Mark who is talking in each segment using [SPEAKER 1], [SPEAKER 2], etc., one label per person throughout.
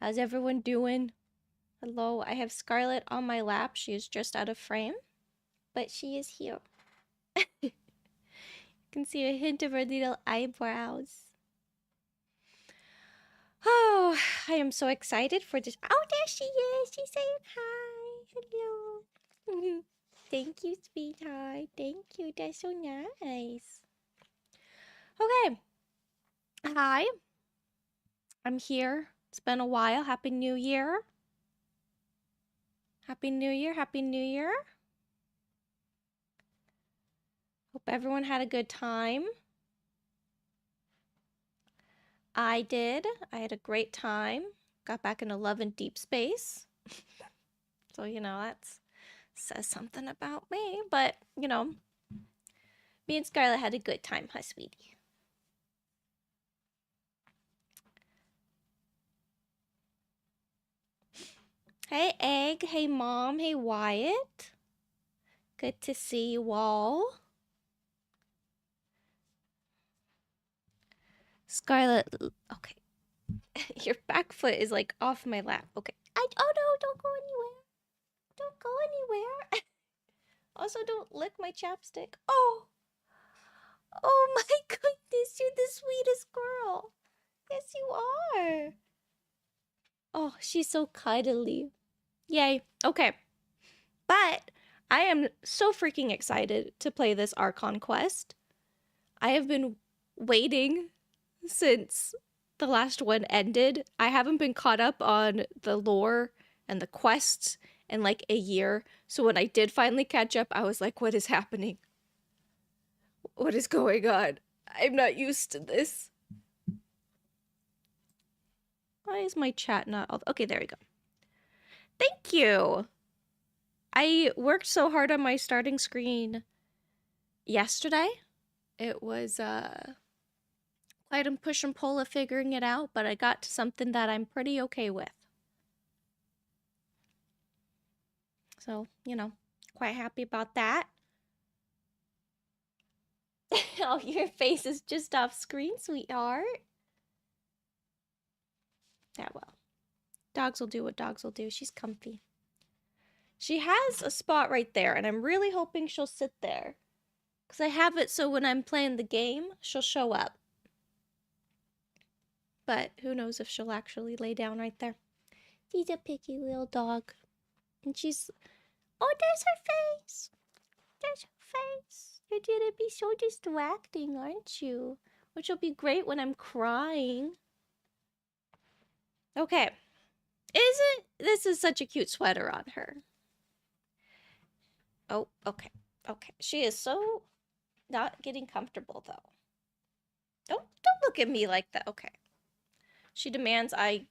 [SPEAKER 1] How's everyone doing? Hello, I have Scarlet on my lap. She is just out of frame, but she is here. You can see a hint of her little eyebrows. Oh, I am so excited for this. Oh, there she is. She's saying hi. Hello. Thank you, sweetheart. Thank you. That's so nice. Okay. Hi. I'm here. It's been a while. Happy New Year. Happy New Year. Happy New Year. Hope everyone had a good time. I did. I had a great time. Got back into love and deep space. So, you know, that says something about me. But, you know, me and Scarlett had a good time, huh, sweetie? Hey, Egg. Hey, Mom. Hey, Wyatt. Good to see you all. Scarlett, okay. Your back foot is like off my lap. Okay. Oh no, don't go anywhere. Don't go anywhere. Also, don't lick my chapstick. Oh. Oh my goodness, you're the sweetest girl. Yes, you are. Oh, she's so cuddly. Yay. Okay. But I am so freaking excited to play this ARCHON quest. I have been waiting since the last one ended. I haven't been caught up on the lore and the quests in like a year. So when I did finally catch up, I was like, what is happening? What is going on? I'm not used to this. Why is my chat not all... Okay, there we go. Thank you. I worked so hard on my starting screen yesterday. It was quite a push and pull of figuring it out, but I got to something that I'm pretty okay with. So, you know, quite happy about that. Oh, your face is just off screen, sweetheart. Yeah, well. Dogs will do what dogs will do. She's comfy. She has a spot right there, and I'm really hoping she'll sit there. Because I have it so when I'm playing the game, she'll show up. But who knows if she'll actually lay down right there. She's a picky little dog. And she's... Oh, there's her face! There's her face! You're gonna be so distracting, aren't you? Which will be great when I'm crying. Okay. This is such a cute sweater on her. Oh, okay. Okay. She is so not getting comfortable, though. Don't look at me like that. Okay. She demands I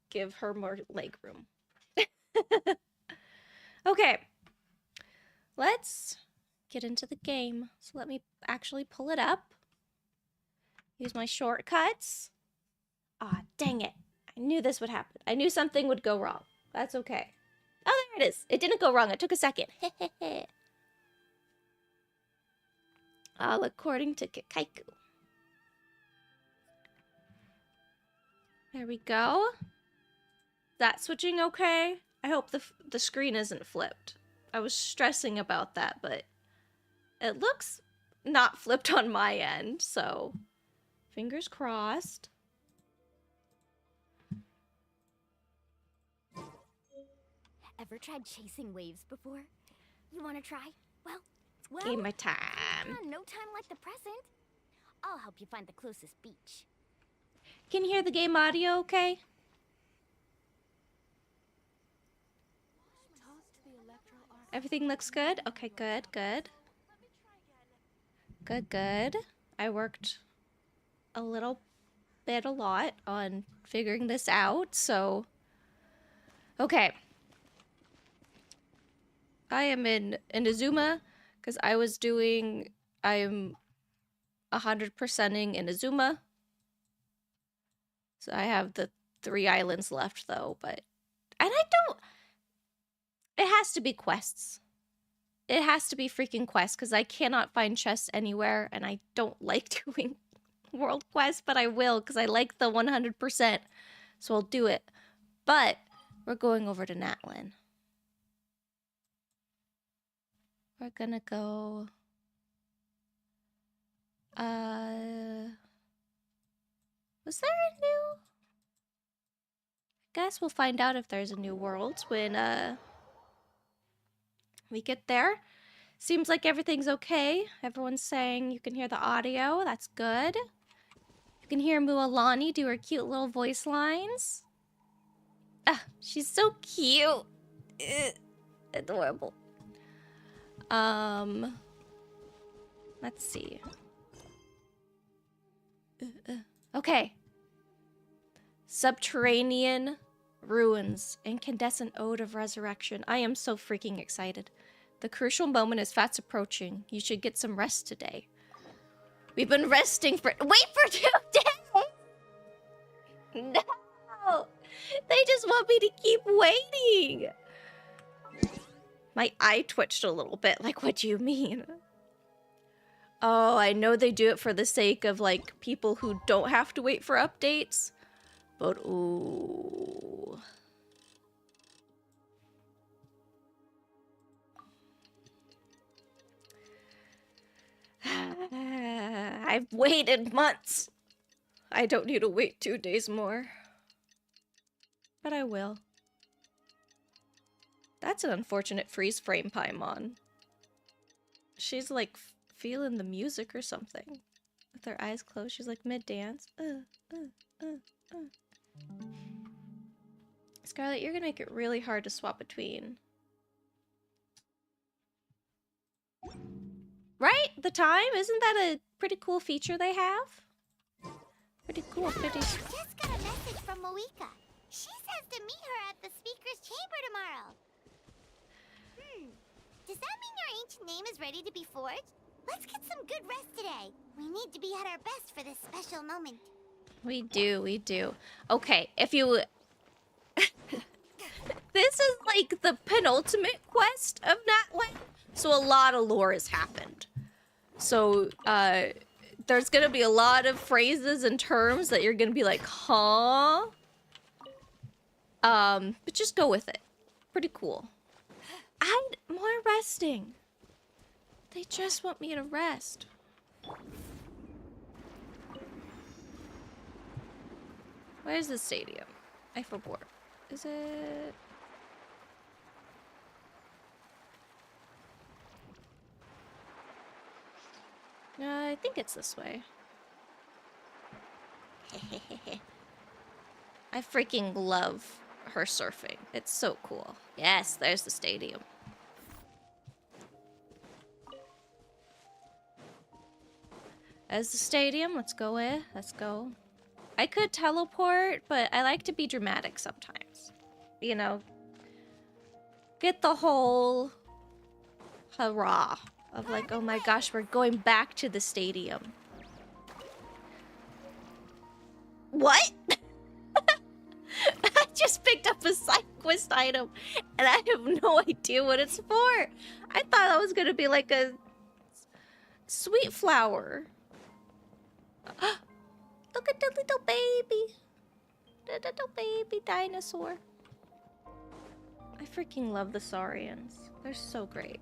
[SPEAKER 1] give her more leg room. Okay. Let's get into the game. So let me actually pull it up. Use my shortcuts. Ah, dang it. I knew this would happen. I knew something would go wrong. That's okay. Oh, there it is. It didn't go wrong. It took a second. All according to Kaiku. There we go. That switching okay? I hope the screen isn't flipped. I was stressing about that, but it looks not flipped on my end, so fingers crossed.
[SPEAKER 2] Ever tried chasing waves before? You want to try? Well,
[SPEAKER 1] Give my time.
[SPEAKER 2] No time like the present. I'll help you find the closest beach.
[SPEAKER 1] Can you hear the game audio okay? Everything looks good? Okay, good, good. Good, good. I worked a lot on figuring this out, so... Okay. I am in Inazuma, because I am 100%ing Inazuma. So I have the 3 islands left, though, but... And I don't... It has to be quests. It has to be freaking quests, because I cannot find chests anywhere, and I don't like doing world quests, but I will, because I like the 100%. So I'll do it. But we're going over to Natlin. We're gonna go... Was there a new... Guess we'll find out if there's a new world when, we get there. Seems like everything's okay. Everyone's saying you can hear the audio. That's good. You can hear Mualani do her cute little voice lines. Ah, she's so cute. Adorable. Let's see. Okay. Subterranean ruins. Incandescent ode of resurrection. I am so freaking excited. The crucial moment is fast approaching. You should get some rest today. We've been resting for— Wait for 2 days! No! They just want me to keep waiting! My eye twitched a little bit. Like, what do you mean? Oh, I know they do it for the sake of, like, people who don't have to wait for updates. But, ooh. I've waited months. I don't need to wait 2 days more. But I will. That's an unfortunate freeze frame, Paimon. She's like feeling the music or something. With her eyes closed, she's like mid-dance. Scarlet, you're gonna make it really hard to swap between. Right? The time? Isn't that a pretty cool feature they have? Pretty cool. Pretty...
[SPEAKER 2] Just got a message from Mavuika. She says to meet her at the speaker's chamber tomorrow. Does that mean your ancient name is ready to be forged? Let's get some good rest today. We need to be at our best for this special moment.
[SPEAKER 1] We do, we do. Okay, if you... This is like the penultimate quest of Natlin, so a lot of lore has happened. So, there's gonna be a lot of phrases and terms that you're gonna be like, huh? But just go with it. Pretty cool. More resting. They just want me to rest. Where's the stadium? I forgot. Is it... I think it's this way. I freaking love her surfing. It's so cool. Yes, there's the stadium. There's the stadium. Let's go in. Let's go. I could teleport, but I like to be dramatic sometimes. You know, get the whole hurrah of like, oh my gosh, we're going back to the stadium. What? I just picked up a side quest item and I have no idea what it's for. I thought that was gonna be like a sweet flower. Look at the little baby. The little baby dinosaur. I freaking love the Saurians. They're so great.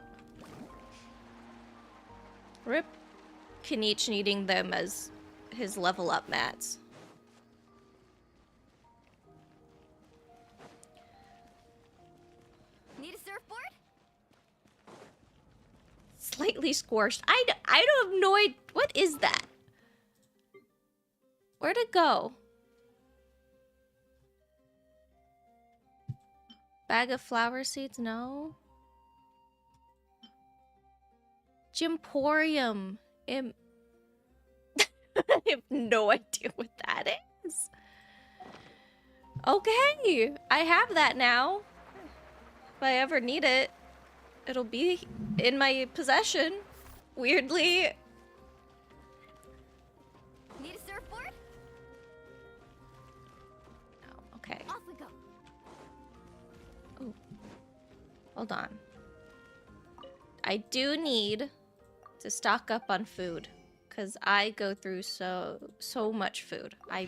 [SPEAKER 1] Rip Kinich needing them as his level up mats.
[SPEAKER 2] Need a surfboard?
[SPEAKER 1] Slightly squashed. I don't have no idea. What is that? Where'd it go? Bag of flower seeds? No. Gymporium. I have no idea what that is. Okay. I have that now. If I ever need it, it'll be in my possession. Weirdly.
[SPEAKER 2] Need a surfboard?
[SPEAKER 1] Oh, okay.
[SPEAKER 2] Off we go.
[SPEAKER 1] Ooh. Hold on. I do need to stock up on food because I go through so much food. I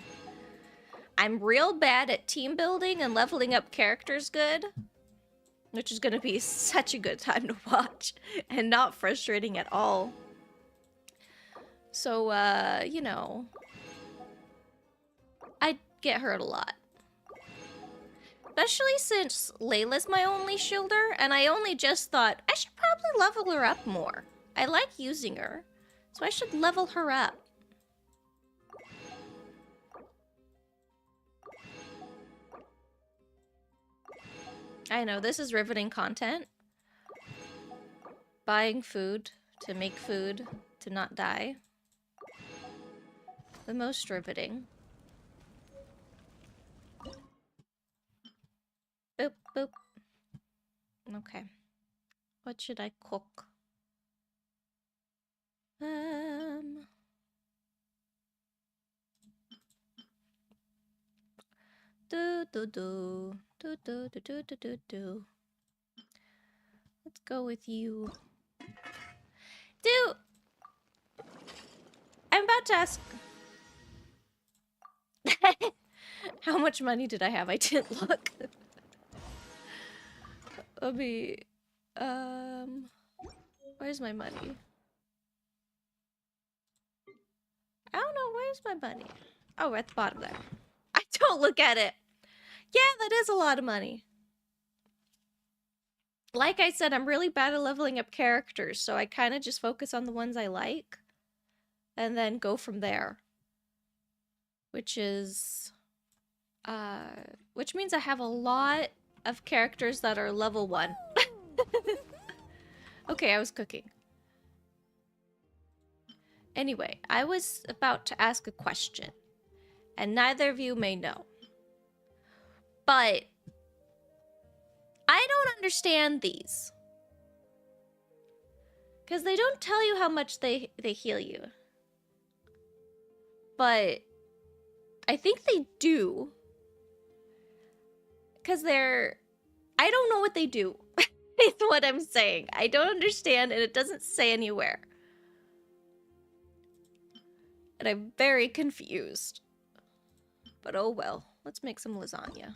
[SPEAKER 1] I'm real bad at team building and leveling up characters good, which is gonna be such a good time to watch and not frustrating at all. So, you know, I get hurt a lot. Especially since Layla's my only shielder, and I only just thought I should probably level her up more. I like using her, so I should level her up. I know, this is riveting content. Buying food to make food to not die. The most riveting. Boop, boop. Okay. What should I cook? Do do do do do do do do do do. Let's go with you. Dude, I'm about to ask. How much money did I have? I didn't look. Let me. Where's my money? I don't know. Where's my money? Oh, we're at the bottom there. I don't look at it. Yeah, that is a lot of money. Like I said, I'm really bad at leveling up characters, so I kind of just focus on the ones I like and then go from there. Which is, which means I have a lot of characters that are level 1. Okay, I was cooking. Anyway, I was about to ask a question, and neither of you may know. But I don't understand these. Because they don't tell you how much they heal you. But I think they do. Because they're... I don't know what they do. Is what I'm saying. I don't understand, and it doesn't say anywhere. And I'm very confused. But oh well. Let's make some lasagna.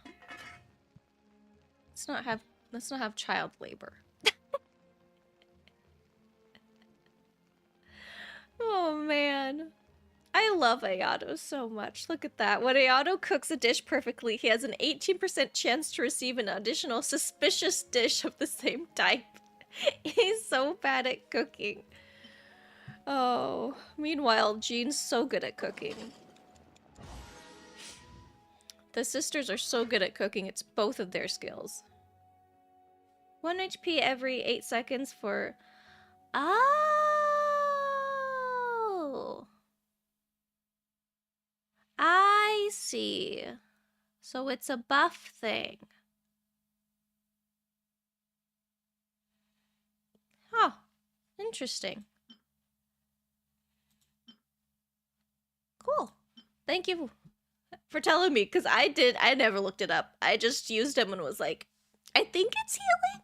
[SPEAKER 1] Let's not have child labor. Oh man. I love Ayato so much. Look at that. When Ayato cooks a dish perfectly, he has an 18% chance to receive an additional suspicious dish of the same type. He's so bad at cooking. Oh. Meanwhile, Jean's so good at cooking. The sisters are so good at cooking, it's both of their skills. 1 HP every 8 seconds for... Oh! I see. So it's a buff thing. Huh. Interesting. Cool. Thank you for telling me, because I never looked it up. I just used them and was like, I think it's healing,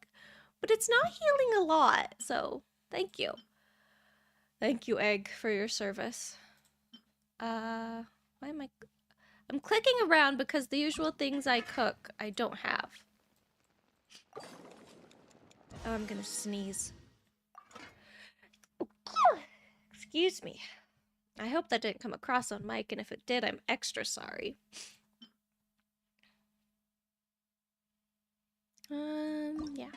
[SPEAKER 1] but it's not healing a lot. So, thank you. Thank you, Egg, for your service. Why am I'm clicking around because the usual things I cook, I don't have. Oh, I'm gonna sneeze. Excuse me. I hope that didn't come across on mic, and if it did, I'm extra sorry. Yeah.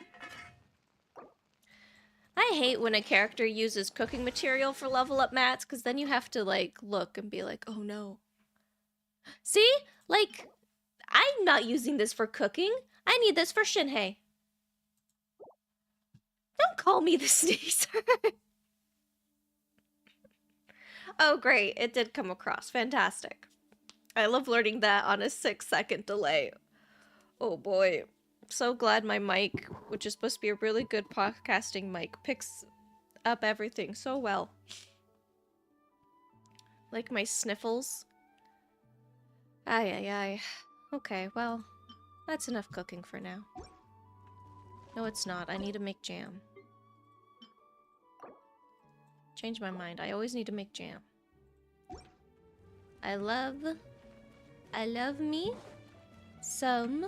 [SPEAKER 1] I hate when a character uses cooking material for level up mats, because then you have to, like, look and be like, oh no. See? Like, I'm not using this for cooking. I need this for Shinhei. Don't call me the sneezer. Oh, great. It did come across. Fantastic. I love learning that on a 6-second delay. Oh boy. So glad my mic, which is supposed to be a really good podcasting mic, picks up everything so well. Like my sniffles. Ay, ay, ay. Okay, well, that's enough cooking for now. No, it's not. I need to make jam. Change my mind. I always need to make jam. I love I love me some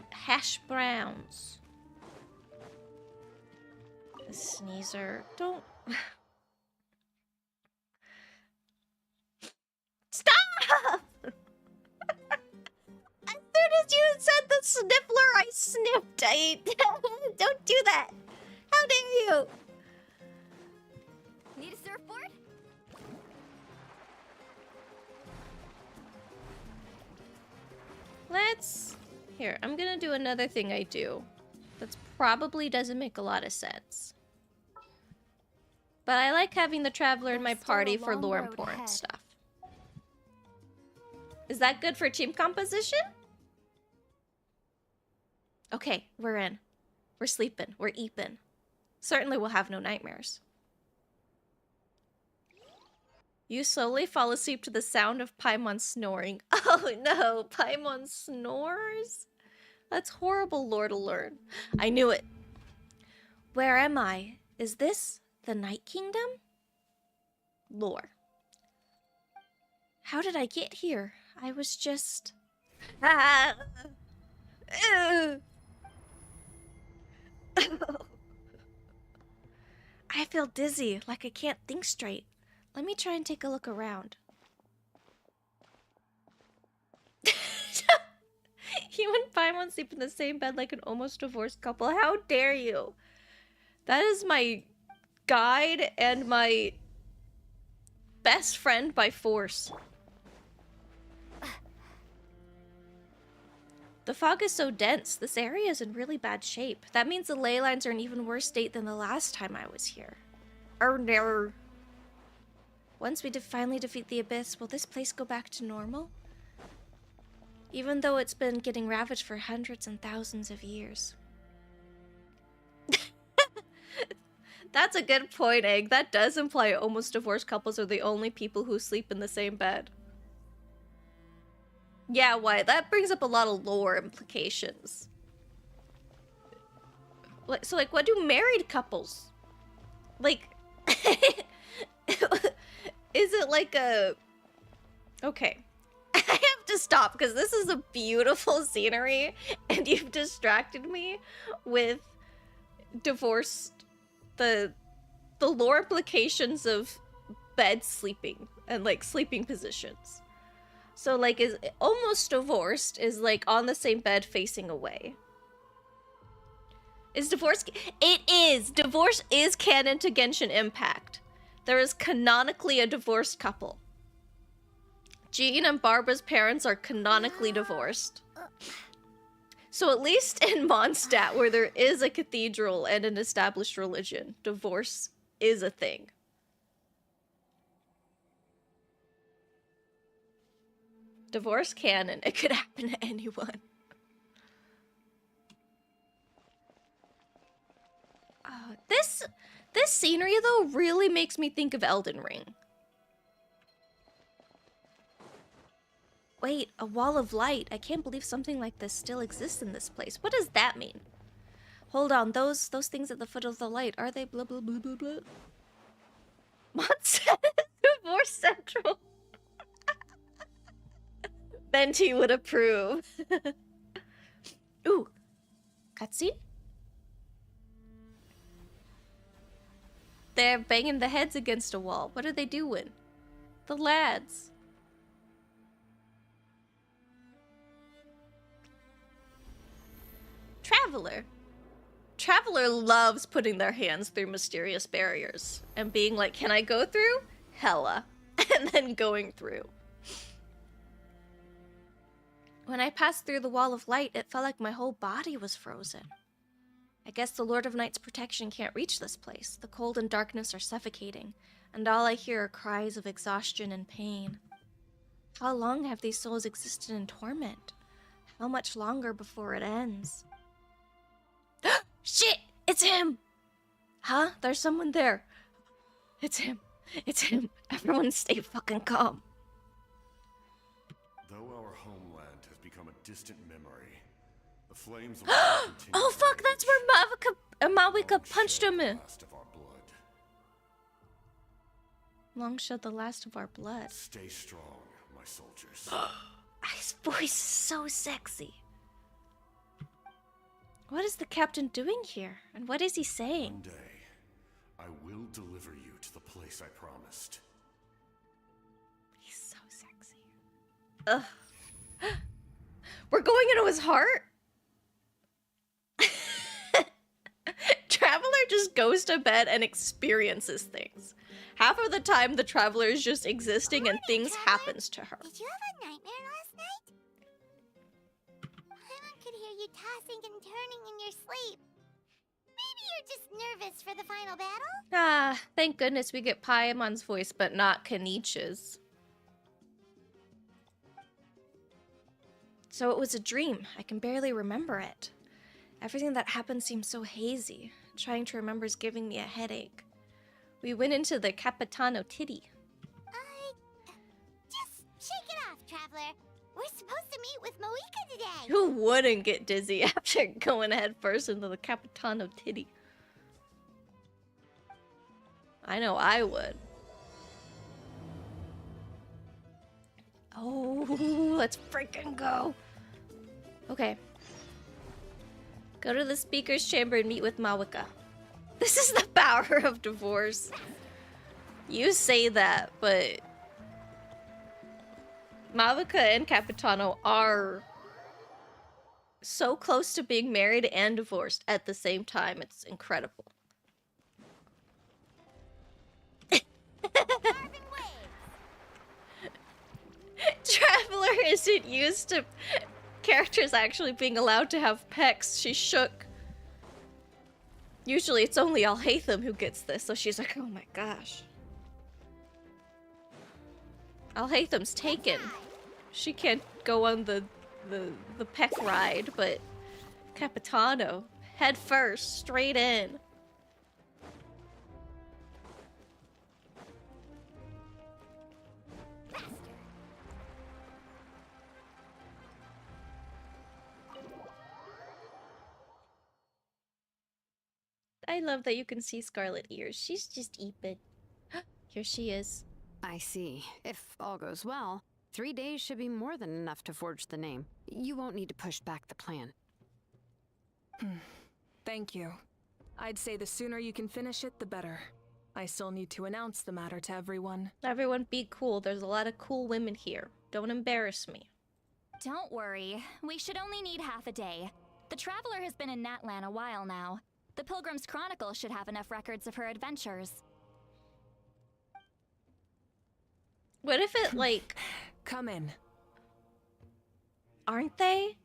[SPEAKER 1] hash browns. A sneezer. Don't. Stop! As soon as you said the sniffler, I sniffed. Don't do that. How dare you?
[SPEAKER 2] Need a surfboard?
[SPEAKER 1] Let's... Here, I'm gonna do another thing I do. That probably doesn't make a lot of sense. But I like having the Traveler in my party for lore important stuff. Is that good for team composition? Okay, we're in. We're sleeping. We're eeping. Certainly we'll have no nightmares. You slowly fall asleep to the sound of Paimon snoring. Oh no, Paimon snores? That's horrible lore to learn. I knew it. Where am I? Is this the Night Kingdom? Lore. How did I get here? I was just... Ah! I feel dizzy, like I can't think straight. Let me try and take a look around. You and Paimon sleep in the same bed like an almost divorced couple. How dare you? That is my guide and my best friend by force. The fog is so dense. This area is in really bad shape. That means the ley lines are in even worse state than the last time I was here. No. Once we finally defeat the Abyss, will this place go back to normal? Even though it's been getting ravaged for hundreds and thousands of years. That's a good point, Egg. That does imply almost divorced couples are the only people who sleep in the same bed. Yeah, why? That brings up a lot of lore implications. So, like, what do married couples? Like, is it like a... Okay. I have to stop, because this is a beautiful scenery, and you've distracted me with divorced... The lore implications of bed sleeping and, like, sleeping positions. So, like, is almost divorced is, like, on the same bed facing away. Is divorce... It is! Divorce is canon to Genshin Impact. There is canonically a divorced couple. Jean and Barbara's parents are canonically divorced. So at least in Mondstadt, where there is a cathedral and an established religion, divorce is a thing. Divorce canon. It could happen to anyone. This scenery, though, really makes me think of Elden Ring. Wait, a wall of light. I can't believe something like this still exists in this place. What does that mean? Hold on, those things at the foot of the light, are they blah blah blah blah blah? Mondstadt Divorce Central. Benti would approve. Ooh, cutscene? They're banging the heads against a wall. What are they doing? The lads. Traveler. Traveler loves putting their hands through mysterious barriers and being like, can I go through? Hella. And then going through. When I passed through the wall of light, it felt like my whole body was frozen. I guess the Lord of Night's protection can't reach this place. The cold and darkness are suffocating, and all I hear are cries of exhaustion and pain. How long have these souls existed in torment? How much longer before it ends? Shit! It's him! Huh? There's someone there. It's him. It's him. Everyone stay fucking calm.
[SPEAKER 3] Though our homeland has become a distant memory, the flames of war continue.
[SPEAKER 1] Oh fuck, that's where Mavuika punched him in. Long shed the last of our blood.
[SPEAKER 3] Stay strong, my soldiers.
[SPEAKER 1] His voice is so sexy. What is the captain doing here? And what is he saying?
[SPEAKER 3] One day, I will deliver you to the place I promised.
[SPEAKER 1] He's so sexy. Ugh. We're going into his heart? Traveler just goes to bed and experiences things. Half of the time, the Traveler is just existing and things happens to her.
[SPEAKER 2] Did you have a nightmare last night? Paimon could hear you tossing and turning in your sleep. Maybe you're just nervous for the final battle?
[SPEAKER 1] Ah, thank goodness we get Paimon's voice, but not Kenichi's. So it was a dream. I can barely remember it. Everything that happened seems so hazy. Trying to remember is giving me a headache. We went into the Capitano titty.
[SPEAKER 2] Just shake it off, Traveler. We're supposed to meet with Mavuika today.
[SPEAKER 1] Who wouldn't get dizzy after going head first into the Capitano titty? I know I would. Oh, let's freaking go. Okay. Go to the speaker's chamber and meet with Mavuika. This is the power of divorce. You say that, but Mavuika and Capitano are so close to being married and divorced at the same time. It's incredible. Traveler isn't used to characters actually being allowed to have pecs. She shook. Usually it's only Alhaitham who gets this, so she's like, oh my gosh. Alhaitham's taken. She can't go on the peck ride, but Capitano, head first, straight in. I love that you can see Scarlet ears. She's just eeping. Here she is.
[SPEAKER 4] I see. If all goes well, 3 days should be more than enough to forge the name. You won't need to push back the plan.
[SPEAKER 5] Thank you. I'd say the sooner you can finish it, the better. I still need to announce the matter to everyone.
[SPEAKER 1] Everyone be cool. There's a lot of cool women here. Don't embarrass me.
[SPEAKER 6] Don't worry. We should only need half a day. The Traveler has been in Natlan a while now. The Pilgrim's Chronicle should have enough records of her adventures.
[SPEAKER 1] What if it, like...
[SPEAKER 5] Come in.
[SPEAKER 1] Aren't they?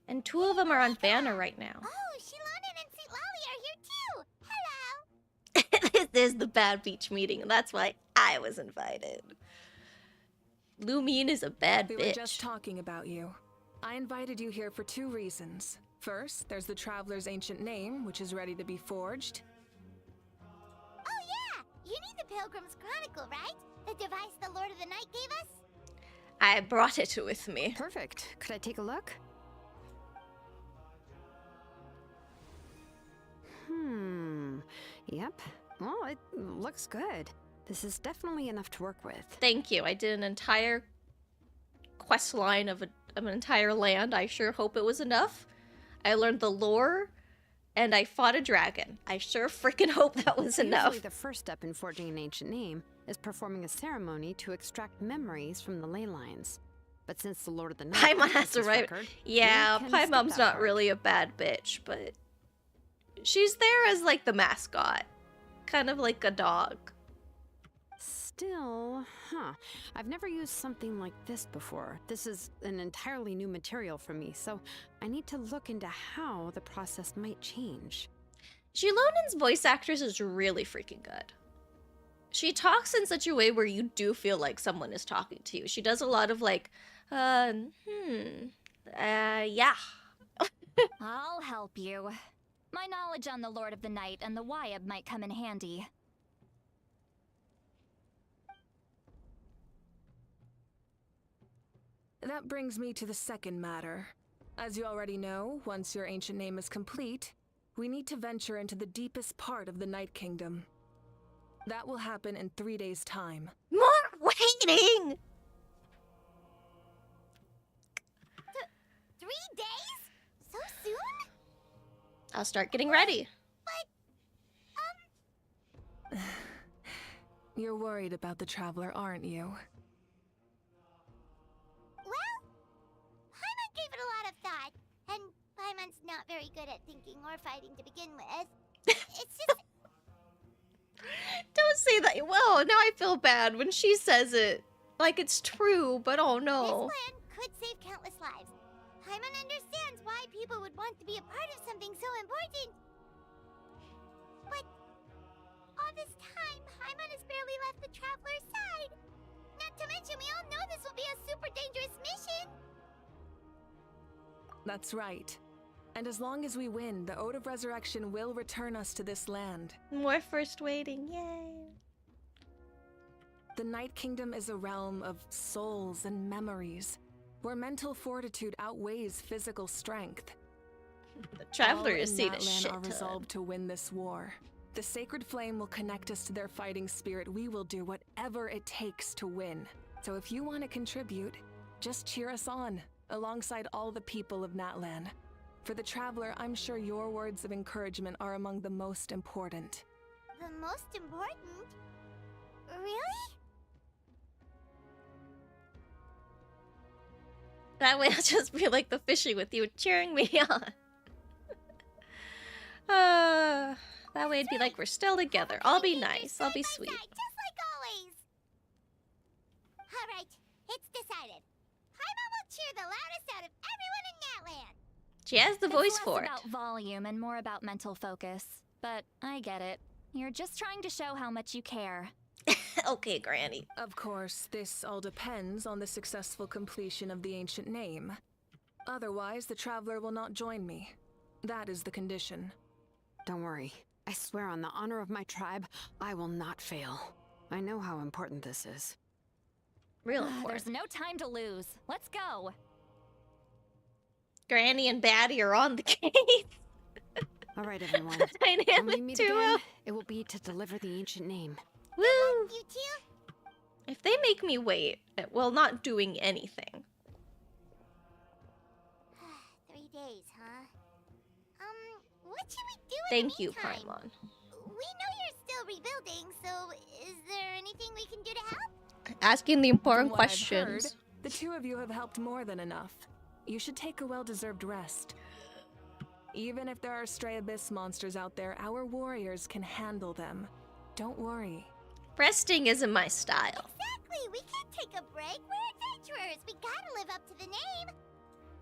[SPEAKER 1] And two of them are on banner right now.
[SPEAKER 2] Oh, Shilonen and St. Lolly are here too. Hello.
[SPEAKER 1] This is the Bad Beach meeting, and that's why I was invited. Lumine is a bad
[SPEAKER 5] We
[SPEAKER 1] bitch.
[SPEAKER 5] were just talking about you. I invited you here for 2 reasons. First, there's the Traveler's ancient name, which is ready to be forged.
[SPEAKER 2] Oh yeah, you need the Pilgrim's Chronicle, right? The device the Lord of the Night gave us?
[SPEAKER 1] I brought it with me.
[SPEAKER 4] Perfect. Could I take a look? Yep. Well, it looks good. This is definitely enough to work with.
[SPEAKER 1] Thank you. I did an entire quest line of an entire land. I sure hope it was enough. I learned the lore, and I fought a dragon. I sure freaking hope that was enough.
[SPEAKER 4] Usually the first step in forging an ancient name is performing a ceremony to extract memories from the ley lines. But since the Lord of the Night
[SPEAKER 1] Paimon
[SPEAKER 4] has
[SPEAKER 1] has to
[SPEAKER 4] this
[SPEAKER 1] write.
[SPEAKER 4] record,
[SPEAKER 1] Yeah,
[SPEAKER 4] we can skip
[SPEAKER 1] Paimon's
[SPEAKER 4] that
[SPEAKER 1] not
[SPEAKER 4] part.
[SPEAKER 1] really a bad bitch, but she's there as like the mascot, kind of like a dog.
[SPEAKER 4] Still, I've never used something like this before. This is an entirely new material for me, so I need to look into how the process might change.
[SPEAKER 1] Shilonen's voice actress is really freaking good. She talks in such a way where you do feel like someone is talking to you. She does a lot of like, yeah.
[SPEAKER 6] I'll help you. My knowledge on the Lord of the Night and the Wyab might come in handy.
[SPEAKER 5] That brings me to the second matter. As you already know, once your ancient name is complete, we need to venture into the deepest part of the Night Kingdom. That will happen in 3 days' time.
[SPEAKER 1] More waiting!
[SPEAKER 2] 3 days? So soon?
[SPEAKER 1] I'll start getting ready.
[SPEAKER 5] You're worried about the Traveler, aren't you?
[SPEAKER 2] Well, Paimon gave it a lot of thought, and Paimon's not very good at thinking or fighting to begin with. It's just...
[SPEAKER 1] Don't say that. Whoa, now I feel bad when she says it. Like it's true, but oh no.
[SPEAKER 2] This plan could save countless lives. Paimon understands why people would want to be a part of something so important. But all this time, Paimon has barely left the Traveler's side. Not to mention, we all know this will be a super dangerous mission.
[SPEAKER 5] That's right. And as long as we win, the Ode of Resurrection will return us to this land.
[SPEAKER 1] More first waiting, yay.
[SPEAKER 5] The Night Kingdom is a realm of souls and memories, where mental fortitude outweighs physical strength.
[SPEAKER 1] The Traveler
[SPEAKER 5] All
[SPEAKER 1] has
[SPEAKER 5] in
[SPEAKER 1] seen a
[SPEAKER 5] Natlan
[SPEAKER 1] shit
[SPEAKER 5] are
[SPEAKER 1] ton.
[SPEAKER 5] resolved to win this war. The sacred flame will connect us to their fighting spirit. We will do whatever it takes to win. So if you want to contribute, just cheer us on, alongside all the people of Natlan. For the Traveler, I'm sure your words of encouragement are among the most important.
[SPEAKER 2] The most important? Really?
[SPEAKER 1] That way I'll just be like the fishing with you, cheering me on. That way it'd be like we're still together. I'll be nice. I'll be sweet.
[SPEAKER 2] Just like always. All right, it's decided. Paimon will cheer the loudest out of everyone in Natlan.
[SPEAKER 1] She has the voice
[SPEAKER 6] It's
[SPEAKER 1] for
[SPEAKER 6] less
[SPEAKER 1] it.
[SPEAKER 6] about volume and more about mental focus. But I get it. You're just trying to show how much you care.
[SPEAKER 1] Okay, Granny.
[SPEAKER 5] Of course, this all depends on the successful completion of the ancient name. Otherwise, the Traveler will not join me. That is the condition.
[SPEAKER 4] Don't worry. I swear on the honor of my tribe, I will not fail. I know how important this is.
[SPEAKER 1] Real
[SPEAKER 6] There's
[SPEAKER 1] important.
[SPEAKER 6] no time to lose. Let's go.
[SPEAKER 1] Granny and Baddie are on the case.
[SPEAKER 4] All right, everyone. When we
[SPEAKER 1] Dynamic
[SPEAKER 4] meet
[SPEAKER 1] duo.
[SPEAKER 4] again, it will be to deliver the ancient name.
[SPEAKER 1] Woo!
[SPEAKER 2] You two?
[SPEAKER 1] If they make me wait, well, not doing anything.
[SPEAKER 2] 3 days, huh? What should we do in
[SPEAKER 1] Thank
[SPEAKER 2] the
[SPEAKER 1] you,
[SPEAKER 2] meantime?
[SPEAKER 1] Paimon.
[SPEAKER 2] We know you're still rebuilding, so is there anything we can do to help?
[SPEAKER 1] Asking the important
[SPEAKER 5] From what I've heard,
[SPEAKER 1] questions.
[SPEAKER 5] the two of you have helped more than enough. You should take a well-deserved rest. Even if there are stray abyss monsters out there, our warriors can handle them. Don't worry.
[SPEAKER 1] Resting isn't my style.
[SPEAKER 2] Exactly! We can't take a break. We're adventurers. We gotta live up to the name.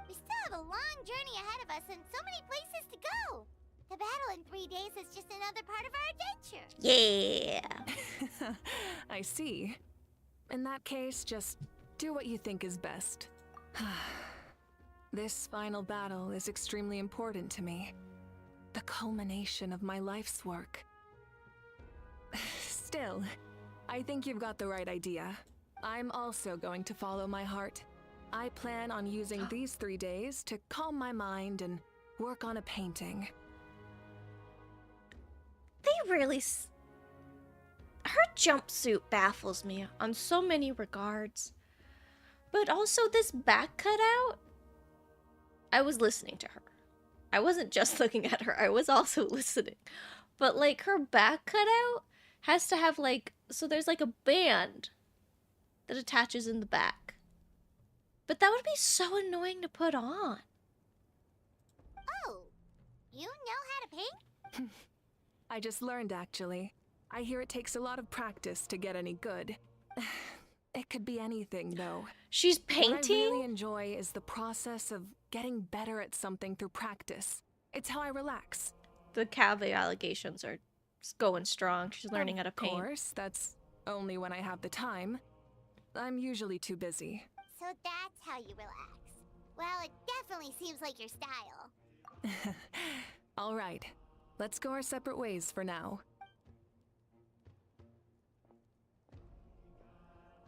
[SPEAKER 2] We still have a long journey ahead of us and so many places to go. The battle in 3 days is just another part of our adventure.
[SPEAKER 1] Yeah.
[SPEAKER 5] I see. In that case, just do what you think is best. This final battle is extremely important to me. The culmination of my life's work. Still, I think you've got the right idea. I'm also going to follow my heart. I plan on using these 3 days to calm my mind and work on a painting.
[SPEAKER 1] They really... Her jumpsuit baffles me on so many regards. But also this back cutout... I was listening to her. I wasn't just looking at her, I was also listening. But like her back cutout has to have like... So there's like a band that attaches in the back. But that would be so annoying to put on.
[SPEAKER 2] Oh, you know how to paint?
[SPEAKER 5] I just learned, actually. I hear it takes a lot of practice to get any good. It could be anything, though.
[SPEAKER 1] She's
[SPEAKER 5] What I
[SPEAKER 1] painting?
[SPEAKER 5] really enjoy is the process of getting better at something through practice. It's how I relax.
[SPEAKER 1] The Cavi allegations are going strong. She's learning how to paint.
[SPEAKER 5] Of course, that's only when I have the time. I'm usually too busy.
[SPEAKER 2] So that's how you relax. Well, it definitely seems like your style.
[SPEAKER 5] All right, let's go our separate ways for now.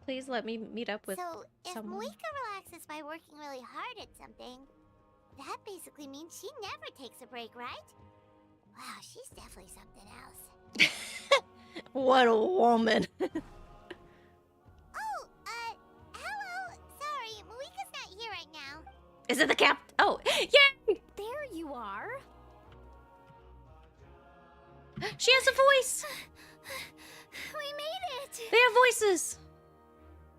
[SPEAKER 1] Please let me meet up with
[SPEAKER 2] So, if
[SPEAKER 1] someone.
[SPEAKER 2] Mavuika relaxes by working really hard at something, that basically means she never takes a break, right? Wow, she's definitely something else.
[SPEAKER 1] What a woman.
[SPEAKER 2] Oh, hello. Sorry, Mavuika's not here right now.
[SPEAKER 1] Is it the cap? Oh, yay!
[SPEAKER 6] There you are.
[SPEAKER 1] She has a voice.
[SPEAKER 6] We made it!
[SPEAKER 1] They have voices.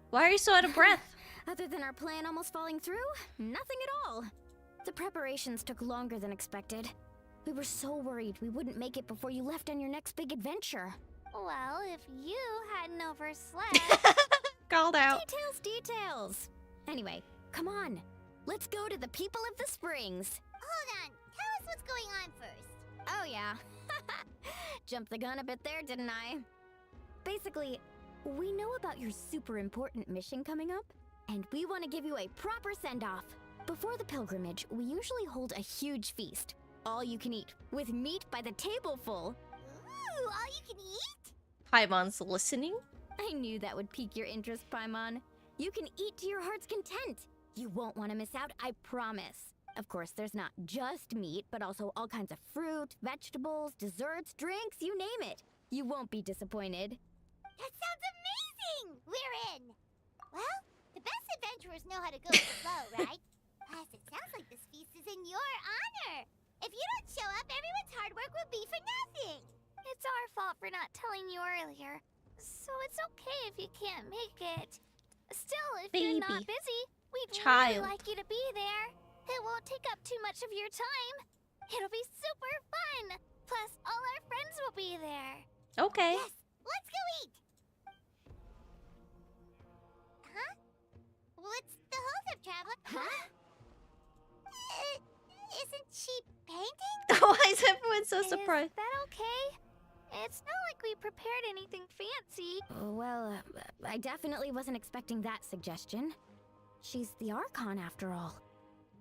[SPEAKER 1] Why are you so out of breath?
[SPEAKER 6] Other than our plan almost falling through, nothing at all. The preparations took longer than expected. We were so worried we wouldn't make it before you left on your next big adventure.
[SPEAKER 2] Well, if you hadn't overslept...
[SPEAKER 1] Called out.
[SPEAKER 6] Details! Anyway, come on. Let's go to the people of the springs.
[SPEAKER 2] Hold on, tell us what's going on first.
[SPEAKER 6] Oh yeah. Jumped the gun a bit there, didn't I? Basically, we know about your super important mission coming up, and we want to give you a proper send-off. Before the pilgrimage, we usually hold a huge feast. All you can eat, with meat by the tableful.
[SPEAKER 2] Ooh, all you can eat?
[SPEAKER 1] Paimon's listening.
[SPEAKER 6] I knew that would pique your interest, Paimon. You can eat to your heart's content. You won't want to miss out, I promise. Of course, there's not just meat, but also all kinds of fruit, vegetables, desserts, drinks, you name it. You won't be disappointed.
[SPEAKER 2] That sounds amazing! We're in! Well, the best adventurers know how to go with the flow, right? Plus, it sounds like this feast is in your honor. If you don't show up, everyone's hard work will be for nothing. It's our fault for not telling you earlier. So it's okay if you can't make it. Still, if you're not
[SPEAKER 1] Baby.
[SPEAKER 2] busy, we'd
[SPEAKER 1] Child.
[SPEAKER 2] really like you to be there. It won't take up too much of your time. It'll be super fun. Plus, all our friends will be there.
[SPEAKER 1] Okay.
[SPEAKER 2] Yes, let's go eat. Huh? What's the holdup, traveler?
[SPEAKER 6] Huh?
[SPEAKER 2] Isn't she painting?
[SPEAKER 1] Why is everyone so surprised?
[SPEAKER 2] Is that okay? It's not like we prepared anything fancy.
[SPEAKER 6] Well, I definitely wasn't expecting that suggestion. She's the Archon after all.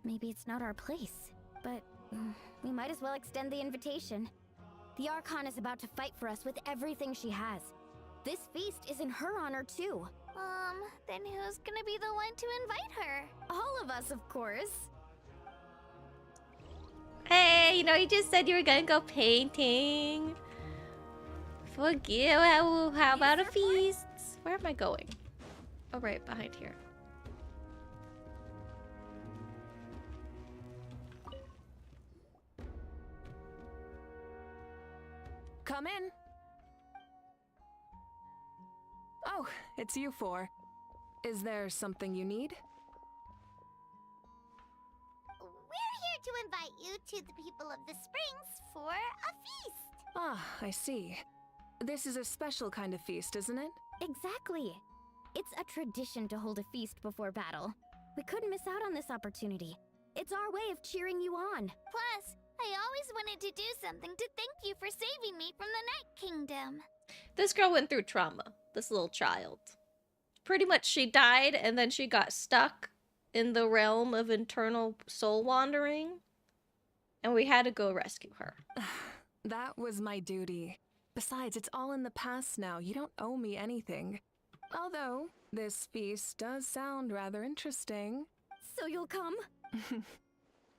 [SPEAKER 6] Maybe it's not our place, but we might as well extend the invitation. The Archon is about to fight for us with everything she has. This feast is in her honor too.
[SPEAKER 2] Then who's gonna be the one to invite her?
[SPEAKER 6] All of us, of course.
[SPEAKER 1] Hey, you know, you just said you were gonna go painting. Forgive. How about a feast? Where am I going? Oh, right behind here.
[SPEAKER 5] Come in. Oh, it's you four. Is there something you need?
[SPEAKER 2] We're here to invite you to the people of the springs for a feast.
[SPEAKER 5] Ah, I see. This is a special kind of feast, isn't it?
[SPEAKER 6] Exactly. It's a tradition to hold a feast before battle. We couldn't miss out on this opportunity. It's our way of cheering you on.
[SPEAKER 2] Plus, I always wanted to do something to thank you for saving me from the Night Kingdom.
[SPEAKER 1] This girl went through trauma. This little child. Pretty much she died and then she got stuck in the realm of internal soul wandering. And we had to go rescue her.
[SPEAKER 5] That was my duty. Besides, it's all in the past now. You don't owe me anything. Although, this feast does sound rather interesting.
[SPEAKER 6] So you'll come?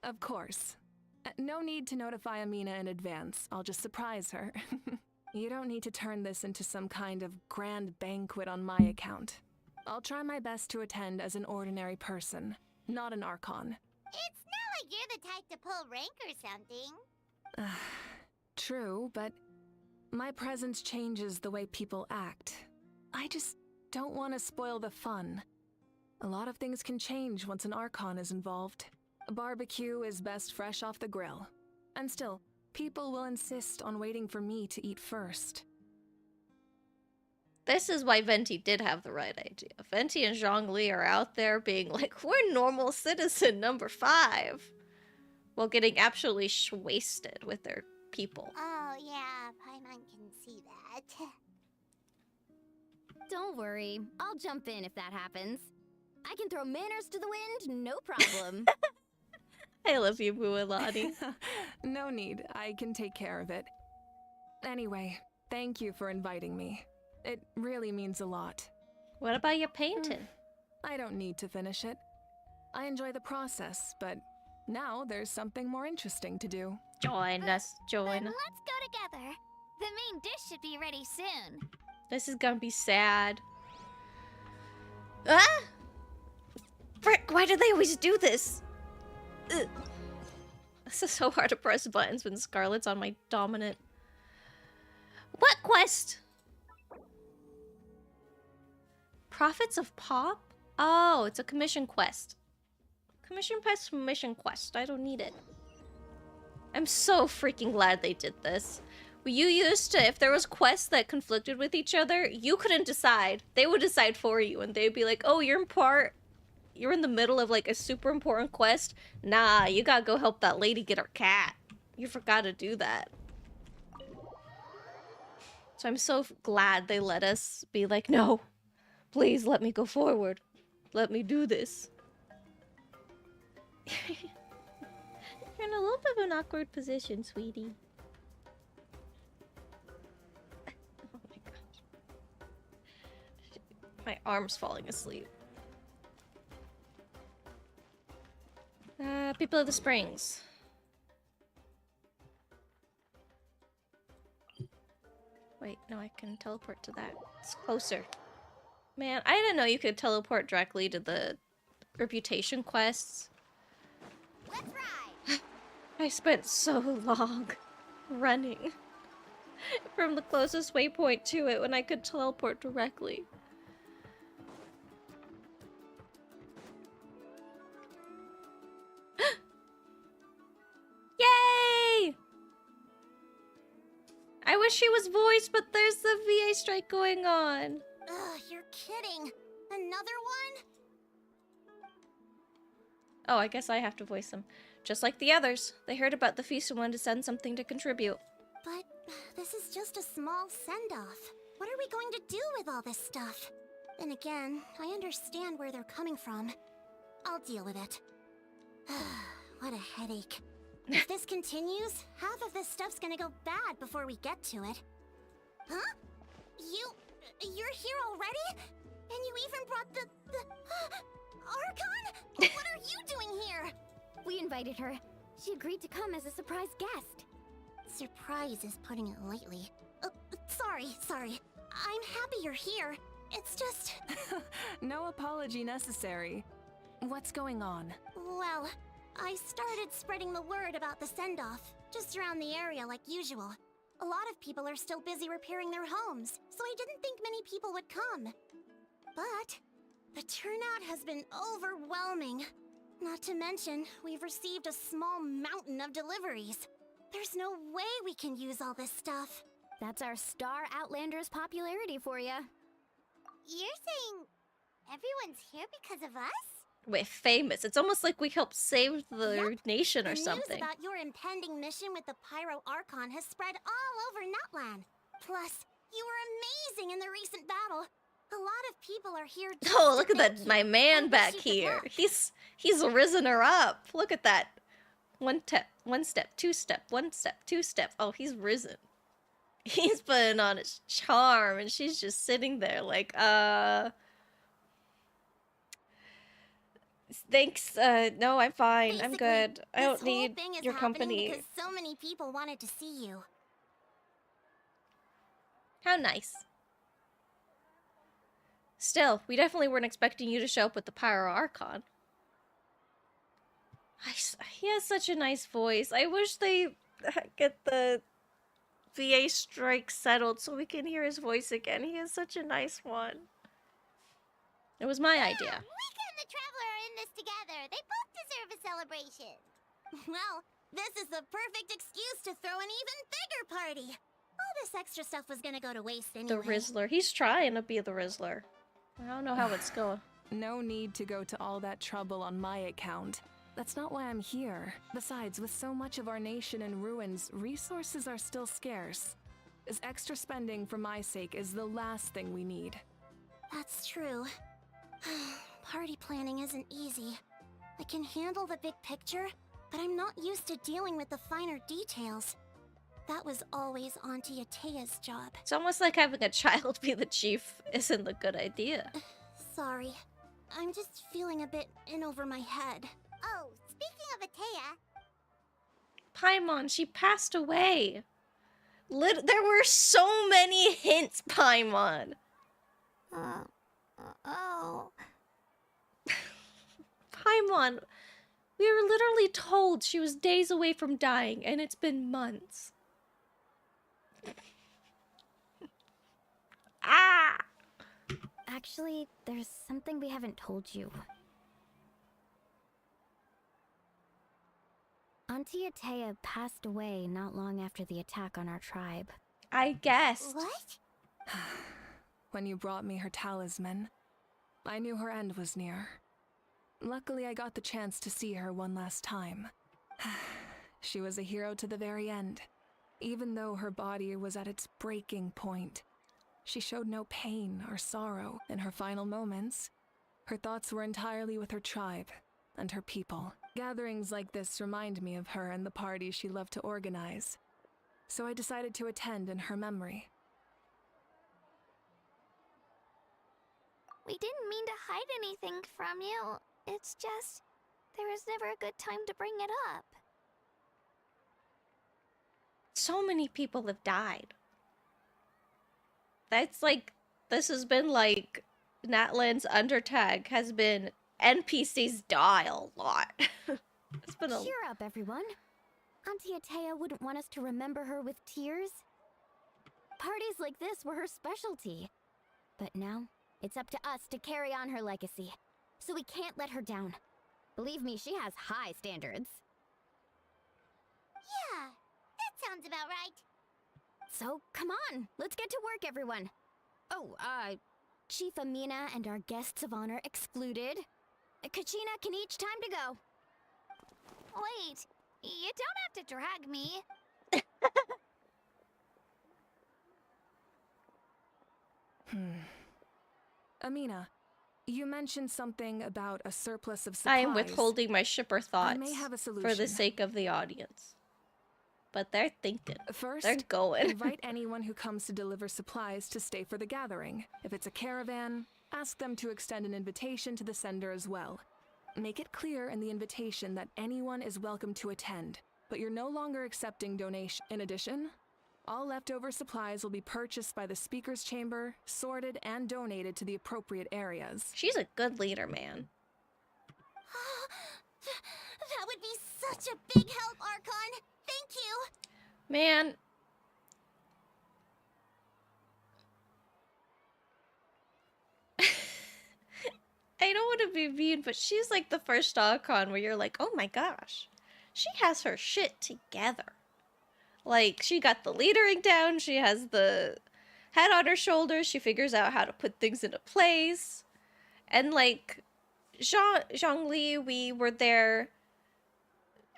[SPEAKER 5] Of course. No need to notify Amina in advance. I'll just surprise her. You don't need to turn this into some kind of grand banquet on my account. I'll try my best to attend as an ordinary person, not an Archon.
[SPEAKER 2] It's not like you're the type to pull rank or something.
[SPEAKER 5] True, but my presence changes the way people act. I just don't want to spoil the fun. A lot of things can change once an Archon is involved. A barbecue is best fresh off the grill. And still, people will insist on waiting for me to eat first.
[SPEAKER 1] This is why Venti did have the right idea. Venti and Zhongli are out there being like, we're normal citizen number 5. While getting absolutely wasted with their people.
[SPEAKER 2] Oh, yeah, Paimon can see that.
[SPEAKER 6] Don't worry. I'll jump in if that happens. I can throw manners to the wind, no problem.
[SPEAKER 1] I love you, Bualani.
[SPEAKER 5] No need. I can take care of it. Anyway, thank you for inviting me. It really means a lot.
[SPEAKER 1] What about your painting?
[SPEAKER 5] I don't need to finish it. I enjoy the process, but now there's something more interesting to do.
[SPEAKER 1] Join us, join
[SPEAKER 2] Then
[SPEAKER 1] us.
[SPEAKER 2] let's go together. The main dish should be ready soon.
[SPEAKER 1] This is gonna be sad. Ah! Frick, why do they always do this? Ugh. This is so hard to press buttons when Scarlet's on my dominant. What quest? Prophets of Pop? Oh, it's a commission quest. Commission quest. I don't need it. I'm so freaking glad they did this. You used to, if there was quests that conflicted with each other, you couldn't decide. They would decide for you, and they'd be like, oh, you're in the middle of like a super important quest. Nah, you gotta go help that lady get her cat. You forgot to do that. So I'm so glad they let us be like, no, please let me go forward. Let me do this. You're in a little bit of an awkward position, sweetie. Oh my gosh. My arm's falling asleep. People of the Springs. Wait, no, I can teleport to that. It's closer. Man, I didn't know you could teleport directly to the reputation quests.
[SPEAKER 2] Let's ride!
[SPEAKER 1] I spent so long running from the closest waypoint to it when I could teleport directly. Yay! I wish she was voiced, but there's the VA strike going on.
[SPEAKER 2] Ugh, you're kidding. Another one?
[SPEAKER 1] Oh, I guess I have to voice them. Just like the others. They heard about the feast and wanted to send something to contribute.
[SPEAKER 2] But this is just a small send-off. What are we going to do with all this stuff? And again, I understand where they're coming from. I'll deal with it. What a headache. If this continues, half of this stuff's gonna go bad before we get to it. Huh? You're here already? And you even brought the Archon? What are you doing here?
[SPEAKER 6] We invited her. She agreed to come as a surprise guest.
[SPEAKER 2] Surprise is putting it lightly. Sorry. I'm happy you're here. It's just...
[SPEAKER 5] No apology necessary. What's going on?
[SPEAKER 2] Well, I started spreading the word about the send-off, just around the area like usual. A lot of people are still busy repairing their homes, so I didn't think many people would come. But the turnout has been overwhelming. Not to mention, we've received a small mountain of deliveries. There's no way we can use all this stuff.
[SPEAKER 6] That's our star Outlander's popularity for you.
[SPEAKER 2] You're saying everyone's here because of us?
[SPEAKER 1] We're famous. It's almost like we helped save the
[SPEAKER 2] Yep.
[SPEAKER 1] nation or
[SPEAKER 2] The
[SPEAKER 1] something.
[SPEAKER 2] news about your impending mission with the Pyro Archon has spread all over Nutland. Plus, you were amazing in the recent battle. A lot of people are here just
[SPEAKER 1] Oh,
[SPEAKER 2] to
[SPEAKER 1] look at
[SPEAKER 2] thank
[SPEAKER 1] that,
[SPEAKER 2] you
[SPEAKER 1] my man
[SPEAKER 2] and
[SPEAKER 1] back
[SPEAKER 2] wish you good
[SPEAKER 1] here.
[SPEAKER 2] luck.
[SPEAKER 1] He's risen her up. Look at that. One step, two step, one step, two step. Oh, he's risen. He's putting on his charm, and she's just sitting there like, thanks, no, I'm fine. I'm
[SPEAKER 2] Basically,
[SPEAKER 1] good. I
[SPEAKER 2] this
[SPEAKER 1] don't
[SPEAKER 2] whole
[SPEAKER 1] need
[SPEAKER 2] thing is
[SPEAKER 1] your
[SPEAKER 2] happening
[SPEAKER 1] company.
[SPEAKER 2] because so many people wanted to see you.
[SPEAKER 1] How nice. Still, we definitely weren't expecting you to show up with the Pyro Archon. He has such a nice voice. I wish they get the VA strike settled so we can hear his voice again. He has such a nice one. It was my idea.
[SPEAKER 2] Wicca and the Traveler are in this together. They both deserve a celebration. Well, this is the perfect excuse to throw an even bigger party. All this extra stuff was gonna go to waste anyway.
[SPEAKER 1] The Rizzler. He's trying to be the Rizzler. I don't know how it's going.
[SPEAKER 5] No need to go to all that trouble on my account. That's not why I'm here. Besides, with so much of our nation in ruins, resources are still scarce. This extra spending for my sake is the last thing we need.
[SPEAKER 2] That's true. Party planning isn't easy. I can handle the big picture, but I'm not used to dealing with the finer details. That was always Auntie Atea's job.
[SPEAKER 1] It's almost like having a child be the chief isn't a good idea.
[SPEAKER 2] Sorry. I'm just feeling a bit in over my head. Oh, speaking of Atea...
[SPEAKER 1] Paimon, she passed away. There were so many hints, Paimon.
[SPEAKER 2] Oh...
[SPEAKER 1] Paimon, We were literally told she was days away from dying, and it's been months. Ah!
[SPEAKER 6] Actually, there's something we haven't told you. Auntie Atea passed away not long after the attack on our tribe.
[SPEAKER 1] I guessed.
[SPEAKER 2] What?
[SPEAKER 5] When you brought me her talisman, I knew her end was near. Luckily, I got the chance to see her one last time. She was a hero to the very end. Even though her body was at its breaking point, she showed no pain or sorrow in her final moments. Her thoughts were entirely with her tribe and her people. Gatherings like this remind me of her and the parties she loved to organize. So I decided to attend in her memory.
[SPEAKER 2] We didn't mean to hide anything from you. It's just, there was never a good time to bring it up.
[SPEAKER 1] So many people have died. That's like, this has been like, Natlan's undertag has been NPCs die a lot. It's been a...
[SPEAKER 6] Cheer up, everyone. Auntie Atea wouldn't want us to remember her with tears. Parties like this were her specialty. But now, it's up to us to carry on her legacy. So we can't let her down. Believe me, she has high standards.
[SPEAKER 2] Yeah, that sounds about right.
[SPEAKER 6] So, come on, let's get to work, everyone. Oh, Chief Amina and our guests of honor excluded. Kachina can each time to go.
[SPEAKER 2] Wait, you don't have to drag me.
[SPEAKER 5] Amina, you mentioned something about a surplus of
[SPEAKER 1] I
[SPEAKER 5] supplies.
[SPEAKER 1] am withholding my shipper thoughts
[SPEAKER 5] may have a
[SPEAKER 1] for the
[SPEAKER 5] solution.
[SPEAKER 1] sake of the audience. But they're thinking.
[SPEAKER 5] First,
[SPEAKER 1] They're going.
[SPEAKER 5] invite anyone who comes to deliver supplies to stay for the gathering. If it's a caravan, ask them to extend an invitation to the sender as well. Make it clear in the invitation that anyone is welcome to attend, but you're no longer accepting donation. In addition, all leftover supplies will be purchased by the speaker's chamber, sorted, and donated to the appropriate areas.
[SPEAKER 1] She's a good leader, man.
[SPEAKER 2] That would be such a big help, Archon. Thank you.
[SPEAKER 1] Man. I don't want to be mean, but she's like the first Archon where you're like, oh my gosh. She has her shit together. Like, she got the leadering down, she has the head on her shoulders, she figures out how to put things into place. And like, Zhongli, we were there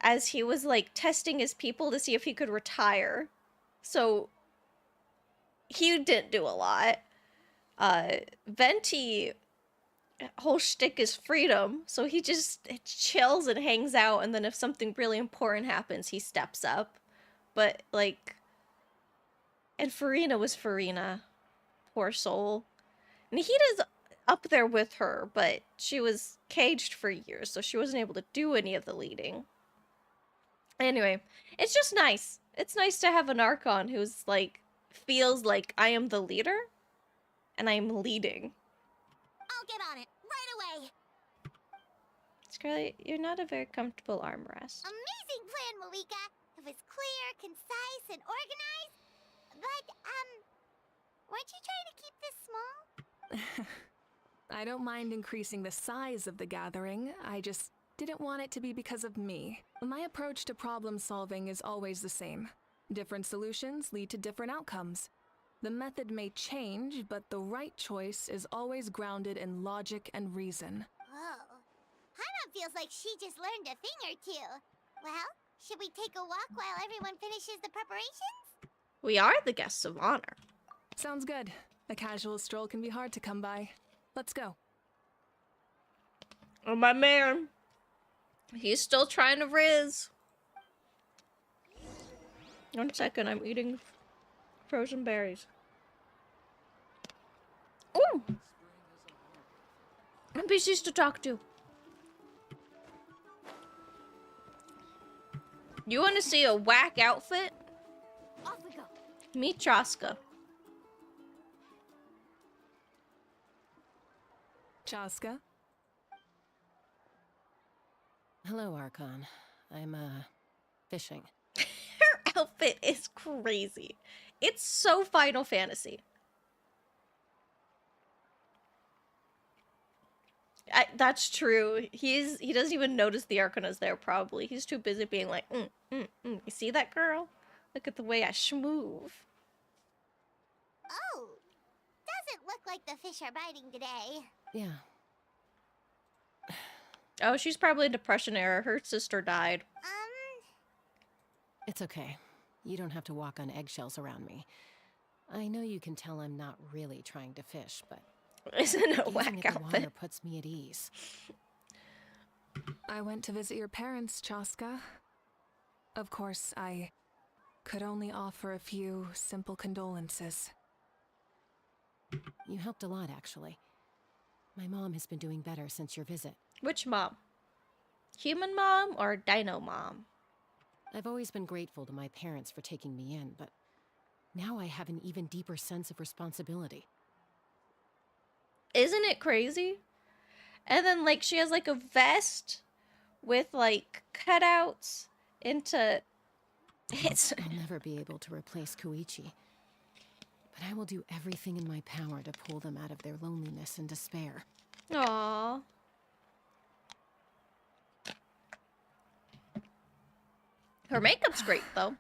[SPEAKER 1] as he was like testing his people to see if he could retire. So he didn't do a lot. Venti, whole shtick is freedom, so he just chills and hangs out, and then if something really important happens, he steps up. But like, and Farina was Farina, poor soul. Nihida's up there with her, but she was caged for years, so she wasn't able to do any of the leading. Anyway, it's just nice. It's nice to have an Archon who's like, feels like I am the leader, and I'm leading.
[SPEAKER 2] I'll get on it right away.
[SPEAKER 1] Scarlet, you're not a very comfortable armrest.
[SPEAKER 2] Amazing plan, Mavuika. It was clear, concise, and organized. But, weren't you trying to keep this small?
[SPEAKER 5] I don't mind increasing the size of the gathering, I just didn't want it to be because of me. My approach to problem solving is always the same. Different solutions lead to different outcomes. The method may change, but the right choice is always grounded in logic and reason.
[SPEAKER 2] Whoa. Hana feels like she just learned a thing or two. Well, should we take a walk while everyone finishes the preparations?
[SPEAKER 1] We are the guests of honor.
[SPEAKER 5] Sounds good. A casual stroll can be hard to come by. Let's go.
[SPEAKER 1] Oh, my man. He's still trying to riz. 1 second, I'm eating frozen berries. Ooh! NPCs to talk to. You want to see a whack outfit?
[SPEAKER 6] Off we go.
[SPEAKER 1] Meet Chaska.
[SPEAKER 5] Chaska?
[SPEAKER 7] Hello, Archon. I'm, fishing.
[SPEAKER 1] Her outfit is crazy. It's so Final Fantasy. That's true. He doesn't even notice the Archon is there, probably. He's too busy being like, You see that girl? Look at the way I schmoove.
[SPEAKER 2] Oh, doesn't look like the fish are biting today.
[SPEAKER 7] Yeah.
[SPEAKER 1] Oh, she's probably in depression era. Her sister died.
[SPEAKER 7] It's okay. You don't have to walk on eggshells around me. I know you can tell I'm not really trying to fish, but
[SPEAKER 1] Isn't it a
[SPEAKER 7] gazing
[SPEAKER 1] whack
[SPEAKER 7] at the
[SPEAKER 1] outfit?
[SPEAKER 7] water puts me at ease.
[SPEAKER 5] I went to visit your parents, Chaska. Of course, I could only offer a few simple condolences.
[SPEAKER 7] You helped a lot, actually. My mom has been doing better since your visit.
[SPEAKER 1] Which mom? Human mom or dino mom?
[SPEAKER 7] I've always been grateful to my parents for taking me in, but now I have an even deeper sense of responsibility.
[SPEAKER 1] Isn't it crazy? And then, like, she has, like, a vest with, like, cutouts into...
[SPEAKER 7] I'll never be able to replace Koichi, but I will do everything in my power to pull them out of their loneliness and despair.
[SPEAKER 1] Aww. Her makeup's great, though.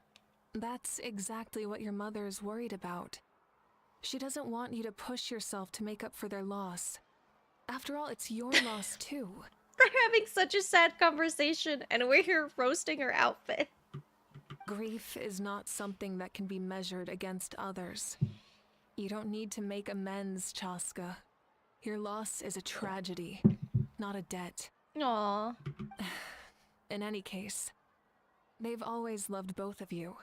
[SPEAKER 5] That's exactly what your mother is worried about. She doesn't want you to push yourself to make up for their loss. After all, it's your loss too.
[SPEAKER 1] They're having such a sad conversation, and we're here roasting her outfit.
[SPEAKER 5] Grief is not something that can be measured against others. You don't need to make amends, Chaska. Your loss is a tragedy, not a debt.
[SPEAKER 1] Aww.
[SPEAKER 5] In any case, they've always loved both of you.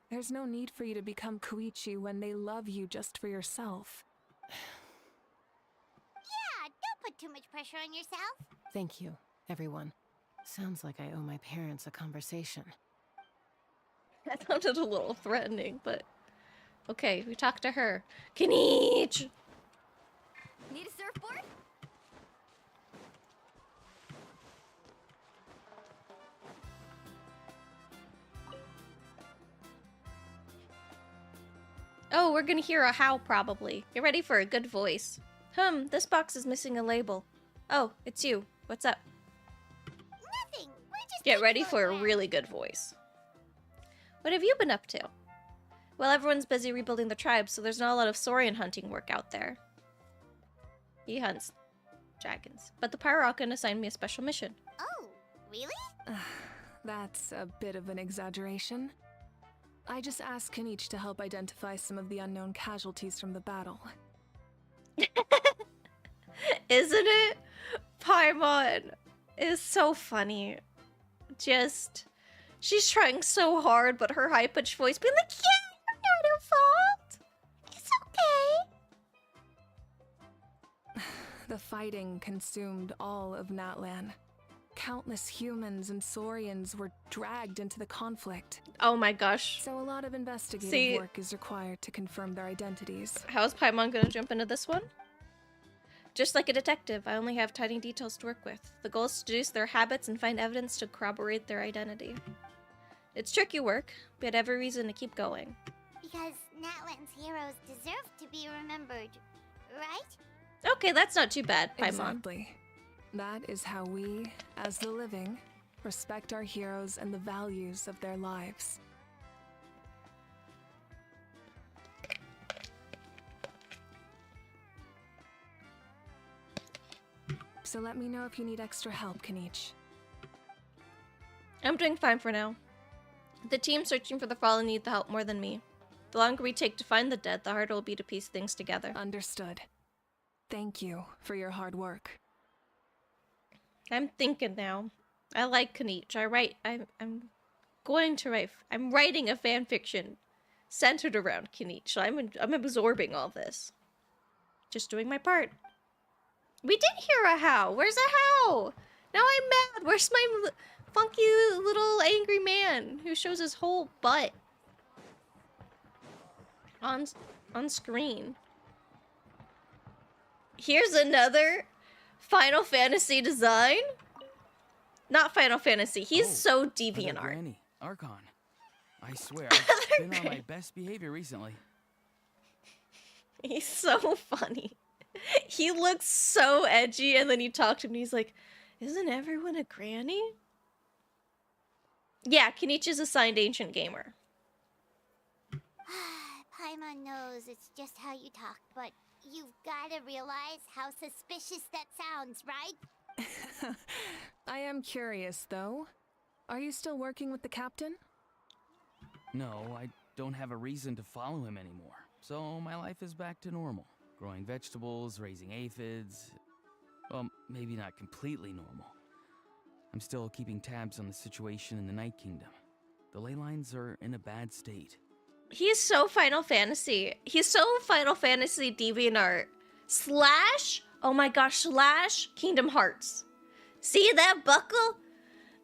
[SPEAKER 5] There's no need for you to become Koichi when they love you just for yourself.
[SPEAKER 2] Yeah, don't put too much pressure on yourself.
[SPEAKER 7] Thank you, everyone. Sounds like I owe my parents a conversation.
[SPEAKER 1] That sounded a little threatening, but... Okay, we talked to her. Kinich!
[SPEAKER 6] Need a surfboard?
[SPEAKER 1] Oh, we're gonna hear a howl, probably. Get ready for a good voice. This box is missing a label. Oh, it's you. What's up?
[SPEAKER 2] Nothing. We're just
[SPEAKER 1] Get ready
[SPEAKER 2] taking
[SPEAKER 1] for a
[SPEAKER 2] look
[SPEAKER 1] really good voice. What have you been up to? Well, everyone's busy rebuilding the tribe, so there's not a lot of saurian hunting work out there. He hunts dragons. But the Pyrokin assigned me a special mission.
[SPEAKER 2] Oh, really?
[SPEAKER 5] That's a bit of an exaggeration. I just asked Kanich to help identify some of the unknown casualties from the battle.
[SPEAKER 1] Isn't it? Paimon is so funny. Just... She's trying so hard, but her high-pitched voice being like, yeah, you're not your fault. It's okay.
[SPEAKER 5] The fighting consumed all of Natlan. Countless humans and saurians were dragged into the conflict.
[SPEAKER 1] Oh my gosh.
[SPEAKER 5] So a lot of investigative work is required to confirm their identities.
[SPEAKER 1] How's Paimon gonna jump into this one? Just like a detective, I only have tiny details to work with. The goal is to deduce their habits and find evidence to corroborate their identity. It's tricky work, but I have every reason to keep going.
[SPEAKER 2] Because Natlan's heroes deserve to be remembered, right?
[SPEAKER 1] Okay, that's not too bad, Paimon.
[SPEAKER 5] Exactly. That is how we, as the living, respect our heroes and the values of their lives. So let me know if you need extra help, Kanich.
[SPEAKER 1] I'm doing fine for now. The team searching for the fallen need the help more than me. The longer we take to find the dead, the harder it will be to piece things together.
[SPEAKER 5] Understood. Thank you for your hard work.
[SPEAKER 1] I'm thinking now. I like Kanich. I'm going to write. I'm writing a fan fiction centered around Kanich. So I'm absorbing all this. Just doing my part. We did hear a how. Where's a how? Now I'm mad. Where's my funky little angry man who shows his whole butt on screen? Here's another Final Fantasy design. Not Final Fantasy. He's so
[SPEAKER 8] Other
[SPEAKER 1] DeviantArt.
[SPEAKER 8] Granny, Archon. I swear, I've been on my best behavior recently.
[SPEAKER 1] He's so funny. He looks so edgy, and then you talk to him and he's like, isn't everyone a granny? Yeah, Kenichi's assigned Ancient Gamer.
[SPEAKER 2] Paimon knows it's just how you talk, but you've gotta realize how suspicious that sounds, right?
[SPEAKER 5] I am curious, though. Are you still working with the captain?
[SPEAKER 8] No, I don't have a reason to follow him anymore. So my life is back to normal. Growing vegetables, raising aphids. Well, maybe not completely normal. I'm still keeping tabs on the situation in the Night Kingdom. The ley lines are in a bad state.
[SPEAKER 1] He's so Final Fantasy. He's so Final Fantasy DeviantArt. Slash, oh my gosh, slash Kingdom Hearts. See that buckle?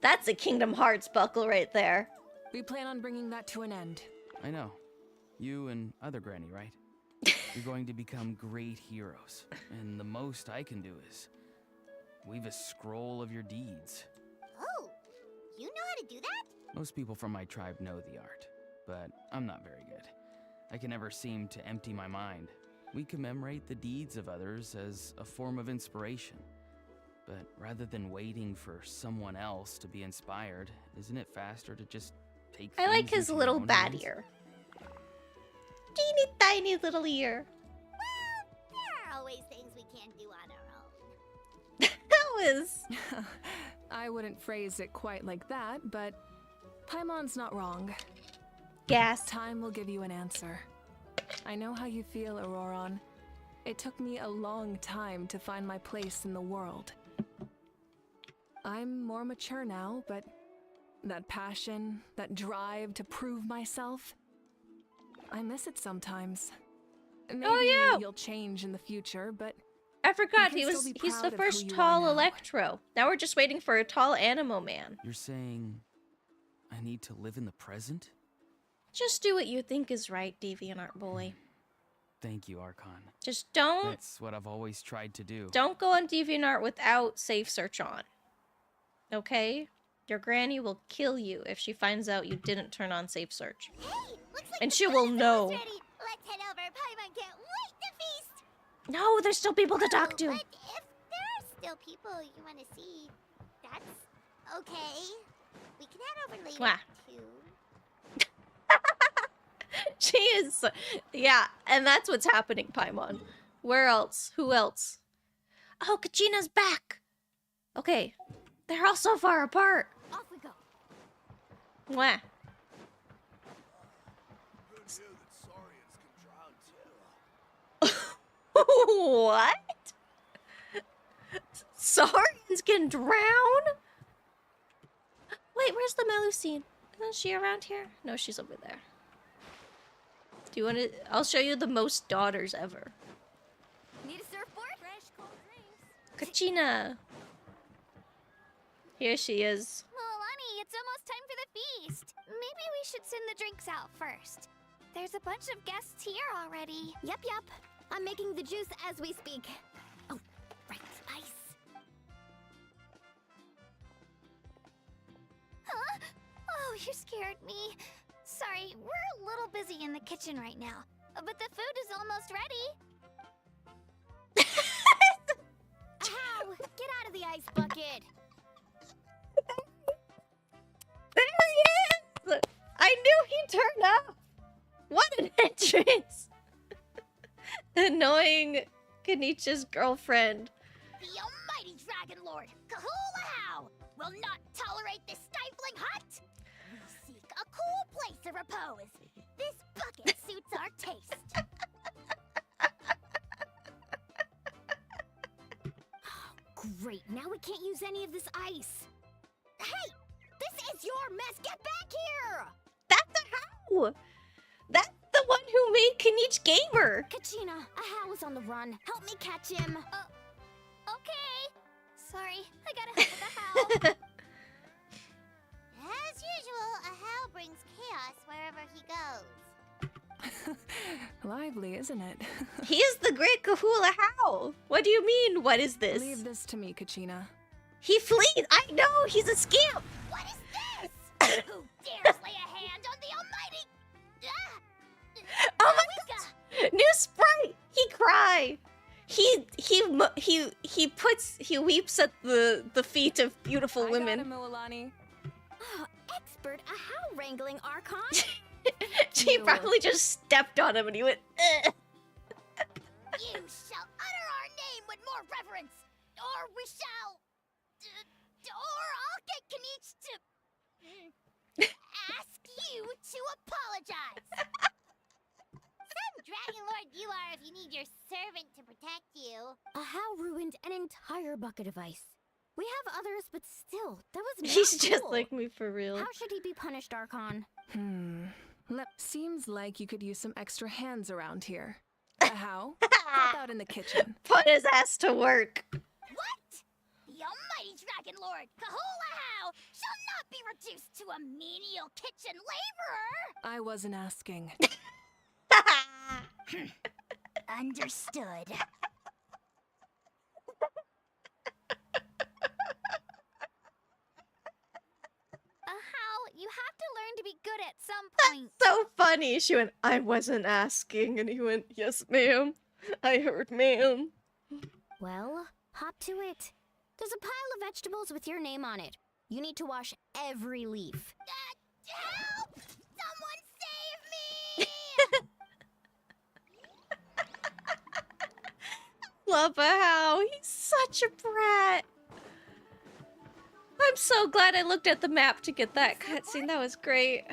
[SPEAKER 1] That's a Kingdom Hearts buckle right there.
[SPEAKER 5] We plan on bringing that to an end.
[SPEAKER 8] I know. You and other Granny, right? You're going to become great heroes. And the most I can do is weave a scroll of your deeds.
[SPEAKER 2] Oh, you know how to do that?
[SPEAKER 8] Most people from my tribe know the art, but I'm not very good. I can never seem to empty my mind. We commemorate the deeds of others as a form of inspiration. But rather than waiting for someone else to be inspired, isn't it faster to just take
[SPEAKER 1] I like
[SPEAKER 8] things
[SPEAKER 1] his
[SPEAKER 8] into your
[SPEAKER 1] little
[SPEAKER 8] own
[SPEAKER 1] bat
[SPEAKER 8] hands?
[SPEAKER 1] ear. Teeny tiny little ear.
[SPEAKER 2] Well, there are always things we can't do on our own.
[SPEAKER 1] That was...
[SPEAKER 5] I wouldn't phrase it quite like that, but Paimon's not wrong.
[SPEAKER 1] Gas.
[SPEAKER 5] Time will give you an answer. I know how you feel, Auroron. It took me a long time to find my place in the world. I'm more mature now, but that passion, that drive to prove myself, I miss it sometimes. Maybe
[SPEAKER 1] yeah.
[SPEAKER 5] you'll change in the future, but
[SPEAKER 1] I forgot,
[SPEAKER 5] You can still be
[SPEAKER 1] he's
[SPEAKER 5] proud
[SPEAKER 1] the
[SPEAKER 5] of who
[SPEAKER 1] first
[SPEAKER 5] you are
[SPEAKER 1] tall
[SPEAKER 5] now.
[SPEAKER 1] Electro. Now we're just waiting for a tall Animo Man.
[SPEAKER 8] You're saying I need to live in the present?
[SPEAKER 1] Just do what you think is right, DeviantArt boy.
[SPEAKER 8] Thank you, Archon.
[SPEAKER 1] Just don't
[SPEAKER 8] That's what I've always tried to do.
[SPEAKER 1] go on DeviantArt without safe search on. Okay? Your granny will kill you if she finds out you didn't turn on safe search.
[SPEAKER 2] Hey, looks like
[SPEAKER 1] And
[SPEAKER 2] the
[SPEAKER 1] she will
[SPEAKER 2] food is
[SPEAKER 1] know.
[SPEAKER 2] almost ready. Let's head over. Paimon can't wait to feast.
[SPEAKER 1] No, there's still people to talk to.
[SPEAKER 2] But if there are still people you want to see, that's okay. We can head over later
[SPEAKER 1] Mwah.
[SPEAKER 2] too.
[SPEAKER 1] She is... Yeah, and that's what's happening, Paimon. Where else? Who else? Oh, Kachina's back! Okay. They're all so far apart.
[SPEAKER 2] Off we go.
[SPEAKER 1] Mwah. What? Saurians can drown? Wait, where's the Melusine? Isn't she around here? No, she's over there. Do you want to... I'll show you the most daughters ever.
[SPEAKER 6] Need a surfboard?
[SPEAKER 2] Fresh cold drinks.
[SPEAKER 1] Kachina. Here she is.
[SPEAKER 2] Milani, it's almost time for the feast. Maybe we should send the drinks out first. There's a bunch of guests here already.
[SPEAKER 6] Yep. I'm making the juice as we speak. Oh, right, spice.
[SPEAKER 2] Huh? Oh, you scared me. Sorry, we're a little busy in the kitchen right now. But the food is almost ready.
[SPEAKER 6] Ow! Get out of the ice bucket!
[SPEAKER 1] There he is! I knew he'd turn up! What an entrance! Annoying Kenichi's girlfriend.
[SPEAKER 2] The almighty Dragon Lord, Kahula will not tolerate this stifling hut. We seek a cool place of repose. This bucket suits our taste.
[SPEAKER 6] Great, now we can't use any of this ice.
[SPEAKER 2] Hey, this is your mess. Get back here!
[SPEAKER 1] That's a how! That's the one who made Kenich Gamer!
[SPEAKER 6] Kachina, Ahau is on the run. Help me catch him.
[SPEAKER 2] Okay. Sorry, I gotta help with the Hal. As usual, a Hal brings chaos wherever he goes.
[SPEAKER 5] Lively, isn't it?
[SPEAKER 1] He is the great Kahula How! What do you mean, what is this?
[SPEAKER 5] Leave this to me, Kachina.
[SPEAKER 1] He flees! I know! He's a scamp!
[SPEAKER 2] What is this? Who dares lay a hand on the almighty?
[SPEAKER 1] Oh my
[SPEAKER 2] Mavuika!
[SPEAKER 1] god! New sprite! He cry! He weeps at the feet of beautiful women.
[SPEAKER 5] I got him, Mualani.
[SPEAKER 6] Oh, expert Ahau wrangling, Archon.
[SPEAKER 1] She probably just stepped on him and he went, "Ugh."
[SPEAKER 2] You shall utter our name with more reverence, or we shall... or I'll get Kanich to... ask you to apologize. Some Dragon Lord you are if you need your servant to protect you.
[SPEAKER 6] Ahau ruined an entire bucket of ice. We have others, but still, that was not
[SPEAKER 1] He's just
[SPEAKER 6] cool.
[SPEAKER 1] like me for real.
[SPEAKER 6] How should he be punished, Archon?
[SPEAKER 5] Seems like you could use some extra hands around here. How? Help out in the kitchen.
[SPEAKER 1] Put his ass to work.
[SPEAKER 2] What? The almighty Dragon Lord, Kahulahau, shall not be reduced to a menial kitchen laborer!
[SPEAKER 5] I wasn't asking.
[SPEAKER 2] Understood. You have to learn to be good at some point.
[SPEAKER 1] So funny. She went, I wasn't asking. And he went, yes, ma'am. I heard, ma'am.
[SPEAKER 6] Well, hop to it. There's a pile of vegetables with your name on it. You need to wash every leaf.
[SPEAKER 2] Help! Someone save me!
[SPEAKER 1] Love how he's such a brat. I'm so glad I looked at the map to get that cutscene. That was great.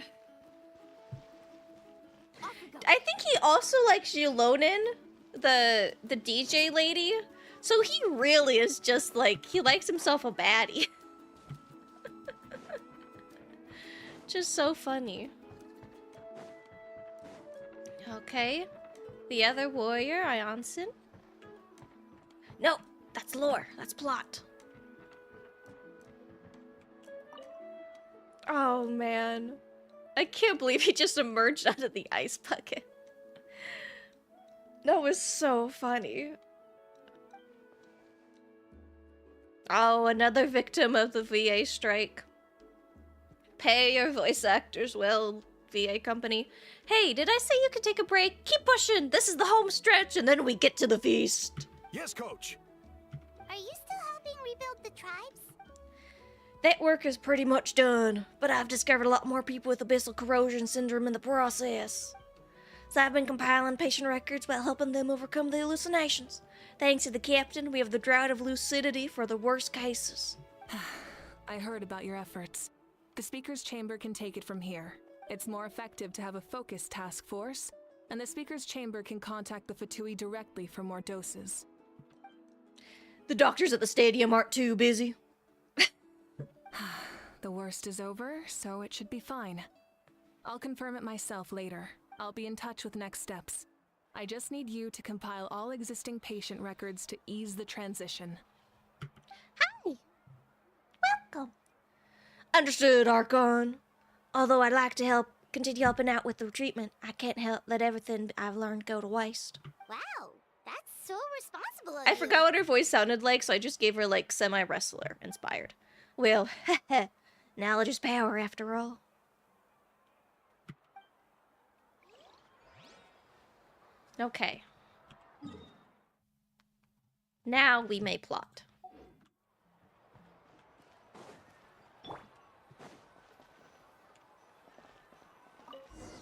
[SPEAKER 1] I think he also likes Yulonin, the DJ lady. So he really is just like, he likes himself a baddie. Just so funny. Okay. The other warrior, Ionson. No, that's lore. That's plot. Oh man. I can't believe he just emerged out of the ice bucket. That was so funny. Oh, another victim of the VA strike. Pay your voice actors well, VA company. Hey, did I say you could take a break? Keep pushing! This is the home stretch and then we get to the feast.
[SPEAKER 3] Yes, coach.
[SPEAKER 2] Are you still helping rebuild the tribes?
[SPEAKER 1] That work is pretty much done, but I've discovered a lot more people with abyssal corrosion syndrome in the process. So I've been compiling patient records while helping them overcome the hallucinations. Thanks to the captain, we have the drought of lucidity for the worst cases.
[SPEAKER 5] I heard about your efforts. The speaker's chamber can take it from here. It's more effective to have a focused task force, and the speaker's chamber can contact the Fatui directly for more doses.
[SPEAKER 1] The doctors at the stadium aren't too busy.
[SPEAKER 5] The worst is over, so it should be fine. I'll confirm it myself later. I'll be in touch with next steps. I just need you to compile all existing patient records to ease the transition.
[SPEAKER 1] Hi! Welcome! Understood, Archon. Although I'd like to continue helping out with the treatment, I can't let everything I've learned go to waste.
[SPEAKER 2] Wow, that's so responsible of
[SPEAKER 1] I
[SPEAKER 2] you.
[SPEAKER 1] forgot what her voice sounded like, so I just gave her, like, semi-wrestler inspired. Well, knowledge is power after all. Okay. Now we may plot.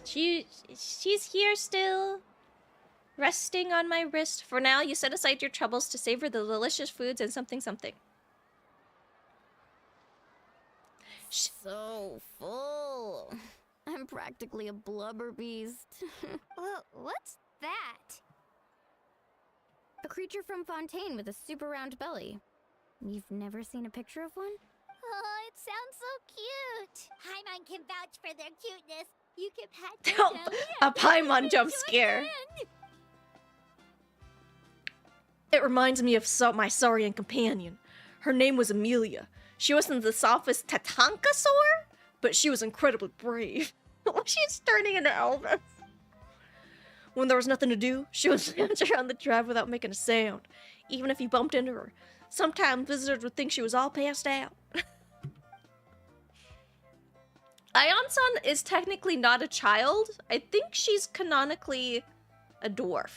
[SPEAKER 1] She's here still, resting on my wrist. For now, you set aside your troubles to savor the delicious foods and something something.
[SPEAKER 6] So full. I'm practically a blubber beast.
[SPEAKER 2] What's that?
[SPEAKER 6] A creature from Fontaine with a super round belly. You've never seen a picture of one?
[SPEAKER 2] Oh, it sounds so cute. Paimon can vouch for their cuteness. You can pat them down.
[SPEAKER 1] A Paimon jump scare. It reminds me of my Saurian companion. Her name was Amelia. She wasn't the softest Tatankasaur, but she was incredibly brave. She's turning into Elvis. When there was nothing to do, she would dance around the tribe without making a sound. Even if you bumped into her, Sometimes visitors would think she was all passed out. Ionson is technically not a child. I think she's canonically a dwarf.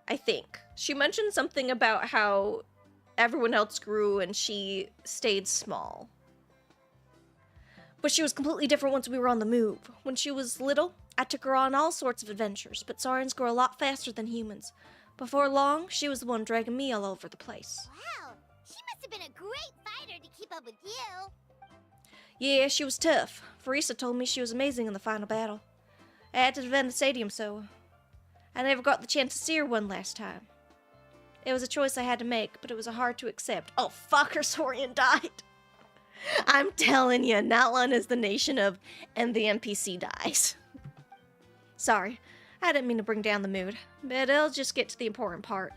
[SPEAKER 1] I think. She mentioned something about how everyone else grew and she stayed small. But she was completely different once we were on the move. When she was little, I took her on all sorts of adventures, but Saurians grow a lot faster than humans. Before long, she was the one dragging me all over the place.
[SPEAKER 2] Wow, she must have been a great fighter to keep up with you.
[SPEAKER 1] Yeah, she was tough. Farisa told me she was amazing in the final battle. I had to defend the stadium, so I never got the chance to see her one last time. It was a choice I had to make, but it was hard to accept. Oh, fuck, her Saurian died. I'm telling you, Natlan is the nation of, and the NPC dies. Sorry, I didn't mean to bring down the mood, but I'll just get to the important part.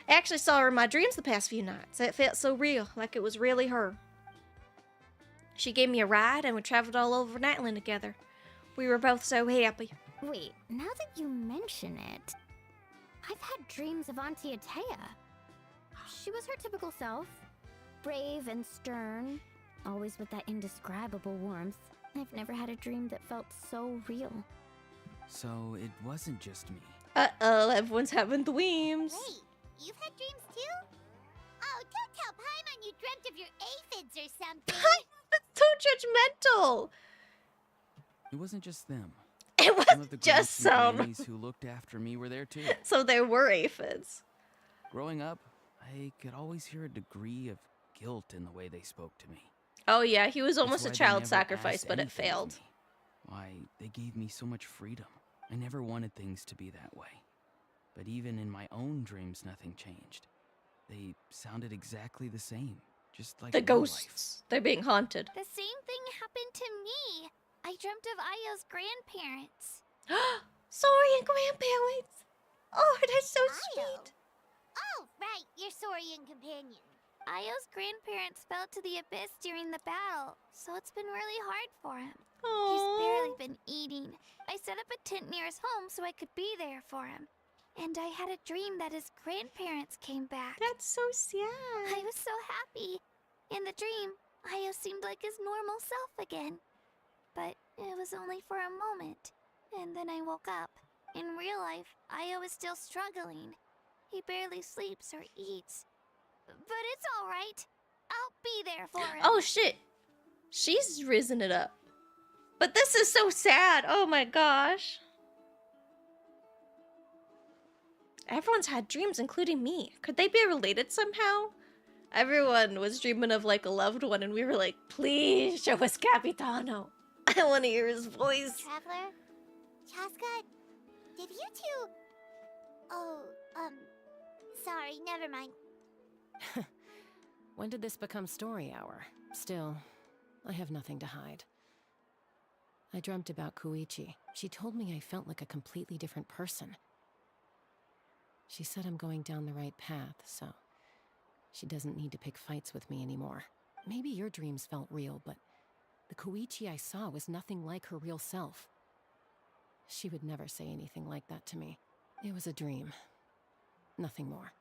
[SPEAKER 1] I actually saw her in my dreams the past few nights. It felt so real, like it was really her. She gave me a ride, and we traveled all over Natlan together. We were both so happy.
[SPEAKER 6] Wait, now that you mention it, I've had dreams of Auntie Atea. She was her typical self, brave and stern, always with that indescribable warmth. I've never had a dream that felt so real.
[SPEAKER 8] So it wasn't just me.
[SPEAKER 1] Uh-oh, everyone's having dreams.
[SPEAKER 2] Wait, you've had dreams too? Oh, don't tell Paimon you dreamt of your aphids or something.
[SPEAKER 1] That's so judgmental.
[SPEAKER 8] It wasn't just them.
[SPEAKER 1] It
[SPEAKER 8] Some of
[SPEAKER 1] wasn't
[SPEAKER 8] the
[SPEAKER 1] just
[SPEAKER 8] groups and
[SPEAKER 1] some.
[SPEAKER 8] grannies who looked after me were there too.
[SPEAKER 1] So there were aphids.
[SPEAKER 8] Growing up, I could always hear a degree of guilt in the way they spoke to me.
[SPEAKER 1] Oh yeah, he was
[SPEAKER 8] That's
[SPEAKER 1] almost a
[SPEAKER 8] why they
[SPEAKER 1] child
[SPEAKER 8] never
[SPEAKER 1] sacrifice,
[SPEAKER 8] asked
[SPEAKER 1] but it
[SPEAKER 8] anything of
[SPEAKER 1] failed.
[SPEAKER 8] me. Why, they gave me so much freedom. I never wanted things to be that way. But even in my own dreams, nothing changed. They sounded exactly the same, just like
[SPEAKER 1] The
[SPEAKER 8] real life.
[SPEAKER 1] ghosts. They're being haunted.
[SPEAKER 2] The same thing happened to me. I dreamt of Ayo's grandparents.
[SPEAKER 1] Saurian grandparents. Oh, that's so
[SPEAKER 2] Ayo?
[SPEAKER 1] sweet.
[SPEAKER 2] Oh, right, your Saurian companion. Ayo's grandparents fell to the abyss during the battle, so it's been really hard for him. He's barely
[SPEAKER 1] Oh,
[SPEAKER 2] been eating. I set up a tent near his home so I could be there for him. And I had a dream that his grandparents came back.
[SPEAKER 1] that's so sad.
[SPEAKER 2] I was so happy. In the dream, Ayo seemed like his normal self again. But it was only for a moment. And then I woke up. In real life, Ayo is still struggling. He barely sleeps or eats. But it's alright. I'll be there for him.
[SPEAKER 1] Oh shit. She's risen it up. But this is so sad. Oh my gosh. Everyone's had dreams, including me. Could they be related somehow? Everyone was dreaming of like a loved one, and we were like, please show us Capitano. I want to hear his voice.
[SPEAKER 2] Traveler? Chaska? Did you two... Oh, sorry, never mind.
[SPEAKER 7] When did this become story hour? Still, I have nothing to hide. I dreamt about Koichi. She told me I felt like a completely different person. She said I'm going down the right path, so she doesn't need to pick fights with me anymore. Maybe your dreams felt real, but the Koichi I saw was nothing like her real self. She would never say anything like that to me. It was a dream. Nothing more.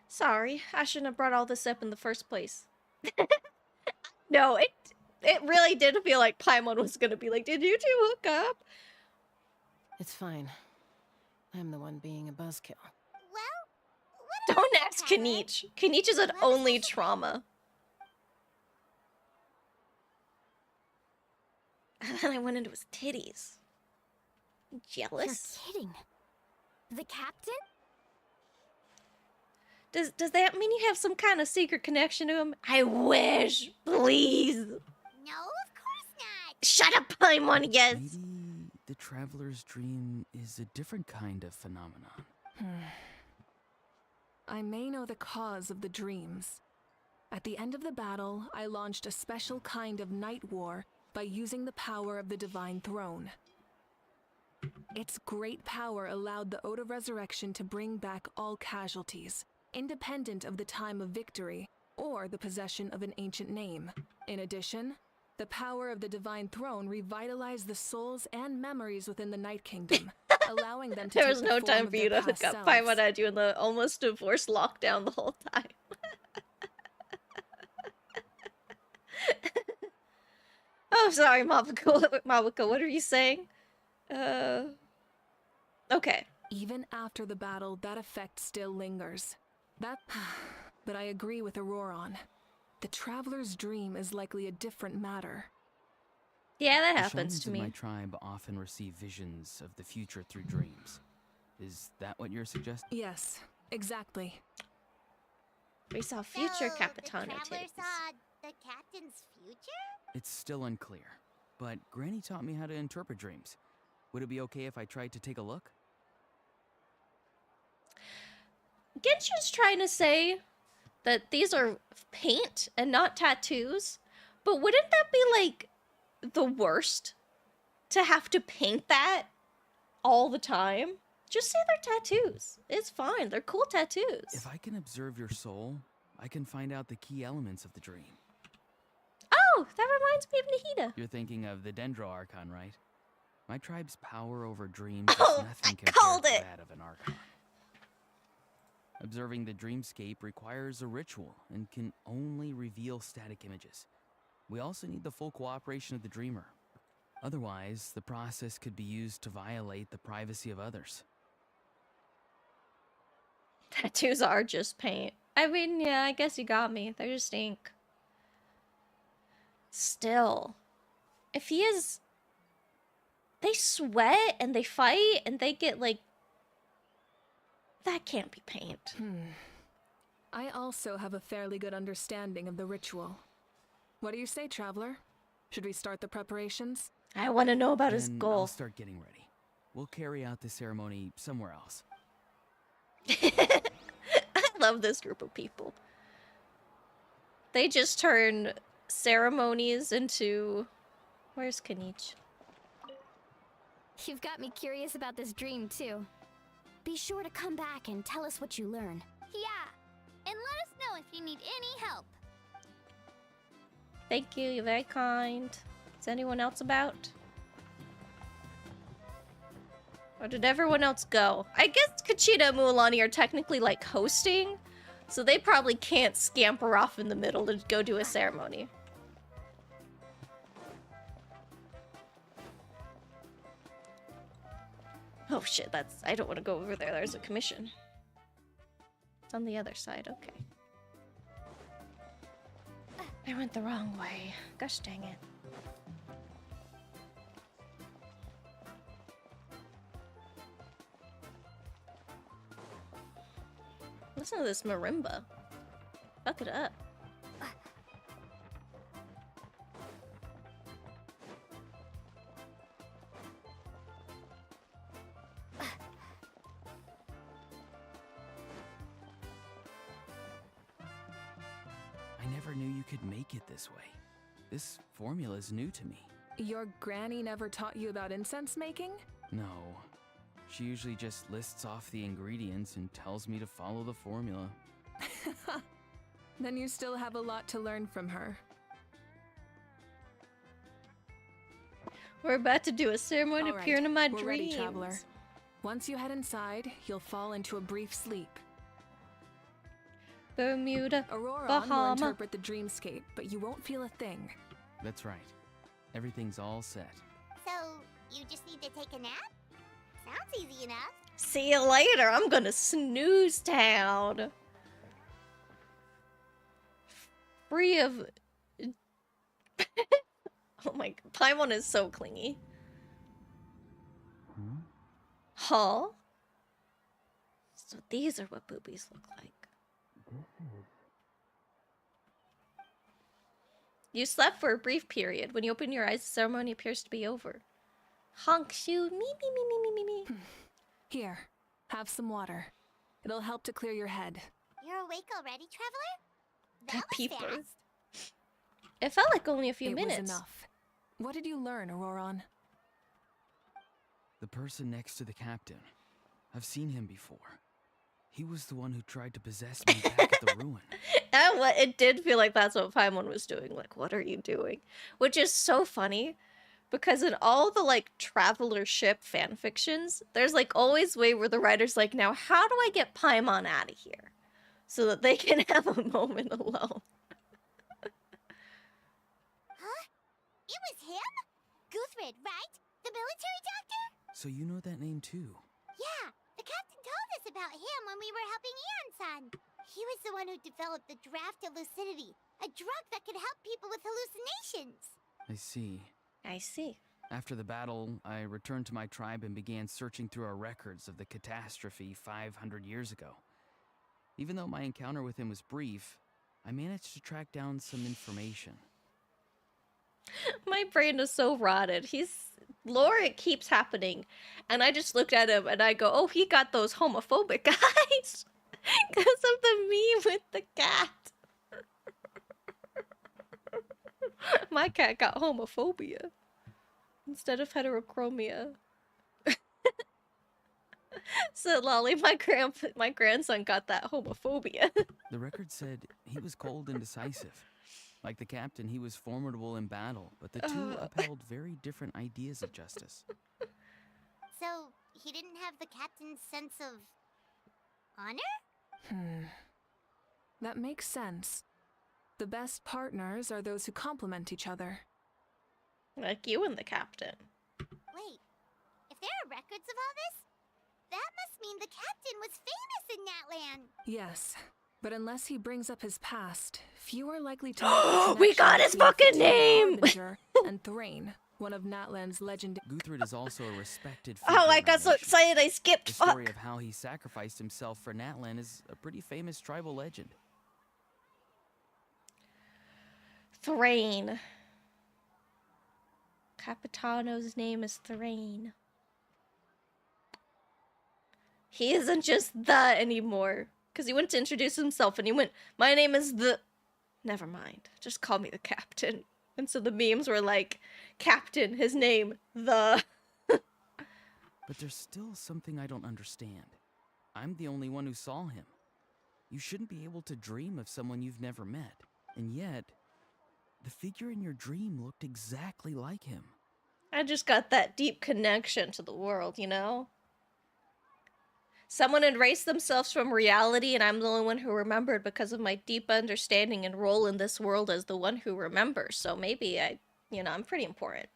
[SPEAKER 1] Sorry, I shouldn't have brought all this up in the first place. No, it really did feel like Paimon was gonna be like, did you two hook up?
[SPEAKER 7] It's fine. I'm the one being a buzzkill.
[SPEAKER 2] Well, what
[SPEAKER 1] Don't
[SPEAKER 2] about
[SPEAKER 1] ask
[SPEAKER 2] Traveler?
[SPEAKER 1] Kanich. Kanich is an only trauma. And then I went into his titties. Jealous?
[SPEAKER 6] You're kidding. The captain?
[SPEAKER 1] Does that mean you have some kind of secret connection to him? I wish. Please.
[SPEAKER 2] No, of course not.
[SPEAKER 1] Shut up, Paimon, yes.
[SPEAKER 8] Maybe the traveler's dream is a different kind of phenomenon.
[SPEAKER 5] I may know the cause of the dreams. At the end of the battle, I launched a special kind of night war by using the power of the Divine Throne. Its great power allowed the Ode of Resurrection to bring back all casualties, independent of the time of victory or the possession of an ancient name. In addition, the power of the Divine Throne revitalized the souls and memories within the Night Kingdom, allowing them to
[SPEAKER 1] There
[SPEAKER 5] take
[SPEAKER 1] was
[SPEAKER 5] the
[SPEAKER 1] no
[SPEAKER 5] form
[SPEAKER 1] time
[SPEAKER 5] of
[SPEAKER 1] for
[SPEAKER 5] their
[SPEAKER 1] you to
[SPEAKER 5] past
[SPEAKER 1] hook up
[SPEAKER 5] selves.
[SPEAKER 1] Paimon had you in the almost divorced lockdown the whole time. Oh, sorry, Mavuika. Mavuika, what are you saying? Okay.
[SPEAKER 5] Even after the battle, that effect still lingers. But I agree with Auroron. The traveler's dream is likely a different matter.
[SPEAKER 1] Yeah, that
[SPEAKER 8] The
[SPEAKER 1] happens
[SPEAKER 8] shamans
[SPEAKER 1] to
[SPEAKER 8] of
[SPEAKER 1] me.
[SPEAKER 8] my tribe often receive visions of the future through dreams. Is that what you're suggesting?
[SPEAKER 5] Yes, exactly.
[SPEAKER 1] We saw future
[SPEAKER 2] So,
[SPEAKER 1] Capitano
[SPEAKER 2] the traveler
[SPEAKER 1] titties.
[SPEAKER 2] saw the captain's future?
[SPEAKER 8] It's still unclear, but Granny taught me how to interpret dreams. Would it be okay if I tried to take a look?
[SPEAKER 1] Genshin's trying to say that these are paint and not tattoos, but wouldn't that be like the worst to have to paint that all the time? Just say they're tattoos. It's fine. They're cool tattoos.
[SPEAKER 8] If I can observe your soul, I can find out the key elements of the dream.
[SPEAKER 1] Oh, that reminds me of Nahida.
[SPEAKER 8] You're thinking of the Dendro Archon, right? My tribe's power over dreams
[SPEAKER 1] Oh,
[SPEAKER 8] is nothing
[SPEAKER 1] I
[SPEAKER 8] compared
[SPEAKER 1] called
[SPEAKER 8] to
[SPEAKER 1] it.
[SPEAKER 8] that of an Archon. Observing the dreamscape requires a ritual and can only reveal static images. We also need the full cooperation of the dreamer. Otherwise, the process could be used to violate the privacy of others.
[SPEAKER 1] Tattoos are just paint. I mean, yeah, I guess you got me. They're just ink. Still, if he is... They sweat and they fight and they get, like... That can't be paint.
[SPEAKER 5] I also have a fairly good understanding of the ritual. What do you say, traveler? Should we start the preparations?
[SPEAKER 1] I want to know about his
[SPEAKER 8] Then
[SPEAKER 1] goal.
[SPEAKER 8] I'll start getting ready. We'll carry out the ceremony somewhere else.
[SPEAKER 1] I love this group of people. They just turn ceremonies into... Where's Kanich?
[SPEAKER 6] You've got me curious about this dream, too. Be sure to come back and tell us what you learn.
[SPEAKER 2] Yeah. And let us know if you need any help.
[SPEAKER 1] Thank you, you're very kind. Is anyone else about? Or did everyone else go? I guess Kachita and Mualani are technically like hosting, so they probably can't scamper off in the middle to go do a ceremony. Oh shit, I don't want to go over there. There's a commission. It's on the other side, okay. I went the wrong way. Gosh dang it. Listen to this marimba. Fuck it up.
[SPEAKER 8] I never knew you could make it this way. This formula is new to me.
[SPEAKER 5] Your granny never taught you about incense making?
[SPEAKER 8] No. She usually just lists off the ingredients and tells me to follow the formula.
[SPEAKER 5] Then you still have a lot to learn from her.
[SPEAKER 1] We're about to do a ceremony
[SPEAKER 5] All right,
[SPEAKER 1] appearing in my
[SPEAKER 5] we're
[SPEAKER 1] dreams.
[SPEAKER 5] ready, traveler. Once you head inside, you'll fall into a brief sleep.
[SPEAKER 1] Bermuda,
[SPEAKER 5] Auroron will
[SPEAKER 1] Bahama.
[SPEAKER 5] interpret the dreamscape, but you won't feel a thing.
[SPEAKER 8] That's right. Everything's all set.
[SPEAKER 2] So, you just need to take a nap? Sounds easy enough.
[SPEAKER 1] See you later. I'm gonna snooze town. Free of... Oh my god. Paimon is so clingy. Huh? So these are what boobies look like. You slept for a brief period. When you open your eyes, the ceremony appears to be over. Honk shoe, me, me, me, me, me, me, me.
[SPEAKER 5] Here, have some water. It'll help to clear your head.
[SPEAKER 2] You're awake already, traveler?
[SPEAKER 1] That
[SPEAKER 2] That was
[SPEAKER 1] peeper.
[SPEAKER 2] fast.
[SPEAKER 1] It felt like only a few
[SPEAKER 5] It
[SPEAKER 1] minutes.
[SPEAKER 5] was enough. What did you learn, Auroron?
[SPEAKER 8] The person next to the captain. I've seen him before. He was the one who tried to possess me back at the ruin.
[SPEAKER 1] And what it did feel like that's what Paimon was doing. Like, what are you doing? Which is so funny Because in all the like traveler ship fan fictions, there's like always way where the writer's like, now how do I get Paimon out of here? So that they can have a moment alone.
[SPEAKER 2] Huh? It was him? Guthred, right? The military doctor?
[SPEAKER 8] So you know that name too?
[SPEAKER 2] Yeah, the captain told us about him when we were helping Ian-san. He was the one who developed the draft of lucidity, a drug that could help people with hallucinations.
[SPEAKER 8] I see.
[SPEAKER 1] I see.
[SPEAKER 8] After the battle, I returned to my tribe and began searching through our records of the catastrophe 500 years ago. Even though my encounter with him was brief, I managed to track down some information.
[SPEAKER 1] My brain is so rotted. Lore, it keeps happening. And I just looked at him and I go, oh, he got those homophobic eyes. Because of the meme with the cat. My cat got homophobia. Instead of heterochromia. So, Lolly, my grandson got that homophobia.
[SPEAKER 8] The record said he was cold and decisive. Like the captain, he was formidable in battle, but the two upheld very different ideas of justice.
[SPEAKER 2] So, he didn't have the captain's sense of honor?
[SPEAKER 5] That makes sense. The best partners are those who complement each other.
[SPEAKER 1] Like you and the captain.
[SPEAKER 2] Wait, if there are records of all this, that must mean the captain was famous in Natlan.
[SPEAKER 5] Yes, but unless he brings up his past, few are likely to know the
[SPEAKER 1] We got his
[SPEAKER 5] connection
[SPEAKER 1] fucking
[SPEAKER 5] between the
[SPEAKER 1] name!
[SPEAKER 5] Harbinger and Thrain, one of Natlan's legendary.
[SPEAKER 8] Guthred is also a respected figure
[SPEAKER 1] Oh, I
[SPEAKER 8] in
[SPEAKER 1] got
[SPEAKER 8] the
[SPEAKER 1] so
[SPEAKER 8] nation.
[SPEAKER 1] excited I skipped.
[SPEAKER 8] The
[SPEAKER 1] Fuck.
[SPEAKER 8] story of how he sacrificed himself for Natlan is a pretty famous tribal legend.
[SPEAKER 1] Thrain. Capitano's name is Thrain. He isn't just the anymore. Because he went to introduce himself and he went, my name is the... Never mind. Just call me the captain. And so the memes were like, Captain, his name, the...
[SPEAKER 8] But there's still something I don't understand. I'm the only one who saw him. You shouldn't be able to dream of someone you've never met. And yet, the figure in your dream looked exactly like him.
[SPEAKER 1] I just got that deep connection to the world, you know? Someone erased themselves from reality, and I'm the only one who remembered because of my deep understanding and role in this world as the one who remembers. So maybe I'm pretty important.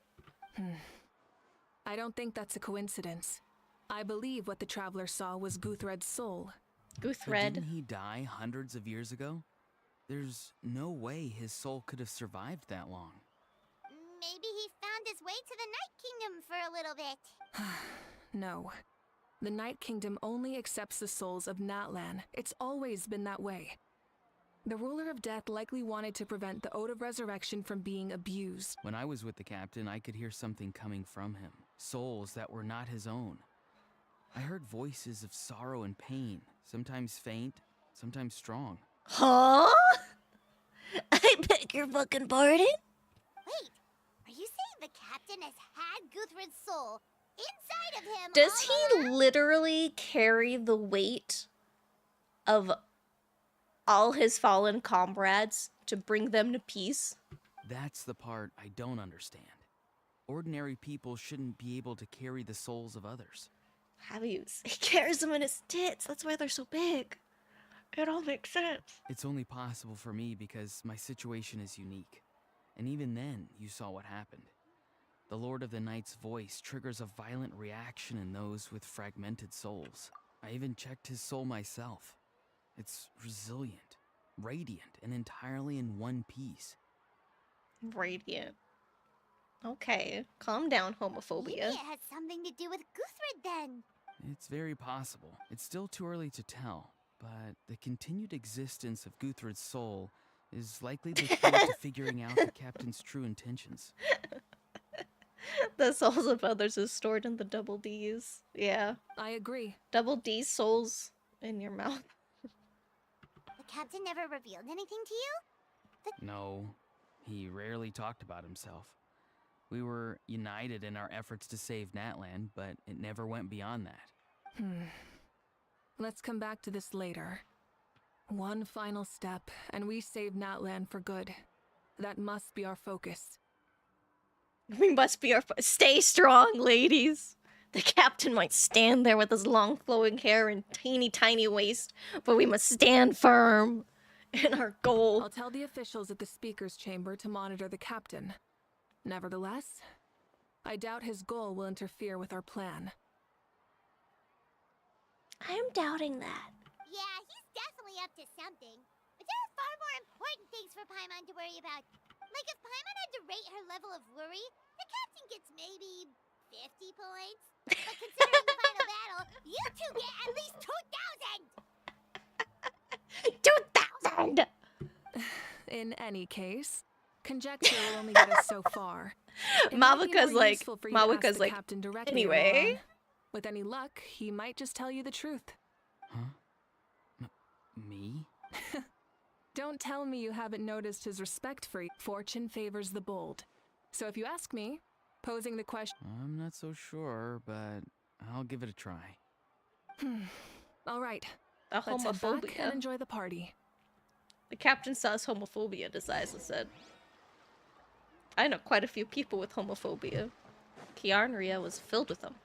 [SPEAKER 5] I don't think that's a coincidence. I believe what the traveler saw was Guthred's soul.
[SPEAKER 8] But
[SPEAKER 1] Guthred.
[SPEAKER 8] didn't he die hundreds of years ago? There's no way his soul could have survived that long.
[SPEAKER 2] Maybe he found his way to the Night Kingdom for a little bit.
[SPEAKER 5] No. The Night Kingdom only accepts the souls of Natlan. It's always been that way. The ruler of death likely wanted to prevent the Ode of Resurrection from being abused.
[SPEAKER 8] When I was with the captain, I could hear something coming from him. Souls that were not his own. I heard voices of sorrow and pain, sometimes faint, sometimes strong.
[SPEAKER 1] Huh? I beg your fucking pardon?
[SPEAKER 2] Wait, are you saying the captain has had Guthred's soul inside of him?
[SPEAKER 1] Does
[SPEAKER 2] all
[SPEAKER 1] he
[SPEAKER 2] along?
[SPEAKER 1] literally carry the weight of all his fallen comrades to bring them to peace?
[SPEAKER 8] That's the part I don't understand. Ordinary people shouldn't be able to carry the souls of others.
[SPEAKER 1] He carries them in his tits. That's why they're so big. It all makes sense.
[SPEAKER 8] It's only possible for me because my situation is unique. And even then, you saw what happened. The Lord of the Night's voice triggers a violent reaction in those with fragmented souls. I even checked his soul myself. It's resilient, radiant, and entirely in one piece.
[SPEAKER 1] Radiant. Okay, calm down,
[SPEAKER 2] Maybe
[SPEAKER 1] homophobia.
[SPEAKER 2] it has something to do with Guthred then.
[SPEAKER 8] It's very possible. It's still too early to tell, but the continued existence of Guthred's soul is likely the key to figuring out the captain's true intentions.
[SPEAKER 1] The souls of others is stored in the double D's. Yeah.
[SPEAKER 5] I agree.
[SPEAKER 1] Double D souls in your mouth.
[SPEAKER 2] The captain never revealed anything to you?
[SPEAKER 8] No, he rarely talked about himself. We were united in our efforts to save Natlan, but it never went beyond that.
[SPEAKER 5] Let's come back to this later. One final step, and we save Natlan for good. That must be our focus.
[SPEAKER 1] We must be stay strong, ladies. The captain might stand there with his long flowing hair and teeny tiny waist, but we must stand firm in our goal.
[SPEAKER 5] I'll tell the officials at the speaker's chamber to monitor the captain. Nevertheless, I doubt his goal will interfere with our plan.
[SPEAKER 1] I am doubting that.
[SPEAKER 2] Yeah, he's definitely up to something. But there are far more important things for Paimon to worry about. Like if Paimon had to rate her level of worry, the captain gets maybe 50 points. But considering the final battle, you two get at least 2,000!
[SPEAKER 1] 2,000!
[SPEAKER 5] In any case, conjecture will only get us so far. It might be
[SPEAKER 1] Mavuika's
[SPEAKER 5] more
[SPEAKER 1] like,
[SPEAKER 5] useful for you to ask
[SPEAKER 1] Mavuika's
[SPEAKER 5] the
[SPEAKER 1] like,
[SPEAKER 5] captain directly
[SPEAKER 1] anyway.
[SPEAKER 5] alone. With any luck, he might just tell you the truth.
[SPEAKER 8] Huh? Me?
[SPEAKER 5] Don't tell me you haven't noticed his respect for you. Fortune favors the bold. So if you ask me, posing the question...
[SPEAKER 8] I'm not so sure, but I'll give it a try.
[SPEAKER 5] All right,
[SPEAKER 1] A
[SPEAKER 5] let's head back
[SPEAKER 1] homophobia.
[SPEAKER 5] and enjoy the party.
[SPEAKER 1] The captain saws homophobia, Desiza said. I know quite a few people with homophobia. Kiarnria was filled with them.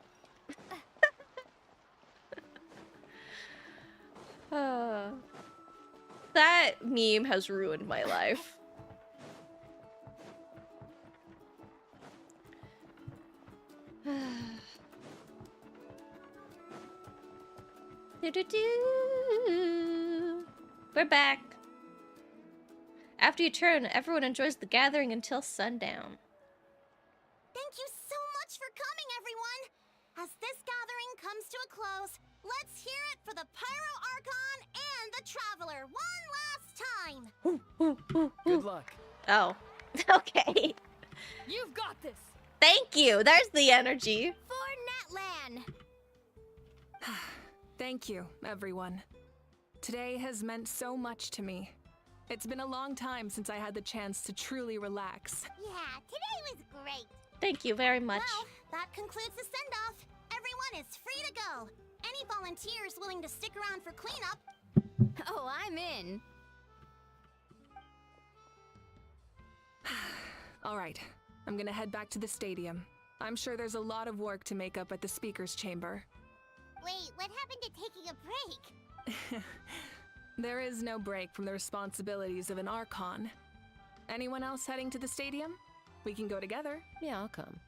[SPEAKER 1] That meme has ruined my life. Do-do-do. We're back. After you turn, everyone enjoys the gathering until sundown.
[SPEAKER 2] Thank you so much for coming, everyone! As this gathering comes to a close, let's hear it for the Pyro Archon and the Traveler one last time!
[SPEAKER 9] Good luck.
[SPEAKER 1] Oh, okay.
[SPEAKER 5] You've got this!
[SPEAKER 1] Thank you. There's the energy.
[SPEAKER 2] For Netland!
[SPEAKER 5] Thank you, everyone. Today has meant so much to me. It's been a long time since I had the chance to truly relax.
[SPEAKER 2] Yeah, today was great!
[SPEAKER 1] Thank you very much.
[SPEAKER 2] Well, that concludes the send-off. Everyone is free to go. Any volunteers willing to stick around for cleanup?
[SPEAKER 6] Oh, I'm in.
[SPEAKER 5] All right, I'm gonna head back to the stadium. I'm sure there's a lot of work to make up at the speaker's chamber.
[SPEAKER 2] Wait, what happened to taking a break?
[SPEAKER 5] There is no break from the responsibilities of an Archon. Anyone else heading to the stadium? We can go together.
[SPEAKER 7] Yeah, I'll come.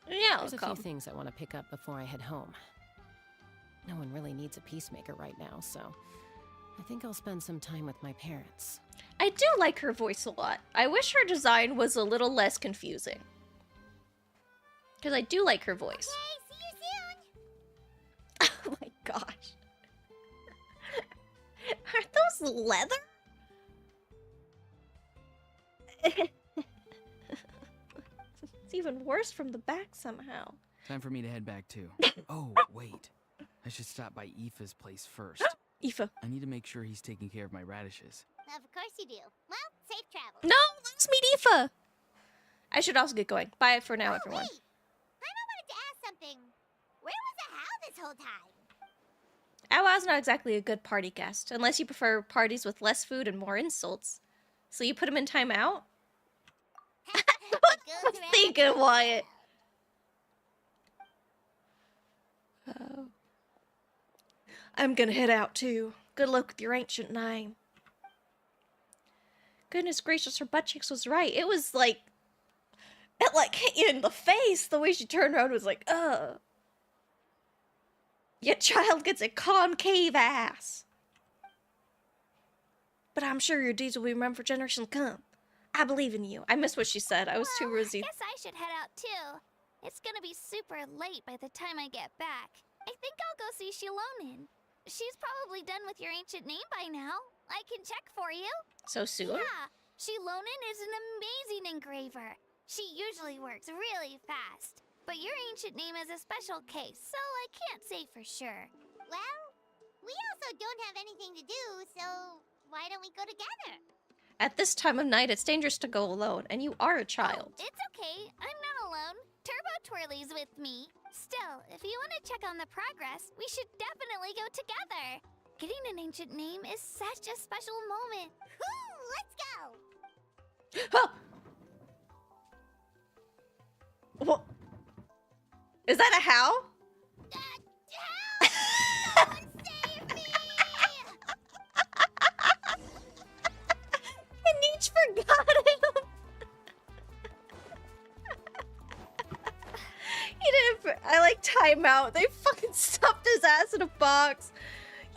[SPEAKER 1] Yeah,
[SPEAKER 7] There's a
[SPEAKER 1] come.
[SPEAKER 7] few things I want to pick up before I head home. No one really needs a peacemaker right now, so I think I'll spend some time with my parents.
[SPEAKER 1] I do like her voice a lot. I wish her design was a little less confusing. Because I do like her voice.
[SPEAKER 2] Okay, see you soon!
[SPEAKER 1] Oh my gosh. Are those leather? It's even worse from the back somehow.
[SPEAKER 8] Time for me to head back too. Oh, wait. I should stop by Aoife's place first.
[SPEAKER 1] Aoife.
[SPEAKER 8] I need to make sure he's taking care of my radishes.
[SPEAKER 2] Of course you do. Well, safe travels.
[SPEAKER 1] No, let's meet Aoife. I should also get going. Bye for now, everyone.
[SPEAKER 2] Wait! Paimon wanted to ask something. Where was the How this whole time?
[SPEAKER 1] Awa's not exactly a good party guest, unless you prefer parties with less food and more insults. So you put him in timeout?
[SPEAKER 2] Good
[SPEAKER 1] I'm thinking, Wyatt. I'm gonna head out too. Good luck with your ancient name. Goodness gracious, her butt cheeks was right. It was like, it like hit you in the face. The way she turned around was like, your child gets a concave ass. But I'm sure your deeds will be remembered for generations to come. I believe in you. I missed what she said. I was too rosy.
[SPEAKER 2] Guess I should head out too. It's gonna be super late by the time I get back. I think I'll go see Shilonin. She's probably done with your ancient name by now. I can check for you.
[SPEAKER 1] So soon?
[SPEAKER 2] Yeah, Shilonin is an amazing engraver. She usually works really fast. But your ancient name is a special case, so I can't say for sure. Well, we also don't have anything to do, so why don't we go together?
[SPEAKER 1] At this time of night, it's dangerous to go alone, and you are a child.
[SPEAKER 2] Oh, it's okay. I'm not alone. Turbo Twirly's with me. Still, if you want to check on the progress, we should definitely go together. Getting an ancient name is such a special moment. Let's go!
[SPEAKER 1] Oh! What? Is that a how?
[SPEAKER 2] Help! Someone save me!
[SPEAKER 1] And each forgot him. He didn't. I like timeout. They fucking stuffed his ass in a box.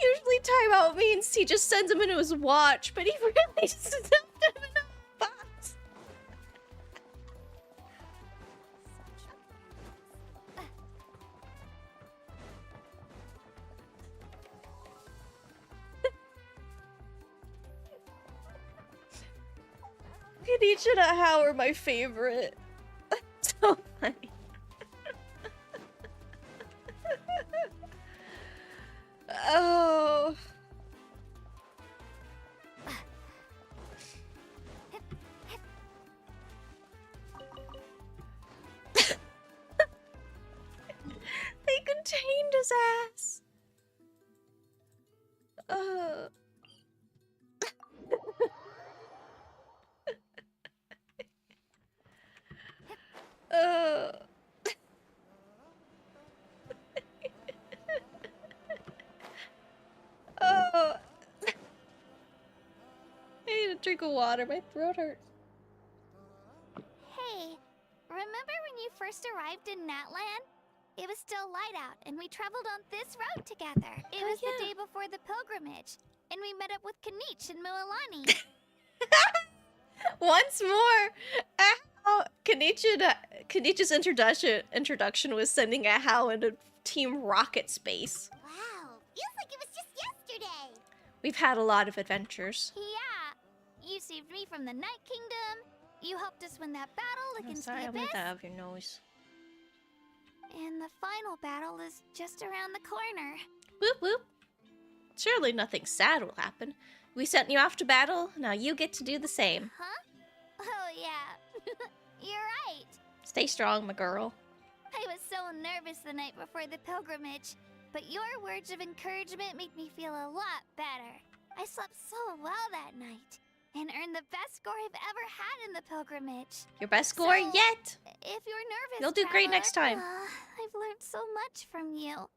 [SPEAKER 1] Usually timeout means he just sends him into his watch, but he really stuffed him in a box. Kenichi and How are my favorite. So funny. Oh. They contained his ass. Uh. Oh. I need a drink of water. My throat hurts.
[SPEAKER 2] Hey, remember when you first arrived in Natland? It was still light out, and we traveled on this road together. It was the day before the pilgrimage, and we met up with Kanich and Mililani.
[SPEAKER 1] Once more, Kenichi's introduction was sending a How into Team Rocket Space.
[SPEAKER 2] Wow, feels like it was just yesterday.
[SPEAKER 1] We've had a lot of adventures.
[SPEAKER 2] Yeah, you saved me from the Night Kingdom. You helped us win that battle against the Abyss.
[SPEAKER 1] That out of your nose.
[SPEAKER 2] And the final battle is just around the corner.
[SPEAKER 1] Whoop whoop. Surely nothing sad will happen. We sent you off to battle, now you get to do the same.
[SPEAKER 2] Huh? Oh yeah, you're right.
[SPEAKER 1] Stay strong, my girl.
[SPEAKER 2] I was so nervous the night before the pilgrimage, but your words of encouragement made me feel a lot better. I slept so well that night, and earned the best score I've ever had in the pilgrimage.
[SPEAKER 1] Your best score
[SPEAKER 2] So,
[SPEAKER 1] yet?
[SPEAKER 2] If you're nervous,
[SPEAKER 1] You'll do great
[SPEAKER 2] traveler,
[SPEAKER 1] next time.
[SPEAKER 2] I've learned so much from you,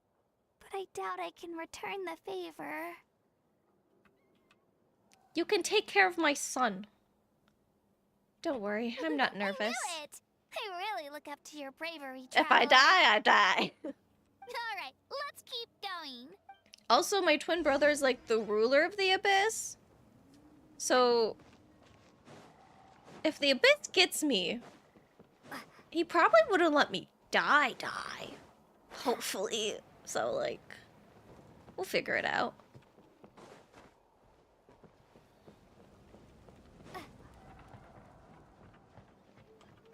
[SPEAKER 2] but I doubt I can return the favor.
[SPEAKER 1] You can take care of my son. Don't worry, I'm not nervous.
[SPEAKER 2] I knew it! I really look up to your bravery,
[SPEAKER 1] If I
[SPEAKER 2] traveler.
[SPEAKER 1] die, I die.
[SPEAKER 2] Alright, let's keep going.
[SPEAKER 1] Also, my twin brother is like the ruler of the Abyss. So, if the Abyss gets me, he probably wouldn't let me die. Hopefully. So, like, we'll figure it out.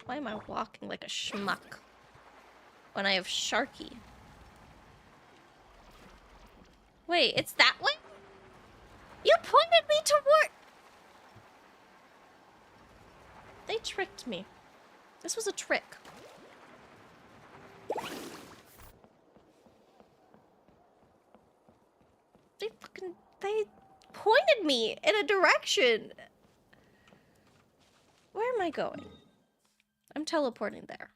[SPEAKER 1] Why am I walking like a schmuck when I have Sharky? Wait, it's that way? You pointed me toward... They tricked me. This was a trick. They pointed me in a direction. Where am I going? I'm teleporting there.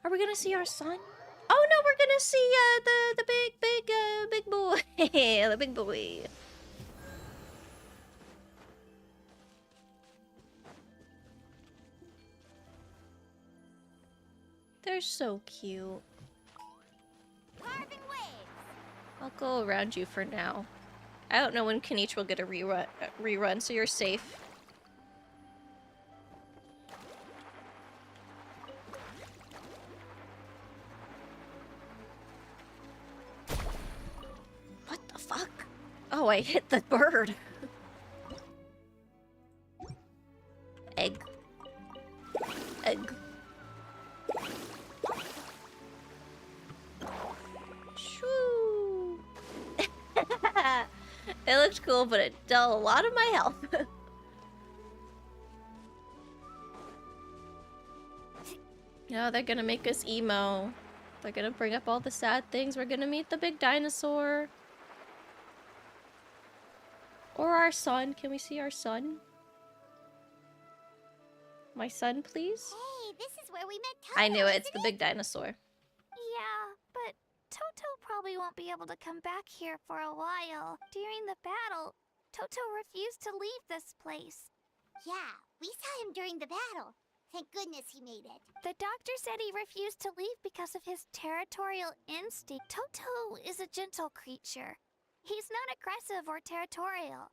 [SPEAKER 1] Are we gonna see our son? Oh no, we're gonna see the big boy. The big boy. They're so cute.
[SPEAKER 2] Carving waves.
[SPEAKER 1] I'll go around you for now. I don't know when Kenichi will get a rerun, so you're safe. What the fuck? Oh, I hit the bird. Egg. Egg. Shoo. It looked cool, but it dealt a lot of my health. No, they're gonna make us emo. They're gonna bring up all the sad things. We're gonna meet the big dinosaur. Or our son. Can we see our son? My son, please?
[SPEAKER 2] Hey, this is where we met Toto.
[SPEAKER 1] I knew it. It's
[SPEAKER 2] isn't
[SPEAKER 1] the big dinosaur.
[SPEAKER 6] Yeah, but Toto probably won't be able to come back here for a while. During the battle, Toto refused to leave this place.
[SPEAKER 2] Yeah, we saw him during the battle. Thank goodness he made it.
[SPEAKER 6] The doctor said he refused to leave because of his territorial instinct. Toto is a gentle creature. He's not aggressive or territorial.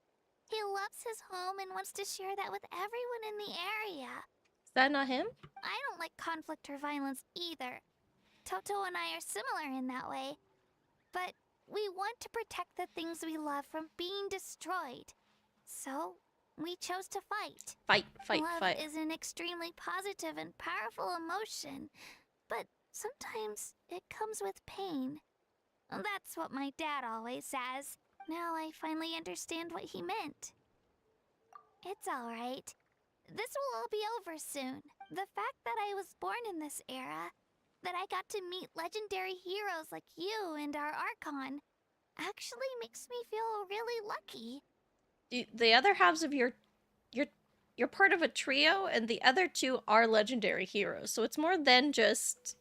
[SPEAKER 6] He loves his home and wants to share that with everyone in the area.
[SPEAKER 1] Is that not him?
[SPEAKER 6] I don't like conflict or violence either. Toto and I are similar in that way. But we want to protect the things we love from being destroyed. So, we chose to fight.
[SPEAKER 1] Fight.
[SPEAKER 6] Love is an extremely positive and powerful emotion, but sometimes it comes with pain. That's what my dad always says. Now I finally understand what he meant. It's alright. This will all be over soon. The fact that I was born in this era, that I got to meet legendary heroes like you and our Archon, actually makes me feel really lucky.
[SPEAKER 1] The other halves of you're part of a trio, and the other two are legendary heroes. So it's more than just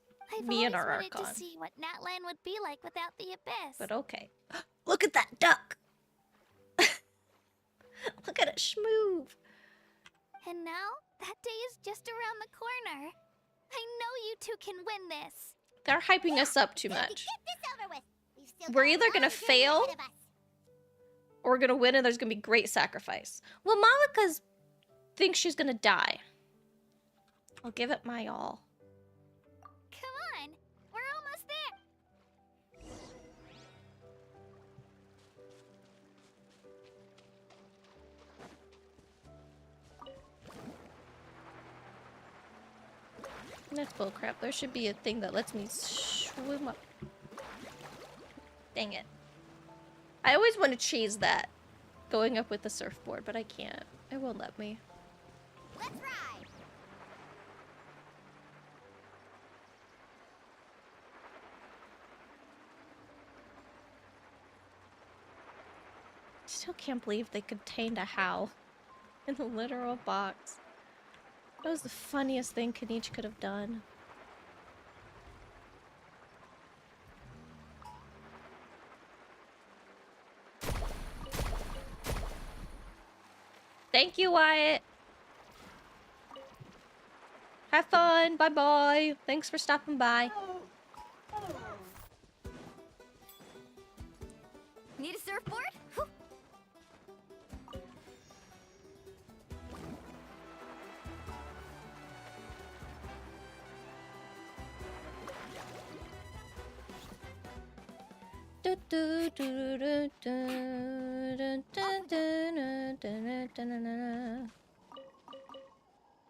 [SPEAKER 1] me and our
[SPEAKER 6] I've always wanted
[SPEAKER 1] Archon.
[SPEAKER 6] to see what Natlan would be like without the abyss.
[SPEAKER 1] But okay. Look at that duck! Look at it schmoove!
[SPEAKER 6] And now, that day is just around the corner. I know you two can win this.
[SPEAKER 1] They're hyping us up too
[SPEAKER 2] Time to
[SPEAKER 1] much.
[SPEAKER 2] Get this over with. We've still
[SPEAKER 1] We're
[SPEAKER 2] got a
[SPEAKER 1] either gonna
[SPEAKER 2] long journey
[SPEAKER 1] fail,
[SPEAKER 2] ahead of us.
[SPEAKER 1] or we're gonna win and there's gonna be great sacrifice. Well, Malika's thinks she's gonna die. I'll give it my all.
[SPEAKER 6] Come on, we're almost there.
[SPEAKER 1] That's bullcrap. There should be a thing that lets me swim up. Dang it. I always want to chase that. Going up with the surfboard, but I can't. It won't let me.
[SPEAKER 2] Let's ride.
[SPEAKER 1] Still can't believe they contained a How in the literal box. That was the funniest thing Kanichi could have done. Thank you, Wyatt. Have fun. Bye-bye. Thanks for stopping by.
[SPEAKER 6] Need a surfboard? Whew.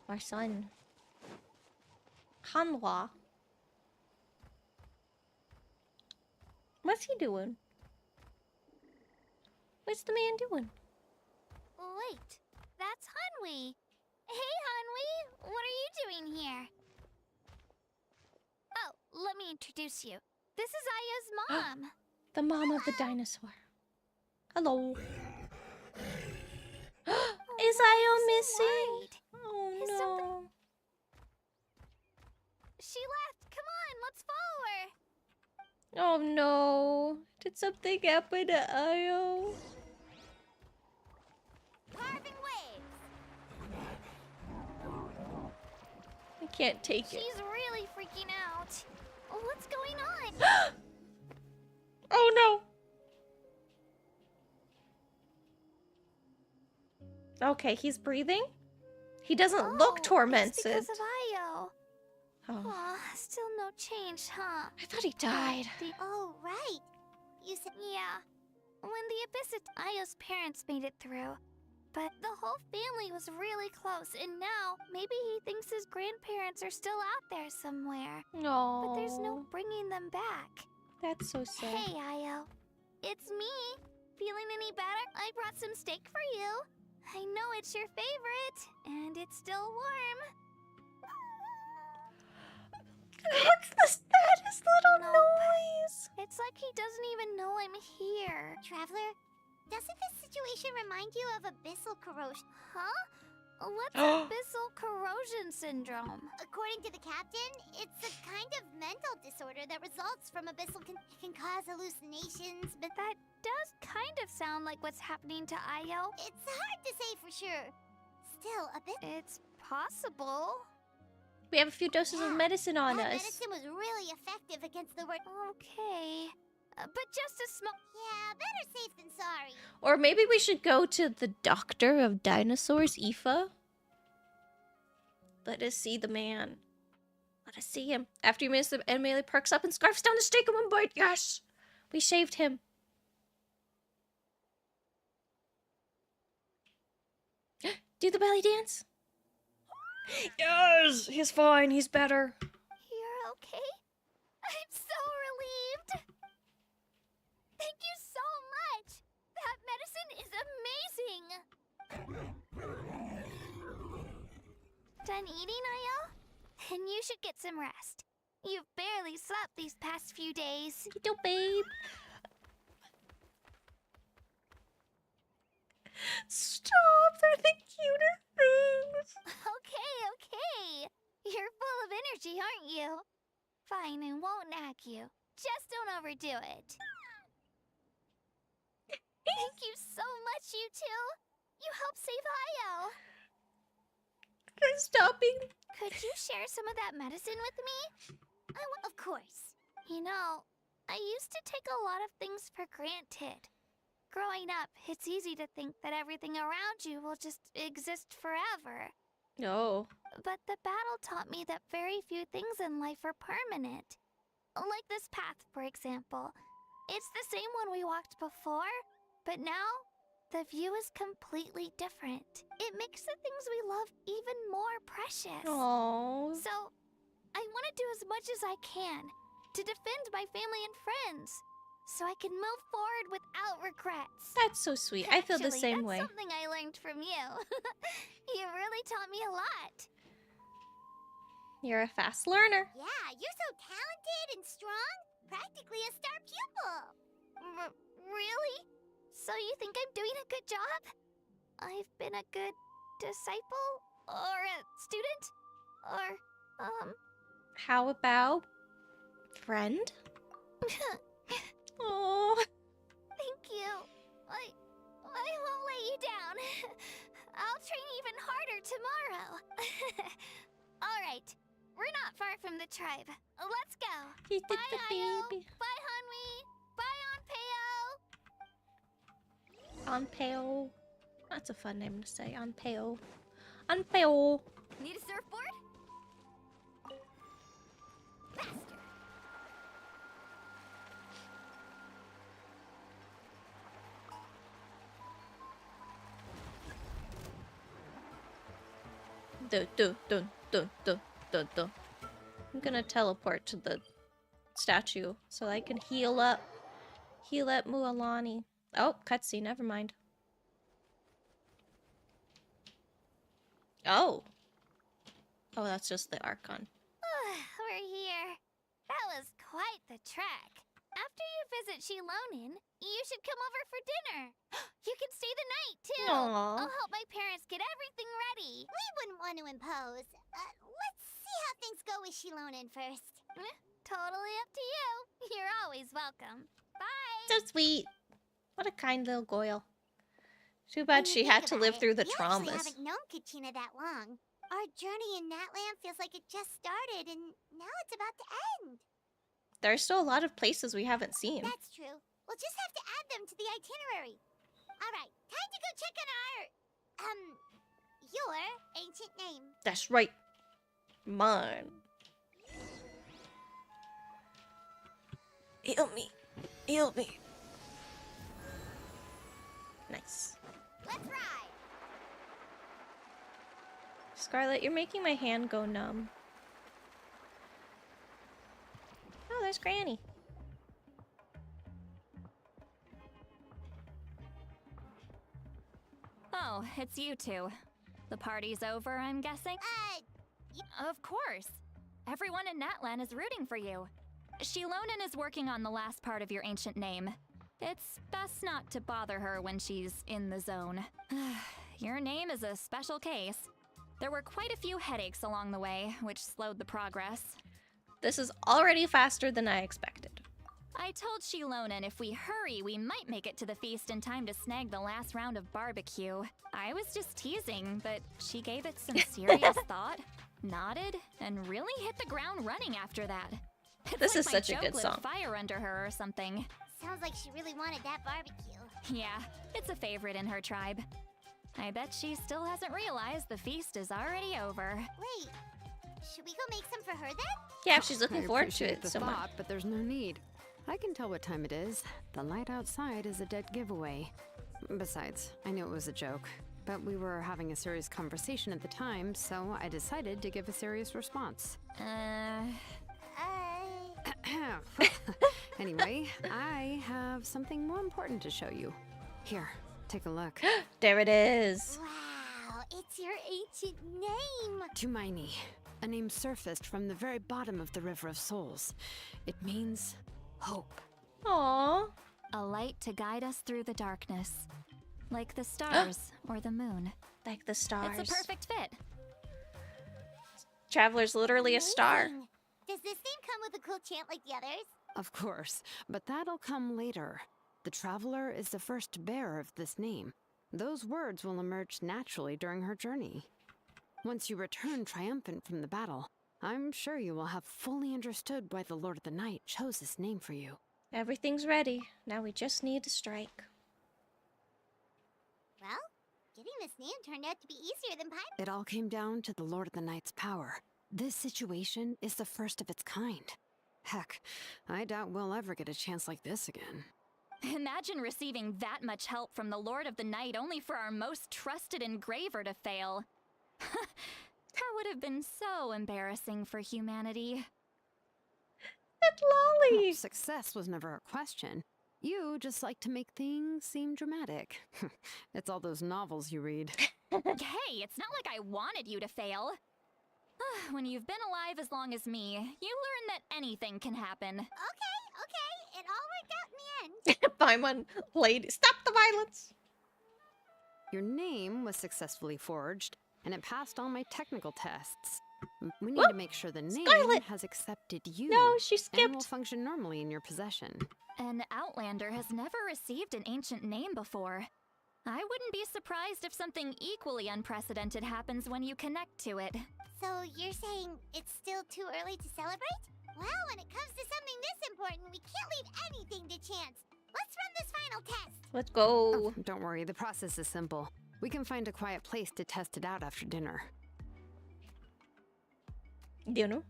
[SPEAKER 1] Our son. Hanwha. What's he doing? What's the man doing?
[SPEAKER 6] Wait, that's Hanwi. Hey, Hanwi, what are you doing here? Oh, let me introduce you. This is Aya's mom.
[SPEAKER 1] The mom of the dinosaur. Hello. Is Ayo missing?
[SPEAKER 6] Worried.
[SPEAKER 1] Oh
[SPEAKER 6] Is
[SPEAKER 1] no.
[SPEAKER 6] something- She left. Come on, let's follow her.
[SPEAKER 1] Oh no. Did something happen to Ayo?
[SPEAKER 2] Carving waves.
[SPEAKER 1] I can't take it.
[SPEAKER 6] She's really freaking out. What's going on?
[SPEAKER 1] Oh no. Okay, he's breathing. He doesn't look
[SPEAKER 6] It's
[SPEAKER 1] tormented.
[SPEAKER 6] because of Ayo.
[SPEAKER 1] Oh,
[SPEAKER 6] Aw, still no change, huh?
[SPEAKER 1] I thought he died.
[SPEAKER 2] Oh, right. You said
[SPEAKER 6] Yeah. When the abyss, Ayo's parents made it through. But the whole family was really close, and now maybe he thinks his grandparents are still out there somewhere.
[SPEAKER 1] No.
[SPEAKER 6] But there's no bringing them back.
[SPEAKER 1] That's so sad.
[SPEAKER 6] Hey, Ayo. It's me. Feeling any better? I brought some steak for you. I know it's your favorite, and it's still warm.
[SPEAKER 1] What's the saddest little
[SPEAKER 6] Nope.
[SPEAKER 1] noise?
[SPEAKER 6] It's like he doesn't even know I'm here.
[SPEAKER 2] Traveler, doesn't this situation remind you of abyssal corrosion?
[SPEAKER 6] Huh?
[SPEAKER 2] What's abyssal corrosion syndrome? According to the captain, it's a kind of mental disorder that results from abyssal can cause hallucinations, but that does kind of sound like what's happening to Io. It's hard to say for sure. Still, a bit. It's possible.
[SPEAKER 1] We have a few doses of medicine on
[SPEAKER 2] that
[SPEAKER 1] us.
[SPEAKER 2] medicine was really effective against the word. Okay. But just a small. Yeah, better safe than sorry.
[SPEAKER 1] Or maybe we should go to the doctor of dinosaurs, Aoife. Let us see the man. Let us see him. After you miss, the enemy perks up and scarfs down the stake in one bite. Yes! We shaved him. Do the belly dance. Yes! He's fine. He's better.
[SPEAKER 2] You're okay? I'm so relieved. Thank you so much. That medicine is amazing. Done eating, Io? Then you should get some rest. You've barely slept these past few days.
[SPEAKER 1] You do, babe. Stop. They're the cutest things.
[SPEAKER 2] Okay. You're full of energy, aren't you? Fine, I won't nag you. Just don't overdo it. Thank you so much, you two. You helped save Io.
[SPEAKER 1] They're stopping.
[SPEAKER 2] Could you share some of that medicine with me? Of course. You know, I used to take a lot of things for granted. Growing up, it's easy to think that everything around you will just exist forever.
[SPEAKER 1] No.
[SPEAKER 2] But the battle taught me that very few things in life are permanent. Like this path, for example. It's the same one we walked before, but now the view is completely different. It makes the things we love even more precious.
[SPEAKER 1] Aww.
[SPEAKER 2] So, I want to do as much as I can to defend my family and friends, so I can move forward without regrets.
[SPEAKER 1] That's so sweet. I feel the same way.
[SPEAKER 2] That's something I learned from you. You really taught me a lot.
[SPEAKER 1] You're a fast learner.
[SPEAKER 2] Yeah, you're so talented and strong. Practically a star pupil. Really? So you think I'm doing a good job? I've been a good disciple? Or a student? Or,
[SPEAKER 1] How about friend? Oh.
[SPEAKER 2] Thank you. I won't let you down. I'll train even harder tomorrow. All right. We're not far from the tribe. Let's go.
[SPEAKER 1] He did
[SPEAKER 2] Bye,
[SPEAKER 1] the
[SPEAKER 2] Io.
[SPEAKER 1] baby.
[SPEAKER 2] Bye, Hanwi. Bye, Anpeo.
[SPEAKER 1] Anpeo. That's a fun name to say. Anpeo. Anpeo.
[SPEAKER 2] Need a surfboard? Faster. I'm gonna teleport to the statue so I can heal up Mualani. Oh, cutscene, never mind. Oh, that's just the Archon. We're here. That was quite the trek. After you visit Shilonin, you should come over for dinner. You can stay the night, too.
[SPEAKER 1] Aww.
[SPEAKER 2] I'll help my parents get everything ready. We wouldn't want to impose. Let's see how things go with Shilonin first. Totally up to you. You're always welcome. Bye.
[SPEAKER 1] So sweet. What a kind little Goyle. Too bad she had to live through the
[SPEAKER 2] we
[SPEAKER 1] traumas.
[SPEAKER 2] actually haven't known Katina that long. Our journey in Natland feels like it just started, and now it's about to end.
[SPEAKER 1] There's still a lot of places we haven't seen.
[SPEAKER 2] That's true. We'll just have to add them to the itinerary. All right, time to go check on your ancient name.
[SPEAKER 1] That's right. Mine. Heal me. Heal me. Nice.
[SPEAKER 2] Let's ride.
[SPEAKER 1] Scarlet, you're making my hand go numb. Oh, there's Granny.
[SPEAKER 9] Oh, it's you two. The party's over, I'm guessing? Of course. Everyone in Natlan is rooting for you. Shilonin is working on the last part of your ancient name. It's best not to bother her when she's in the zone. your name is a special case. There were quite a few headaches along the way, which slowed the progress.
[SPEAKER 1] This is already faster than I expected.
[SPEAKER 9] I told Shilonen if we hurry, we might make it to the feast in time to snag the last round of barbecue. I was just teasing, but she gave it some serious thought, nodded, and really hit the ground running after that. It's
[SPEAKER 1] This
[SPEAKER 9] like
[SPEAKER 1] is
[SPEAKER 9] my
[SPEAKER 1] such a
[SPEAKER 9] joke
[SPEAKER 1] good
[SPEAKER 9] lit
[SPEAKER 1] song.
[SPEAKER 9] fire under her or something.
[SPEAKER 2] Sounds like she really wanted that barbecue.
[SPEAKER 9] Yeah, it's a favorite in her tribe. I bet she still hasn't realized the feast is already over.
[SPEAKER 2] Wait, should we go make some for her then?
[SPEAKER 1] Yeah, she's looking
[SPEAKER 4] I
[SPEAKER 1] forward to
[SPEAKER 4] appreciate
[SPEAKER 1] it
[SPEAKER 4] the
[SPEAKER 1] so much.
[SPEAKER 4] thought, but there's no need. I can tell what time it is. The light outside is a dead giveaway. Besides, I knew it was a joke, but we were having a serious conversation at the time, so I decided to give a serious response. Anyway, I have something more important to show you. Here, take a look.
[SPEAKER 1] There it is.
[SPEAKER 2] Wow, it's your ancient name.
[SPEAKER 4] Tumaini, a name surfaced from the very bottom of the River of Souls. It means hope.
[SPEAKER 1] Aww.
[SPEAKER 9] A light to guide us through the darkness. Like the stars or the moon.
[SPEAKER 1] Like the stars.
[SPEAKER 9] It's a perfect fit.
[SPEAKER 1] Traveler's literally a star.
[SPEAKER 2] Amazing. Does this name come with a cool chant like the others?
[SPEAKER 4] Of course, but that'll come later. The Traveler is the first bearer of this name. Those words will emerge naturally during her journey. Once you return triumphant from the battle, I'm sure you will have fully understood why the Lord of the Night chose this name for you.
[SPEAKER 1] Everything's ready. Now we just need to strike.
[SPEAKER 2] Well, getting this name turned out to be easier than Paimon.
[SPEAKER 4] It all came down to the Lord of the Night's power. This situation is the first of its kind. Heck, I doubt we'll ever get a chance like this again.
[SPEAKER 9] Imagine receiving that much help from the Lord of the Night only for our most trusted engraver to fail. That would have been so embarrassing for humanity.
[SPEAKER 1] It's Lolly.
[SPEAKER 4] Success was never a question. You just like to make things seem dramatic. It's all those novels you read.
[SPEAKER 9] Hey, it's not like I wanted you to fail. When you've been alive as long as me, you learn that anything can happen.
[SPEAKER 2] Okay, it all worked out in the end.
[SPEAKER 1] Paimon, lady, stop the violence.
[SPEAKER 4] Your name was successfully forged, and it passed all my technical tests. We need to make sure the name
[SPEAKER 1] Scarlet!
[SPEAKER 4] has accepted you.
[SPEAKER 1] No, she
[SPEAKER 4] and will
[SPEAKER 1] skipped.
[SPEAKER 4] function normally in your possession.
[SPEAKER 9] An Outlander has never received an ancient name before. I wouldn't be surprised if something equally unprecedented happens when you connect to it.
[SPEAKER 2] So you're saying it's still too early to celebrate? Well, when it comes to something this important, we can't leave anything to chance. Let's run this final test.
[SPEAKER 1] Let's go.
[SPEAKER 4] Oh, don't worry, the process is simple. We can find a quiet place to test it out after dinner.
[SPEAKER 1] Do you know?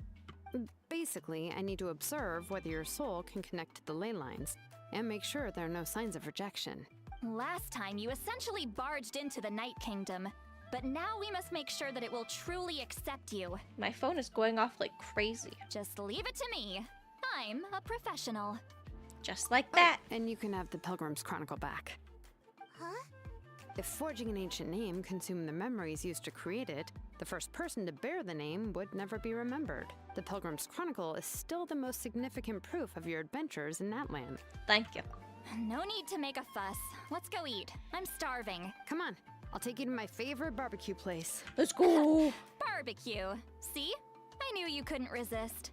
[SPEAKER 4] Basically, I need to observe whether your soul can connect to the ley lines, and make sure there are no signs of rejection.
[SPEAKER 9] Last time, you essentially barged into the Night Kingdom. But now we must make sure that it will truly accept you.
[SPEAKER 1] My phone is going off like crazy.
[SPEAKER 9] Just leave it to me. I'm a professional.
[SPEAKER 1] Just like that.
[SPEAKER 4] And you can have the Pilgrim's Chronicle back.
[SPEAKER 2] Huh?
[SPEAKER 4] If forging an ancient name consumed the memories used to create it, the first person to bear the name would never be remembered. The Pilgrim's Chronicle is still the most significant proof of your adventures in that land.
[SPEAKER 1] Thank you.
[SPEAKER 9] No need to make a fuss. Let's go eat. I'm starving.
[SPEAKER 4] Come on, I'll take you to my favorite barbecue place.
[SPEAKER 1] Let's go.
[SPEAKER 9] Barbecue. See? I knew you couldn't resist.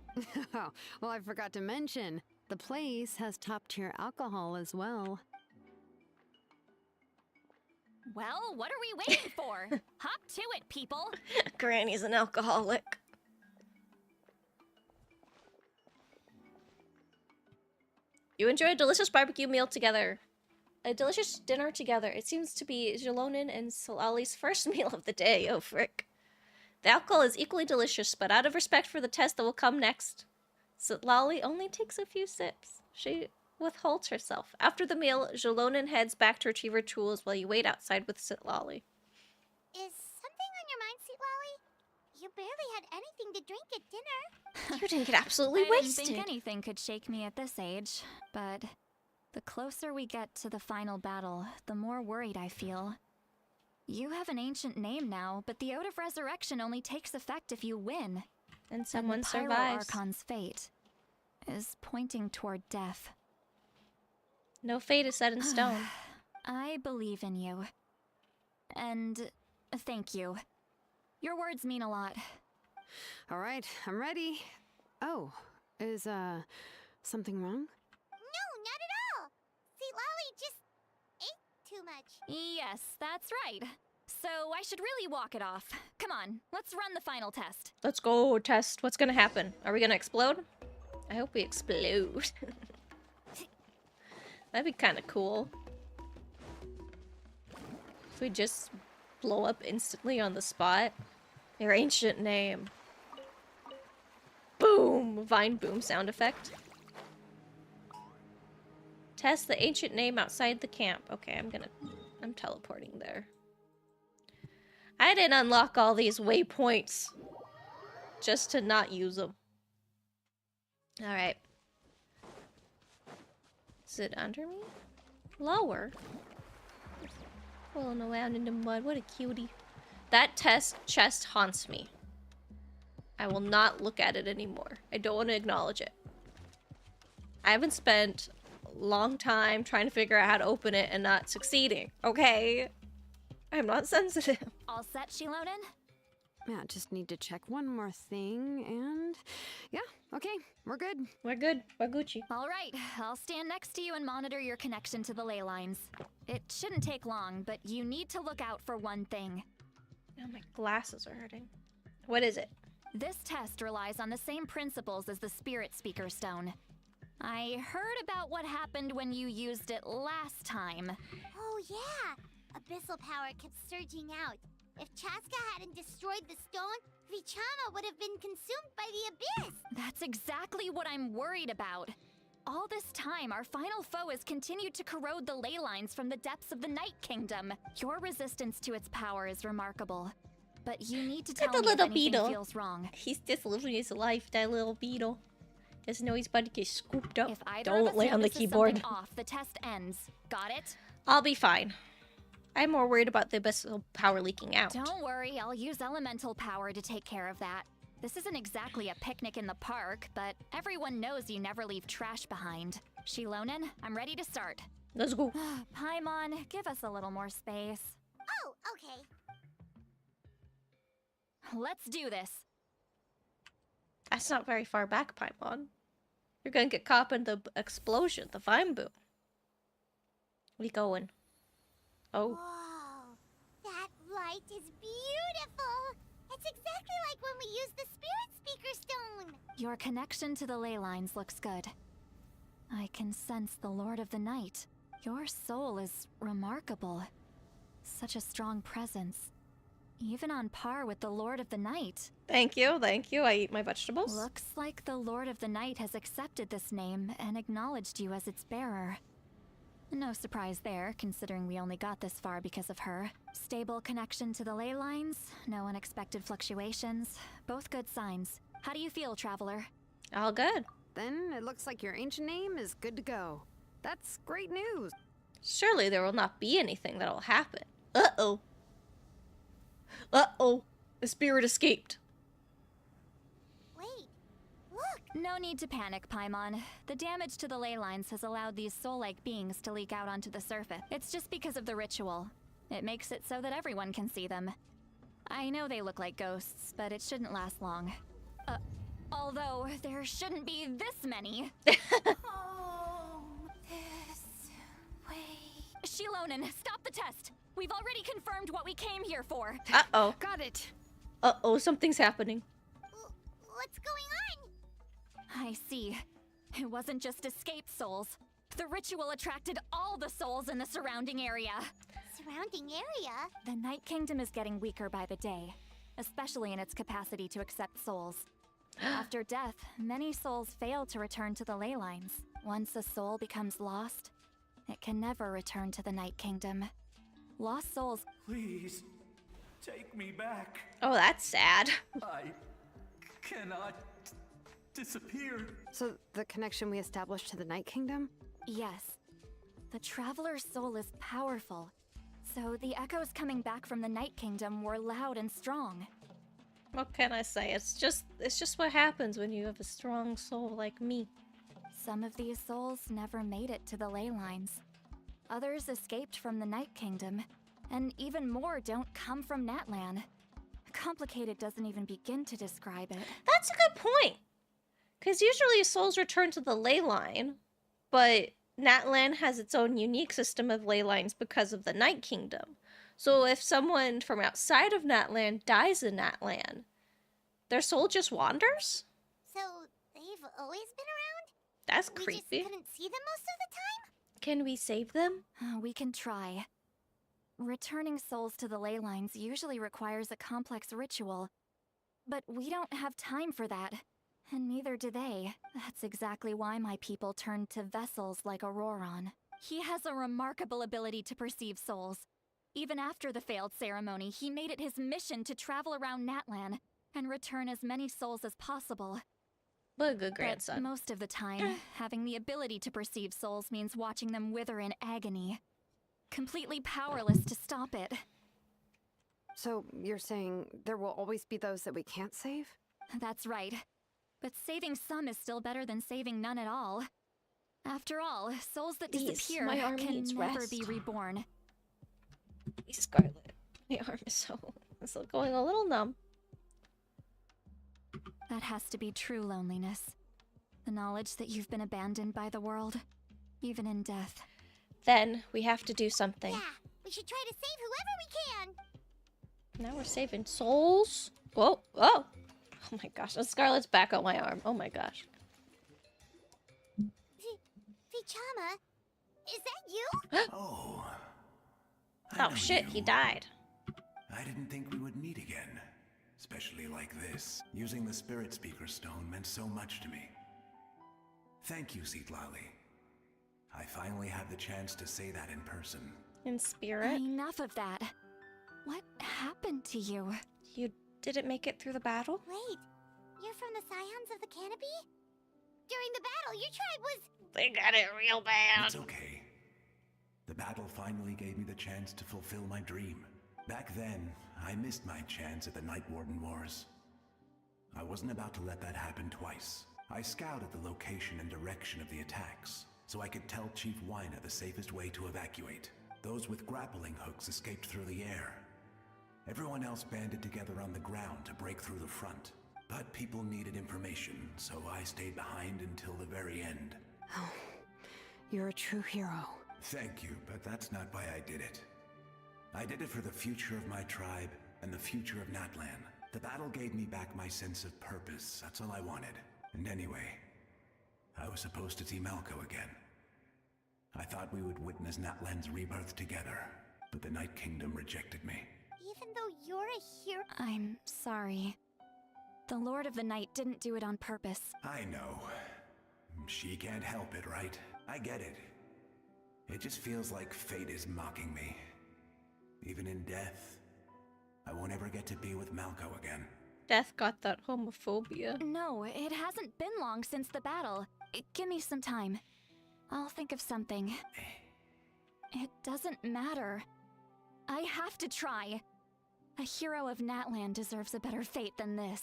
[SPEAKER 4] Oh, well, I forgot to mention, the place has top-tier alcohol as well.
[SPEAKER 9] Well, what are we waiting for? Hop to it, people.
[SPEAKER 1] Granny's an alcoholic. You enjoy a delicious barbecue meal together. A delicious dinner together. It seems to be Jalonin and Solali's first meal of the day. Oh, frick. The alcohol is equally delicious, but out of respect for the test that will come next, Solali only takes a few sips. She withholds herself. After the meal, Jalonin heads back to retrieve her tools while you wait outside with Sitlali.
[SPEAKER 2] Is something on your mind, Sweet Lolly? You barely had anything to drink at dinner.
[SPEAKER 1] You didn't get absolutely
[SPEAKER 9] I didn't
[SPEAKER 1] wasted.
[SPEAKER 9] think anything could shake me at this age, but the closer we get to the final battle, the more worried I feel. You have an ancient name now, but the Oath of Resurrection only takes effect if you win.
[SPEAKER 1] And someone
[SPEAKER 9] and the Pyro
[SPEAKER 1] survives.
[SPEAKER 9] Archon's fate is pointing toward death.
[SPEAKER 1] No fate is set in stone.
[SPEAKER 9] I believe in you. And thank you. Your words mean a lot.
[SPEAKER 4] All right, I'm ready. Oh, is, something wrong?
[SPEAKER 2] No, not at all. See, Lolly just ate too much.
[SPEAKER 9] Yes, that's right. So I should really walk it off. Come on, let's run the final test.
[SPEAKER 1] Let's go test what's gonna happen. Are we gonna explode? I hope we explode. That'd be kind of cool. If we just blow up instantly on the spot. Your ancient name. Boom! Vine boom sound effect. Test the ancient name outside the camp. Okay, I'm teleporting there. I didn't unlock all these waypoints just to not use them. Alright. Is it under me? Lower? Rolling around in the mud. What a cutie. That chest haunts me. I will not look at it anymore. I don't want to acknowledge it. I haven't spent a long time trying to figure out how to open it and not succeeding. Okay? I'm not sensitive.
[SPEAKER 9] All set, Shilonen?
[SPEAKER 4] Yeah, just need to check one more thing, and yeah, okay, we're good.
[SPEAKER 1] We're good. We're Gucci.
[SPEAKER 9] All right, I'll stand next to you and monitor your connection to the ley lines. It shouldn't take long, but you need to look out for one thing.
[SPEAKER 1] Now my glasses are hurting. What is it?
[SPEAKER 9] This test relies on the same principles as the Spirit Speaker Stone. I heard about what happened when you used it last time.
[SPEAKER 2] Oh yeah, abyssal power kept surging out. If Chaska hadn't destroyed the stone, Vichama would have been consumed by the abyss!
[SPEAKER 9] That's exactly what I'm worried about. All this time, our final foe has continued to corrode the ley lines from the depths of the Night Kingdom. Your resistance to its power is remarkable. But you need to tell me if anything feels wrong.
[SPEAKER 1] He's just living his life, that little beetle. Doesn't know he's about to get scooped up.
[SPEAKER 9] If either of
[SPEAKER 1] Don't
[SPEAKER 9] us
[SPEAKER 1] lay on the
[SPEAKER 9] notices
[SPEAKER 1] keyboard.
[SPEAKER 9] something off, the test ends. Got it?
[SPEAKER 1] I'll be fine. I'm more worried about the abyssal power leaking out.
[SPEAKER 9] Don't worry, I'll use elemental power to take care of that. This isn't exactly a picnic in the park, but everyone knows you never leave trash behind. Shilonen, I'm ready to start.
[SPEAKER 1] Let's go.
[SPEAKER 9] Paimon, give us a little more space.
[SPEAKER 2] Oh, okay.
[SPEAKER 9] Let's do this.
[SPEAKER 1] That's not very far back, Paimon. You're gonna get caught in the explosion, the vine boom. We going? Oh.
[SPEAKER 2] Whoa, that light is beautiful! It's exactly like when we used the Spirit Speaker Stone!
[SPEAKER 9] Your connection to the ley lines looks good. I can sense the Lord of the Night. Your soul is remarkable. Such a strong presence. Even on par with the Lord of the Night.
[SPEAKER 1] Thank you, thank you. I eat my vegetables.
[SPEAKER 9] Looks like the Lord of the Night has accepted this name and acknowledged you as its bearer. No surprise there, considering we only got this far because of her. Stable connection to the ley lines, no unexpected fluctuations. Both good signs. How do you feel, Traveler?
[SPEAKER 1] All good.
[SPEAKER 4] Then it looks like your ancient name is good to go. That's great news.
[SPEAKER 1] Surely there will not be anything that'll happen. Uh-oh. Uh-oh. The spirit escaped.
[SPEAKER 2] Wait, look!
[SPEAKER 9] No need to panic, Paimon. The damage to the ley lines has allowed these soul-like beings to leak out onto the surface. It's just because of the ritual. It makes it so that everyone can see them. I know they look like ghosts, but it shouldn't last long. Although, there shouldn't be this many.
[SPEAKER 2] Oh, this way.
[SPEAKER 9] Shilonen, stop the test! We've already confirmed what we came here for.
[SPEAKER 1] Uh-oh.
[SPEAKER 4] Got it.
[SPEAKER 1] Uh-oh, something's happening.
[SPEAKER 2] What's going on?
[SPEAKER 9] I see. It wasn't just escaped souls. The ritual attracted all the souls in the surrounding area.
[SPEAKER 2] Surrounding area?
[SPEAKER 9] The Night Kingdom is getting weaker by the day, especially in its capacity to accept souls. After death, many souls fail to return to the ley lines. Once a soul becomes lost, it can never return to the Night Kingdom. Lost souls...
[SPEAKER 10] Please, take me back.
[SPEAKER 1] Oh, that's sad.
[SPEAKER 10] I cannot disappear.
[SPEAKER 4] So the connection we established to the Night Kingdom?
[SPEAKER 9] Yes. The Traveler's soul is powerful, so the echoes coming back from the Night Kingdom were loud and strong.
[SPEAKER 1] What can I say? It's just what happens when you have a strong soul like me.
[SPEAKER 9] Some of these souls never made it to the ley lines. Others escaped from the Night Kingdom and even more don't come from Natlan. Complicated doesn't even begin to describe it.
[SPEAKER 1] That's a good point. Because usually souls return to the ley line, but Natlan has its own unique system of ley lines because of the Night Kingdom. So if someone from outside of Natlan dies in Natlan, their soul just wanders?
[SPEAKER 2] So they've always been around?
[SPEAKER 1] That's
[SPEAKER 2] We
[SPEAKER 1] creepy.
[SPEAKER 2] just couldn't see them most of the time?
[SPEAKER 1] Can we save them?
[SPEAKER 9] We can try. Returning souls to the ley lines usually requires a complex ritual. But we don't have time for that. And neither do they. That's exactly why my people turned to vessels like Auroron. He has a remarkable ability to perceive souls. Even after the failed ceremony, he made it his mission to travel around Natlan and return as many souls as possible.
[SPEAKER 1] What a good
[SPEAKER 9] But
[SPEAKER 1] grandson.
[SPEAKER 9] most of the time, having the ability to perceive souls means watching them wither in agony. Completely powerless to stop it.
[SPEAKER 4] So you're saying there will always be those that we can't save?
[SPEAKER 9] That's right. But saving some is still better than saving none at all. After all, souls that
[SPEAKER 1] Please,
[SPEAKER 9] disappear
[SPEAKER 1] my arm
[SPEAKER 9] can
[SPEAKER 1] needs
[SPEAKER 9] never
[SPEAKER 1] rest.
[SPEAKER 9] be reborn.
[SPEAKER 1] Scarlet. My arm is so it's going a little numb.
[SPEAKER 9] That has to be true loneliness. The knowledge that you've been abandoned by the world, even in death.
[SPEAKER 1] Then we have to do something.
[SPEAKER 2] Yeah, we should try to save whoever we can.
[SPEAKER 1] Now we're saving souls. Whoa, whoa. Oh my gosh, Scarlet's back on my arm. Oh my gosh.
[SPEAKER 2] Vichama, is that you?
[SPEAKER 10] Oh. I
[SPEAKER 1] Oh
[SPEAKER 10] know
[SPEAKER 1] shit,
[SPEAKER 10] you.
[SPEAKER 1] he died.
[SPEAKER 10] I didn't think we would meet again. Especially like this. Using the Spirit Speaker Stone meant so much to me. Thank you, Seatlali. I finally had the chance to say that in person.
[SPEAKER 1] In spirit?
[SPEAKER 9] Enough of that. What happened to you?
[SPEAKER 1] You didn't make it through the battle?
[SPEAKER 2] Wait, you're from the Scions of the Canopy? During the battle, your tribe was...
[SPEAKER 1] They got it real bad.
[SPEAKER 10] It's okay. The battle finally gave me the chance to fulfill my dream. Back then, I missed my chance at the Night Warden Wars. I wasn't about to let that happen twice. I scouted the location and direction of the attacks, so I could tell Chief Wyna the safest way to evacuate. Those with grappling hooks escaped through the air. Everyone else banded together on the ground to break through the front. But people needed information, so I stayed behind until the very end.
[SPEAKER 4] Oh, you're a true hero.
[SPEAKER 10] Thank you, but that's not why I did it. I did it for the future of my tribe and the future of Natlan. The battle gave me back my sense of purpose, that's all I wanted. And anyway, I was supposed to see Malco again. I thought we would witness Natlan's rebirth together, but the Night Kingdom rejected me.
[SPEAKER 2] Even though you're a hero...
[SPEAKER 9] I'm sorry. The Lord of the Night didn't do it on purpose.
[SPEAKER 10] I know. She can't help it, right? I get it. It just feels like fate is mocking me. Even in death, I won't ever get to be with Malco again.
[SPEAKER 1] Death got that homophobia.
[SPEAKER 9] No, it hasn't been long since the battle. Give me some time. I'll think of something. It doesn't matter. I have to try. A hero of Natlan deserves a better fate than this.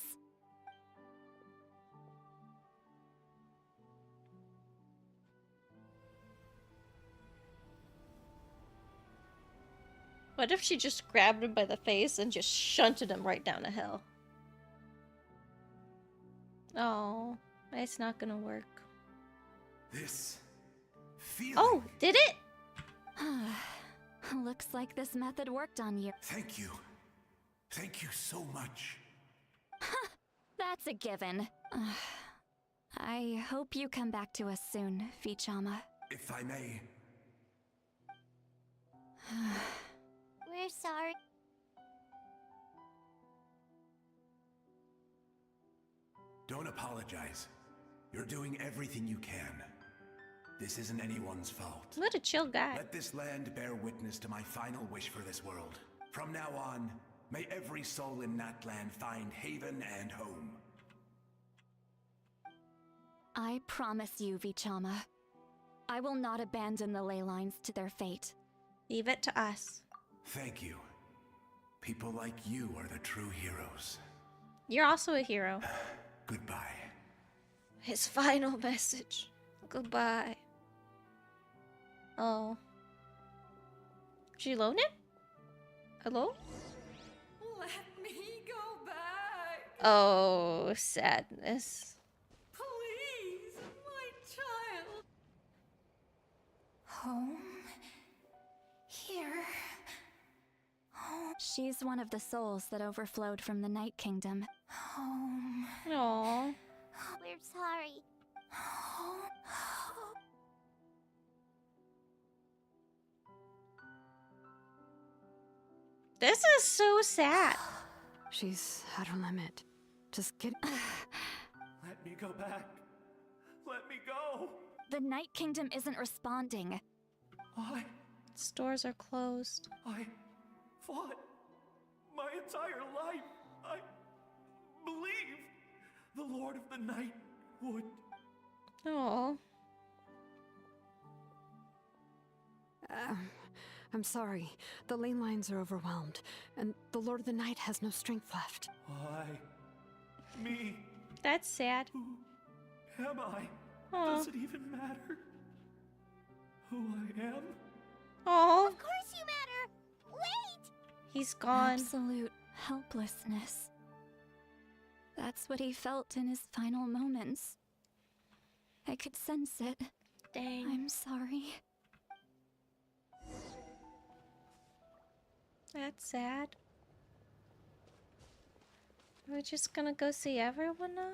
[SPEAKER 1] What if she just grabbed him by the face and just shunted him right down a hill? Oh, it's not gonna work.
[SPEAKER 10] This feeling.
[SPEAKER 1] Oh, did it?
[SPEAKER 9] Looks like this method worked on you.
[SPEAKER 10] Thank you. Thank you so much.
[SPEAKER 9] That's a given. I hope you come back to us soon, Vichama.
[SPEAKER 10] If I may.
[SPEAKER 2] We're sorry.
[SPEAKER 10] Don't apologize. You're doing everything you can. This isn't anyone's fault.
[SPEAKER 1] What a chill guy.
[SPEAKER 10] Let this land bear witness to my final wish for this world. From now on, may every soul in Natlan find haven and home.
[SPEAKER 9] I promise you, Vichama. I will not abandon the ley lines to their fate.
[SPEAKER 1] Leave it to us.
[SPEAKER 10] Thank you. People like you are the true heroes.
[SPEAKER 1] You're also a hero.
[SPEAKER 10] Goodbye.
[SPEAKER 1] His final message. Goodbye. Oh. She alone in? Hello?
[SPEAKER 5] Let me go back.
[SPEAKER 1] Oh, sadness.
[SPEAKER 5] Please, my child. Home? Here? Home?
[SPEAKER 9] She's one of the souls that overflowed from the Night Kingdom.
[SPEAKER 5] Home?
[SPEAKER 1] Aww.
[SPEAKER 2] We're sorry.
[SPEAKER 5] Home?
[SPEAKER 1] This is so sad.
[SPEAKER 4] She's at her limit. Just get.
[SPEAKER 10] Let me go back. Let me go.
[SPEAKER 9] The Night Kingdom isn't responding.
[SPEAKER 1] Stores are closed.
[SPEAKER 10] I fought my entire life. I believed the Lord of the Night would.
[SPEAKER 1] Aww.
[SPEAKER 4] I'm sorry. The lane lines are overwhelmed, and the Lord of the Night has no strength left.
[SPEAKER 10] Why? Me?
[SPEAKER 1] That's sad.
[SPEAKER 10] Who am I?
[SPEAKER 1] Aw.
[SPEAKER 10] Does it even matter who I am?
[SPEAKER 1] Aww.
[SPEAKER 2] Of course you matter. Wait!
[SPEAKER 1] He's gone.
[SPEAKER 9] Absolute helplessness. That's what he felt in his final moments. I could sense it.
[SPEAKER 1] Dang.
[SPEAKER 9] I'm sorry.
[SPEAKER 1] That's sad. We're just gonna go see everyone now?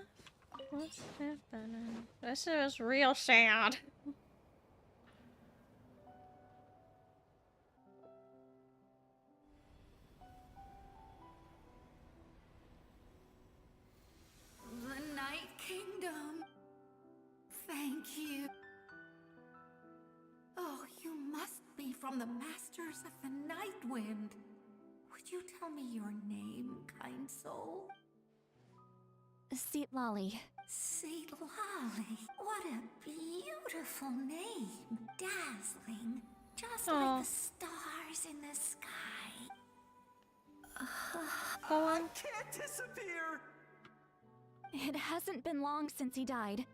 [SPEAKER 1] What's happening? This is real sad.
[SPEAKER 5] The Night Kingdom. Thank you. Oh, you must be from the Masters of the Night Wind. Would you tell me your name, kind soul?
[SPEAKER 9] Seat Lolly.
[SPEAKER 5] Saint Lolly. What a beautiful name. Dazzling. Just
[SPEAKER 1] Aw.
[SPEAKER 5] like the stars in the sky.
[SPEAKER 1] Go on.
[SPEAKER 10] Can't disappear.
[SPEAKER 9] It hasn't been long since he died.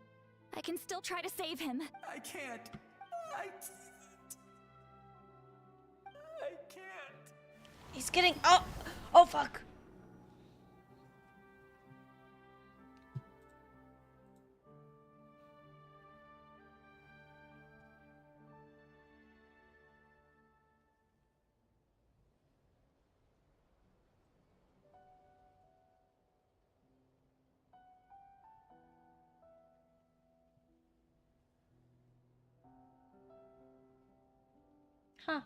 [SPEAKER 9] I can still try to save him.
[SPEAKER 10] I can't. I can't.
[SPEAKER 1] He's getting. Oh! Oh, fuck! Huh.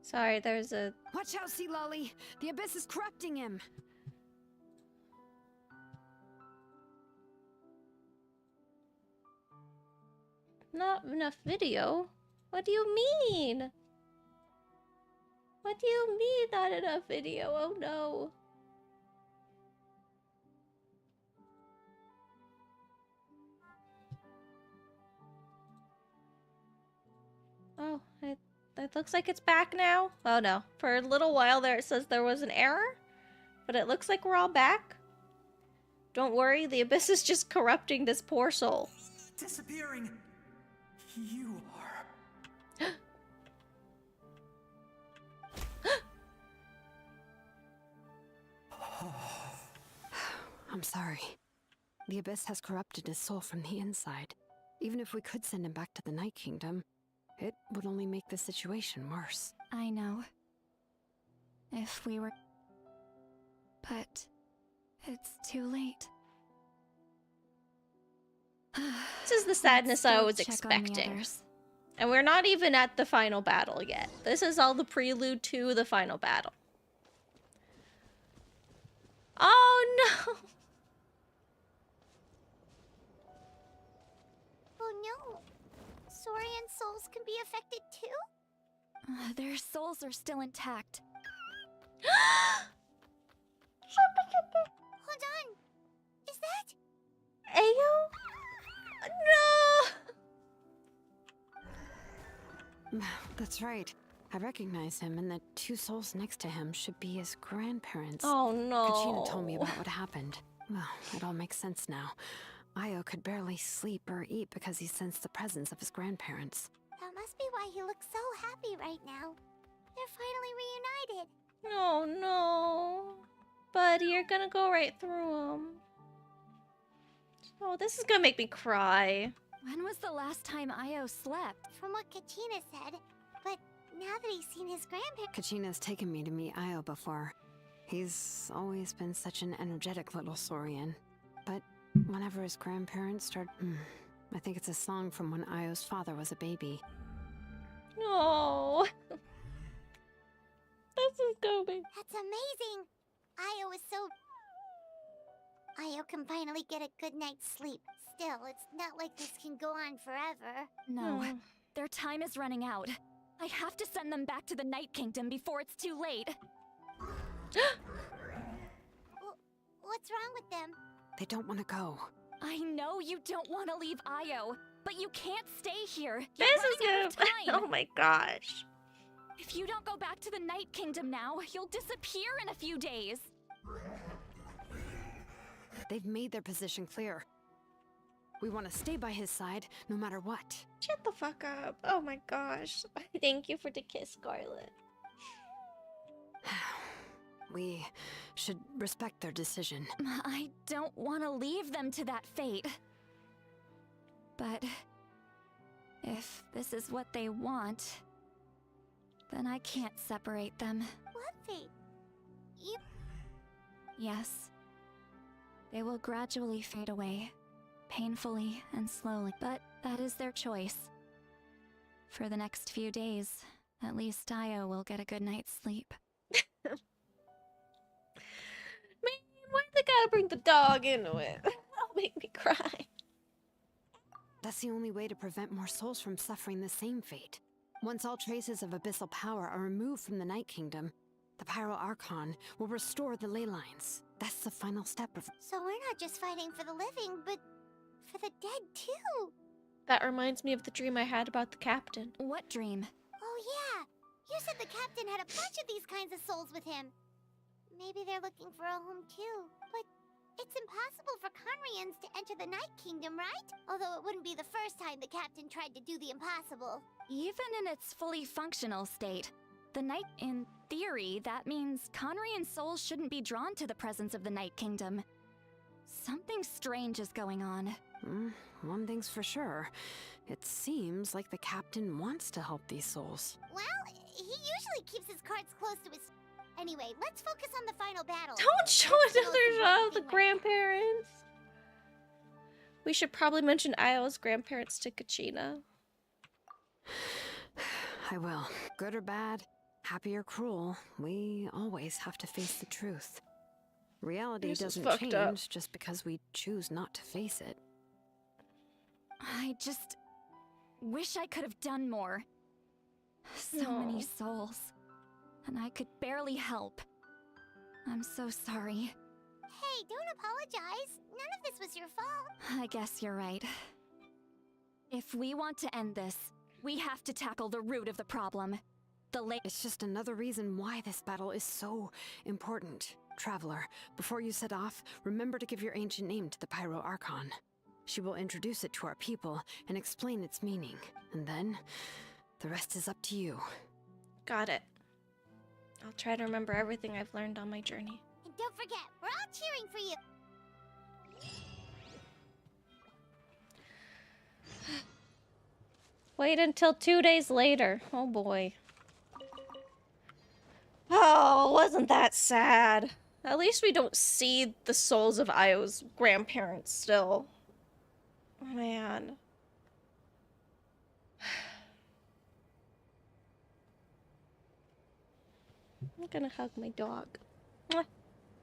[SPEAKER 1] Sorry, there's a.
[SPEAKER 4] Watch out, Sea Lolly! The abyss is corrupting him!
[SPEAKER 1] Not enough video? What do you mean? What do you mean, not enough video? Oh no. Oh, it looks like it's back now. Oh no. For a little while there it says there was an error, but it looks like we're all back. Don't worry, the abyss is just corrupting this poor soul.
[SPEAKER 10] Disappearing. You are.
[SPEAKER 4] I'm sorry. The abyss has corrupted his soul from the inside. Even if we could send him back to the Night Kingdom, it would only make the situation worse.
[SPEAKER 9] I know. If we were... But... it's too late.
[SPEAKER 1] This is the sadness I was expecting. And we're not even at the final battle yet. This is all the prelude to the final battle. Oh no!
[SPEAKER 2] Oh no. Saurian souls can be affected too?
[SPEAKER 9] Their souls are still intact.
[SPEAKER 2] Hold on. Is that?
[SPEAKER 1] Ayo? No!
[SPEAKER 4] That's right. I recognize him, and the two souls next to him should be his grandparents.
[SPEAKER 1] Oh no.
[SPEAKER 4] Kachina told me about what happened. Well, it all makes sense now. Io could barely sleep or eat because he sensed the presence of his grandparents.
[SPEAKER 2] That must be why he looks so happy right now. They're finally reunited.
[SPEAKER 1] Oh no. Buddy, you're gonna go right through him. Oh, this is gonna make me cry.
[SPEAKER 9] When was the last time Io slept?
[SPEAKER 2] From what Kachina said, but now that he's seen his grandparents...
[SPEAKER 4] Kachina's taken me to meet Io before. He's always been such an energetic little saurian. But whenever his grandparents start... I think it's a song from when Io's father was a baby.
[SPEAKER 1] No. This is gonna be...
[SPEAKER 2] That's amazing! Io is so... Io can finally get a good night's sleep. Still, it's not like this can go on forever.
[SPEAKER 9] No, their time is running out. I have to send them back to the Night Kingdom before it's too late.
[SPEAKER 2] What's wrong with them?
[SPEAKER 4] They don't want to go.
[SPEAKER 9] I know you don't want to leave Io, but you can't stay here. You're
[SPEAKER 1] This is
[SPEAKER 9] running out of
[SPEAKER 1] gonna...
[SPEAKER 9] time.
[SPEAKER 1] Oh my gosh.
[SPEAKER 9] If you don't go back to the Night Kingdom now, you'll disappear in a few days.
[SPEAKER 4] They've made their position clear. We want to stay by his side, no matter what.
[SPEAKER 1] Shut the fuck up. Oh my gosh. Thank you for the kiss, Scarlet.
[SPEAKER 4] We should respect their decision.
[SPEAKER 9] I don't want to leave them to that fate. But if this is what they want, then I can't separate them.
[SPEAKER 2] What fate? You...
[SPEAKER 9] Yes. They will gradually fade away, painfully and slowly, but that is their choice. For the next few days, at least Io will get a good night's sleep.
[SPEAKER 1] Man, why they gotta bring the dog into it? That'll make me cry.
[SPEAKER 4] That's the only way to prevent more souls from suffering the same fate. Once all traces of abyssal power are removed from the Night Kingdom, the Pyro Archon will restore the ley lines. That's the final step of...
[SPEAKER 2] So we're not just fighting for the living, but for the dead too.
[SPEAKER 1] That reminds me of the dream I had about the captain.
[SPEAKER 9] What dream?
[SPEAKER 2] Oh yeah, you said the captain had a bunch of these kinds of souls with him. Maybe they're looking for a home too, but it's impossible for Conrians to enter the Night Kingdom, right? Although it wouldn't be the first time the captain tried to do the impossible.
[SPEAKER 9] Even in its fully functional state, the Night, in theory, that means Conrian souls shouldn't be drawn to the presence of the Night Kingdom. Something strange is going on.
[SPEAKER 4] One thing's for sure. It seems like the captain wants to help these souls.
[SPEAKER 2] Well, he usually keeps his cards close to his... Anyway, let's focus on the final battle.
[SPEAKER 1] Don't show another shot of the grandparents. We should probably mention Io's grandparents to Kachina.
[SPEAKER 4] I will. Good or bad, happy or cruel, we always have to face the truth. Reality
[SPEAKER 1] This is
[SPEAKER 4] doesn't
[SPEAKER 1] fucked up.
[SPEAKER 4] change just because we choose not to face it.
[SPEAKER 9] I just wish I could have done more. So many souls. And I could barely help. I'm so sorry.
[SPEAKER 2] Hey, don't apologize. None of this was your fault.
[SPEAKER 9] I guess you're right. If we want to end this, we have to tackle the root of the problem.
[SPEAKER 4] It's just another reason why this battle is so important. Traveler, before you set off, remember to give your ancient name to the Pyro Archon. She will introduce it to our people and explain its meaning. And then, the rest is up to you.
[SPEAKER 1] Got it. I'll try to remember everything I've learned on my journey.
[SPEAKER 2] And don't forget, we're all cheering for you.
[SPEAKER 1] Wait until 2 days later. Oh boy. Oh, wasn't that sad? At least we don't see the souls of Io's grandparents still. Man. I'm gonna hug my dog. Mwah.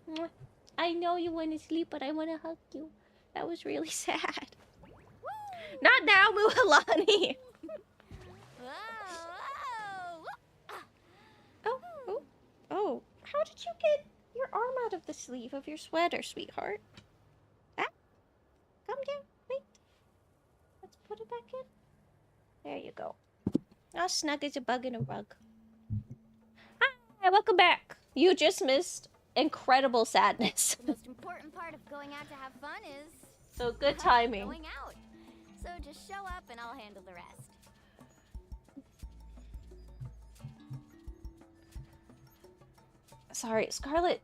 [SPEAKER 1] Mwah. I know you want to sleep, but I want to hug you. That was really sad. Not now, Muhalani! Oh, how did you get your arm out of the sleeve of your sweater, sweetheart? Ah, come down, wait. Let's put it back in. There you go. How snug as a bug in a rug. Hi, welcome back. You just missed incredible sadness.
[SPEAKER 2] The most important part of going out to have fun is
[SPEAKER 1] So good timing.
[SPEAKER 6] Going out. So just show up and I'll handle the rest.
[SPEAKER 1] Sorry, Scarlet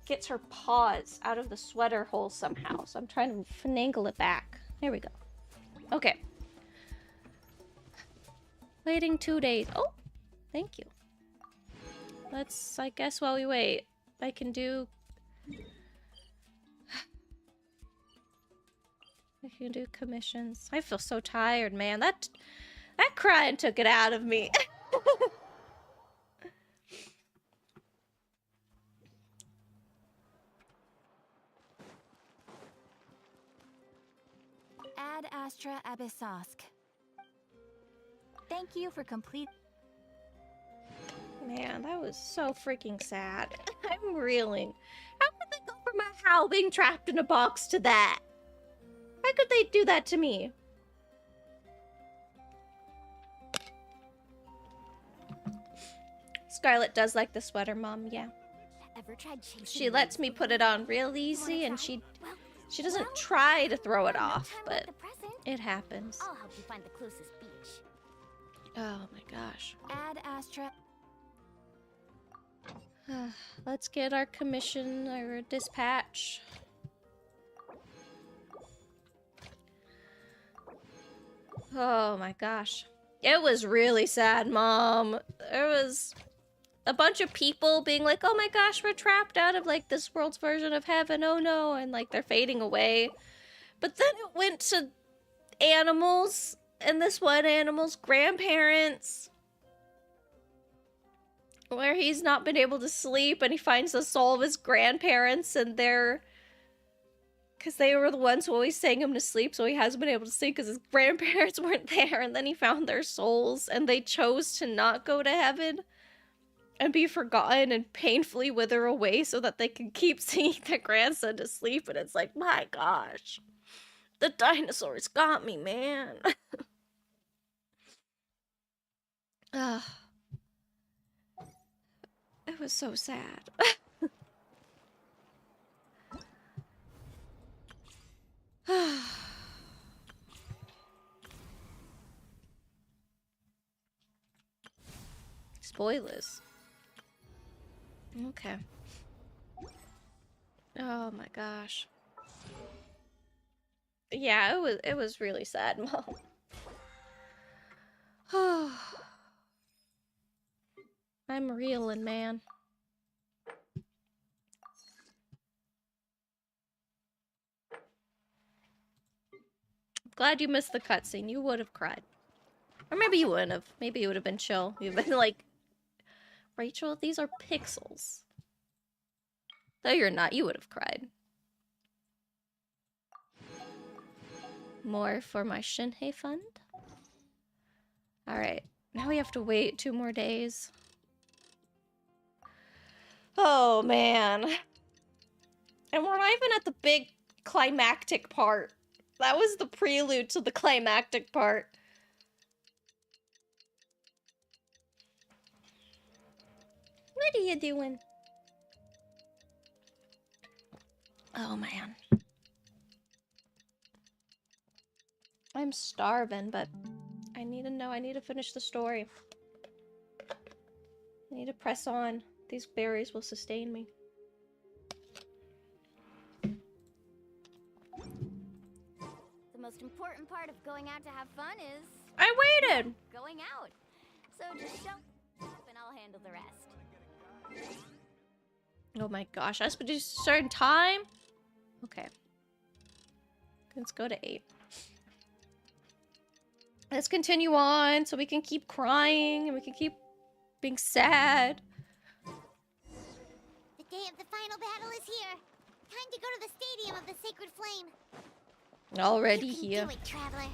[SPEAKER 1] gets her paws out of the sweater hole somehow, so I'm trying to finagle it back. There we go. Okay. Waiting 2 days. Oh, thank you. Let's, I guess while we wait, I can do... I can do commissions. I feel so tired, man. That crying took it out of me.
[SPEAKER 9] Ad Astra Abyssosk. Thank you for complete.
[SPEAKER 1] Man, that was so freaking sad. I'm reeling. How could they go from a Hal being trapped in a box to that? How could they do that to me? Scarlet does like the sweater, Mom, yeah.
[SPEAKER 6] Ever tried chasing
[SPEAKER 1] She lets me put it on real easy, and she doesn't try to throw it off, but it happens.
[SPEAKER 6] I'll help you find the closest beach.
[SPEAKER 1] Oh my gosh.
[SPEAKER 9] Ad Astra.
[SPEAKER 1] Let's get our commission, our dispatch. Oh my gosh. It was really sad, Mom. There was a bunch of people being like, oh my gosh, we're trapped out of like this world's version of heaven, oh no, and like they're fading away. But then it went to animals, and this one animal's grandparents, where he's not been able to sleep, and he finds the soul of his grandparents, and because they were the ones who always sang him to sleep, so he hasn't been able to sleep because his grandparents weren't there, and then he found their souls, and they chose to not go to heaven and be forgotten and painfully wither away so that they can keep singing their grandson to sleep, and it's like, my gosh. The dinosaurs got me, man. It was so sad. Spoilers. Okay. Oh my gosh. Yeah, it was really sad, Mom. I'm reeling, man. Glad you missed the cutscene. You would have cried. Or maybe you wouldn't have. Maybe you would have been chill. You've been like, Rachel, these are pixels. Though you're not, you would have cried. More for my Shinhei fund? Alright. Now we have to wait 2 more days. Oh, man. And we're not even at the big climactic part. That was the prelude to the climactic part. What are you doing? Oh, man. I'm starving, but I need to know. I need to finish the story. I need to press on. These berries will sustain me.
[SPEAKER 6] The most important part of going out to have fun is...
[SPEAKER 1] I waited!
[SPEAKER 6] Going out. So just show up and I'll handle the rest.
[SPEAKER 1] Oh my gosh, I have to do a certain time? Okay. Let's go to 8. Let's continue on so we can keep crying and we can keep being sad.
[SPEAKER 2] The day of the final battle is here. Time to go to the stadium of the Sacred Flame.
[SPEAKER 1] Already
[SPEAKER 2] You can
[SPEAKER 1] here.
[SPEAKER 2] do it, traveler.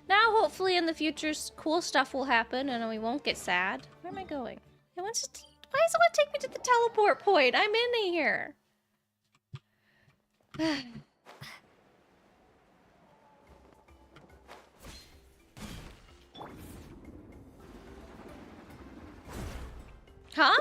[SPEAKER 1] Now, hopefully, in the future, cool stuff will happen and we won't get sad. Where am I going? Why does it want to take me to the teleport point? I'm in here. Huh?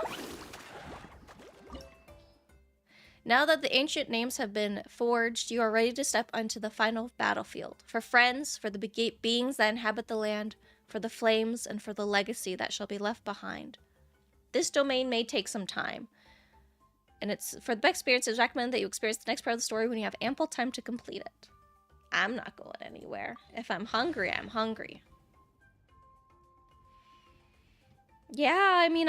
[SPEAKER 1] Now that the ancient names have been forged, you are ready to step onto the final battlefield. For friends, for the beings that inhabit the land, for the flames, and for the legacy that shall be left behind. This domain may take some time. And it's for the best experience, it's recommended that you experience the next part of the story when you have ample time to complete it. I'm not going anywhere. If I'm hungry, I'm hungry. Yeah, I mean,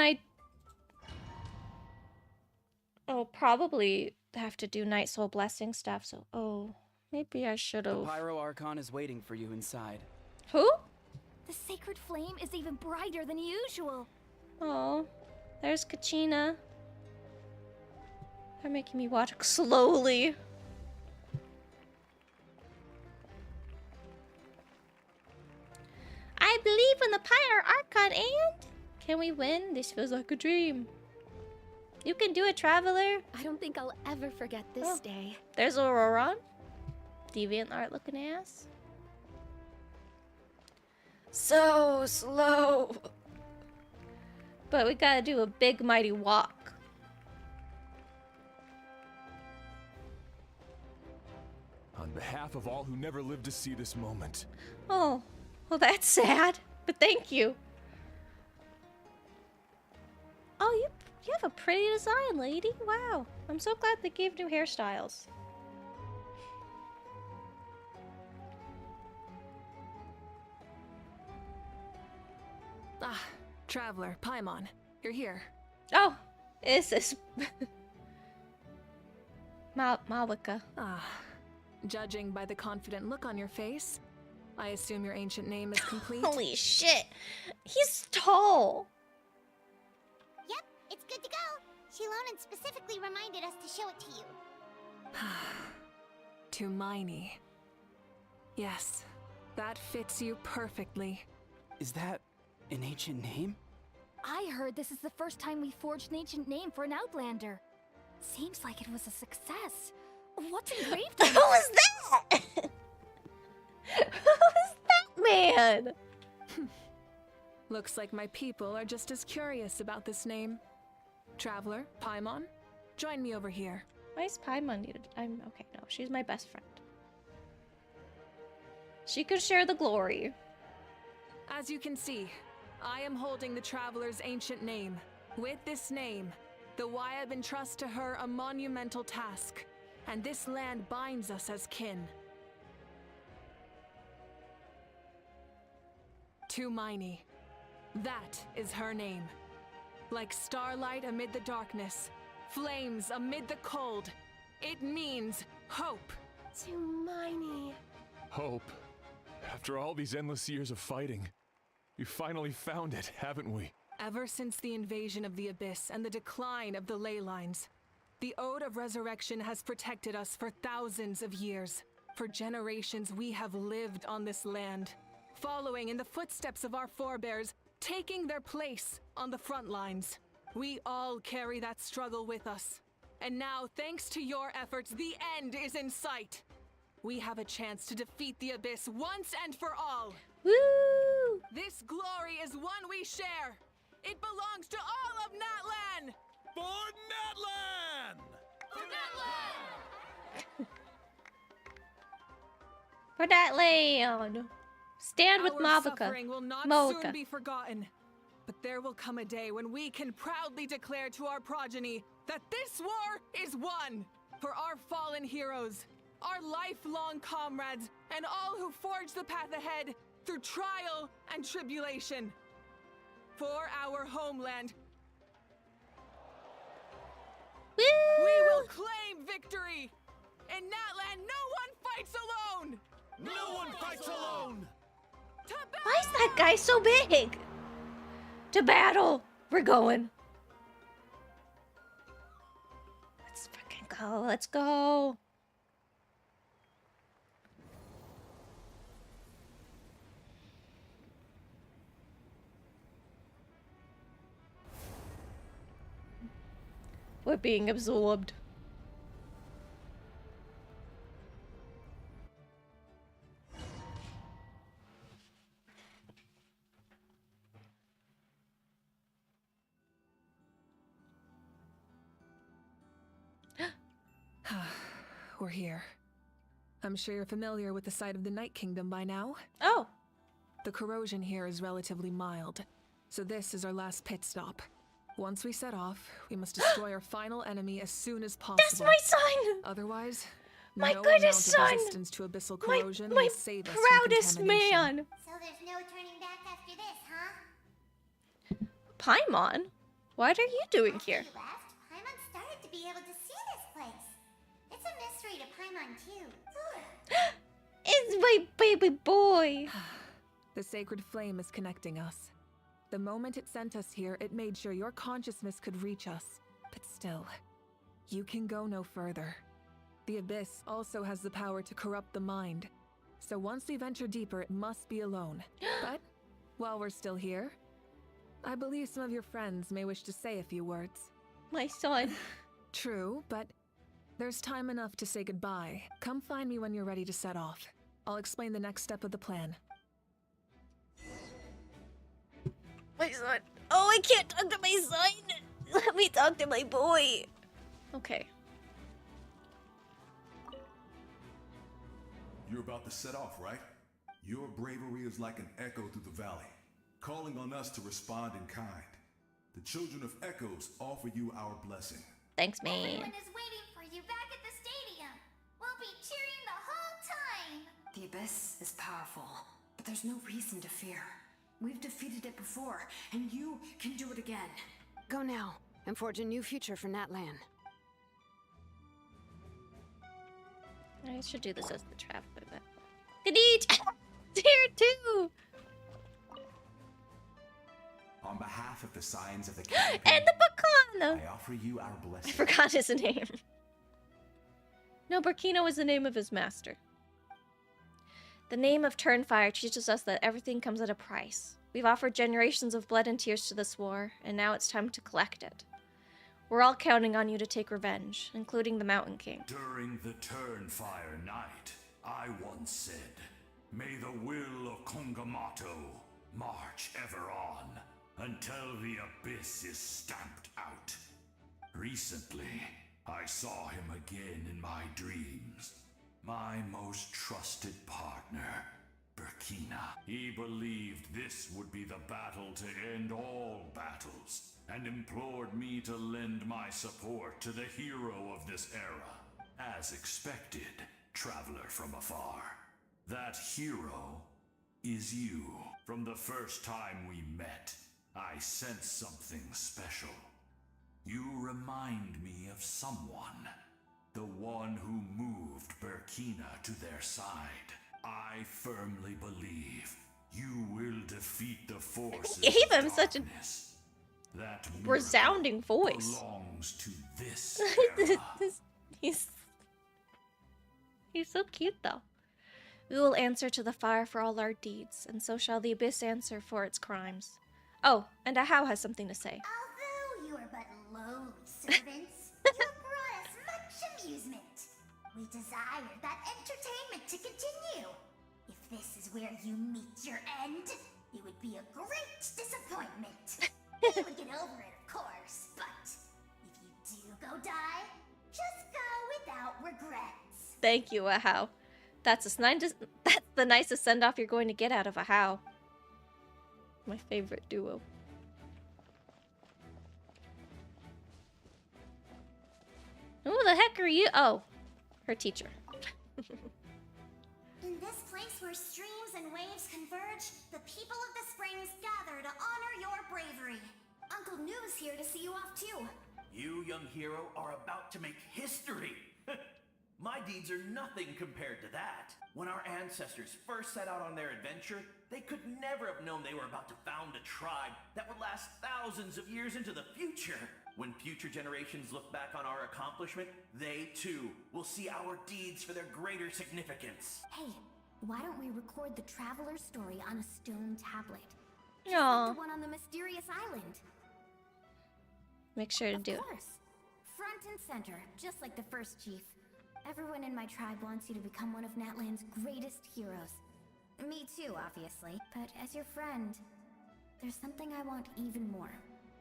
[SPEAKER 1] I'll probably have to do Night Soul Blessing stuff, so... Oh, maybe I should've...
[SPEAKER 11] The Pyro Archon is waiting for you inside.
[SPEAKER 1] Who?
[SPEAKER 6] The sacred flame is even brighter than usual.
[SPEAKER 1] Oh, there's Kachina. They're making me watch slowly. I believe in the Pyro Archon, and... Can we win? This feels like a dream. You can do it, Traveler.
[SPEAKER 6] I don't think I'll ever forget this day.
[SPEAKER 1] There's Auroron. Deviant art looking ass. So slow. But we gotta do a big mighty walk.
[SPEAKER 12] On behalf of all who never lived to see this moment.
[SPEAKER 1] Oh, well that's sad. But thank you. Oh, you have a pretty design, lady. Wow. I'm so glad they gave new hairstyles.
[SPEAKER 5] Ah, Traveler, Paimon, you're here.
[SPEAKER 1] Oh, is this Mavuika?
[SPEAKER 5] Ah, judging by the confident look on your face, I assume your ancient name is complete.
[SPEAKER 1] Holy shit. He's tall.
[SPEAKER 2] Yep, it's good to go. Shilonen specifically reminded us to show it to you.
[SPEAKER 5] To Miney. Yes, that fits you perfectly.
[SPEAKER 11] Is that an ancient name?
[SPEAKER 6] I heard this is the first time we forged an ancient name for an Outlander. Seems like it was a success. What's engraved on it?
[SPEAKER 1] Who was that? Who was that man?
[SPEAKER 5] Looks like my people are just as curious about this name. Traveler, Paimon, join me over here.
[SPEAKER 1] Why is Paimon needed? I'm okay, no, she's my best friend. She could share the glory.
[SPEAKER 5] As you can see, I am holding the Traveler's ancient name. With this name, the Wayab entrust to her a monumental task, and this land binds us as kin. To Miney. That is her name. Like starlight amid the darkness, flames amid the cold, it means hope.
[SPEAKER 6] To Miney.
[SPEAKER 12] Hope. After all these endless years of fighting, we finally found it, haven't we?
[SPEAKER 5] Ever since the invasion of the Abyss and the decline of the ley lines, the Ode of Resurrection has protected us for thousands of years. For generations we have lived on this land, following in the footsteps of our forebears, taking their place on the front lines. We all carry that struggle with us. And now, thanks to your efforts, the end is in sight. We have a chance to defeat the Abyss once and for all.
[SPEAKER 1] Woo!
[SPEAKER 5] This glory is one we share. It belongs to all of Natlan!
[SPEAKER 12] For Natlan!
[SPEAKER 5] For Natlan!
[SPEAKER 1] For that land. Stand with
[SPEAKER 5] Our
[SPEAKER 1] Mavuika.
[SPEAKER 5] suffering will not
[SPEAKER 1] Mavuika.
[SPEAKER 5] soon be forgotten. But there will come a day when we can proudly declare to our progeny that this war is won. For our fallen heroes, our lifelong comrades, and all who forge the path ahead through trial and tribulation. For our homeland,
[SPEAKER 1] Woo!
[SPEAKER 5] we will claim victory! In Natlan, no one fights alone!
[SPEAKER 12] No one fights alone!
[SPEAKER 5] To
[SPEAKER 1] Why is that guy so big? To battle! We're going. Let's fucking go. Let's go. We're being absorbed.
[SPEAKER 5] we're here. I'm sure you're familiar with the site of the Night Kingdom by now.
[SPEAKER 1] Oh.
[SPEAKER 5] The corrosion here is relatively mild, so this is our last pit stop. Once we set off, we must destroy our final enemy as soon as possible.
[SPEAKER 1] That's my son!
[SPEAKER 5] Otherwise,
[SPEAKER 1] My
[SPEAKER 5] no
[SPEAKER 1] goodness,
[SPEAKER 5] amount of
[SPEAKER 1] son!
[SPEAKER 5] resistance to abyssal corrosion
[SPEAKER 1] My
[SPEAKER 5] will save us
[SPEAKER 1] proudest
[SPEAKER 5] from contamination.
[SPEAKER 1] man!
[SPEAKER 2] So there's no turning back after this, huh?
[SPEAKER 1] Paimon? What are you doing
[SPEAKER 2] After
[SPEAKER 1] here?
[SPEAKER 2] you left, Paimon started to be able to see this place. It's a mystery to Paimon too.
[SPEAKER 1] It's my baby boy!
[SPEAKER 5] The sacred flame is connecting us. The moment it sent us here, it made sure your consciousness could reach us. But still, you can go no further. The Abyss also has the power to corrupt the mind. So once we venture deeper, it must be alone. But while we're still here, I believe some of your friends may wish to say a few words.
[SPEAKER 1] My son.
[SPEAKER 5] True, but there's time enough to say goodbye. Come find me when you're ready to set off. I'll explain the next step of the plan.
[SPEAKER 1] My son. Oh, I can't talk to my son! Let me talk to my boy! Okay.
[SPEAKER 3] You're about to set off, right? Your bravery is like an echo through the valley, calling on us to respond in kind. The children of Echoes offer you our blessing.
[SPEAKER 1] Thanks, man.
[SPEAKER 2] Everyone is waiting for you back at the stadium. We'll be cheering the whole time.
[SPEAKER 4] The Abyss is powerful, but there's no reason to fear. We've defeated it before, and you can do it again. Go now, and forge a new future for Natlan.
[SPEAKER 1] I should do this as the trap, but... Khadij! Here too!
[SPEAKER 10] On behalf of the Scions of the Capital,
[SPEAKER 1] And the Bacana!
[SPEAKER 10] I offer you our
[SPEAKER 1] I
[SPEAKER 10] blessing.
[SPEAKER 1] forgot his name. No, Burkina was the name of his master. The name of Turnfire teaches us that everything comes at a price. We've offered generations of blood and tears to this war, and now it's time to collect it. We're all counting on you to take revenge, including the Mountain King.
[SPEAKER 3] During the Turnfire night, I once said, "May the will of Kongamato march ever on, until the Abyss is stamped out." Recently, I saw him again in my dreams. My most trusted partner, Burkina. He believed this would be the battle to end all battles, and implored me to lend my support to the hero of this era. As expected, traveler from afar. That hero is you. From the first time we met, I sensed something special. You remind me of someone. The one who moved Burkina to their side. I firmly believe you will defeat the forces
[SPEAKER 1] Gave
[SPEAKER 3] of
[SPEAKER 1] him such a
[SPEAKER 3] darkness. That
[SPEAKER 1] resounding voice.
[SPEAKER 3] belongs to this era.
[SPEAKER 1] He's so cute, though. We will answer to the fire for all our deeds, and so shall the Abyss answer for its crimes. Oh, and Ahau has something to say.
[SPEAKER 2] Although you are but lowly servants, you have brought us much amusement. We desire that entertainment to continue. If this is where you meet your end, it would be a great disappointment. You would get over it, of course, but if you do go die, just go without regrets.
[SPEAKER 1] Thank you, Ahau. That's the nicest send-off you're going to get out of Ahau. My favorite duo. Who the heck are you? Oh, her teacher.
[SPEAKER 2] In this place where streams and waves converge, the people of the springs gather to honor your bravery. Uncle Noo's here to see you off too.
[SPEAKER 13] You, young hero, are about to make history. My deeds are nothing compared to that. When our ancestors first set out on their adventure, they could never have known they were about to found a tribe that would last thousands of years into the future. When future generations look back on our accomplishment, they too will see our deeds for their greater significance.
[SPEAKER 6] Hey, why don't we record the traveler's story on a stone tablet? Just
[SPEAKER 1] Aw.
[SPEAKER 6] like the one on the mysterious island.
[SPEAKER 1] Make sure to do it.
[SPEAKER 6] Of course. Front and center, just like the first chief. Everyone in my tribe wants you to become one of Natlan's greatest heroes. Me too, obviously. But as your friend, there's something I want even more.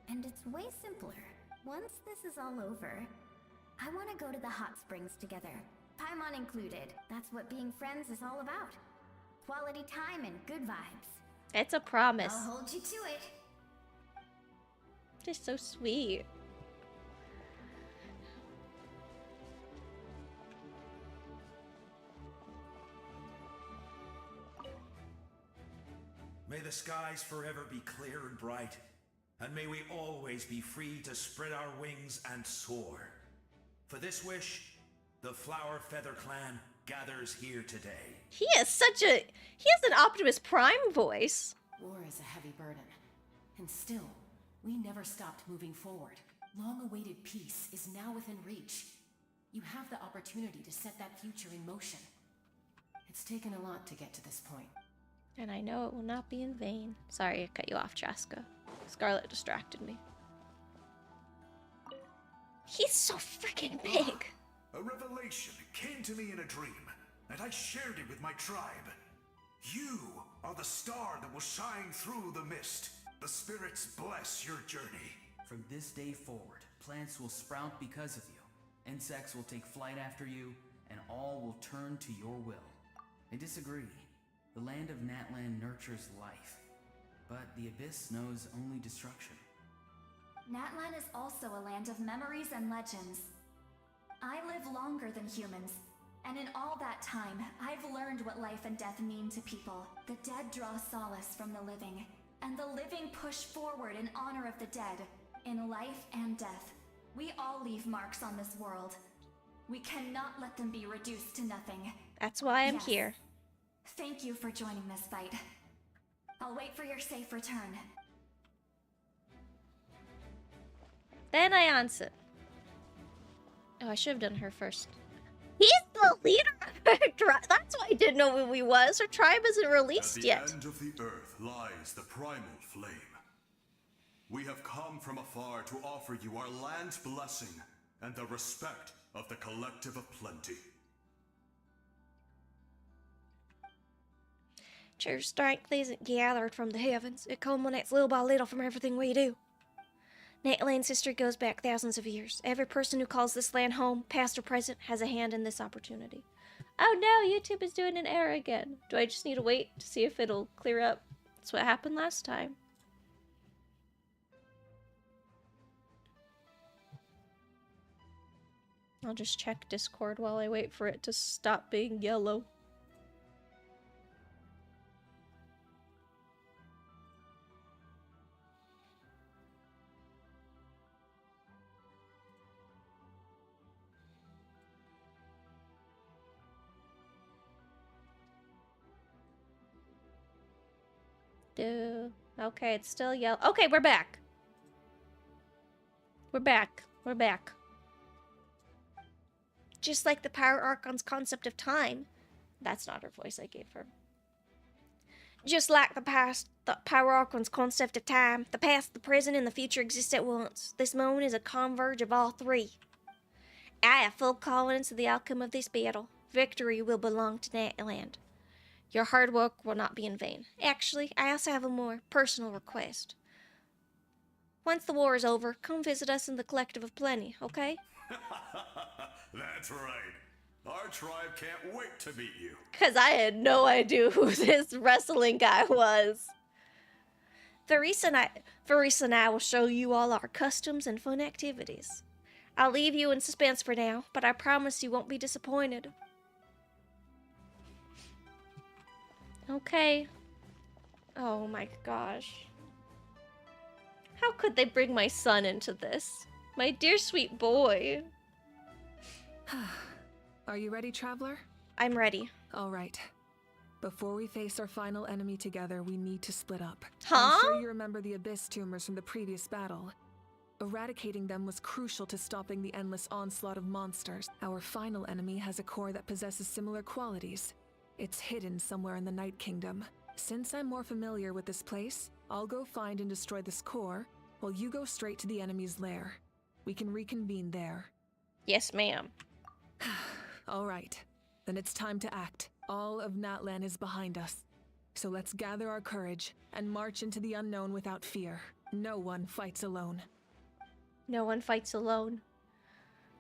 [SPEAKER 6] And it's way simpler. Once this is all over, I want to go to the hot springs together. Paimon included. That's what being friends is all about. Quality time and good vibes.
[SPEAKER 1] It's a promise.
[SPEAKER 6] I'll hold you to it.
[SPEAKER 1] They're so sweet.
[SPEAKER 10] May the skies forever be clear and bright, and may we always be free to spread our wings and soar. For this wish, the Flower Feather Clan gathers here today.
[SPEAKER 1] He has an Optimus Prime voice.
[SPEAKER 7] War is a heavy burden. And still, we never stopped moving forward. Long-awaited peace is now within reach. You have the opportunity to set that future in motion. It's taken a lot to get to this point.
[SPEAKER 1] And I know it will not be in vain. Sorry, I cut you off, Chaska. Scarlet distracted me. He's so freaking big.
[SPEAKER 3] A revelation came to me in a dream, and I shared it with my tribe. You are the star that will shine through the mist. The spirits bless your journey.
[SPEAKER 8] From this day forward, plants will sprout because of you. Insects will take flight after you, and all will turn to your will. I disagree. The land of Natlan nurtures life, but the Abyss knows only destruction.
[SPEAKER 9] Natlan is also a land of memories and legends. I live longer than humans, and in all that time, I've learned what life and death mean to people. The dead draw solace from the living, and the living push forward in honor of the dead. In life and death, we all leave marks on this world. We cannot let them be reduced to nothing.
[SPEAKER 1] That's why I'm here.
[SPEAKER 9] Thank you for joining this fight. I'll wait for your safe return.
[SPEAKER 1] Then I answer. Oh, I should have done her first. He's the leader of her tribe. That's why I didn't know who he was. Her tribe isn't released yet.
[SPEAKER 3] At the end of the earth lies the primal flame. We have come from afar to offer you our land's blessing and the respect of the collective of plenty.
[SPEAKER 1] True strength isn't gathered from the heavens. It culminates little by little from everything we do. Natlan's history goes back thousands of years. Every person who calls this land home, past or present, has a hand in this opportunity. Oh no, YouTube is doing an error again. Do I just need to wait to see if it'll clear up? That's what happened last time. I'll just check Discord while I wait for it to stop being yellow. Okay, it's still yellow. Okay, we're back. We're back. We're back. Just like the Power Archon's concept of time. That's not her voice I gave her. Just like the Power Archon's concept of time, the past, the present, and the future exist at once. This moment is a converge of all three. I have full confidence in the outcome of this battle. Victory will belong to Natlan. Your hard work will not be in vain. Actually, I also have a more personal request. Once the war is over, come visit us in the Collective of Plenty, okay?
[SPEAKER 3] That's right. Our tribe can't wait to meet you.
[SPEAKER 1] Because I had no idea who this wrestling guy was. Farisa and I will show you all our customs and fun activities. I'll leave you in suspense for now, but I promise you won't be disappointed. Okay. Oh my gosh. How could they bring my son into this? My dear sweet boy.
[SPEAKER 5] Are you ready, Traveler?
[SPEAKER 1] I'm ready.
[SPEAKER 5] All right. Before we face our final enemy together, we need to split up.
[SPEAKER 1] Huh?
[SPEAKER 5] I'm sure you remember the Abyss tumors from the previous battle. Eradicating them was crucial to stopping the endless onslaught of monsters. Our final enemy has a core that possesses similar qualities. It's hidden somewhere in the Night Kingdom. Since I'm more familiar with this place, I'll go find and destroy this core, while you go straight to the enemy's lair. We can reconvene there.
[SPEAKER 1] Yes, ma'am.
[SPEAKER 5] All right. Then it's time to act. All of Natlan is behind us. So let's gather our courage and march into the unknown without fear. No one fights alone.
[SPEAKER 1] No one fights alone.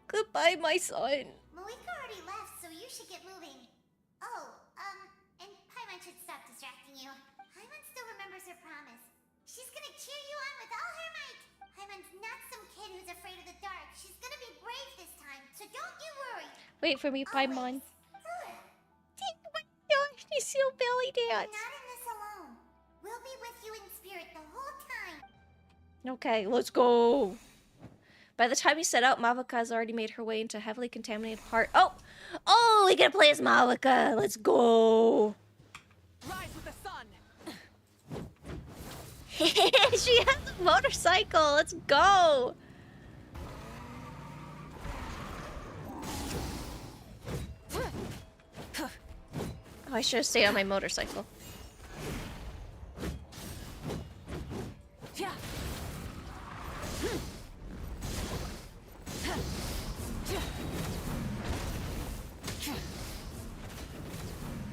[SPEAKER 1] Goodbye, my son.
[SPEAKER 2] Mavuika already left, so you should get moving. Oh, and Paimon should stop distracting you. Paimon still remembers her promise. She's gonna cheer you on with all her might. Paimon's not some kid who's afraid of the dark. She's gonna be brave this time, so don't you worry.
[SPEAKER 1] Wait for me, Paimon. You see a belly dance.
[SPEAKER 2] You're not in this alone. We'll be with you in spirit the whole time.
[SPEAKER 1] Okay, let's go. By the time you set out, Mavuika has already made her way into a heavily contaminated part. Oh, we get to play as Mavuika. Let's go.
[SPEAKER 5] Rise with the sun.
[SPEAKER 1] She has a motorcycle. Let's go. Oh, I should have stayed on my motorcycle.
[SPEAKER 5] Yeah.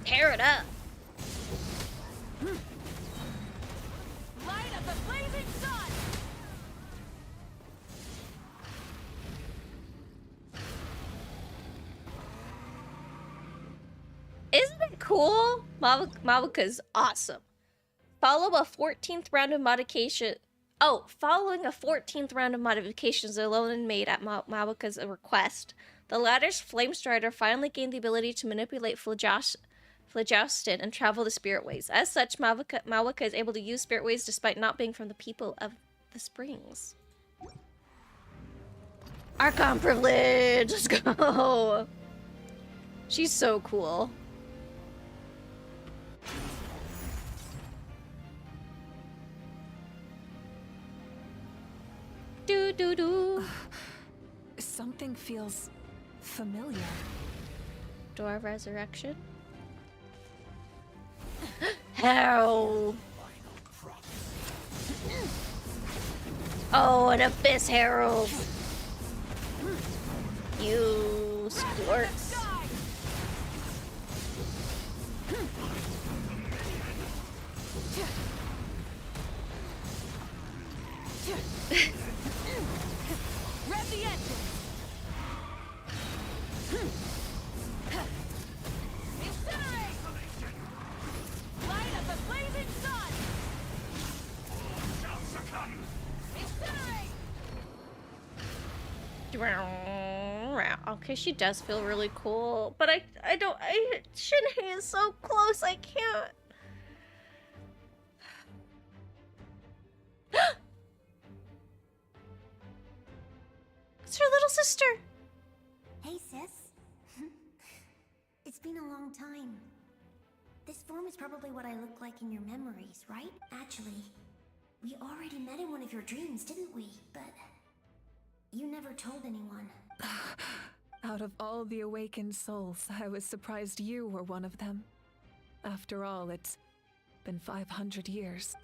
[SPEAKER 1] Tear it up.
[SPEAKER 5] Light of the blazing sun.
[SPEAKER 1] Isn't it cool? Mavuika's awesome. Follow a 14th round of modification. Oh, following a 14th round of modifications Alolan made at Mavuika's request, the latter's Flame Strider finally gained the ability to manipulate Phlogiston and travel the Spirit Ways. As such, Mavuika is able to use Spirit Ways despite not being from the people of the Springs. Archon privilege! Let's go! She's so cool. Do do do.
[SPEAKER 5] Something feels familiar.
[SPEAKER 1] Door of Resurrection. Herald. Oh, an Abyss Herald. You squirts.
[SPEAKER 5] Rev the engine. Incinerate. Light of the blazing sun.
[SPEAKER 1] Incinerate. Okay, she does feel really cool, but I Shinhei is so close, I can't. It's her little sister.
[SPEAKER 2] Hey, sis. It's been a long time. This form is probably what I look like in your memories, right? Actually, we already met in one of your dreams, didn't we? But you never told anyone.
[SPEAKER 5] Out of all the awakened souls, I was surprised you were one of them. After all, it's been 500 years.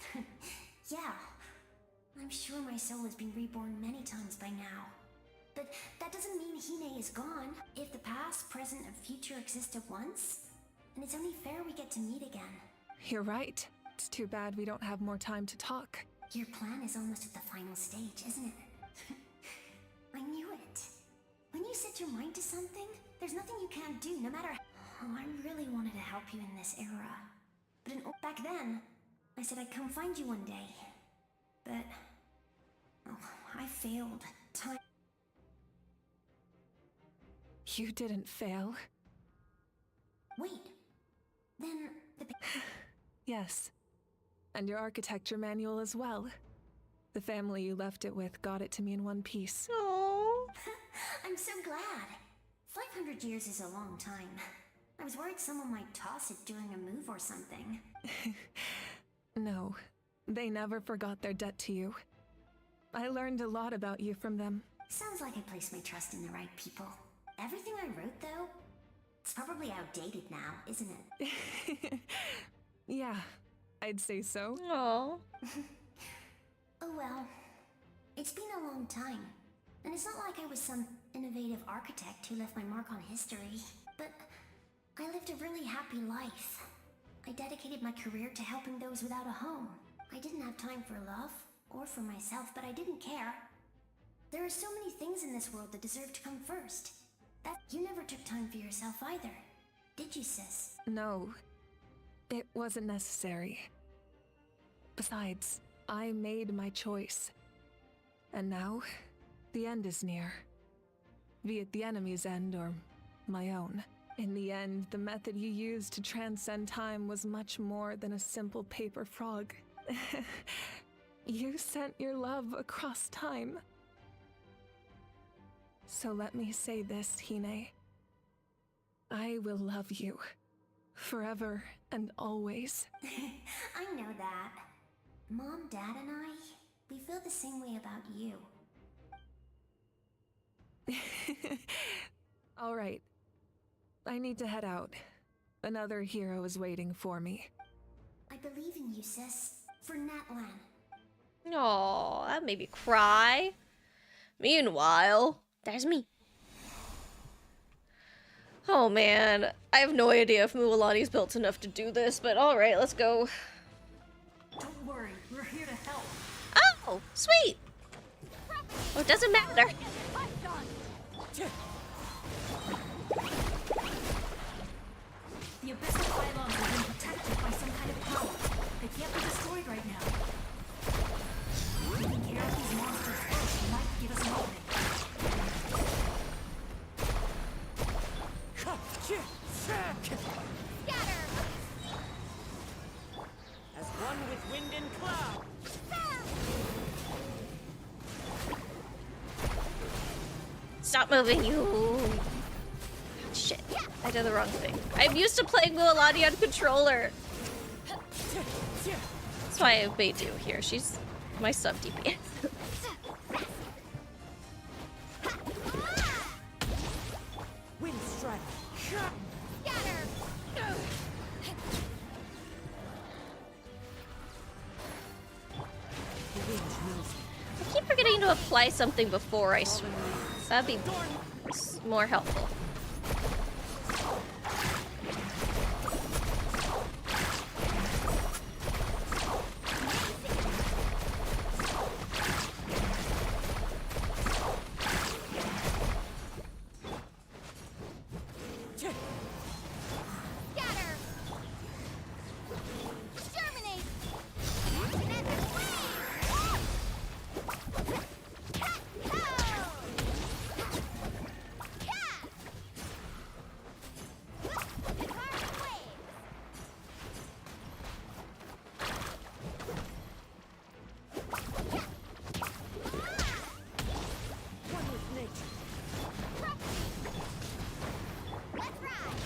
[SPEAKER 2] Yeah. I'm sure my soul has been reborn many times by now. But that doesn't mean Hime is gone. If the past, present, and future exist at once, then it's only fair we get to meet again.
[SPEAKER 5] You're right. It's too bad we don't have more time to talk.
[SPEAKER 2] Your plan is almost at the final stage, isn't it? I knew it. When you set your mind to something, there's nothing you can't do, no matter... Oh, I really wanted to help you in this era. But back then, I said I'd come find you one day. But... oh, I failed. Time...
[SPEAKER 5] You didn't fail.
[SPEAKER 2] Wait. Then the...
[SPEAKER 5] Yes. And your architecture manual as well. The family you left it with got it to me in one piece.
[SPEAKER 1] Oh.
[SPEAKER 2] I'm so glad. 500 years is a long time. I was worried someone might toss it during a move or something.
[SPEAKER 5] No, they never forgot their debt to you. I learned a lot about you from them.
[SPEAKER 2] Sounds like I placed my trust in the right people. Everything I wrote, though, it's probably outdated now, isn't it?
[SPEAKER 5] Yeah, I'd say so.
[SPEAKER 1] Oh.
[SPEAKER 2] Oh well. It's been a long time. And it's not like I was some innovative architect who left my mark on history. But I lived a really happy life. I dedicated my career to helping those without a home. I didn't have time for love, or for myself, but I didn't care. There are so many things in this world that deserve to come first.
[SPEAKER 6] You never took time for yourself either, did you, sis?
[SPEAKER 5] No, it wasn't necessary. Besides, I made my choice. And now, the end is near. Be it the enemy's end or my own. In the end, the method you used to transcend time was much more than a simple paper frog. You sent your love across time. So let me say this, Hine. I will love you. Forever and always.
[SPEAKER 6] I know that. Mom, Dad, and I, we feel the same way about you.
[SPEAKER 5] All right. I need to head out. Another hero is waiting for me.
[SPEAKER 6] I believe in you, sis. For Natlan.
[SPEAKER 1] Aw, that made me cry. Meanwhile, there's me. Oh man, I have no idea if Mualani's built enough to do this, but alright, let's go.
[SPEAKER 14] Don't worry, we're here to help.
[SPEAKER 1] Oh, sweet! Oh, it doesn't matter.
[SPEAKER 14] The abyssal pylons are being protected by some kind of power. They can't be destroyed right now. Taking care of these monsters first might give us an opening.
[SPEAKER 2] Scatter!
[SPEAKER 14] As one with wind and cloud.
[SPEAKER 1] Stop moving, you. Shit, I did the wrong thing. I'm used to playing Mualani on controller. That's why I have Beidou here. She's my sub DPS.
[SPEAKER 14] Wind strike.
[SPEAKER 2] Scatter!
[SPEAKER 1] I keep forgetting to apply something before I swing. That'd be more helpful.
[SPEAKER 2] Scatter! Exterminate! Another wave!
[SPEAKER 14] One with nature.
[SPEAKER 2] Let's ride!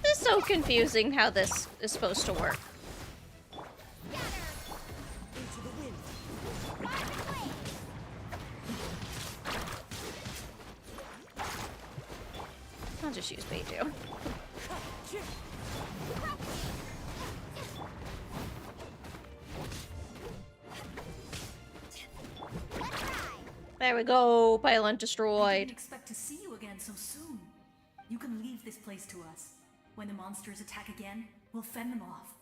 [SPEAKER 1] It's so confusing how this is supposed to work.
[SPEAKER 14] Into the wind.
[SPEAKER 1] I'll just use Beidou. There we go, pylon
[SPEAKER 14] I
[SPEAKER 1] destroyed.
[SPEAKER 14] didn't expect to see you again so soon. You can leave this place to us. When the monsters attack again, we'll fend them off.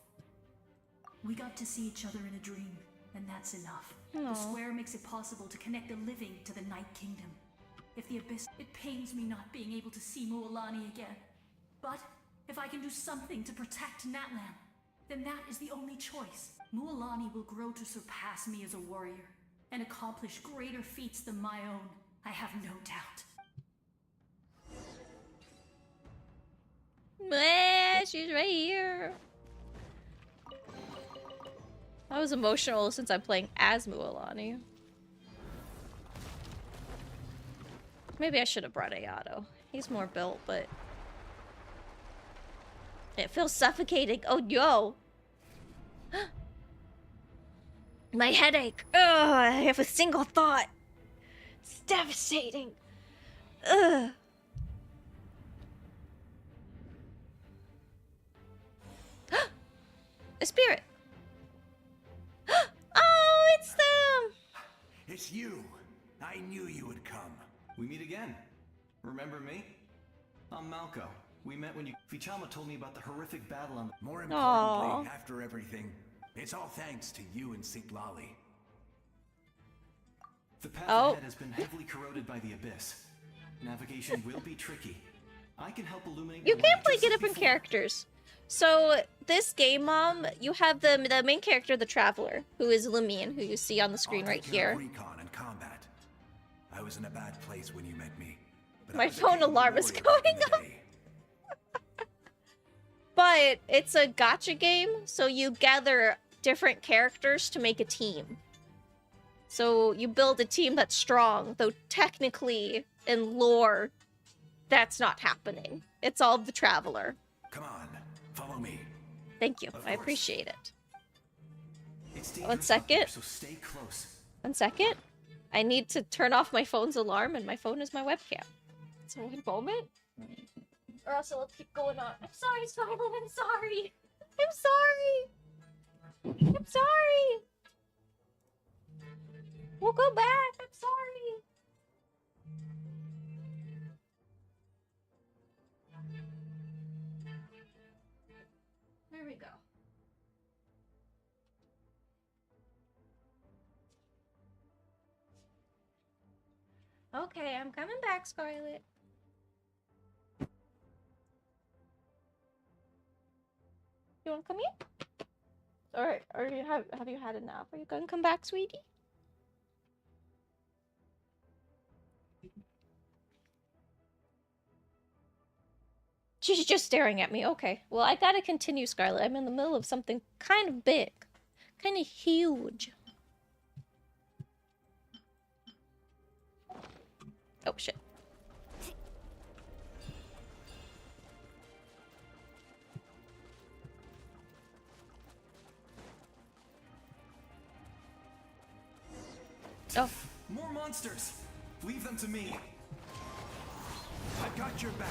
[SPEAKER 14] We got to see each other in a dream, and that's enough. The
[SPEAKER 1] Aw.
[SPEAKER 14] square makes it possible to connect the living to the Night Kingdom. If the Abyss... It pains me not being able to see Mualani again. But if I can do something to protect Natlan, then that is the only choice. Mualani will grow to surpass me as a warrior, and accomplish greater feats than my own. I have no doubt.
[SPEAKER 1] Meh, she's right here. I was emotional since I'm playing as Mualani. Maybe I should have brought Ayato. He's more built, but it feels suffocating. Oh, yo. My headache. Ugh, I have a single thought. It's devastating. Ugh. A spirit. Oh, it's them.
[SPEAKER 10] It's you. I knew you would come.
[SPEAKER 13] We meet again. Remember me? I'm Malco.
[SPEAKER 15] We met when you... Vichama told me about the horrific battle on...
[SPEAKER 10] More importantly, after everything, it's all thanks to you and Sitlali.
[SPEAKER 15] The path ahead has been heavily corroded by the abyss. Navigation will be tricky. I can help illuminate...
[SPEAKER 1] You can't play different characters. So, this game, Mom, you have the main character, the Traveler, who is Lumine, who you see on the screen right here.
[SPEAKER 10] Recon and combat. I was in a bad place when you met me.
[SPEAKER 1] My phone alarm is going off. But it's a gacha game, so you gather different characters to make a team. So you build a team that's strong, though technically, in lore, that's not happening. It's all the Traveler.
[SPEAKER 10] Come on, follow me.
[SPEAKER 1] Thank you, I appreciate it.
[SPEAKER 15] It's
[SPEAKER 1] 1 second.
[SPEAKER 15] So stay close.
[SPEAKER 1] 1 second. I need to turn off my phone's alarm, and my phone is my webcam. So 1 moment. Or else it'll keep going on. I'm sorry, Scarlet, I'm sorry. I'm sorry. I'm sorry. We'll go back. I'm sorry. There we go. Okay, I'm coming back, Scarlet. You want to come in? Or you have you had enough? Are you going to come back, sweetie? She's just staring at me. Okay. Well, I gotta continue, Scarlet. I'm in the middle of something kind of big. Kind of huge. Oh, shit. Oh.
[SPEAKER 15] More monsters! Leave them to me.
[SPEAKER 10] I've got your back.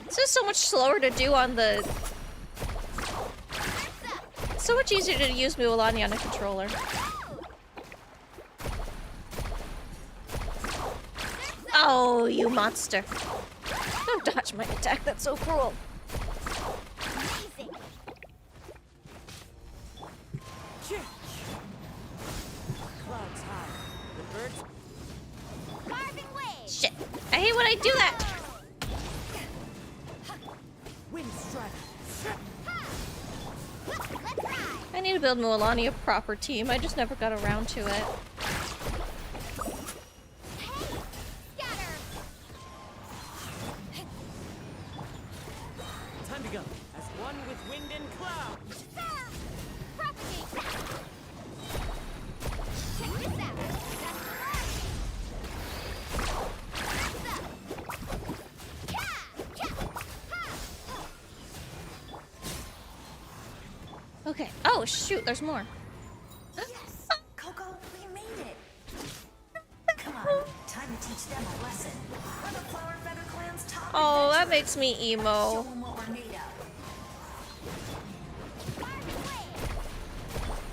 [SPEAKER 1] This is so much slower to do on the... It's so much easier to use Mualani on a controller. Oh, you monster. Don't dodge my attack, that's so cruel. Shit. I hate when I do that. I need to build Mualani a proper team. I just never got around to it.
[SPEAKER 16] Time to go. As one with wind and cloud.
[SPEAKER 1] Okay. Oh, shoot, there's more.
[SPEAKER 17] Yes! Coco, we made it! Come on, time to teach them a lesson. We're the Flower Feather Clan's top
[SPEAKER 1] Oh, that makes me
[SPEAKER 17] Show
[SPEAKER 1] emo.
[SPEAKER 17] them what we're made of.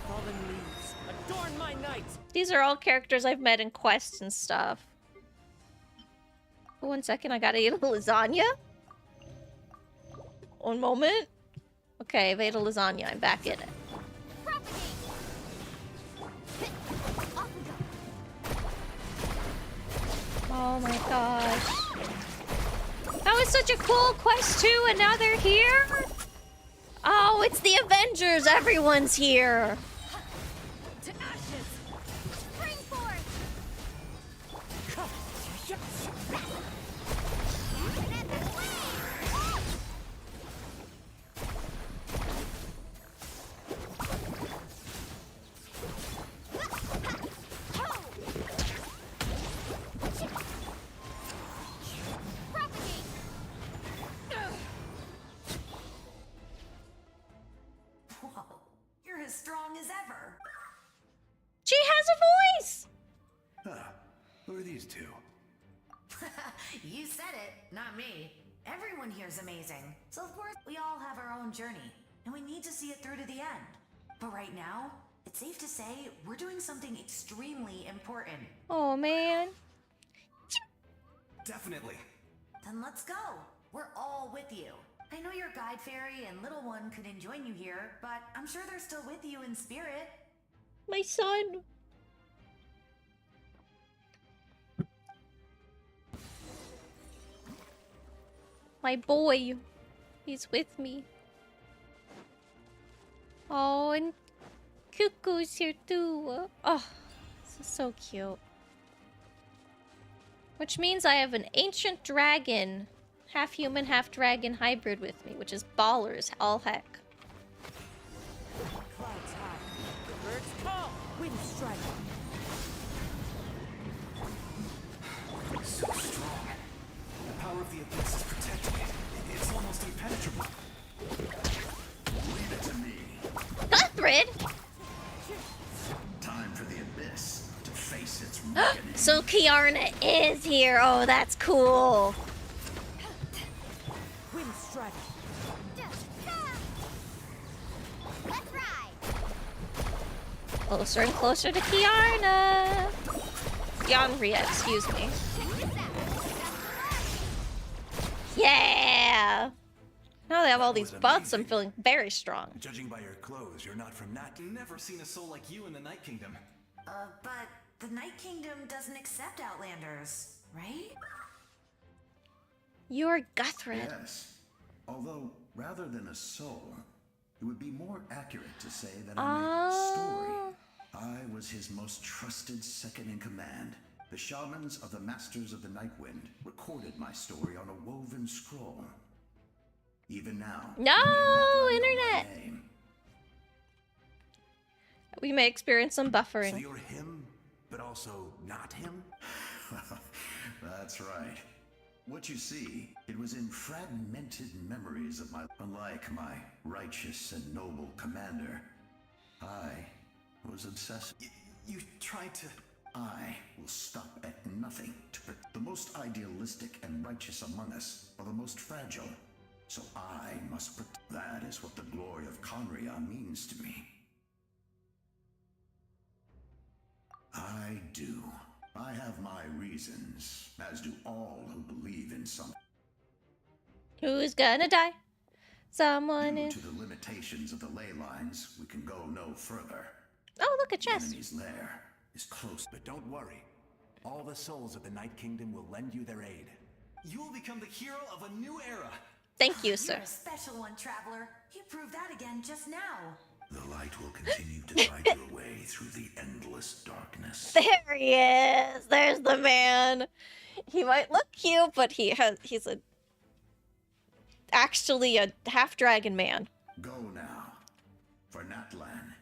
[SPEAKER 16] Fallen leaves, adorn my night!
[SPEAKER 1] These are all characters I've met in quests and stuff. 1 second, I gotta eat a lasagna. 1 moment. Okay, I've ate a lasagna. I'm back in it. Oh my gosh. That was such a cool quest too, and now they're here? Oh, it's the Avengers! Everyone's here!
[SPEAKER 17] To ashes! Spring forth! Whoa, you're as strong as ever.
[SPEAKER 1] She has a voice!
[SPEAKER 10] Huh. Who are these two?
[SPEAKER 17] You said it, not me. Everyone here's amazing. So of course, we all have our own journey, and we need to see it through to the end. But right now, It's safe to say we're doing something extremely important.
[SPEAKER 1] Oh man.
[SPEAKER 15] Definitely.
[SPEAKER 17] Then let's go. We're all with you. I know your guide fairy and little one couldn't join you here, but I'm sure they're still with you in spirit.
[SPEAKER 1] My son. My boy. He's with me. Oh, and Cuckoo's here too. Oh, this is so cute. Which means I have an ancient dragon, half human, half dragon hybrid with me, which is ballers, all heck.
[SPEAKER 16] Clouds high. The birds call. Wind strike.
[SPEAKER 15] So strong. The power of the abyss is protecting it. It's almost impenetrable.
[SPEAKER 3] Leave it to me.
[SPEAKER 1] Guthrid!
[SPEAKER 3] Time for the abyss to face its reckoning.
[SPEAKER 1] So Kiarna is here. Oh, that's cool.
[SPEAKER 16] Wind strike.
[SPEAKER 2] Let's ride.
[SPEAKER 1] Closer and closer to Kiarna. Yanria, excuse me. Yeah! Now they have all these buffs, I'm feeling very strong.
[SPEAKER 10] Judging by your clothes, you're not from Nat.
[SPEAKER 15] Never seen a soul like you in the Night Kingdom.
[SPEAKER 17] But the Night Kingdom doesn't accept Outlanders, right?
[SPEAKER 1] You're Guthrid.
[SPEAKER 3] Yes. Although, rather than a soul, it would be more accurate to say that I'm a story. I was his most trusted second in command. The shamans of the Masters of the Nightwind recorded my story on a woven scroll. Even now.
[SPEAKER 1] No, internet! We may experience some buffering.
[SPEAKER 10] So you're him, but also not him?
[SPEAKER 3] That's right. What you see, it was in fragmented memories of my... Unlike my righteous and noble commander, I was obsessed.
[SPEAKER 10] You tried to...
[SPEAKER 3] I will stop at nothing to protect. The most idealistic and righteous among us are the most fragile. So I must protect. That is what the glory of Conria means to me. I do. I have my reasons, as do all who believe in something.
[SPEAKER 1] Who's gonna die? Someone
[SPEAKER 3] Due
[SPEAKER 1] is.
[SPEAKER 3] to the limitations of the ley lines, we can go no further.
[SPEAKER 1] Oh, look, a
[SPEAKER 3] The
[SPEAKER 1] chest.
[SPEAKER 3] enemy's lair is close.
[SPEAKER 10] But don't worry. All the souls of the Night Kingdom will lend you their aid.
[SPEAKER 15] You will become the hero of a new era.
[SPEAKER 1] Thank you, sir.
[SPEAKER 17] You're a special one, Traveler. You proved that again just now.
[SPEAKER 3] The light will continue to guide your way through the endless darkness.
[SPEAKER 1] There he is. There's the man. He might look cute, but he's actually a half dragon man.
[SPEAKER 3] Go now, for Natlan,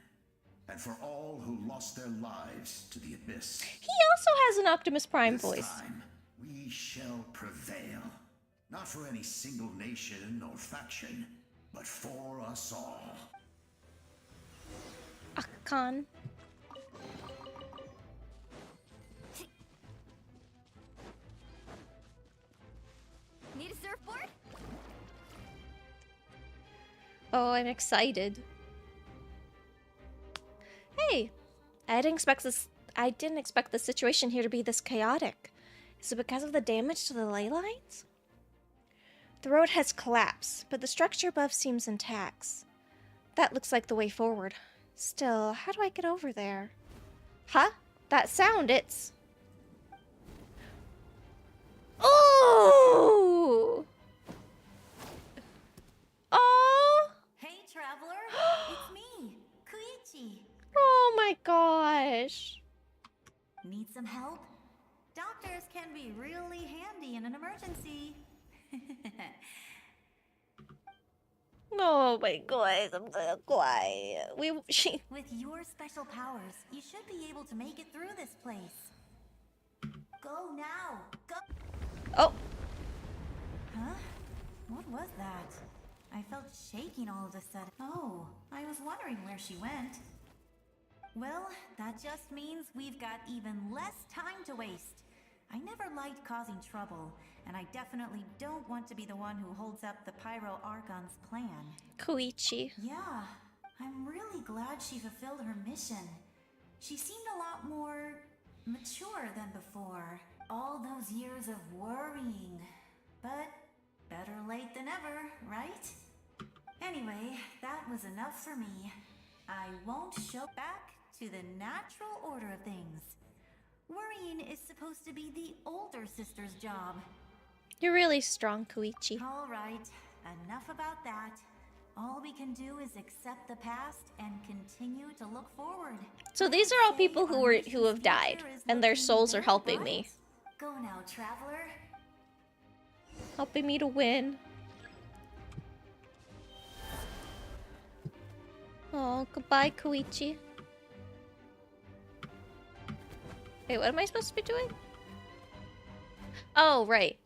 [SPEAKER 3] and for all who lost their lives to the abyss.
[SPEAKER 1] He also has an Optimus Prime
[SPEAKER 3] This
[SPEAKER 1] voice.
[SPEAKER 3] time, we shall prevail. Not for any single nation or faction, but for us all.
[SPEAKER 1] ARCHON.
[SPEAKER 2] Need a surfboard?
[SPEAKER 1] Oh, I'm excited. Hey, I didn't expect the situation here to be this chaotic. Is it because of the damage to the ley lines? The road has collapsed, but the structure above seems intact. That looks like the way forward. Still, how do I get over there? Huh? That sound, it's... Ooh! Oh!
[SPEAKER 17] Hey, Traveler. It's me, Koichi.
[SPEAKER 1] Oh my gosh.
[SPEAKER 17] Need some help? Doctors can be really handy in an emergency.
[SPEAKER 1] Oh my gosh, I'm so quiet.
[SPEAKER 17] With your special powers, you should be able to make it through this place. Go now. Go.
[SPEAKER 1] Oh.
[SPEAKER 17] Huh? What was that? I felt shaking all of a sudden. Oh, I was wondering where she went. Well, that just means we've got even less time to waste. I never liked causing trouble, and I definitely don't want to be the one who holds up the Pyro Archon's plan.
[SPEAKER 1] Koichi.
[SPEAKER 17] Yeah, I'm really glad she fulfilled her mission. She seemed a lot more mature than before. All those years of worrying. But better late than ever, right? Anyway, that was enough for me. I won't show back to the natural order of things. Worrying is supposed to be the older sister's job.
[SPEAKER 1] You're really strong, Koichi.
[SPEAKER 17] All right, enough about that. All we can do is accept the past and continue to look forward.
[SPEAKER 1] So these are all people who have died, and their souls are helping me.
[SPEAKER 17] Go now, traveler.
[SPEAKER 1] Helping me to win. Oh, goodbye, Koichi. Wait, what am I supposed to be doing? Oh, right.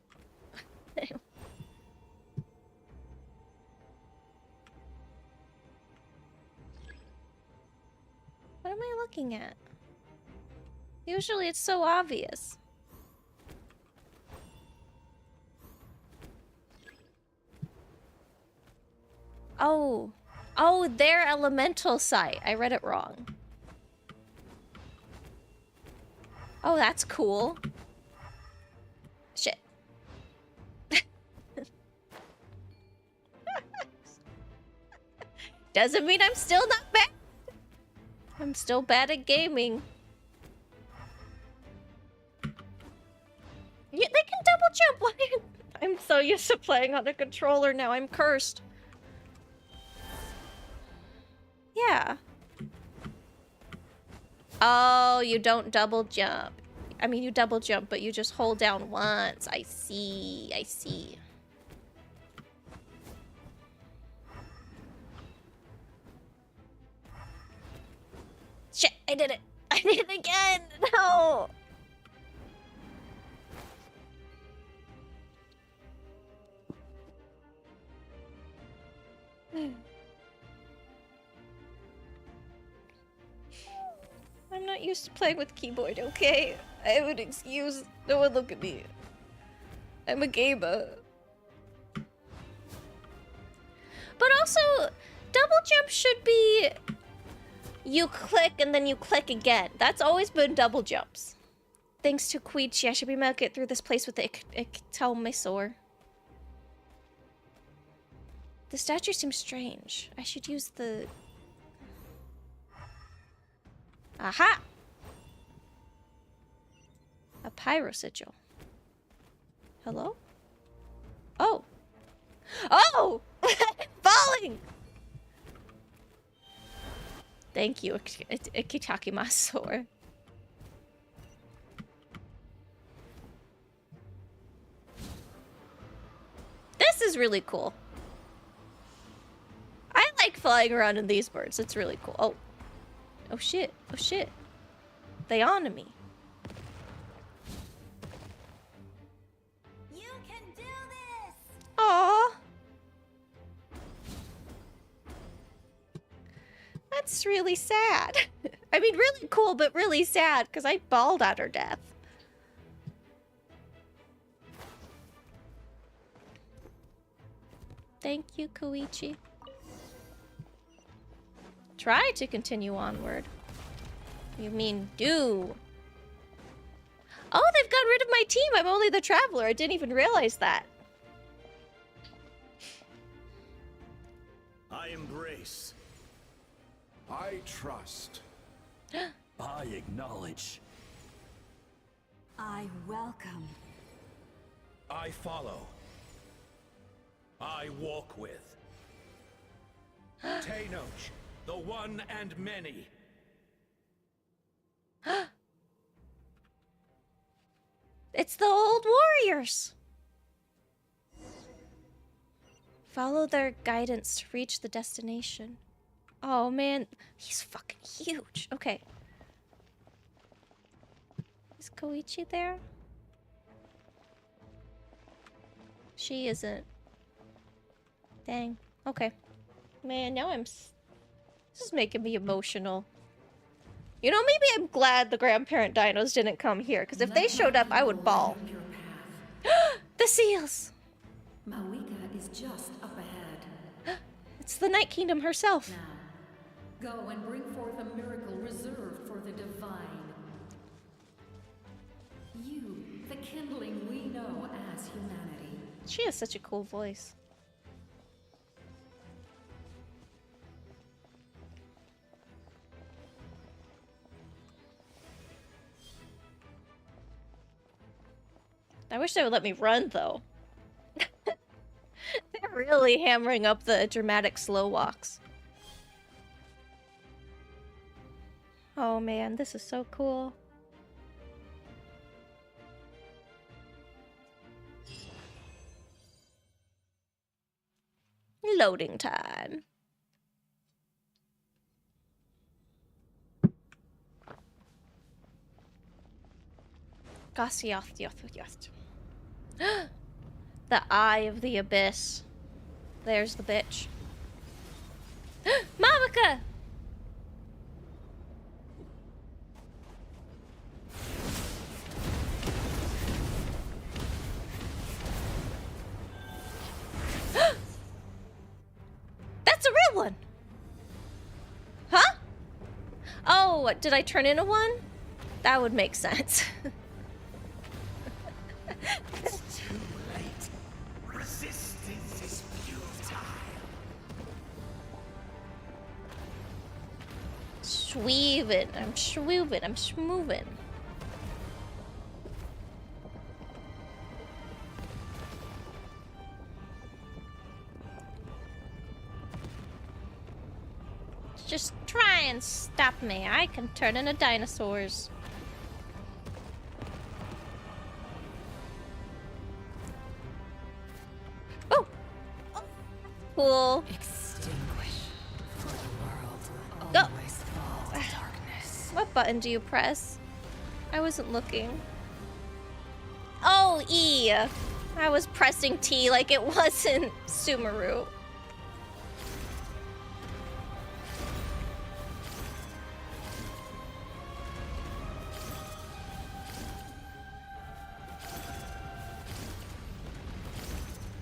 [SPEAKER 1] What am I looking at? Usually it's so obvious. Oh. Oh, their elemental site. I read it wrong. Oh, that's cool. Shit. Doesn't mean I'm still not bad. I'm still bad at gaming. Yeah, they can double jump. Why? I'm so used to playing on a controller now. I'm cursed. Yeah. Oh, you don't double jump. I mean, you double jump, but you just hold down once. I see. I see. Shit, I did it. I did it again. No. I'm not used to playing with keyboard, okay? I have an excuse. No one look at me. I'm a gamer. But also, double jump should be... You click and then you click again. That's always been double jumps. Thanks to Koichi, I should be able to get through this place with the Iktelmisor. The statue seems strange. I should use the... Aha! A pyro sigil. Hello? Oh! Oh! Falling! Thank you, Ikitakimasor. This is really cool. I like flying around in these birds. It's really cool. Oh. Oh shit. Oh shit. They onto me.
[SPEAKER 17] You can do this!
[SPEAKER 1] Aww. That's really sad. I mean, really cool, but really sad, because I bawled at her death. Thank you, Koichi. Try to continue onward. You mean do. Oh, they've got rid of my team. I'm only the traveler. I didn't even realize that.
[SPEAKER 3] I embrace.
[SPEAKER 10] I trust.
[SPEAKER 3] I acknowledge.
[SPEAKER 17] I welcome.
[SPEAKER 3] I follow. I walk with. Tenoch, the one and many.
[SPEAKER 1] It's the old warriors. Follow their guidance to reach the destination. Oh man, he's fucking huge. Okay. Is Koichi there? She isn't. Dang. Okay. Man, now this is making me emotional. You know, maybe I'm glad the grandparent dinos didn't come here, because if they showed up, I would bawl. The seals!
[SPEAKER 16] Mavuika is just up ahead.
[SPEAKER 1] It's the Night Kingdom herself.
[SPEAKER 16] Now,
[SPEAKER 18] Go and bring forth a miracle reserved for the divine. You, the kindling we know as humanity.
[SPEAKER 1] She has such a cool voice. I wish they would let me run, though. They're really hammering up the dramatic slow walks. Oh man, this is so cool. Loading time. The Eye of the Abyss. There's the bitch. Mavuika! That's a real one! Huh? Oh, did I turn into one? That would make sense.
[SPEAKER 3] It's too late. Resistance is futile.
[SPEAKER 1] Schweevin', I'm schwoovin', I'm schmoovin'. Just try and stop me. I can turn into dinosaurs. Oh! Cool.
[SPEAKER 18] Extinguish for the world.
[SPEAKER 1] Go!
[SPEAKER 18] Always fall to darkness.
[SPEAKER 1] What button do you press? I wasn't looking. Oh, E! I was pressing T like it wasn't Sumeru.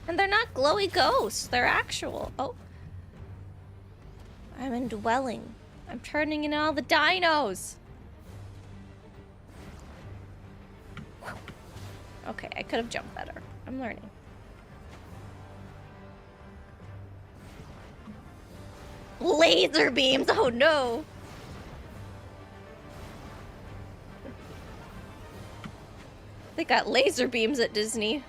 [SPEAKER 1] And they're not glowy ghosts, they're actual. Oh. I'm indwelling. I'm turning into all the dinos. Okay, I could have jumped better. I'm learning. Laser beams, oh no. They got laser beams at Disney.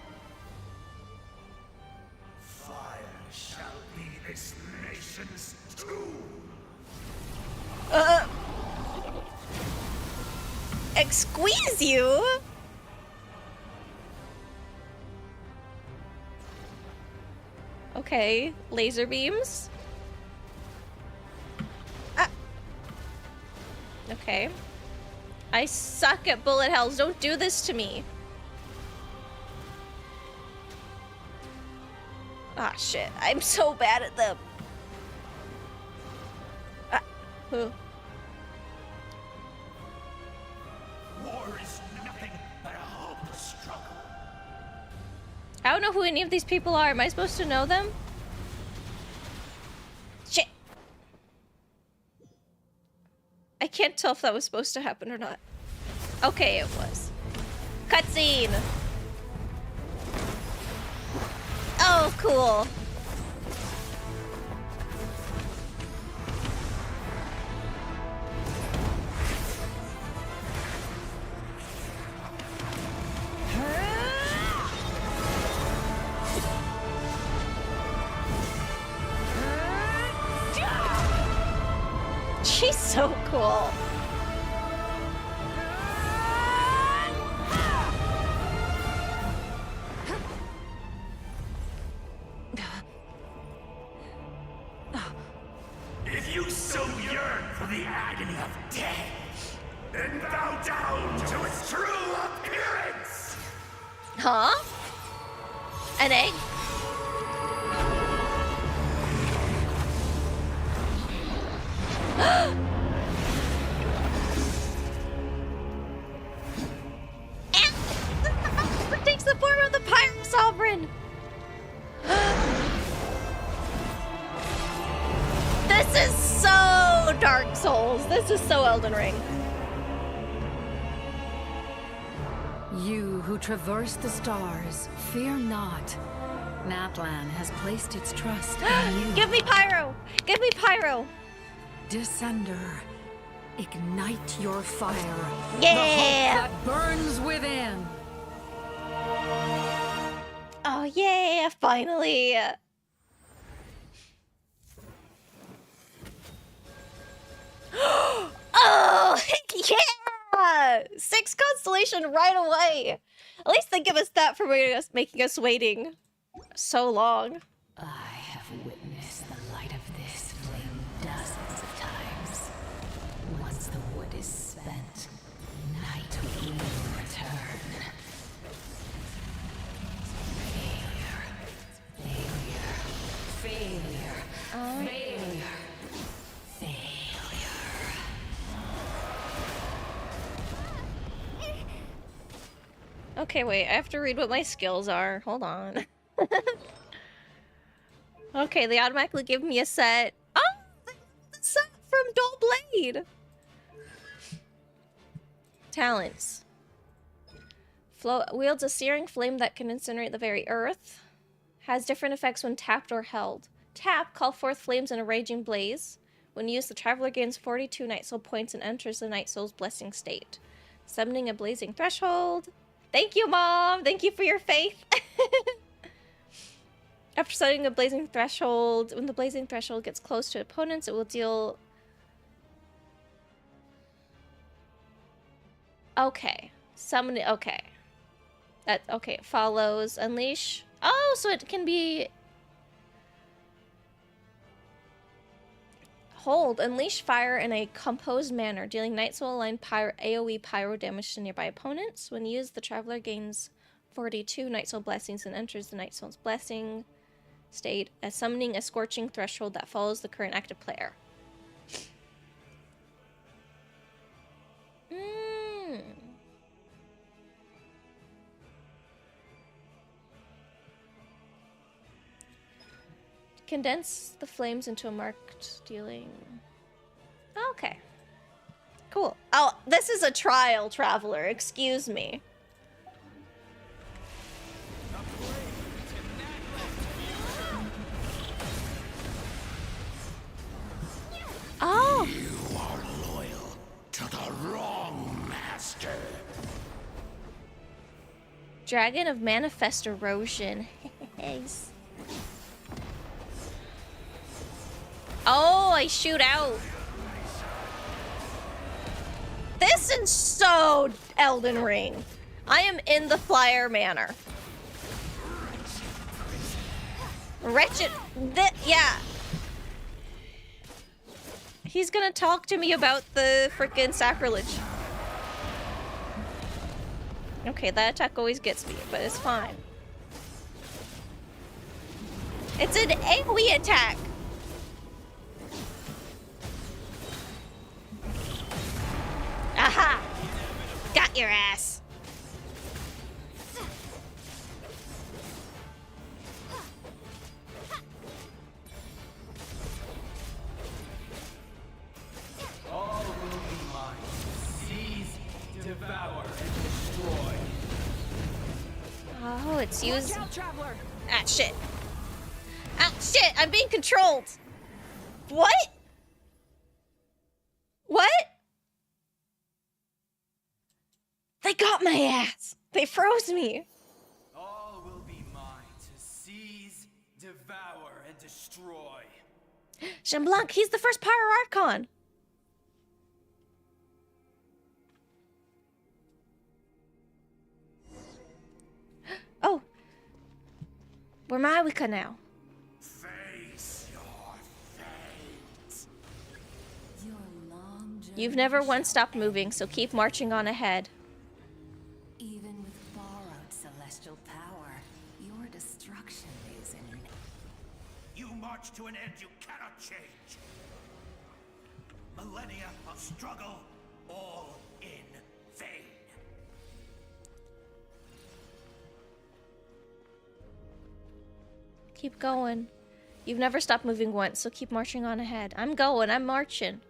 [SPEAKER 3] Shall be this nation's tomb.
[SPEAKER 1] Squeeze you? Okay, laser beams. Ah. Okay. I suck at bullet hells. Don't do this to me. Ah, shit. I'm so bad at them. Ah. Huh.
[SPEAKER 3] War is nothing but a hopeless struggle.
[SPEAKER 1] I don't know who any of these people are. Am I supposed to know them? Shit. I can't tell if that was supposed to happen or not. Okay, it was. Cutscene. Oh, cool. She's so cool.
[SPEAKER 3] If you so yearn for the agony of death, then bow down to its true appearance!
[SPEAKER 1] Huh? An egg? It takes the form of the pirate sovereign. This is so dark. Dark Souls. This is so Elden Ring.
[SPEAKER 18] You who traverse the stars, fear not. Natlan has placed its trust in you.
[SPEAKER 1] Give me pyro! Give me pyro!
[SPEAKER 18] Descender, ignite your fire.
[SPEAKER 1] Yeah!
[SPEAKER 18] The hope that burns within.
[SPEAKER 1] Oh yeah, finally! Oh yeah! 6 constellation right away. At least they give us that for making us waiting so long.
[SPEAKER 18] I have witnessed the light of this flame dozens of times. Once the wood is spent, night will return. Failure.
[SPEAKER 1] Okay, wait, I have to read what my skills are. Hold on. Okay, they automatically give me a set. Oh, the set from Dull Blade. Talents. Wields a searing flame that can incinerate the very earth. Has different effects when tapped or held. Tap, call forth flames in a raging blaze. When used, the traveler gains 42 Night Soul points and enters the Night Soul's blessing state. Summoning a blazing threshold. Thank you, Mom! Thank you for your faith! After setting a blazing threshold, when the blazing threshold gets close to opponents, it will deal... Okay. Summon... Okay. Okay, it follows. Unleash... Oh, so it can be... Hold. Unleash fire in a composed manner, dealing Night Soul aligned AoE pyro damage to nearby opponents. When used, the traveler gains 42 Night Soul blessings and enters the Night Soul's blessing state, as summoning a scorching threshold that follows the current active player. Condense the flames into a marked dealing. Okay. Cool. Oh, this is a trial, Traveler. Excuse me. Oh!
[SPEAKER 3] You are loyal to the wrong master.
[SPEAKER 1] Dragon of Manifest Erosion. Oh, I shoot out. This is so Elden Ring. I am in the Flyer Manor. Wretched. Yeah. He's gonna talk to me about the frickin' sacrilege. Okay, that attack always gets me, but it's fine. It's an AoE attack. Aha! Got your ass.
[SPEAKER 19] All will be mine. Seize, devour, and destroy.
[SPEAKER 1] Oh, it's used.
[SPEAKER 5] Watch out, Traveler!
[SPEAKER 1] Ah, shit. Ah, shit! I'm being controlled. What? What? They got my ass. They froze me.
[SPEAKER 19] All will be mine to seize, devour, and destroy.
[SPEAKER 1] Shamblanc, he's the first Pyro Archon. Oh. We're Mavuika now.
[SPEAKER 3] Face your fate.
[SPEAKER 1] You've never once stopped moving, so keep marching on ahead.
[SPEAKER 18] Even with borrowed celestial power, your destruction is in...
[SPEAKER 3] You march to an end you cannot change. Millennia of struggle, all in vain.
[SPEAKER 1] Keep going. You've never stopped moving once, so keep marching on ahead. I'm going, I'm marching.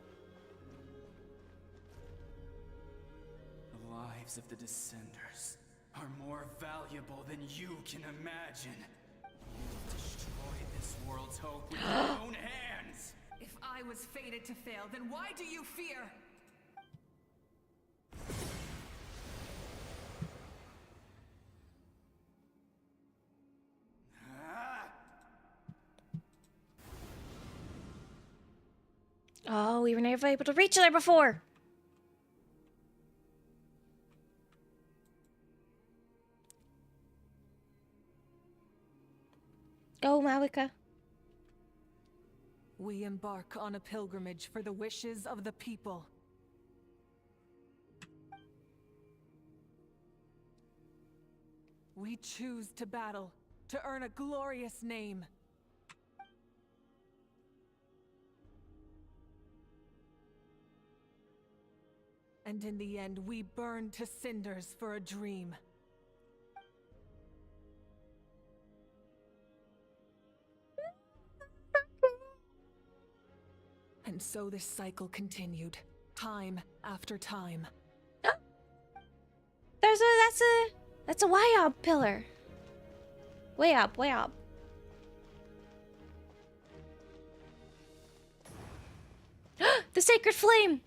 [SPEAKER 19] lives of the Descenders are more valuable than you can imagine. You've destroyed this world's hope with your own hands!
[SPEAKER 5] If I was fated to fail, then why do you fear?
[SPEAKER 1] Oh, we were never able to reach there before. Go, Mavuika.
[SPEAKER 5] We embark on a pilgrimage for the wishes of the people. We choose to battle, to earn a glorious name. And in the end, we burn to cinders for a dream. And so this cycle continued, time after time.
[SPEAKER 1] That's a YOB pillar. Way up, way up. The sacred flame!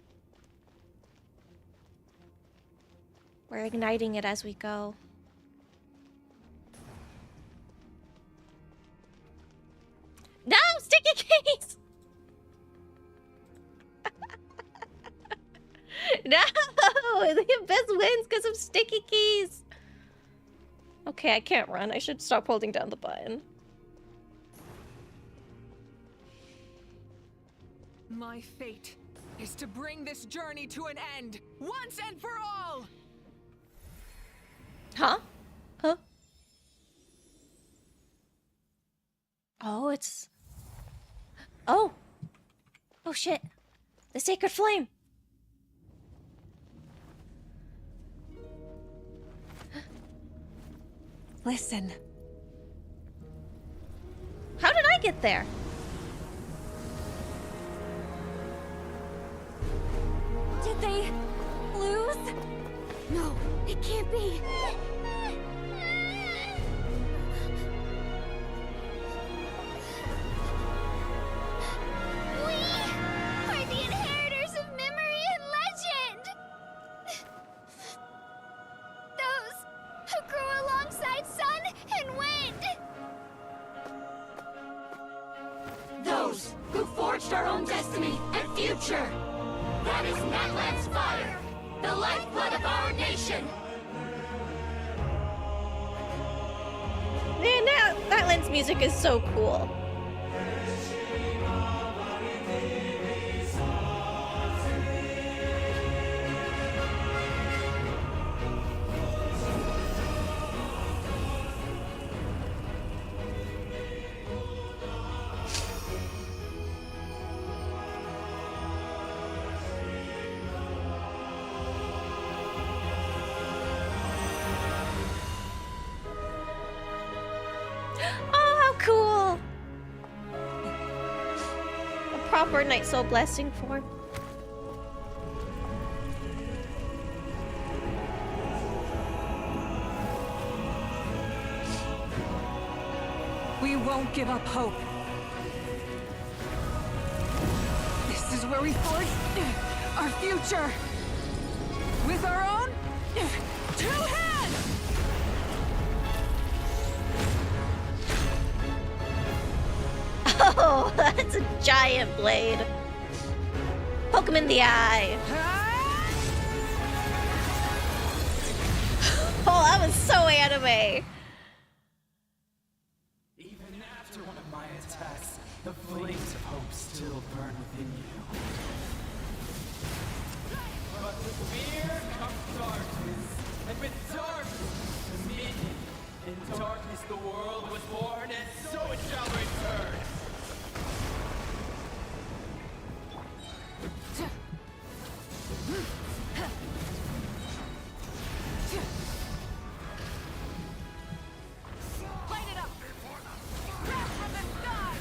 [SPEAKER 1] We're igniting it as we go. No! Sticky keys! No! The Abyss wins because of sticky keys! Okay, I can't run. I should stop holding down the button.
[SPEAKER 5] My fate is to bring this journey to an end, once and for all!
[SPEAKER 1] Huh? Huh? Oh, it's... Oh! Oh shit! The sacred flame!
[SPEAKER 5] Listen.
[SPEAKER 1] How did I get there?
[SPEAKER 6] Did they lose? No, it can't be.
[SPEAKER 2] We are the inheritors of memory and legend! Those who grew alongside sun and wind!
[SPEAKER 18] Those who forged our own destiny and future! That is Natlan's fire! The lifeblood of our nation!
[SPEAKER 1] Man, Natlan's music is so cool. Cool! A proper Night Soul blessing form.
[SPEAKER 5] We won't give up hope. This is where we forge our future. With our own 2 hands!
[SPEAKER 1] Oh, that's a giant blade. Poke him in the eye. Oh, that was so anime.
[SPEAKER 19] Even after one of my attacks, the flames of hope still burn within you. But with fear comes darkness, and with darkness, dominion. In darkness the world was born, and so it shall return.
[SPEAKER 5] Light it up! Grab from the sky!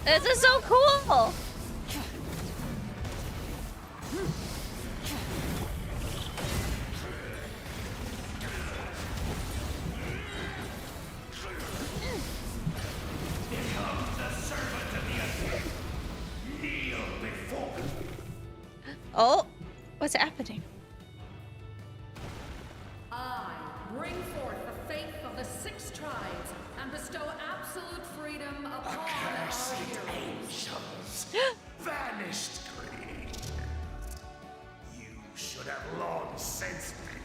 [SPEAKER 1] This is so cool! Oh, what's happening?
[SPEAKER 20] I bring forth the faith of the 6 tribes and bestow absolute freedom upon our heroes.
[SPEAKER 3] Angels, vanished greed. You should have long sensed me.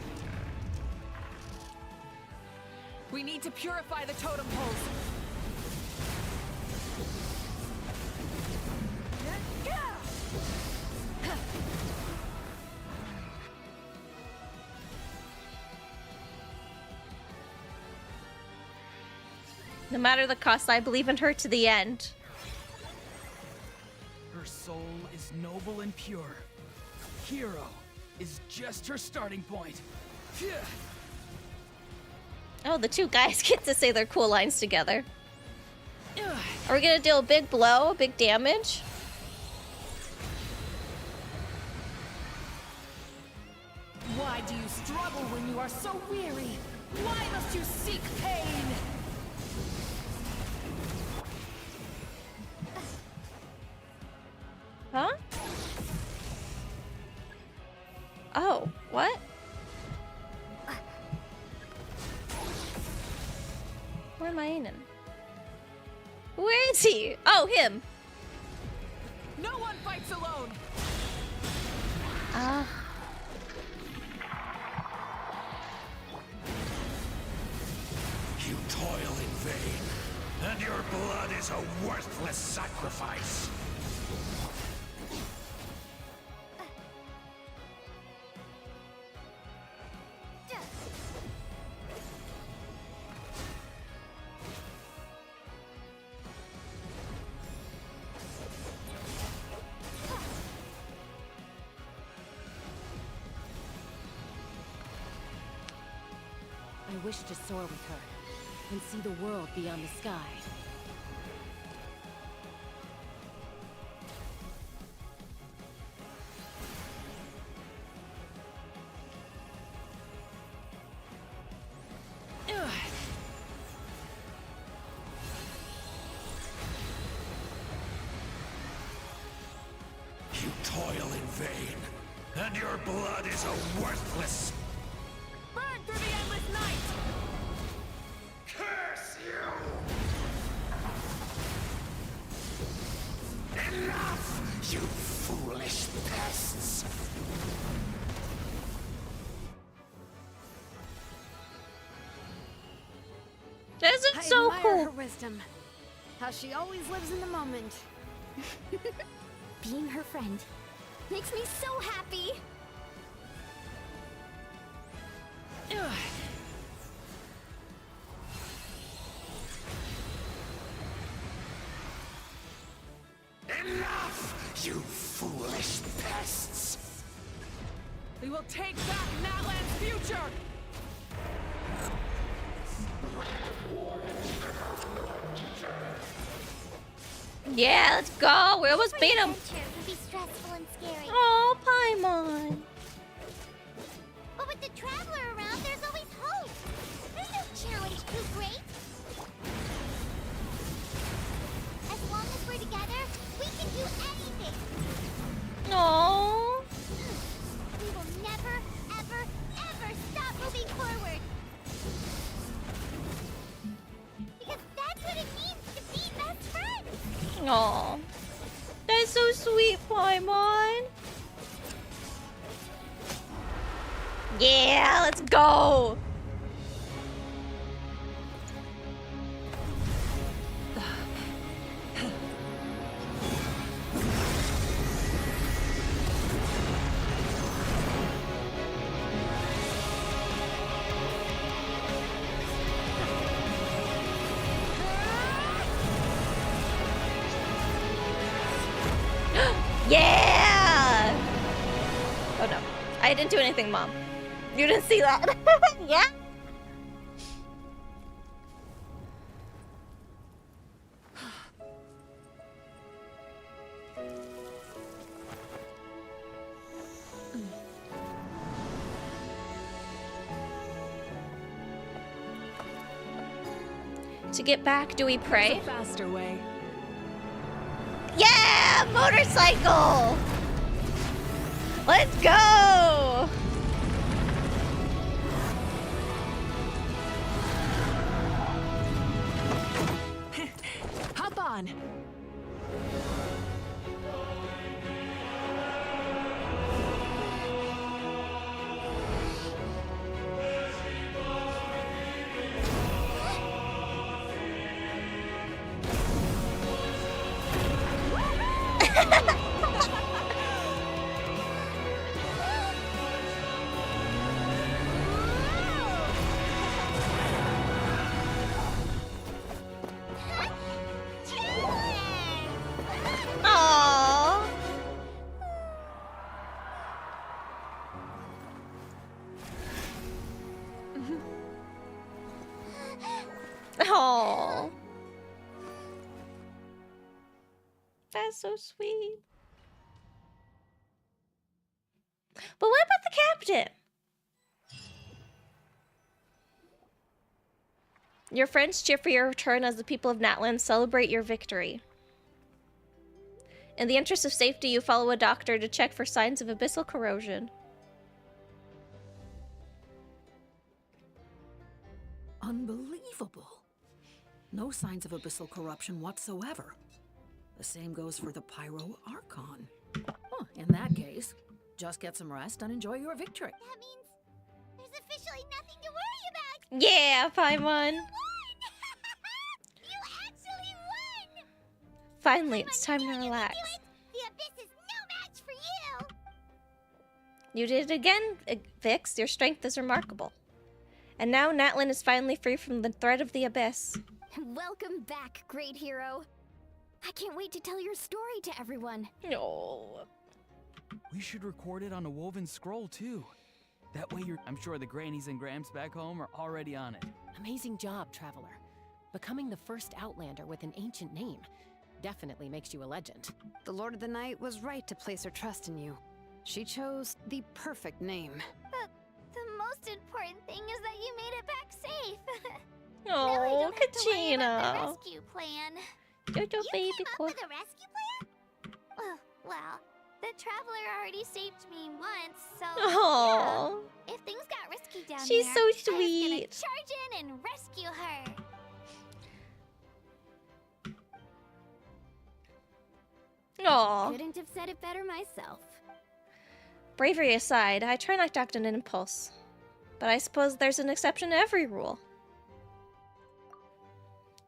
[SPEAKER 5] We need to purify the totem poles.
[SPEAKER 1] No matter the cost, I believe in her to the end.
[SPEAKER 8] Her soul is noble and pure. Hero is just her starting point. Phew.
[SPEAKER 1] Oh, the two guys get to say their cool lines together. Are we gonna deal a big blow, big damage?
[SPEAKER 20] Why do you struggle when you are so weary? Why must you seek pain?
[SPEAKER 1] Huh? Oh, what? Where am I in? Where is he? Oh, him.
[SPEAKER 5] No one fights alone.
[SPEAKER 1] Ah.
[SPEAKER 3] You toil in vain, and your blood is a worthless sacrifice.
[SPEAKER 7] I wish to soar with her and see the world beyond the sky.
[SPEAKER 3] You toil in vain, and your blood is a worthless.
[SPEAKER 5] Burn through the endless night!
[SPEAKER 3] Curse you! Enough, you foolish pests!
[SPEAKER 1] This is
[SPEAKER 4] I
[SPEAKER 1] so
[SPEAKER 4] admire
[SPEAKER 1] cool.
[SPEAKER 4] her wisdom. How she always lives in the moment.
[SPEAKER 6] Being her friend makes me so happy.
[SPEAKER 3] Enough, you foolish pests!
[SPEAKER 5] We will take back Natlan's future!
[SPEAKER 1] Yeah, let's go. We almost beat him.
[SPEAKER 2] Adventure can be stressful and scary.
[SPEAKER 1] Oh, Paimon.
[SPEAKER 2] But with the Traveler around, there's always hope. There's no challenge too great. As long as we're together, we can do anything.
[SPEAKER 1] No.
[SPEAKER 2] We will never, ever, ever stop moving forward. Because that's what it means to be best friends.
[SPEAKER 1] Aw. That's so sweet, Paimon. Yeah, let's go. Yeah! Oh no. I didn't do anything, Mom. You didn't see that. Yeah? To get back, do we pray?
[SPEAKER 5] There's a faster way.
[SPEAKER 1] Yeah! Motorcycle! Let's go!
[SPEAKER 5] Hop on.
[SPEAKER 1] Aww. Aww. That's so sweet. But what about the captain? Your friends cheer for your return as the people of Natlan celebrate your victory. In the interest of safety, you follow a doctor to check for signs of abyssal corrosion.
[SPEAKER 16] Unbelievable. No signs of abyssal corruption whatsoever. The same goes for the Pyro Archon. Well, in that case, just get some rest and enjoy your victory.
[SPEAKER 2] That means there's officially nothing to worry about.
[SPEAKER 1] Yeah, Paimon.
[SPEAKER 2] You actually won!
[SPEAKER 1] Finally, it's time to relax.
[SPEAKER 2] The Abyss is no match for you!
[SPEAKER 1] You did it again, Vix. Your strength is remarkable. And now Natlan is finally free from the threat of the Abyss.
[SPEAKER 6] Welcome back, great hero. I can't wait to tell your story to everyone.
[SPEAKER 1] No.
[SPEAKER 8] We should record it on a woven scroll, too. That way I'm sure the grannies and gramps back home are already on it.
[SPEAKER 7] Amazing job, Traveler. Becoming the first Outlander with an ancient name definitely makes you a legend.
[SPEAKER 4] The Lord of the Night was right to place her trust in you. She chose the perfect name.
[SPEAKER 2] The most important thing is that you made it back safe.
[SPEAKER 1] Oh,
[SPEAKER 2] now I don't have to worry about the
[SPEAKER 1] Kachina.
[SPEAKER 2] rescue plan.
[SPEAKER 1] Jojo
[SPEAKER 2] You
[SPEAKER 1] baby
[SPEAKER 2] came up
[SPEAKER 1] boy.
[SPEAKER 2] with a rescue plan? Well, the Traveler already saved me once, so
[SPEAKER 1] Aw.
[SPEAKER 2] yeah. If things got risky down
[SPEAKER 1] She's
[SPEAKER 2] there,
[SPEAKER 1] so
[SPEAKER 2] I was
[SPEAKER 1] sweet.
[SPEAKER 2] gonna charge in and rescue her.
[SPEAKER 1] Aw.
[SPEAKER 6] Couldn't have said it better myself.
[SPEAKER 1] Bravery aside, I try not to act on an impulse. But I suppose there's an exception to every rule.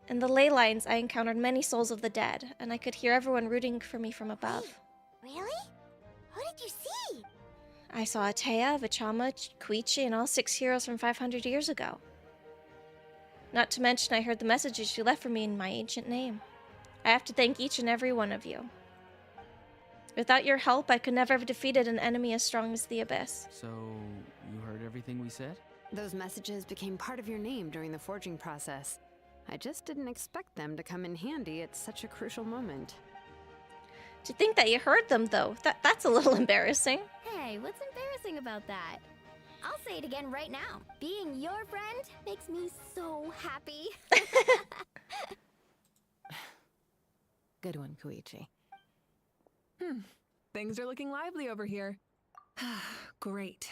[SPEAKER 1] In the ley lines, I encountered many souls of the dead, and I could hear everyone rooting for me from above.
[SPEAKER 2] Really? Who did you see?
[SPEAKER 1] I saw Atea, Vichama, Koichi, and all 6 heroes from 500 years ago. Not to mention, I heard the messages you left for me in my ancient name. I have to thank each and every one of you. Without your help, I could never have defeated an enemy as strong as the Abyss.
[SPEAKER 8] So, you heard everything we said?
[SPEAKER 4] Those messages became part of your name during the forging process. I just didn't expect them to come in handy at such a crucial moment.
[SPEAKER 1] To think that you heard them, though, that's a little embarrassing.
[SPEAKER 6] Hey, what's embarrassing about that? I'll say it again right now. Being your friend makes me so happy.
[SPEAKER 7] Good one, Koichi.
[SPEAKER 5] Things are looking lively over here. Great.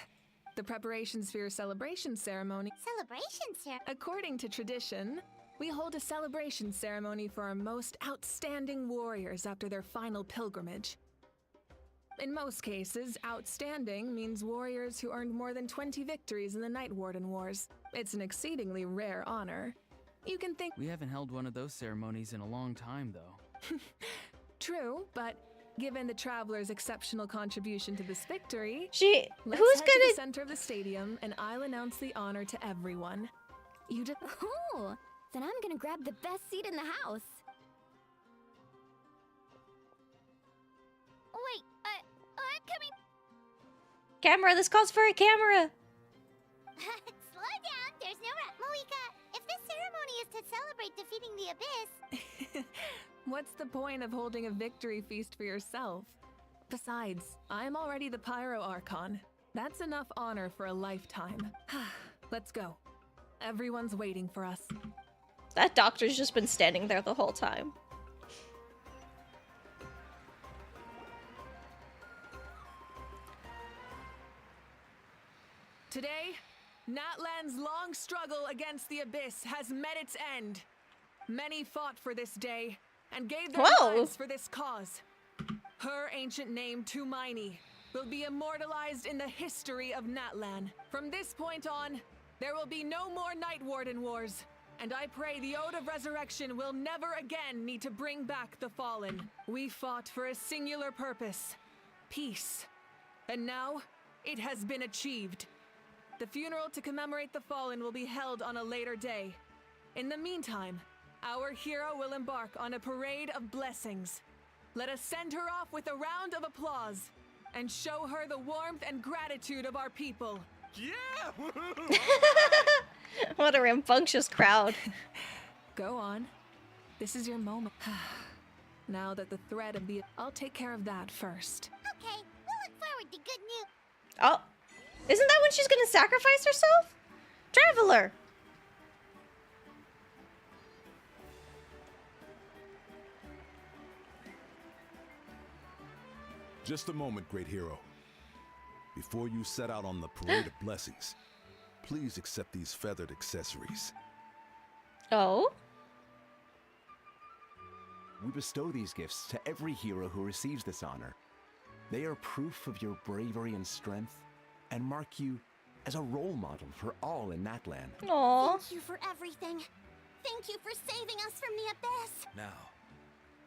[SPEAKER 5] The preparations for your celebration ceremony.
[SPEAKER 2] Celebration ceremony?
[SPEAKER 5] According to tradition, we hold a celebration ceremony for our most outstanding warriors after their final pilgrimage. In most cases, outstanding means warriors who earned more than 20 victories in the Night Warden Wars. It's an exceedingly rare honor. You can think—
[SPEAKER 8] We haven't held one of those ceremonies in a long time, though.
[SPEAKER 5] True, but given the Traveler's exceptional contribution to this victory,
[SPEAKER 1] Let's
[SPEAKER 5] head
[SPEAKER 1] gonna—
[SPEAKER 5] to the center of the stadium and I'll announce the honor to everyone. You just—
[SPEAKER 6] Ooh, then I'm gonna grab the best seat in the house.
[SPEAKER 2] Wait, I'm coming.
[SPEAKER 1] Camera, this calls for a camera.
[SPEAKER 2] Slow down, there's no Mavuika, if this ceremony is to celebrate defeating the Abyss,
[SPEAKER 5] What's the point of holding a victory feast for yourself? Besides, I'm already the Pyro Archon. That's enough honor for a lifetime. Let's go. Everyone's waiting for us.
[SPEAKER 1] That doctor's just been standing there the whole time.
[SPEAKER 5] Today, Natlan's long struggle against the Abyss has met its end. Many fought for this day and gave their lives for this cause. Her ancient name, Tumaini, will be immortalized in the history of Natlan. From this point on, there will be no more Night Warden Wars, and I pray the Ode of Resurrection will never again need to bring back the Fallen. We fought for a singular purpose, peace, and now it has been achieved. The funeral to commemorate the Fallen will be held on a later day. In the meantime, our hero will embark on a parade of blessings. Let us send her off with a round of applause and show her the warmth and gratitude of our people.
[SPEAKER 12] Yeah!
[SPEAKER 1] What a rambunctious crowd.
[SPEAKER 5] Go on. This is your moment. Now that the thread of the... I'll take care of that first.
[SPEAKER 2] Okay, we'll look forward to good news.
[SPEAKER 1] Oh. Isn't that when she's gonna sacrifice herself? Traveler!
[SPEAKER 12] Just a moment, great hero. Before you set out on the parade of blessings, please accept these feathered accessories.
[SPEAKER 1] Oh?
[SPEAKER 21] We bestow these gifts to every hero who receives this honor. They are proof of your bravery and strength, and mark you as a role model for all in Natlan.
[SPEAKER 1] Aww.
[SPEAKER 2] Thank you for everything. Thank you for saving us from the Abyss.
[SPEAKER 22] Now,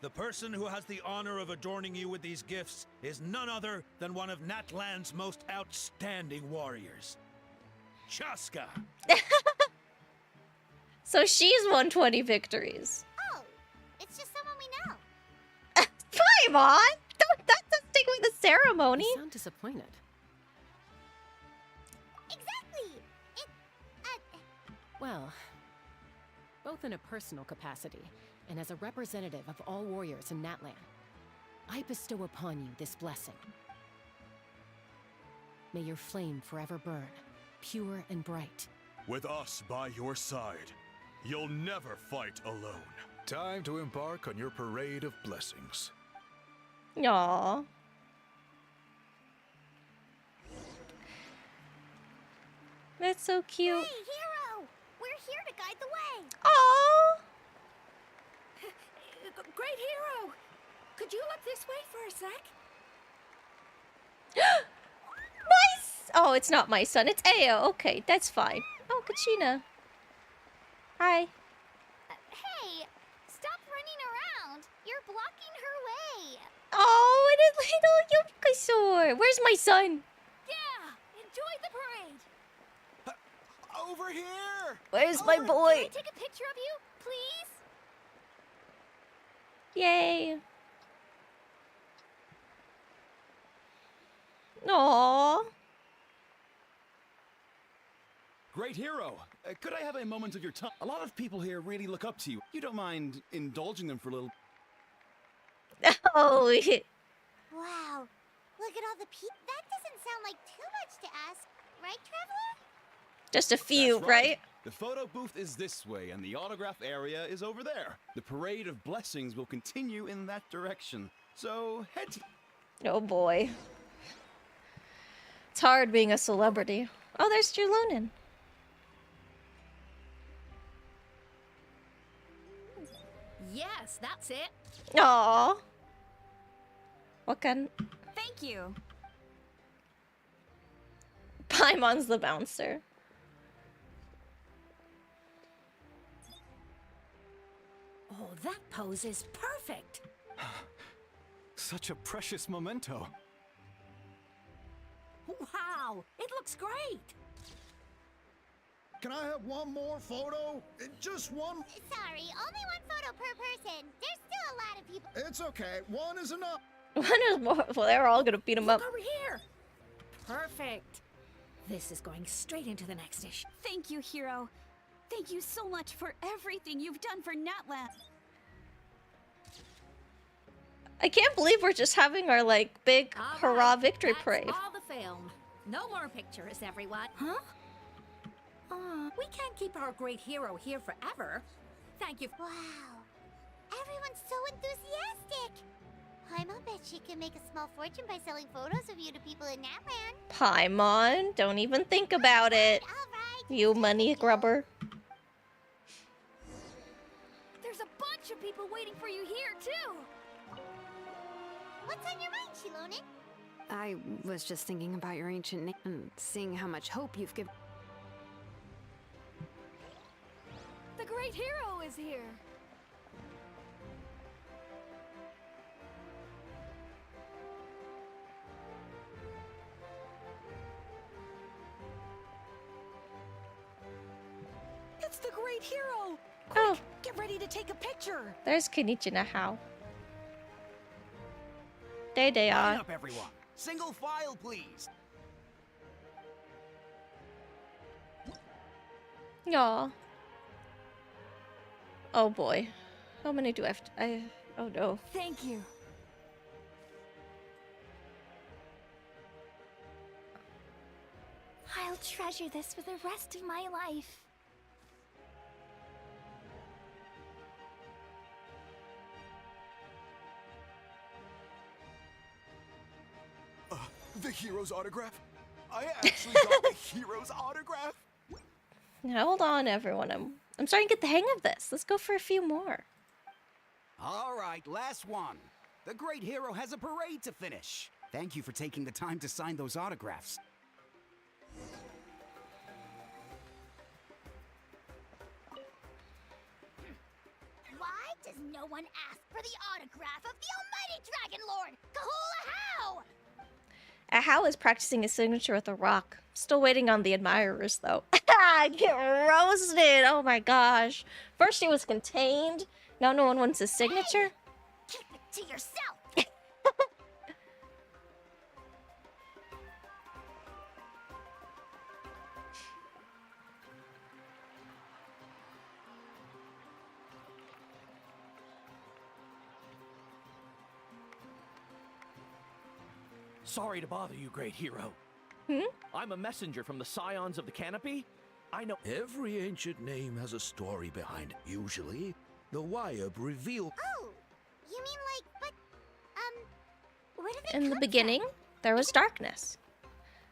[SPEAKER 22] the person who has the honor of adorning you with these gifts is none other than one of Natlan's most outstanding warriors, Chaska.
[SPEAKER 1] So she's won 20 victories.
[SPEAKER 2] Oh, it's just someone we know.
[SPEAKER 1] Paimon! That doesn't take away the ceremony.
[SPEAKER 7] You sound disappointed.
[SPEAKER 2] Exactly!
[SPEAKER 7] Well, both in a personal capacity and as a representative of all warriors in Natlan, I bestow upon you this blessing. May your flame forever burn, pure and bright.
[SPEAKER 12] With us by your side, you'll never fight alone. Time to embark on your parade of blessings.
[SPEAKER 1] Aww. That's so cute.
[SPEAKER 2] Hey, hero! We're here to guide the way.
[SPEAKER 1] Aww.
[SPEAKER 20] Great hero! Could you look this way for a sec?
[SPEAKER 1] Oh, it's not my son. It's Ao. Okay, that's fine. Oh, Kachina. Hi.
[SPEAKER 2] Hey, stop running around. You're blocking her way.
[SPEAKER 1] Oh, and a little Yukikasaur. Where's my son?
[SPEAKER 2] Yeah, enjoy the parade.
[SPEAKER 11] Over here!
[SPEAKER 1] Where's my boy?
[SPEAKER 2] Can I take a picture of you, please?
[SPEAKER 1] Yay. Aww.
[SPEAKER 11] Great hero! Could I have a moment of your time? A lot of people here really look up to you. You don't mind indulging them for a little...
[SPEAKER 1] Oh,
[SPEAKER 2] Wow, look at all the people. That doesn't sound like too much to ask, right, Traveler?
[SPEAKER 1] just a few,
[SPEAKER 11] That's
[SPEAKER 1] right?
[SPEAKER 11] The photo booth is this way, and the autograph area is over there. The parade of blessings will continue in that direction. So, head to...
[SPEAKER 1] Oh boy. It's hard being a celebrity. Oh, there's Julonin.
[SPEAKER 6] Yes, that's it.
[SPEAKER 1] Aww. What kind?
[SPEAKER 9] Thank you.
[SPEAKER 1] Paimon's the bouncer.
[SPEAKER 16] Oh, that pose is perfect.
[SPEAKER 11] Such a precious memento.
[SPEAKER 16] Wow, it looks great.
[SPEAKER 23] Can I have one more photo? Just one?
[SPEAKER 2] Sorry, only one photo per person. There's still a lot of people.
[SPEAKER 23] It's okay. One is enough.
[SPEAKER 1] One is more. Well, they're all gonna beat him up.
[SPEAKER 16] Look over here. Perfect. This is going straight into the next issue.
[SPEAKER 24] Thank you, hero. Thank you so much for everything you've done for Natlan.
[SPEAKER 1] I can't believe we're just having our like big hurrah victory
[SPEAKER 6] That's
[SPEAKER 1] parade.
[SPEAKER 6] all the film. No more pictures, everyone.
[SPEAKER 16] Huh? We can't keep our great hero here forever.
[SPEAKER 2] Thank you. Wow. Everyone's so enthusiastic. Paimon bet she can make a small fortune by selling photos of you to people in Natland.
[SPEAKER 1] Paimon, don't even think about it. You money grubber.
[SPEAKER 24] There's a bunch of people waiting for you here, too!
[SPEAKER 2] What's on your mind, Shilonen?
[SPEAKER 4] I was just thinking about your ancient name and seeing how much hope you've given.
[SPEAKER 24] The great hero is here! It's the great hero!
[SPEAKER 1] Oh,
[SPEAKER 24] Get ready to take a picture!
[SPEAKER 1] there's Kenichi Nahao. There they
[SPEAKER 10] Line
[SPEAKER 1] are.
[SPEAKER 10] up, everyone. Single file, please.
[SPEAKER 1] Yaw. Oh boy. How many do I have to... Oh no.
[SPEAKER 24] Thank you.
[SPEAKER 9] I'll treasure this for the rest of my life.
[SPEAKER 21] The hero's autograph? I actually got the hero's autograph?
[SPEAKER 1] Hold on, everyone. I'm starting to get the hang of this. Let's go for a few more.
[SPEAKER 10] All right, last one. The great hero has a parade to finish. Thank you for taking the time to sign those autographs.
[SPEAKER 2] Why does no one ask for the autograph of the almighty Dragon Lord, Kahula How?
[SPEAKER 1] How is practicing his signature with a rock. Still waiting on the admirers, though. Get roasted! Oh my gosh. First he was contained. Now no one wants his signature.
[SPEAKER 2] Hey, keep it to yourself.
[SPEAKER 13] Sorry to bother you, great hero. I'm a messenger from the Scions of the Canopy. I know
[SPEAKER 23] Every ancient name has a story behind it. Usually, the Wyab reveal.
[SPEAKER 2] Oh, you mean like, but, where did they
[SPEAKER 1] In the
[SPEAKER 2] come
[SPEAKER 1] beginning, there was darkness.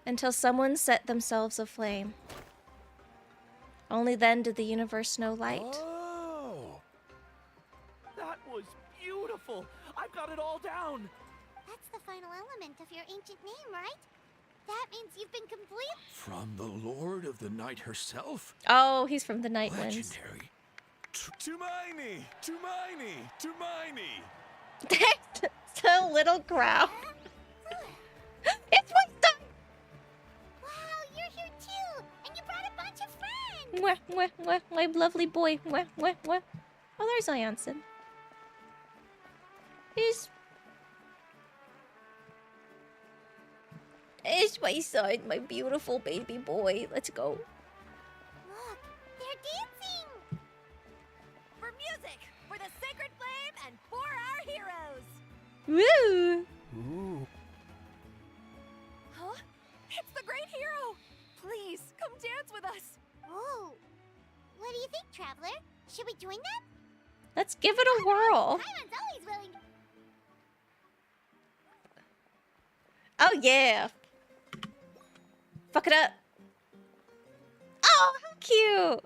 [SPEAKER 1] Until someone set themselves aflame. Only then did the universe know light.
[SPEAKER 13] Oh, that was beautiful. I've got it all down.
[SPEAKER 2] That's the final element of your ancient name, right? That means you've been complete.
[SPEAKER 23] From the Lord of the Night herself?
[SPEAKER 1] Oh, he's from the Night Winds.
[SPEAKER 23] Legendary.
[SPEAKER 21] Tumaini! Tumaini! Tumaini!
[SPEAKER 1] It's a little crowd. It's my son!
[SPEAKER 2] Wow, you're here too, and you brought a bunch of friends.
[SPEAKER 1] Mwah, mwah, mwah, my lovely boy. Mwah, mwah, mwah. Oh, there's Ianson. It's my son, my beautiful baby boy. Let's go.
[SPEAKER 2] Look, they're dancing.
[SPEAKER 24] For music, for the sacred flame, and for our heroes!
[SPEAKER 1] Woo!
[SPEAKER 21] Ooh.
[SPEAKER 24] Huh? It's the great hero! Please, come dance with us!
[SPEAKER 2] Oh, what do you think, Traveler? Should we join them?
[SPEAKER 1] Let's give it a whirl.
[SPEAKER 2] Paimon's always willing.
[SPEAKER 1] Oh, yeah. Fuck it up. Oh, how cute.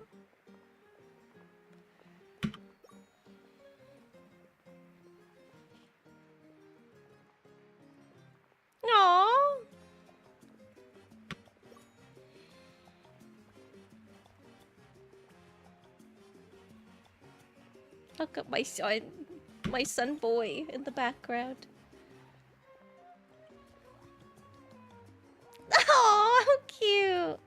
[SPEAKER 1] Aww. Look at my son boy in the background. Oh, how cute!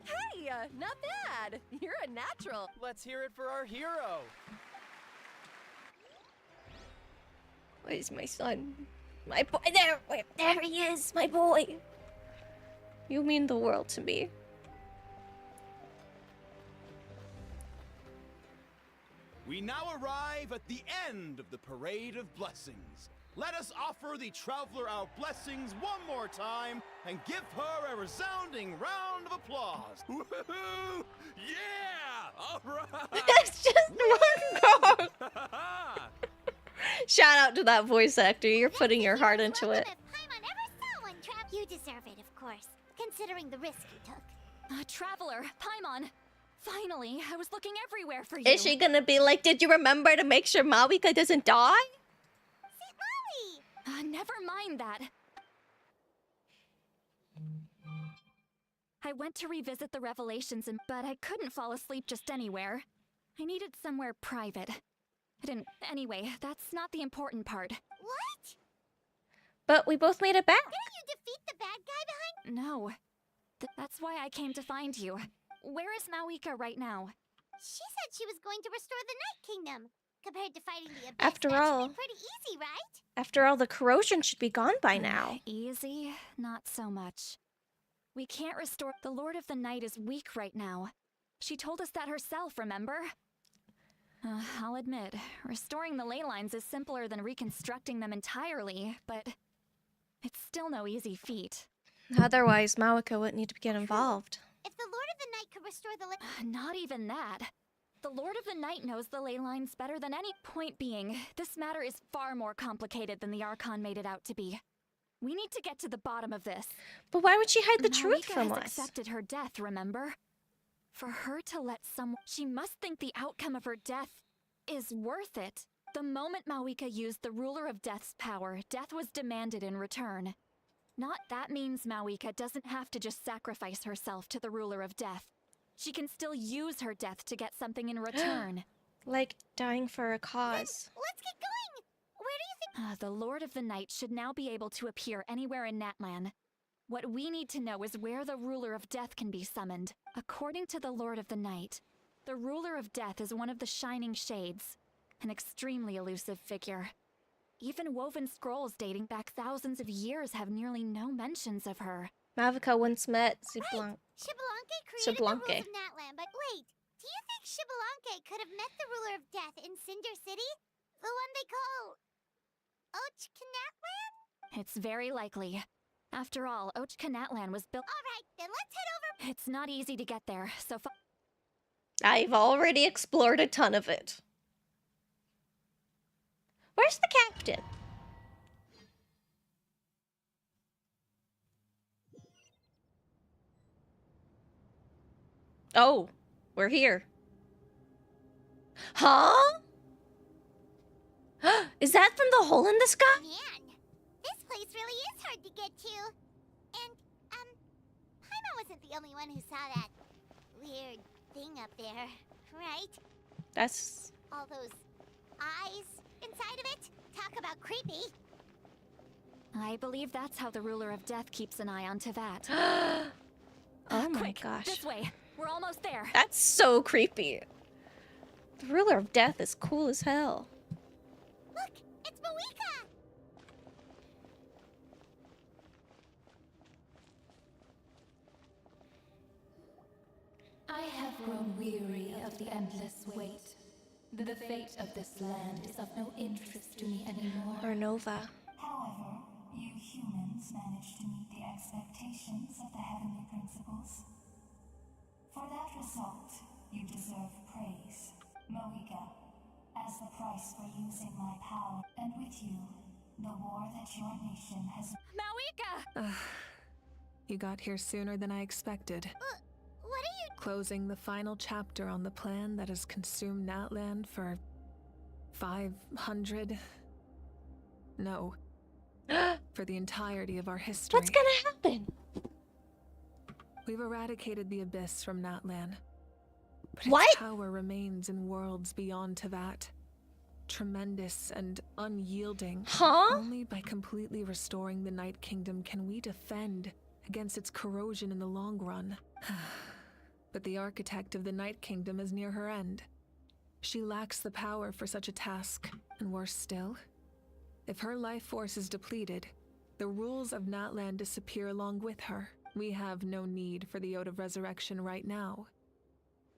[SPEAKER 24] Hey, not bad! You're a natural!
[SPEAKER 13] Let's hear it for our hero.
[SPEAKER 1] Where's my son? My boy, there he is, my boy! You mean the world to me.
[SPEAKER 11] We now arrive at the end of the Parade of Blessings. Let us offer the Traveler our blessings one more time and give her a resounding round of applause. Woohoo! Yeah! All right.
[SPEAKER 1] It's just one goal. Shout out to that voice actor. You're putting your heart into it.
[SPEAKER 2] Paimon ever saw one trap. You deserve it, of course, considering the risk you took.
[SPEAKER 9] Traveler, Paimon. Finally, I was looking everywhere for you.
[SPEAKER 1] Is she gonna be like, did you remember to make sure Mavuika doesn't die?
[SPEAKER 9] Never mind that. I went to revisit the revelations, but I couldn't fall asleep just anywhere. I needed somewhere private. I didn't. Anyway, that's not the important part.
[SPEAKER 2] What?
[SPEAKER 1] But we both made it back.
[SPEAKER 2] Didn't you defeat the bad guy behind?
[SPEAKER 9] No. That's why I came to find you. Where is Mavuika right now?
[SPEAKER 2] She said she was going to restore the Night Kingdom. Compared to fighting the Abyss,
[SPEAKER 1] After
[SPEAKER 2] that
[SPEAKER 1] all-
[SPEAKER 2] should be pretty easy, right?
[SPEAKER 1] After all, the corrosion should be gone by now.
[SPEAKER 9] Easy? Not so much. We can't restore. The Lord of the Night is weak right now. She told us that herself, remember? I'll admit, restoring the ley lines is simpler than reconstructing them entirely, but it's still no easy feat.
[SPEAKER 1] Otherwise, Mavuika wouldn't need to get involved.
[SPEAKER 2] If the Lord of the Night could restore the
[SPEAKER 9] Not even that. The Lord of the Night knows the ley lines better than any. Point being, this matter is far more complicated than the Archon made it out to be. We need to get to the bottom of this.
[SPEAKER 1] But why would she hide the truth
[SPEAKER 9] Mavuika
[SPEAKER 1] from
[SPEAKER 9] has
[SPEAKER 1] us?
[SPEAKER 9] accepted her death, remember? For her to let someone... She must think the outcome of her death is worth it. The moment Mavuika used the Ruler of Death's power, death was demanded in return. Not that means Mavuika doesn't have to just sacrifice herself to the Ruler of Death. She can still use her death to get something in return.
[SPEAKER 1] Like dying for a cause.
[SPEAKER 2] Let's get going! Where do you think...
[SPEAKER 9] The Lord of the Night should now be able to appear anywhere in Natlan. What we need to know is where the Ruler of Death can be summoned. According to the Lord of the Night, the Ruler of Death is one of the Shining Shades, an extremely elusive figure. Even woven scrolls dating back thousands of years have nearly no mentions of her.
[SPEAKER 1] Mavuika once met
[SPEAKER 2] Right. Xbalanque created the rules of Natlan, but wait, do you think Xbalanque could have met the Ruler of Death in Cinder City? The one they call... Ochkanatlan?
[SPEAKER 9] It's very likely. After all, Ochkanatlan was built...
[SPEAKER 2] Alright, then let's head over...
[SPEAKER 9] It's not easy to get there, so...
[SPEAKER 1] I've already explored a ton of it. Where's the captain? Oh, we're here. Huh? Is that from the hole in the sky?
[SPEAKER 2] Man, this place really is hard to get to. And, Paimon wasn't the only one who saw that weird thing up there, right?
[SPEAKER 1] That's...
[SPEAKER 2] All those eyes inside of it? Talk about creepy.
[SPEAKER 9] I believe that's how the Ruler of Death keeps an eye on Tevat.
[SPEAKER 1] Oh my
[SPEAKER 9] Quick,
[SPEAKER 1] gosh.
[SPEAKER 9] this way. We're almost there.
[SPEAKER 1] That's so creepy. The Ruler of Death is cool as hell.
[SPEAKER 2] Look, it's Mavuika!
[SPEAKER 20] I have grown weary of the endless wait. The fate of this land is of no interest to me anymore.
[SPEAKER 1] Or Nova.
[SPEAKER 14] However, you humans managed to meet the expectations of the heavenly principles. For that result, you deserve praise, Mavuika, as the price for using my power, and with you, the war that your nation has...
[SPEAKER 9] Mavuika!
[SPEAKER 5] You got here sooner than I expected.
[SPEAKER 2] What are you...
[SPEAKER 5] Closing the final chapter on the plan that has consumed Natlan for 500... No. For the entirety of our history.
[SPEAKER 1] What's gonna happen?
[SPEAKER 5] We've eradicated the Abyss from Natlan. But
[SPEAKER 1] What?
[SPEAKER 5] its power remains in worlds beyond Tevat. Tremendous and unyielding.
[SPEAKER 1] Huh?
[SPEAKER 5] Only by completely restoring the Night Kingdom can we defend against its corrosion in the long run. But the architect of the Night Kingdom is near her end. She lacks the power for such a task, and worse still, if her life force is depleted, the rules of Natlan disappear along with her. We have no need for the Ode of Resurrection right now.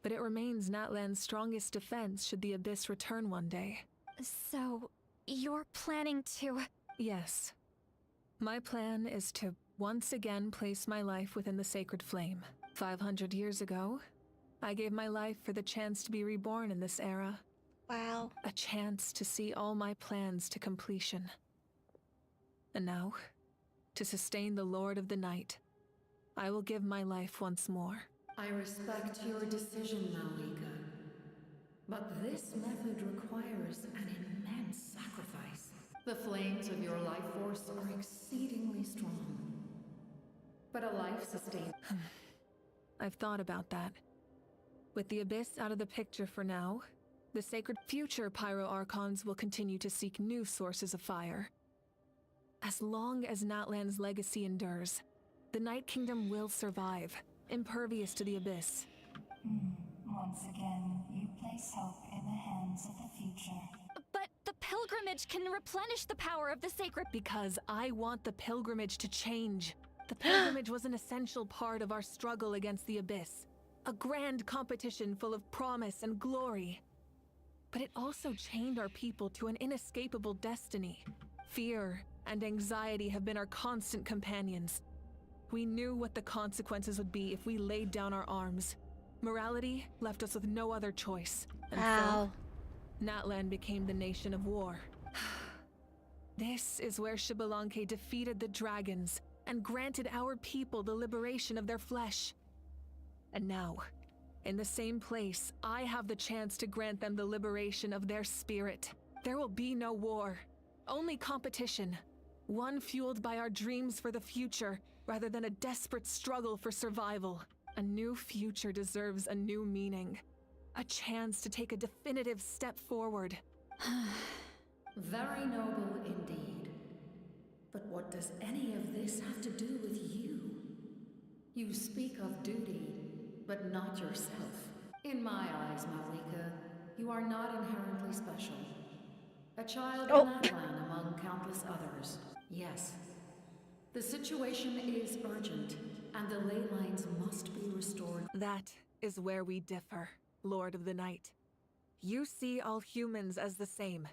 [SPEAKER 5] But it remains Natlan's strongest defense should the Abyss return one day.
[SPEAKER 9] So, you're planning to...
[SPEAKER 5] Yes. My plan is to once again place my life within the sacred flame. 500 years ago, I gave my life for the chance to be reborn in this era.
[SPEAKER 1] Wow.
[SPEAKER 5] A chance to see all my plans to completion. And now, to sustain the Lord of the Night, I will give my life once more.
[SPEAKER 20] I respect your decision, Mavuika. But this method requires an immense sacrifice. The flames of your life force are exceedingly strong. But a life sustained.
[SPEAKER 5] I've thought about that. With the Abyss out of the picture for now, the sacred future Pyro Archons will continue to seek new sources of fire. As long as Natlan's legacy endures, the Night Kingdom will survive, impervious to the Abyss.
[SPEAKER 14] Once again, you place hope in the hands of the future.
[SPEAKER 9] But the pilgrimage can replenish the power of the sacred.
[SPEAKER 5] Because I want the pilgrimage to change. The pilgrimage was an essential part of our struggle against the Abyss. A grand competition full of promise and glory. But it also chained our people to an inescapable destiny. Fear and anxiety have been our constant companions. We knew what the consequences would be if we laid down our arms. Morality left us with no other choice. And
[SPEAKER 1] Wow.
[SPEAKER 5] so, Natlan became the nation of war. This is where Xbalanque defeated the dragons and granted our people the liberation of their flesh. And now, in the same place, I have the chance to grant them the liberation of their spirit. There will be no war, only competition. One fueled by our dreams for the future, rather than a desperate struggle for survival. A new future deserves a new meaning. A chance to take a definitive step forward.
[SPEAKER 20] Very noble indeed. But what does any of this have to do with you? You speak of duty, but not yourself. In my eyes, Mavuika, you are not inherently special. A child of Natlan among countless others. Yes. The situation is urgent, and the ley lines must be restored.
[SPEAKER 5] That is where we differ, Lord of the Night. You see all humans as the same,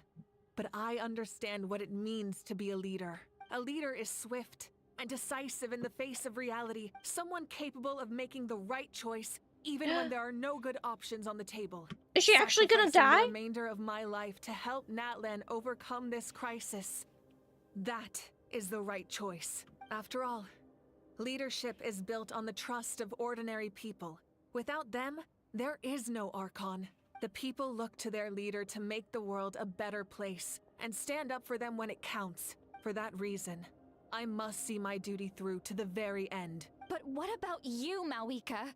[SPEAKER 5] but I understand what it means to be a leader. A leader is swift and decisive in the face of reality, someone capable of making the right choice even when there are no good options on the table.
[SPEAKER 1] Is she actually gonna die?
[SPEAKER 5] The remainder of my life to help Natlan overcome this crisis. That is the right choice. After all, leadership is built on the trust of ordinary people. Without them, there is no Archon. The people look to their leader to make the world a better place and stand up for them when it counts. For that reason, I must see my duty through to the very end.
[SPEAKER 9] But what about you, Mavuika?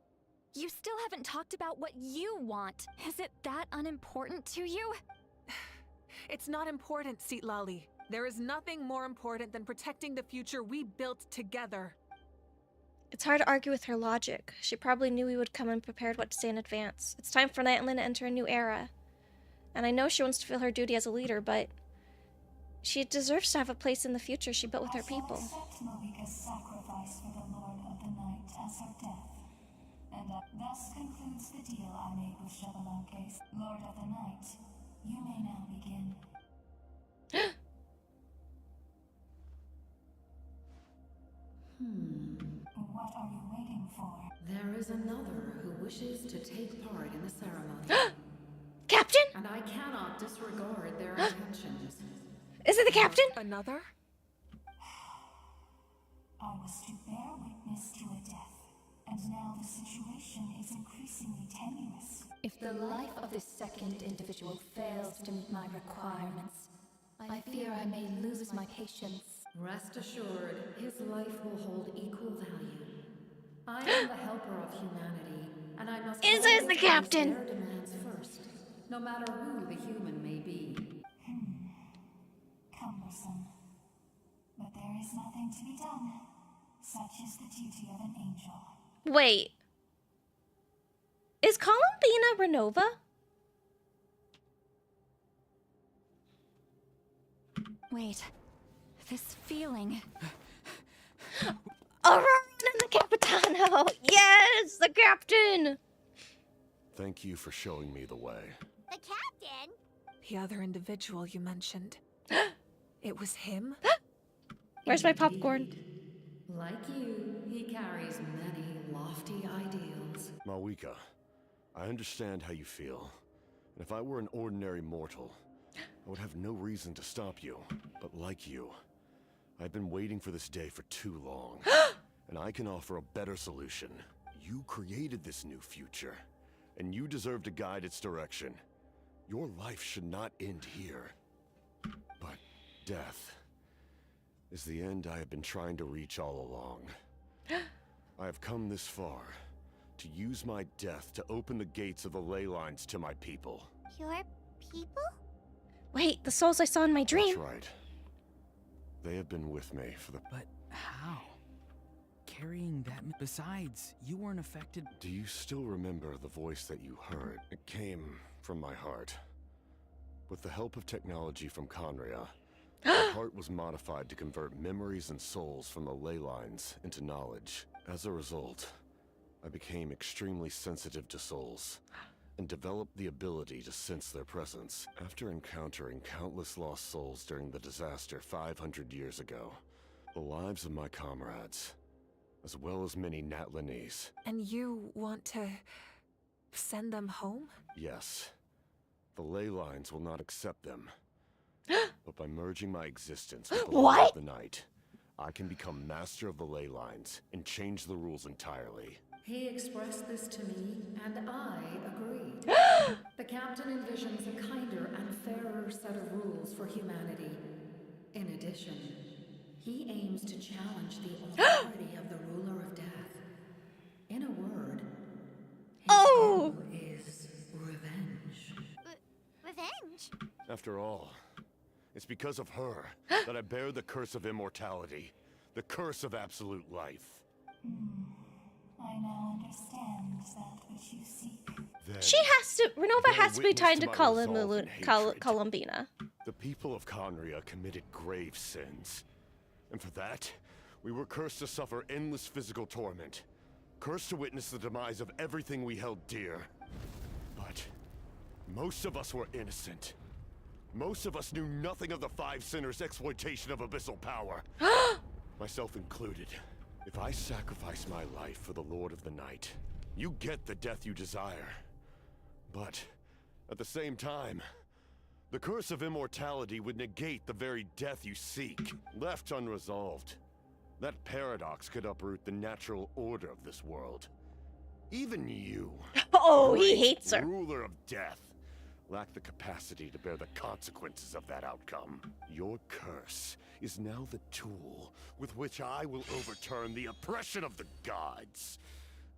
[SPEAKER 9] You still haven't talked about what you want. Is it that unimportant to you?
[SPEAKER 5] It's not important, Citlali. There is nothing more important than protecting the future we built together.
[SPEAKER 1] It's hard to argue with her logic. She probably knew we would come unprepared what to say in advance. It's time for Natlan to enter a new era. And I know she wants to feel her duty as a leader, but she deserves to have a place in the future she built with her people.
[SPEAKER 14] I shall accept Mavuika's sacrifice for the Lord of the Night as her death. And thus concludes the deal I made with Xbalanque. Lord of the Night, you may now begin. What are you waiting for?
[SPEAKER 20] There is another who wishes to take part in the ceremony.
[SPEAKER 1] Captain?
[SPEAKER 20] And I cannot disregard their intentions.
[SPEAKER 1] Is it the captain?
[SPEAKER 5] Another?
[SPEAKER 14] I was to bear witness to a death, and now the situation is increasingly tenuous.
[SPEAKER 15] If the life of this second individual fails to meet my requirements, I fear I may lose my patience.
[SPEAKER 20] Rest assured, his life will hold equal value. I am the helper of humanity, and I must
[SPEAKER 1] Is this the
[SPEAKER 20] always
[SPEAKER 1] captain?
[SPEAKER 20] place their demands first, no matter who the human may be.
[SPEAKER 14] Cumbersome. But there is nothing to be done. Such is the duty of an angel.
[SPEAKER 1] Wait. Is Columbina Renova?
[SPEAKER 9] Wait. This feeling.
[SPEAKER 1] Aurora and the Capitano! Yes, the captain!
[SPEAKER 12] Thank you for showing me the way.
[SPEAKER 2] The captain?
[SPEAKER 5] The other individual you mentioned. It was him?
[SPEAKER 1] Where's my popcorn?
[SPEAKER 20] Like you, he carries many lofty ideals.
[SPEAKER 12] Mavuika,
[SPEAKER 3] I understand how you feel. And if I were an ordinary mortal, I would have no reason to stop you. But like you, I've been waiting for this day for too long. And I can offer a better solution. You created this new future, and you deserve to guide its direction. Your life should not end here. But death is the end I have been trying to reach all along. I have come this far to use my death to open the gates of the ley lines to my people.
[SPEAKER 2] Your people?
[SPEAKER 1] Wait, the souls I saw in my dream.
[SPEAKER 3] That's right. They have been with me for the...
[SPEAKER 8] But how? Carrying that... Besides, you weren't affected...
[SPEAKER 3] Do you still remember the voice that you heard? It came from my heart. With the help of technology from Conria, my heart was modified to convert memories and souls from the ley lines into knowledge. As a result, I became extremely sensitive to souls and developed the ability to sense their presence. After encountering countless lost souls during the disaster 500 years ago, the lives of my comrades, as well as many Natlanese.
[SPEAKER 5] And you want to send them home?
[SPEAKER 3] Yes. The ley lines will not accept them. But by merging my existence with the Lord of the Night, I can become master of the ley lines and change the rules entirely.
[SPEAKER 20] He expressed this to me, and I agreed. The captain envisions a kinder and fairer set of rules for humanity. In addition, he aims to challenge the authority of the ruler of death. In a word, his goal is revenge.
[SPEAKER 2] Revenge?
[SPEAKER 3] After all, it's because of her that I bear the curse of immortality, the curse of absolute life.
[SPEAKER 14] I now understand that which you seek.
[SPEAKER 3] Then,
[SPEAKER 1] She has to... Renova has to be
[SPEAKER 3] witness
[SPEAKER 1] tied
[SPEAKER 3] to
[SPEAKER 1] to
[SPEAKER 3] my resolve and hatred.
[SPEAKER 1] Columbina.
[SPEAKER 3] The people of Conria committed grave sins. And for that, we were cursed to suffer endless physical torment. Cursed to witness the demise of everything we held dear. But most of us were innocent. Most of us knew nothing of the Five Sinners' exploitation of abyssal power. Myself included. If I sacrifice my life for the Lord of the Night, you get the death you desire. But at the same time, the curse of immortality would negate the very death you seek. Left unresolved, that paradox could uproot the natural order of this world. Even you,
[SPEAKER 1] he hates her.
[SPEAKER 3] ruler of death, lack the capacity to bear the consequences of that outcome. Your curse is now the tool with which I will overturn the oppression of the gods.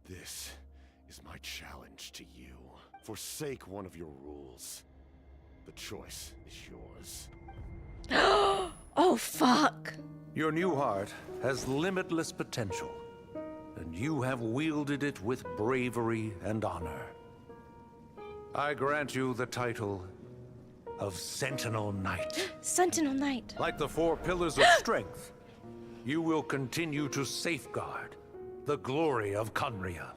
[SPEAKER 3] This is my challenge to you. Forsake one of your rules. The choice is yours.
[SPEAKER 1] Oh, fuck.
[SPEAKER 23] Your new heart has limitless potential, and you have wielded it with bravery and honor. I grant you the title of Sentinel Knight.
[SPEAKER 1] Sentinel Knight.
[SPEAKER 23] Like the four pillars of strength, you will continue to safeguard the glory of Conria.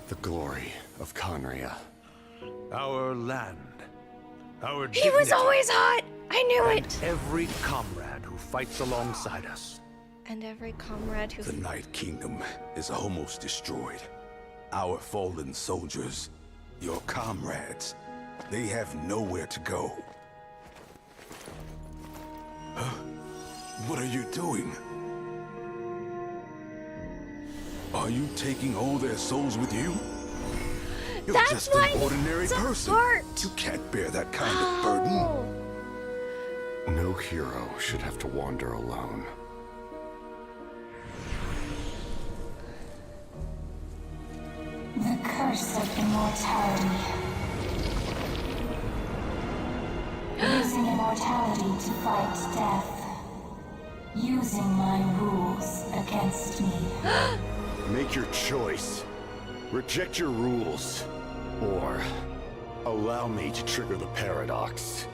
[SPEAKER 3] The glory of Conria.
[SPEAKER 23] Our land, our
[SPEAKER 1] He was always hot. I knew
[SPEAKER 23] and
[SPEAKER 1] it.
[SPEAKER 23] every comrade who fights alongside us.
[SPEAKER 1] And every comrade who...
[SPEAKER 12] The Night Kingdom is almost destroyed. Our fallen soldiers, your comrades, they have nowhere to go. Huh? What are you doing? Are you taking all their souls with you? You're
[SPEAKER 1] That's
[SPEAKER 12] just
[SPEAKER 1] why
[SPEAKER 12] an ordinary
[SPEAKER 1] it's a
[SPEAKER 12] person.
[SPEAKER 1] heart.
[SPEAKER 12] You can't bear that kind of burden.
[SPEAKER 3] No hero should have to wander alone.
[SPEAKER 14] The curse of immortality. Using immortality to fight death. Using my rules against me.
[SPEAKER 3] Make your choice. Reject your rules. Or allow me to trigger the paradox.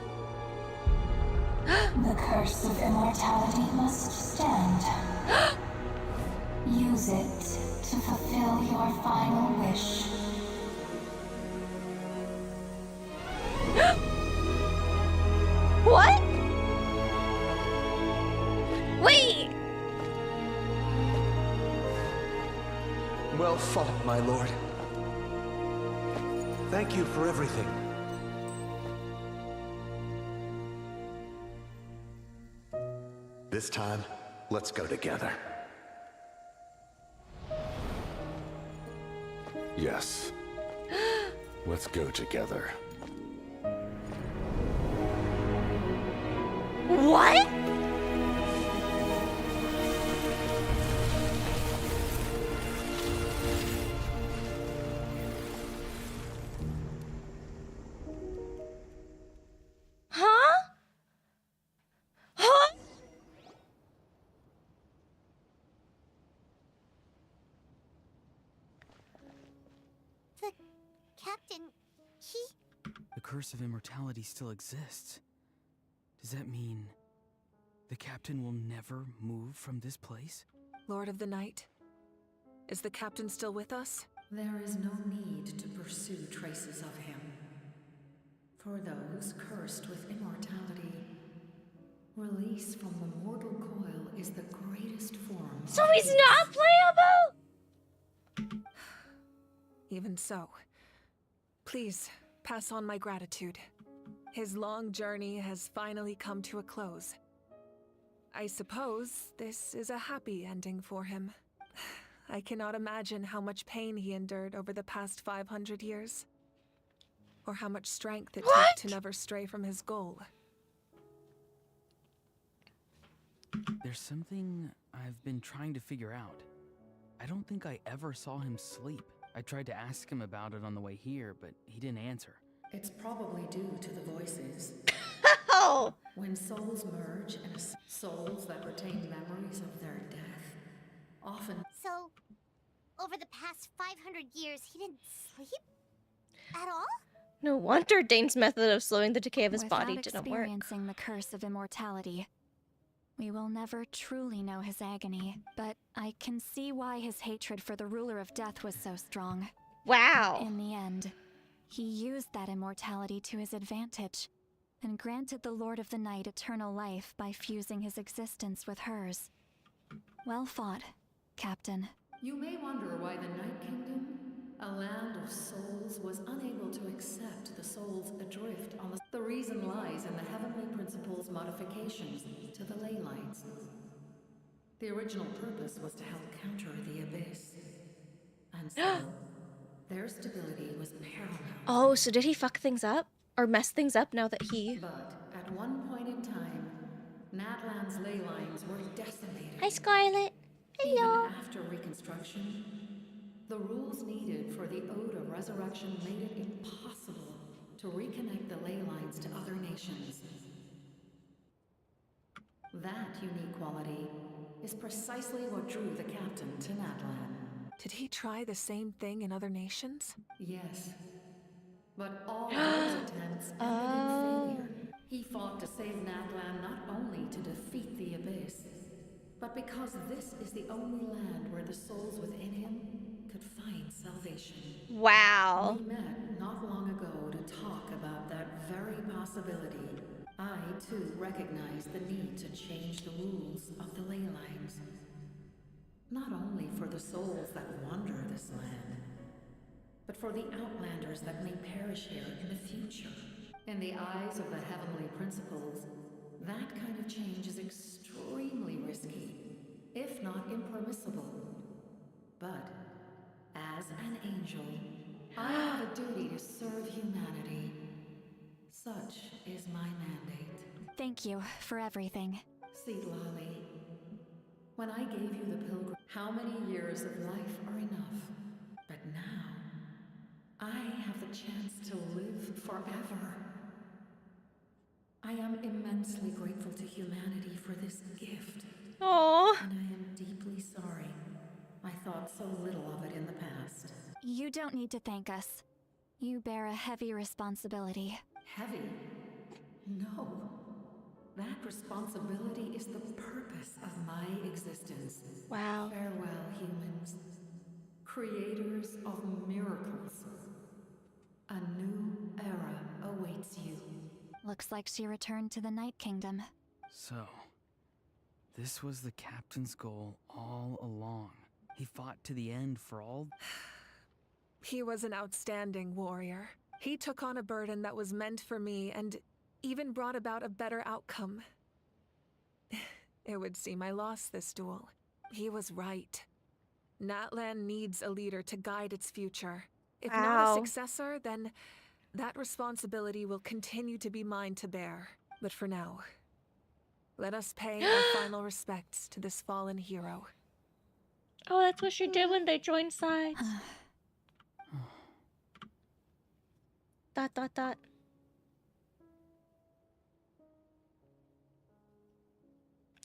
[SPEAKER 14] The curse of immortality must stand. Use it to fulfill your final wish.
[SPEAKER 1] What? Wait!
[SPEAKER 17] Well fought, my lord.
[SPEAKER 23] Thank you for everything.
[SPEAKER 17] This time, let's go together.
[SPEAKER 3] Yes. Let's go together.
[SPEAKER 1] What? Huh? Huh?
[SPEAKER 2] The captain, he...
[SPEAKER 8] The curse of immortality still exists. Does that mean the captain will never move from this place?
[SPEAKER 5] Lord of the Night, is the captain still with us?
[SPEAKER 20] There is no need to pursue traces of him. For those cursed with immortality, release from the mortal coil is the greatest form.
[SPEAKER 1] So he's not playable?
[SPEAKER 5] Even so, please pass on my gratitude. His long journey has finally come to a close. I suppose this is a happy ending for him. I cannot imagine how much pain he endured over the past 500 years. Or how much strength it took to never stray from his goal.
[SPEAKER 8] There's something I've been trying to figure out. I don't think I ever saw him sleep. I tried to ask him about it on the way here, but he didn't answer.
[SPEAKER 20] It's probably due to the voices.
[SPEAKER 1] Oh!
[SPEAKER 20] When souls merge and souls that retain memories of their death often...
[SPEAKER 2] So, over the past 500 years, he didn't sleep? At all?
[SPEAKER 1] No wonder Dane's method of slowing the decay of his body
[SPEAKER 9] Without
[SPEAKER 1] didn't work.
[SPEAKER 9] experiencing the curse of immortality, we will never truly know his agony, but I can see why his hatred for the ruler of death was so strong.
[SPEAKER 1] Wow.
[SPEAKER 9] In the end, he used that immortality to his advantage, and granted the Lord of the Night eternal life by fusing his existence with hers. Well fought, Captain.
[SPEAKER 20] You may wonder why the Night Kingdom, a land of souls, was unable to accept the souls adrift on the reason lies in the heavenly principle's modifications to the ley lines. The original purpose was to help counter the abyss. And so, their stability was paramount.
[SPEAKER 1] Oh, so did he fuck things up? Or mess things up now that he...
[SPEAKER 20] But at one point in time, Natlan's ley lines were decimated.
[SPEAKER 1] Hi, Scarlet. Hello.
[SPEAKER 20] Even after reconstruction, the rules needed for the Ode of Resurrection made it impossible to reconnect the ley lines to other nations. That unique quality is precisely what drew the captain to Natlan.
[SPEAKER 5] Did he try the same thing in other nations?
[SPEAKER 20] Yes. But all those attempts ended in failure. He fought to save Natlan not only to defeat the abyss, but because this is the only land where the souls within him could find salvation.
[SPEAKER 1] Wow.
[SPEAKER 20] We met not long ago to talk about that very possibility. I, too, recognized the need to change the rules of the ley lines. Not only for the souls that wander this land, but for the outlanders that may perish here in the future. In the eyes of the heavenly principles, that kind of change is extremely risky, if not impermissible. But, as an angel, I have a duty to serve humanity. Such is my mandate.
[SPEAKER 9] Thank you for everything.
[SPEAKER 20] See, Lolly, when I gave you the pilgrim, how many years of life are enough? But now, I have the chance to live forever. I am immensely grateful to humanity for this gift.
[SPEAKER 1] Aww.
[SPEAKER 20] And I am deeply sorry I thought so little of it in the past.
[SPEAKER 9] You don't need to thank us. You bear a heavy responsibility.
[SPEAKER 20] Heavy? No. That responsibility is the purpose of my existence.
[SPEAKER 1] Wow.
[SPEAKER 20] Farewell, humans. Creators of miracles. A new era awaits you.
[SPEAKER 9] Looks like she returned to the Night Kingdom.
[SPEAKER 8] So, this was the captain's goal all along. He fought to the end for all...
[SPEAKER 5] He was an outstanding warrior. He took on a burden that was meant for me and even brought about a better outcome. It would seem I lost this duel. He was right. Natlan needs a leader to guide its future. If not a successor, then that responsibility will continue to be mine to bear. But for now, let us pay our final respects to this fallen hero.
[SPEAKER 1] Oh, that's what she did when they joined sides. Dot.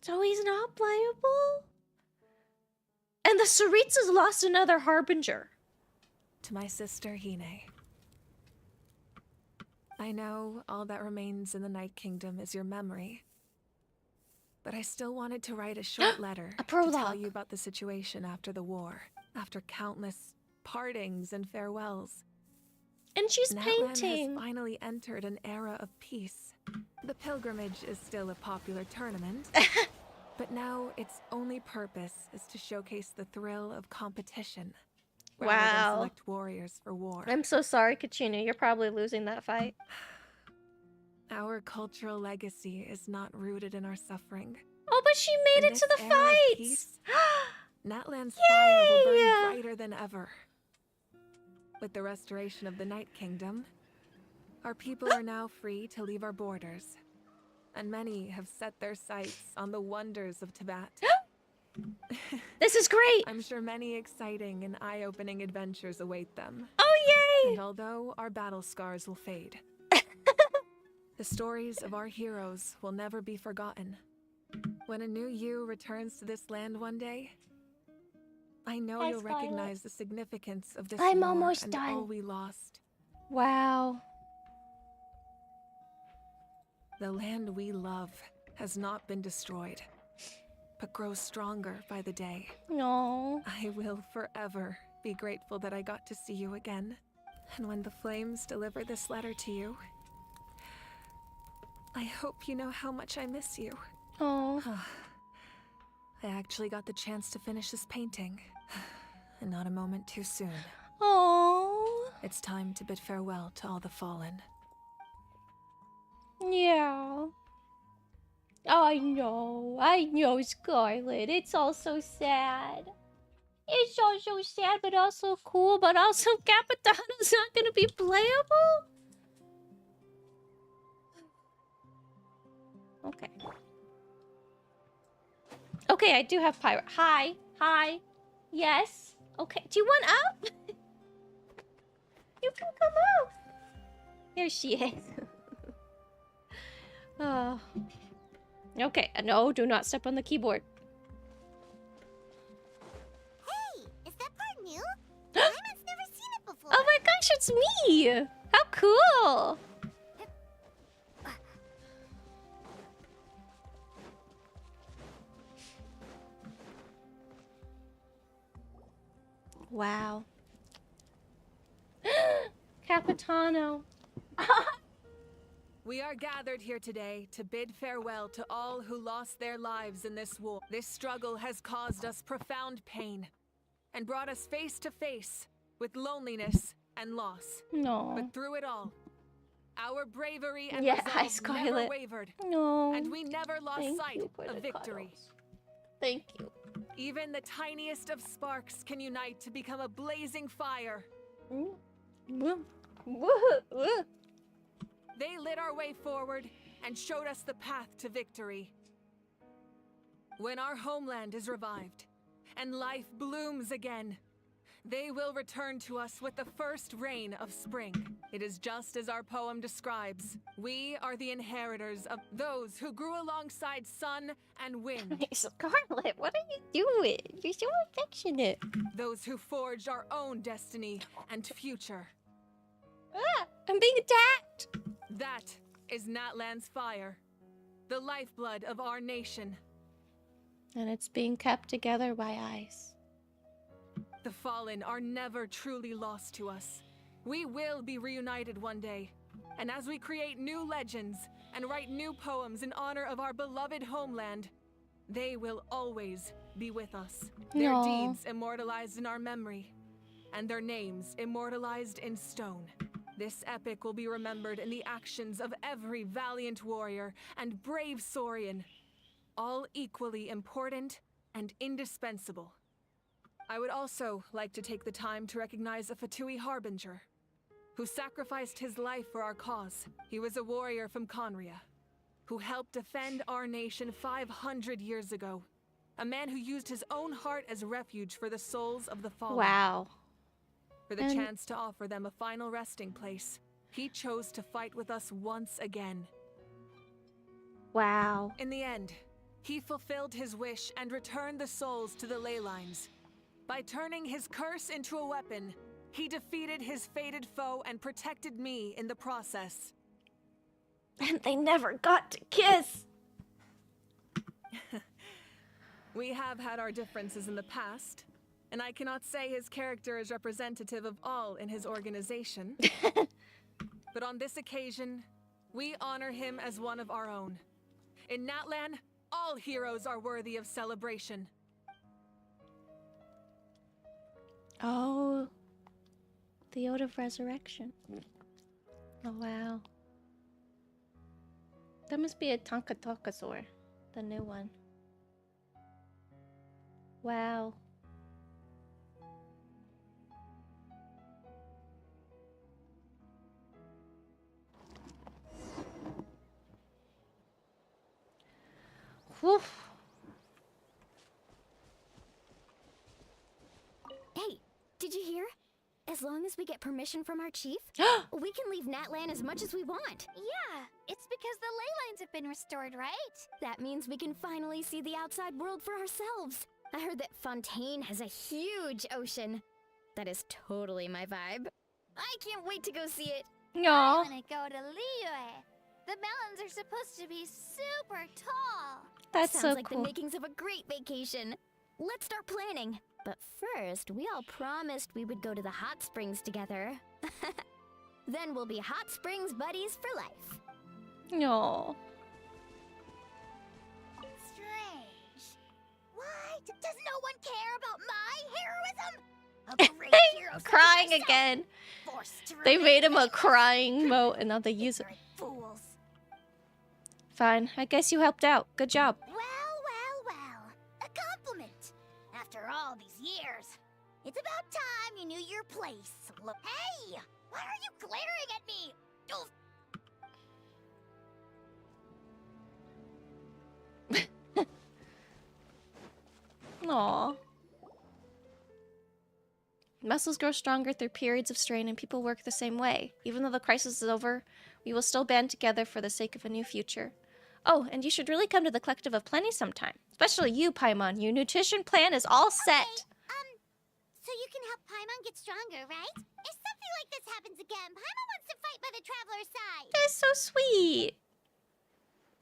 [SPEAKER 1] So he's not playable? And the Saritsas lost another Harbinger.
[SPEAKER 5] To my sister Hine. I know all that remains in the Night Kingdom is your memory. But I still wanted to write a short letter
[SPEAKER 1] A
[SPEAKER 5] to tell
[SPEAKER 1] prologue.
[SPEAKER 5] you about the situation after the war. After countless partings and farewells.
[SPEAKER 1] And she's
[SPEAKER 5] Natlan
[SPEAKER 1] painting.
[SPEAKER 5] has finally entered an era of peace. The pilgrimage is still a popular tournament. But now its only purpose is to showcase the thrill of competition. Rather than select warriors for war.
[SPEAKER 1] I'm so sorry, Kachina. You're probably losing that fight.
[SPEAKER 5] Our cultural legacy is not rooted in our suffering.
[SPEAKER 1] Oh, but she made it to the
[SPEAKER 5] era of
[SPEAKER 1] fights!
[SPEAKER 5] peace, Natlan's fire will burn brighter than ever. With the restoration of the Night Kingdom, our people are now free to leave our borders. And many have set their sights on the wonders of Tibet.
[SPEAKER 1] This is great!
[SPEAKER 5] I'm sure many exciting and eye-opening adventures await them.
[SPEAKER 1] Oh, yay!
[SPEAKER 5] And although our battle scars will fade, the stories of our heroes will never be forgotten. When a new you returns to this land one day, I know you'll recognize the significance of this
[SPEAKER 1] I'm
[SPEAKER 5] war
[SPEAKER 1] almost
[SPEAKER 5] and
[SPEAKER 1] done.
[SPEAKER 5] all we lost.
[SPEAKER 1] Wow.
[SPEAKER 5] The land we love has not been destroyed, but grows stronger by the day.
[SPEAKER 1] No.
[SPEAKER 5] I will forever be grateful that I got to see you again. And when the flames deliver this letter to you, I hope you know how much I miss you.
[SPEAKER 1] Oh.
[SPEAKER 5] I actually got the chance to finish this painting, and not a moment too soon.
[SPEAKER 1] Oh.
[SPEAKER 5] It's time to bid farewell to all the fallen.
[SPEAKER 1] Yeah. I know, Scarlet. It's all so sad. It's all so sad, but also cool, but also Capitano's not gonna be playable? Okay. Okay, I do have Pyro. Hi. Yes. Okay, do you want up? You can come up. Here she is. Oh. Okay, no, do not step on the keyboard.
[SPEAKER 2] Hey, is that part new? Iman's never seen it before.
[SPEAKER 1] Oh my gosh, it's me! How cool! Wow. Capitano.
[SPEAKER 5] We are gathered here today to bid farewell to all who lost their lives in this war. This struggle has caused us profound pain and brought us face to face with loneliness and loss.
[SPEAKER 1] No.
[SPEAKER 5] But through it all, our bravery and
[SPEAKER 1] Yeah,
[SPEAKER 5] resolve
[SPEAKER 1] Scarlet.
[SPEAKER 5] never wavered.
[SPEAKER 1] No.
[SPEAKER 5] And we never lost
[SPEAKER 1] Thank
[SPEAKER 5] sight
[SPEAKER 1] you for
[SPEAKER 5] of
[SPEAKER 1] the
[SPEAKER 5] victory.
[SPEAKER 1] cuddles. Thank you.
[SPEAKER 5] Even the tiniest of sparks can unite to become a blazing fire. They lit our way forward and showed us the path to victory. When our homeland is revived and life blooms again, they will return to us with the first rain of spring. It is just as our poem describes. We are the inheritors of those who grew alongside sun and wind.
[SPEAKER 1] Scarlet, what are you doing? You're so affectionate.
[SPEAKER 5] Those who forged our own destiny and future.
[SPEAKER 1] Ah, I'm being attacked.
[SPEAKER 5] That is Natlan's fire, the lifeblood of our nation.
[SPEAKER 1] And it's being kept together by ice.
[SPEAKER 5] The fallen are never truly lost to us. We will be reunited one day. And as we create new legends and write new poems in honor of our beloved homeland, they will always be with us. Their
[SPEAKER 1] Aw.
[SPEAKER 5] deeds immortalized in our memory. and their names immortalized in stone. This epic will be remembered in the actions of every valiant warrior and brave Saurian, all equally important and indispensable. I would also like to take the time to recognize a Fatui Harbinger, who sacrificed his life for our cause. He was a warrior from Conria, who helped defend our nation 500 years ago. A man who used his own heart as refuge for the souls of the fallen.
[SPEAKER 1] Wow.
[SPEAKER 5] For the chance to offer them a final resting place, he chose to fight with us once again.
[SPEAKER 1] Wow.
[SPEAKER 5] In the end, he fulfilled his wish and returned the souls to the ley lines. By turning his curse into a weapon, he defeated his fated foe and protected me in the process.
[SPEAKER 1] And they never got to kiss!
[SPEAKER 5] We have had our differences in the past, and I cannot say his character is representative of all in his organization. But on this occasion, we honor him as one of our own. In Natlan, all heroes are worthy of celebration.
[SPEAKER 1] Oh. The Ode of Resurrection. Oh, wow. That must be a Tonkatokasaur, the new one. Wow. Whew.
[SPEAKER 6] Hey, did you hear? As long as we get permission from our chief, we can leave Natlan as much as we want.
[SPEAKER 2] Yeah, it's because the ley lines have been restored, right?
[SPEAKER 6] That means we can finally see the outside world for ourselves. I heard that Fontaine has a huge ocean. That is totally my vibe. I can't wait to go see it.
[SPEAKER 1] No.
[SPEAKER 2] I wanna go to Liyue. The mountains are supposed to be super tall.
[SPEAKER 1] That's
[SPEAKER 6] Sounds
[SPEAKER 1] so
[SPEAKER 6] like
[SPEAKER 1] cool.
[SPEAKER 6] the makings of a great vacation. Let's start planning. But first, we all promised we would go to the hot springs together. Then we'll be hot springs buddies for life.
[SPEAKER 1] No.
[SPEAKER 2] Strange. Why? Does no one care about my heroism? A great hero such as
[SPEAKER 1] Crying
[SPEAKER 2] myself,
[SPEAKER 1] again.
[SPEAKER 2] forced to
[SPEAKER 1] They
[SPEAKER 2] remain
[SPEAKER 1] made him a
[SPEAKER 2] nameless.
[SPEAKER 1] crying moat and now they use it.
[SPEAKER 2] Fools.
[SPEAKER 1] Fine. I guess you helped out. Good job.
[SPEAKER 2] Well. A compliment. After all these years, it's about time you knew your place. Look, hey! Why are you glaring at me? Oof.
[SPEAKER 1] Aww. Muscles grow stronger through periods of strain and people work the same way. Even though the crisis is over, we will still band together for the sake of a new future. Oh, and you should really come to the Collective of Plenty sometime. Especially you, Paimon. Your nutrition plan is all set.
[SPEAKER 2] So you can help Paimon get stronger, right? If something like this happens again, Paimon wants to fight by the Traveler's side.
[SPEAKER 1] That is so sweet.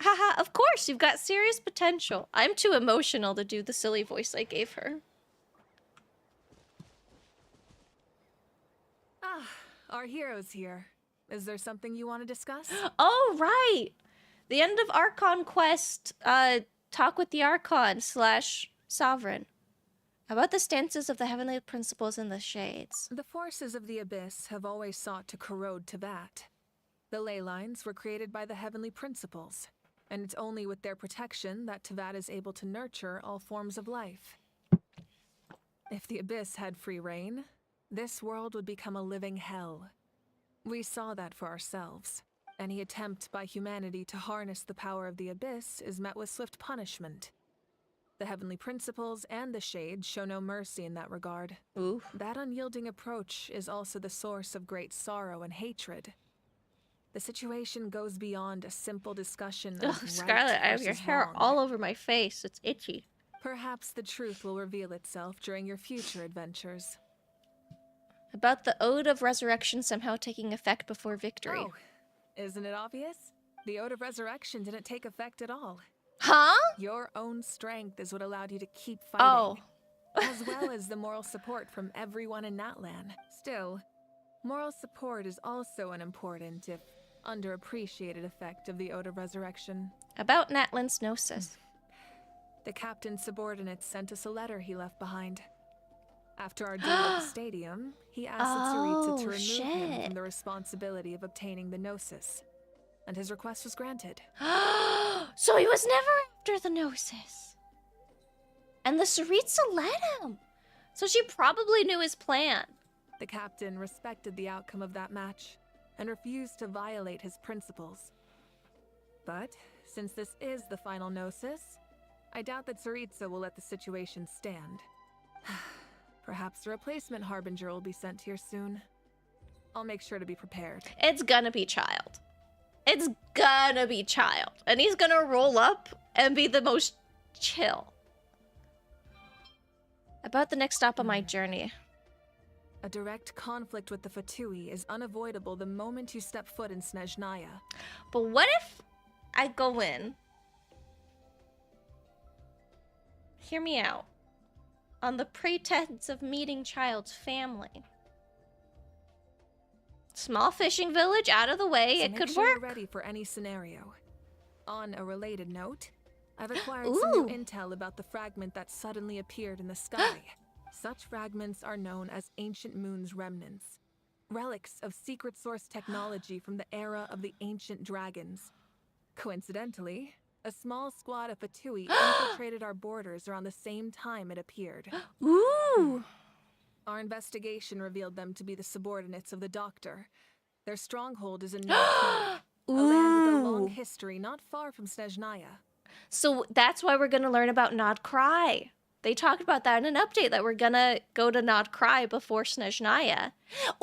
[SPEAKER 1] Haha, of course, you've got serious potential. I'm too emotional to do the silly voice I gave her.
[SPEAKER 5] Ah, our hero's here. Is there something you want to discuss?
[SPEAKER 1] Oh, right. The end of Archon quest, talk with the Archon / Sovereign. About the stances of the heavenly principles in the shades.
[SPEAKER 5] The forces of the Abyss have always sought to corrode Tevat. The ley lines were created by the heavenly principles, and it's only with their protection that Tevat is able to nurture all forms of life. If the Abyss had free reign, this world would become a living hell. We saw that for ourselves. Any attempt by humanity to harness the power of the Abyss is met with swift punishment. The heavenly principles and the shades show no mercy in that regard.
[SPEAKER 1] Ooh.
[SPEAKER 5] That unyielding approach is also the source of great sorrow and hatred. The situation goes beyond a simple discussion of
[SPEAKER 1] Ugh,
[SPEAKER 5] right
[SPEAKER 1] Scarlet, I have your
[SPEAKER 5] versus
[SPEAKER 1] hair
[SPEAKER 5] wrong.
[SPEAKER 1] all over my face. It's itchy.
[SPEAKER 5] Perhaps the truth will reveal itself during your future adventures.
[SPEAKER 1] About the Ode of Resurrection somehow taking effect before victory.
[SPEAKER 5] Oh, isn't it obvious? The Ode of Resurrection didn't take effect at all.
[SPEAKER 1] Huh?
[SPEAKER 5] Your own strength is what allowed you to keep fighting.
[SPEAKER 1] Oh.
[SPEAKER 5] As well as the moral support from everyone in Natlan. Still, moral support is also an important, if underappreciated, effect of the Ode of Resurrection.
[SPEAKER 1] About Natlan's Gnosis.
[SPEAKER 5] The captain's subordinates sent us a letter he left behind. After our duel at the stadium, he asked Tsaritsa to
[SPEAKER 1] Oh,
[SPEAKER 5] remove him
[SPEAKER 1] shit.
[SPEAKER 5] from the responsibility of obtaining the Gnosis, and his request was granted.
[SPEAKER 1] So he was never after the Gnosis. And the Tsaritsa let him. So she probably knew his plan.
[SPEAKER 5] The captain respected the outcome of that match and refused to violate his principles. But since this is the final Gnosis, I doubt that Tsaritsa will let the situation stand. Perhaps a replacement Harbinger will be sent here soon. I'll make sure to be prepared.
[SPEAKER 1] It's gonna be Child. It's gonna be Child. And he's gonna roll up and be the most chill. About the next stop on my journey.
[SPEAKER 5] A direct conflict with the Fatui is unavoidable the moment you step foot in Snezhnaya.
[SPEAKER 1] But what if I go in? Hear me out. On the pretense of meeting Child's family. Small fishing village out of the way,
[SPEAKER 5] So
[SPEAKER 1] it
[SPEAKER 5] make
[SPEAKER 1] could
[SPEAKER 5] sure
[SPEAKER 1] work.
[SPEAKER 5] You're ready for any scenario. On a related note, I've acquired some new intel about the fragment that suddenly appeared in the sky. Such fragments are known as Ancient Moon's remnants, relics of secret source technology from the era of the ancient dragons. Coincidentally, a small squad of Fatui infiltrated our borders around the same time it appeared.
[SPEAKER 1] Ooh!
[SPEAKER 5] Our investigation revealed them to be the subordinates of the Doctor. Their stronghold is in Nord, a land with a long history not far from Snezhnaya.
[SPEAKER 1] So that's why we're gonna learn about Nod Cry. They talked about that in an update, that we're gonna go to Nod Cry before Snezhnaya.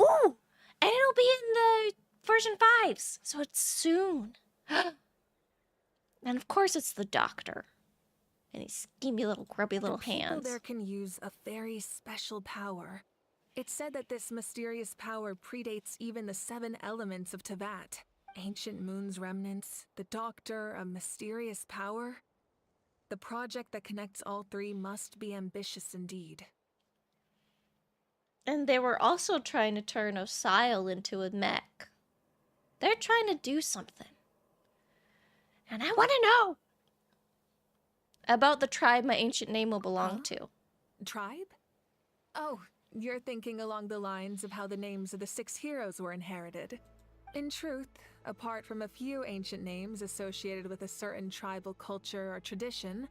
[SPEAKER 1] Ooh! And it'll be in the version 5s, so it's soon. And of course it's the Doctor. And his schemy little grubby little
[SPEAKER 5] The people
[SPEAKER 1] hands.
[SPEAKER 5] there can use a very special power. It's said that this mysterious power predates even the 7 elements of Tevat. Ancient Moon's remnants, the Doctor, a mysterious power. The project that connects all 3 must be ambitious indeed.
[SPEAKER 1] And they were also trying to turn Osile into a mech. They're trying to do something. And I want to know about the tribe my ancient name will belong to.
[SPEAKER 5] Tribe? Oh, you're thinking along the lines of how the names of the 6 heroes were inherited. In truth, apart from a few ancient names associated with a certain tribal culture or tradition,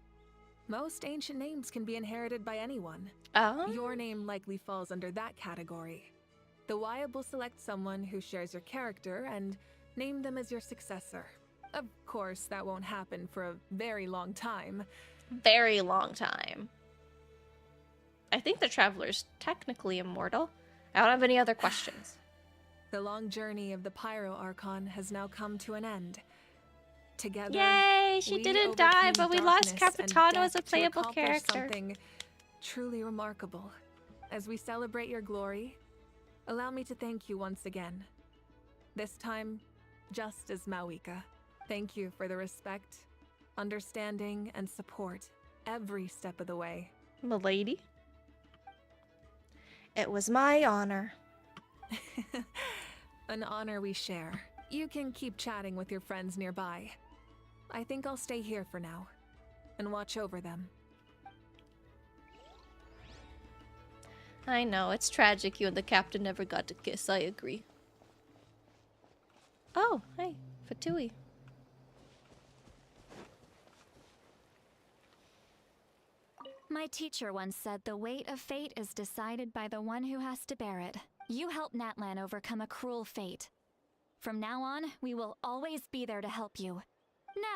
[SPEAKER 5] most ancient names can be inherited by anyone.
[SPEAKER 1] Oh?
[SPEAKER 5] Your name likely falls under that category. The Wyab will select someone who shares your character and name them as your successor. Of course, that won't happen for a very long time.
[SPEAKER 1] Very long time. I think the Traveler's technically immortal. I don't have any other questions.
[SPEAKER 5] The long journey of the Pyro Archon has now come to an end. Together,
[SPEAKER 1] Yay! She
[SPEAKER 5] we
[SPEAKER 1] didn't die,
[SPEAKER 5] overcame
[SPEAKER 1] but we lost
[SPEAKER 5] darkness and
[SPEAKER 1] Capitano as a
[SPEAKER 5] death to
[SPEAKER 1] playable
[SPEAKER 5] accomplish
[SPEAKER 1] character.
[SPEAKER 5] Something truly remarkable. As we celebrate your glory, allow me to thank you once again. This time, just as Mavuika. Thank you for the respect, understanding, and support every step of the way.
[SPEAKER 1] Milady? It was my honor.
[SPEAKER 5] An honor we share. You can keep chatting with your friends nearby. I think I'll stay here for now and watch over them.
[SPEAKER 1] I know, it's tragic you and the captain never got to kiss, I agree. Oh, hey, Fatui.
[SPEAKER 9] My teacher once said the weight of fate is decided by the one who has to bear it. You helped Natlan overcome a cruel fate. From now on, we will always be there to help you.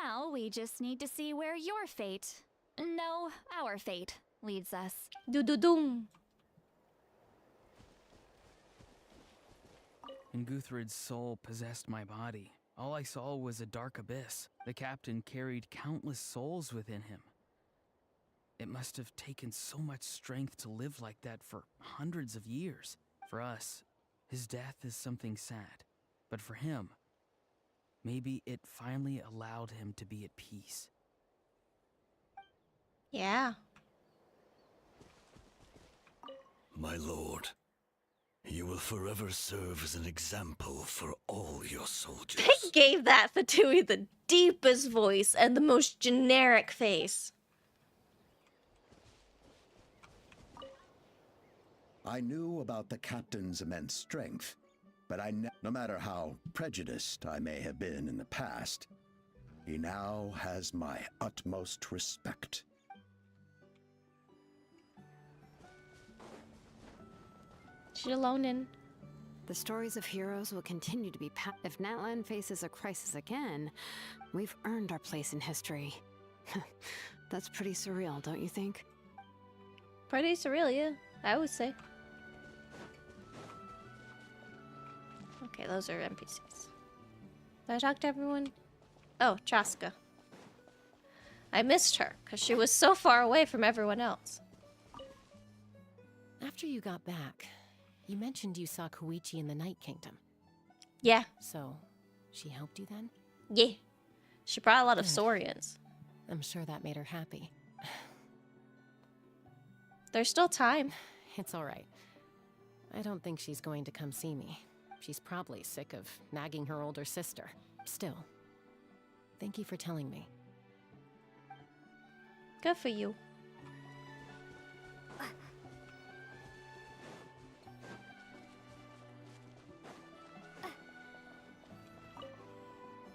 [SPEAKER 9] Now, we just need to see where your fate, no, our fate, leads us.
[SPEAKER 1] Do-do-doom.
[SPEAKER 8] When Guthred's soul possessed my body, all I saw was a dark abyss. The captain carried countless souls within him. It must have taken so much strength to live like that for hundreds of years. For us, his death is something sad. But for him, maybe it finally allowed him to be at peace.
[SPEAKER 1] Yeah.
[SPEAKER 7] My lord, you will forever serve as an example for all your soldiers.
[SPEAKER 1] They gave that Fatui the deepest voice and the most generic face.
[SPEAKER 16] I knew about the captain's immense strength, but no matter how prejudiced I may have been in the past, he now has my utmost respect.
[SPEAKER 1] She's alone in.
[SPEAKER 4] The stories of heroes will continue to be if Natlan faces a crisis again, we've earned our place in history. That's pretty surreal, don't you think?
[SPEAKER 1] Pretty surreal, yeah, I would say. Okay, those are NPCs. Did I talk to everyone? Oh, Chaska. I missed her, because she was so far away from everyone else.
[SPEAKER 18] After you got back, you mentioned you saw Koichi in the Night Kingdom.
[SPEAKER 1] Yeah.
[SPEAKER 18] So, she helped you then?
[SPEAKER 1] Yeah. She brought a lot of Saurians.
[SPEAKER 18] I'm sure that made her happy.
[SPEAKER 1] There's still time.
[SPEAKER 18] It's alright. I don't think she's going to come see me. She's probably sick of nagging her older sister. Still, thank you for telling me.
[SPEAKER 1] Good for you.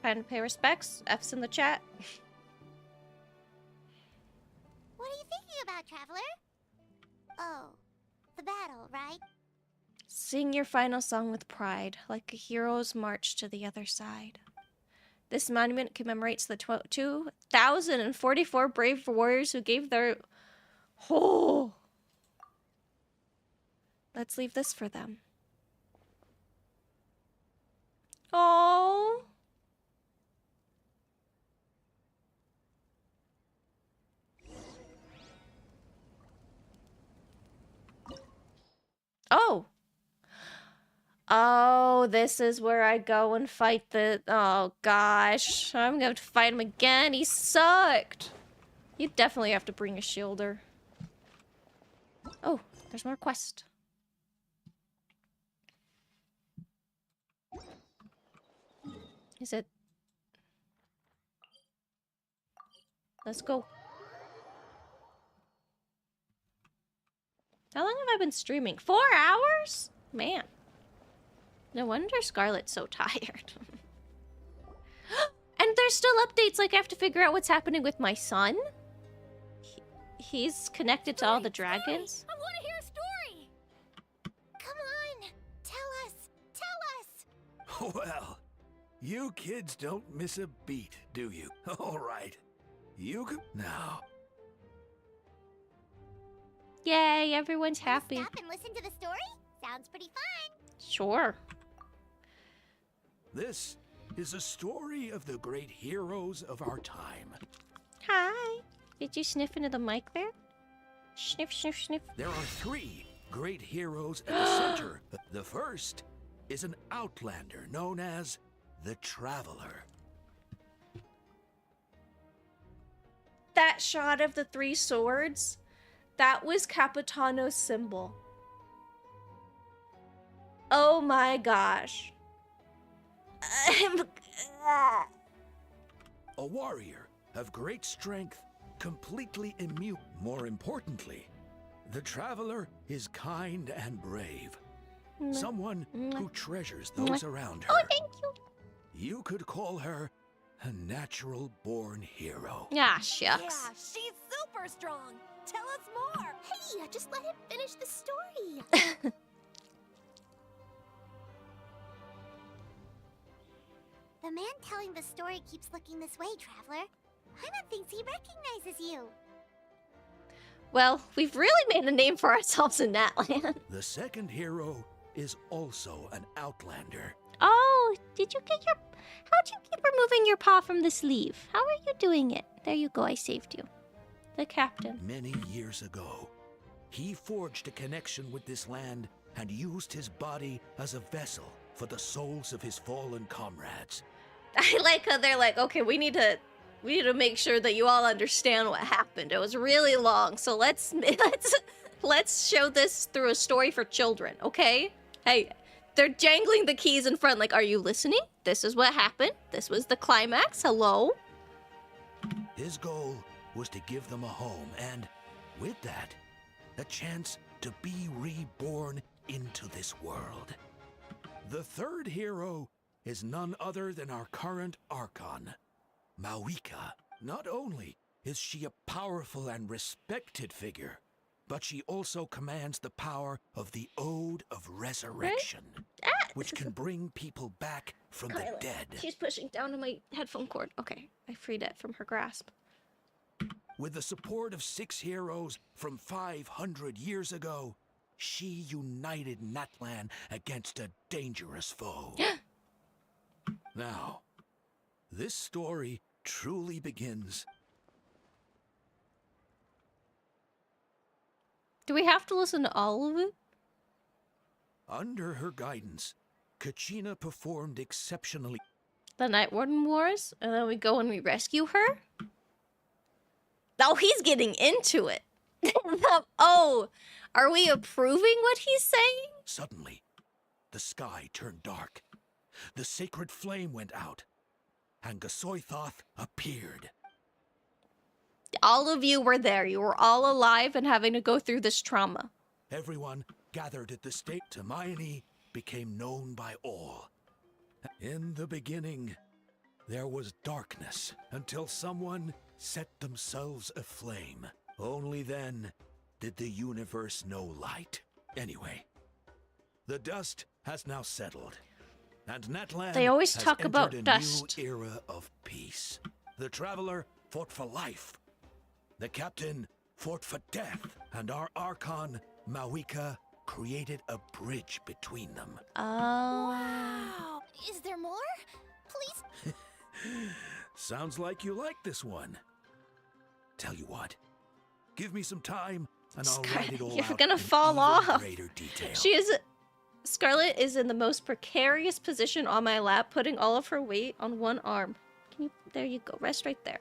[SPEAKER 1] Time to pay respects. F's in the chat.
[SPEAKER 2] What are you thinking about, Traveler? Oh, the battle, right?
[SPEAKER 1] Sing your final song with pride, like a hero's march to the other side. This monument commemorates the 2,044 brave warriors who gave their... Oh! Let's leave this for them. Oh! Oh! Oh, this is where I go and fight the... Oh, gosh. I'm going to fight him again. He sucked. You definitely have to bring a shielder. Oh, there's more quest. Is it... Let's go. How long have I been streaming? 4 hours? Man. No wonder Scarlet's so tired. And there's still updates, like I have to figure out what's happening with my son. He's connected to all the dragons.
[SPEAKER 2] I want to hear a story! Come on! Tell us! Tell us!
[SPEAKER 19] Well, you kids don't miss a beat, do you? All right. You can... Now.
[SPEAKER 1] Yay, everyone's happy.
[SPEAKER 2] Stop and listen to the story? Sounds pretty fun.
[SPEAKER 1] Sure.
[SPEAKER 19] This is a story of the great heroes of our time.
[SPEAKER 1] Hi. Did you sniff into the mic there? Sniff, sniff, sniff.
[SPEAKER 19] There are 3 great heroes at the center. The first is an outlander known as the Traveler.
[SPEAKER 1] That shot of the 3 swords, that was Capitano's symbol. Oh my gosh.
[SPEAKER 19] A warrior of great strength, completely immune. More importantly, the Traveler is kind and brave. Someone who treasures those around her.
[SPEAKER 1] Oh, thank you.
[SPEAKER 19] You could call her a natural-born hero.
[SPEAKER 1] Ah, shucks.
[SPEAKER 24] Yeah, she's super strong. Tell us more.
[SPEAKER 2] Hey, just let him finish the story. The man telling the story keeps looking this way, Traveler. Paimon thinks he recognizes you.
[SPEAKER 1] Well, we've really made a name for ourselves in Natlan.
[SPEAKER 19] The second hero is also an outlander.
[SPEAKER 1] Oh, did you get your... How'd you keep removing your paw from the sleeve? How are you doing it? There you go, I saved you. The captain.
[SPEAKER 19] Many years ago, he forged a connection with this land and used his body as a vessel for the souls of his fallen comrades.
[SPEAKER 1] I like how they're like, okay, we need to make sure that you all understand what happened. It was really long, so let's show this through a story for children, okay? Hey, they're jangling the keys in front, like, are you listening? This is what happened. This was the climax. Hello?
[SPEAKER 19] His goal was to give them a home and, with that, a chance to be reborn into this world. The third hero is none other than our current Archon, Mavuika. Not only is she a powerful and respected figure, but she also commands the power of the Ode of Resurrection, which can bring people back from the dead.
[SPEAKER 1] She's pushing down on my headphone cord. Okay, I freed it from her grasp.
[SPEAKER 19] With the support of 6 heroes from 500 years ago, she united Natlan against a dangerous foe. Now, this story truly begins.
[SPEAKER 1] Do we have to listen to all of it?
[SPEAKER 19] Under her guidance, Kachina performed exceptionally.
[SPEAKER 1] The Night Warden Wars, and then we go and we rescue her? Oh, he's getting into it. Oh, are we approving what he's saying?
[SPEAKER 19] Suddenly, the sky turned dark. The sacred flame went out, and Gasoithoth appeared.
[SPEAKER 1] All of you were there. You were all alive and having to go through this trauma.
[SPEAKER 19] Everyone gathered at the stake. Hermione became known by all. In the beginning, there was darkness until someone set themselves aflame. Only then did the universe know light. Anyway, the dust has now settled, and Natlan
[SPEAKER 1] They always
[SPEAKER 19] has
[SPEAKER 1] talk about
[SPEAKER 19] entered a
[SPEAKER 1] dust.
[SPEAKER 19] new era of peace. The Traveler fought for life. The Captain fought for death, and our Archon, Mavuika, created a bridge between them.
[SPEAKER 1] Oh.
[SPEAKER 2] Wow. Is there more? Please.
[SPEAKER 19] Sounds like you like this one. Tell you what, give me some time, and I'll write it all
[SPEAKER 1] You're
[SPEAKER 19] out
[SPEAKER 1] gonna
[SPEAKER 19] in
[SPEAKER 1] fall
[SPEAKER 19] even
[SPEAKER 1] off.
[SPEAKER 19] greater detail.
[SPEAKER 1] Scarlet is in the most precarious position on my lap, putting all of her weight on one arm. There you go, rest right there.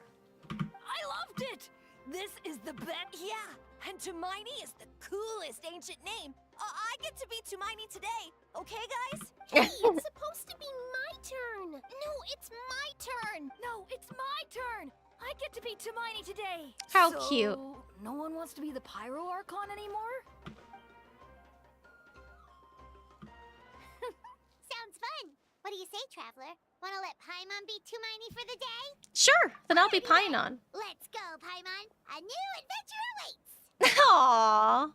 [SPEAKER 10] I loved it! This is the best. Yeah, and Tumaini is the coolest ancient name. I get to be Tumaini today, okay, guys?
[SPEAKER 2] Hey, it's supposed to be my turn. No, it's my turn.
[SPEAKER 10] No, it's my turn. I get to be Tumaini today.
[SPEAKER 1] How
[SPEAKER 10] So,
[SPEAKER 1] cute.
[SPEAKER 10] No one wants to be the Pyro Archon anymore?
[SPEAKER 2] Sounds fun. What do you say, Traveler? Wanna let Paimon be Tumaini for the day?
[SPEAKER 1] Sure, then I'll be Painon.
[SPEAKER 2] Let's go, Paimon. A new adventure awaits.
[SPEAKER 1] Aww.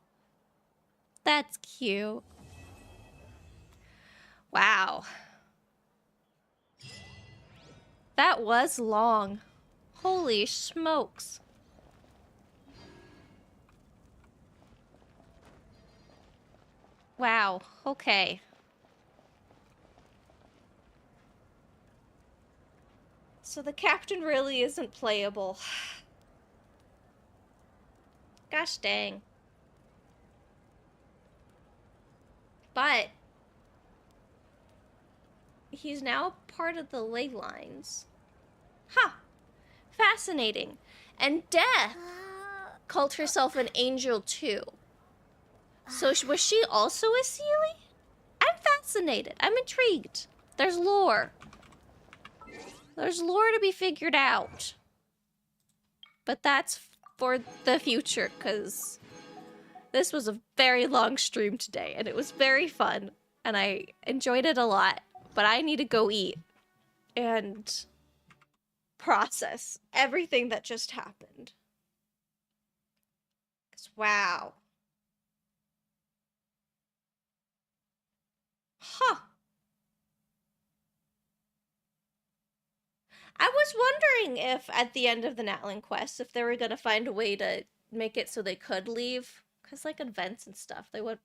[SPEAKER 1] That's cute. Wow. That was long. Holy smokes. Wow, okay. So the captain really isn't playable. Gosh dang. But he's now part of the ley lines. Huh. Fascinating. And Death called herself an angel too. So was she also a Seelie? I'm fascinated. I'm intrigued. There's lore. There's lore to be figured out. But that's for the future, because this was a very long stream today, and it was very fun, and I enjoyed it a lot. But I need to go eat and process everything that just happened. 'Cause wow. Huh. I was wondering if at the end of the Natlan quest, if they were going to find a way to make it so they could leave. Because like events and stuff, they would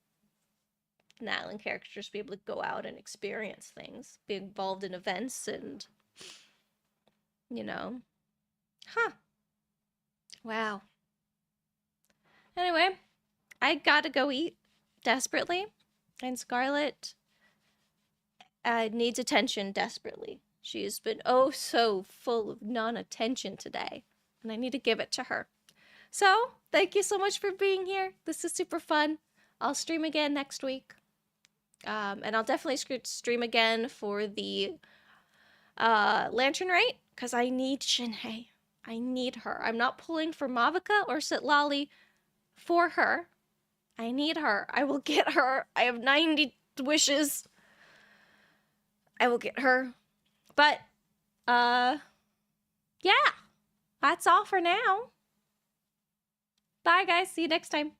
[SPEAKER 1] Natlan characters be able to go out and experience things. Be involved in events and, you know. Huh. Wow. Anyway, I gotta go eat desperately. And Scarlet needs attention desperately. She's been oh so full of non-attention today, and I need to give it to her. So, thank you so much for being here. This is super fun. I'll stream again next week. And I'll definitely stream again for the Lantern Rite, because I need Shinhei. I need her. I'm not pulling for Mavuika or Sitlali for her. I need her. I will get her. I have 90 wishes. I will get her. But, yeah. That's all for now. Bye, guys. See you next time.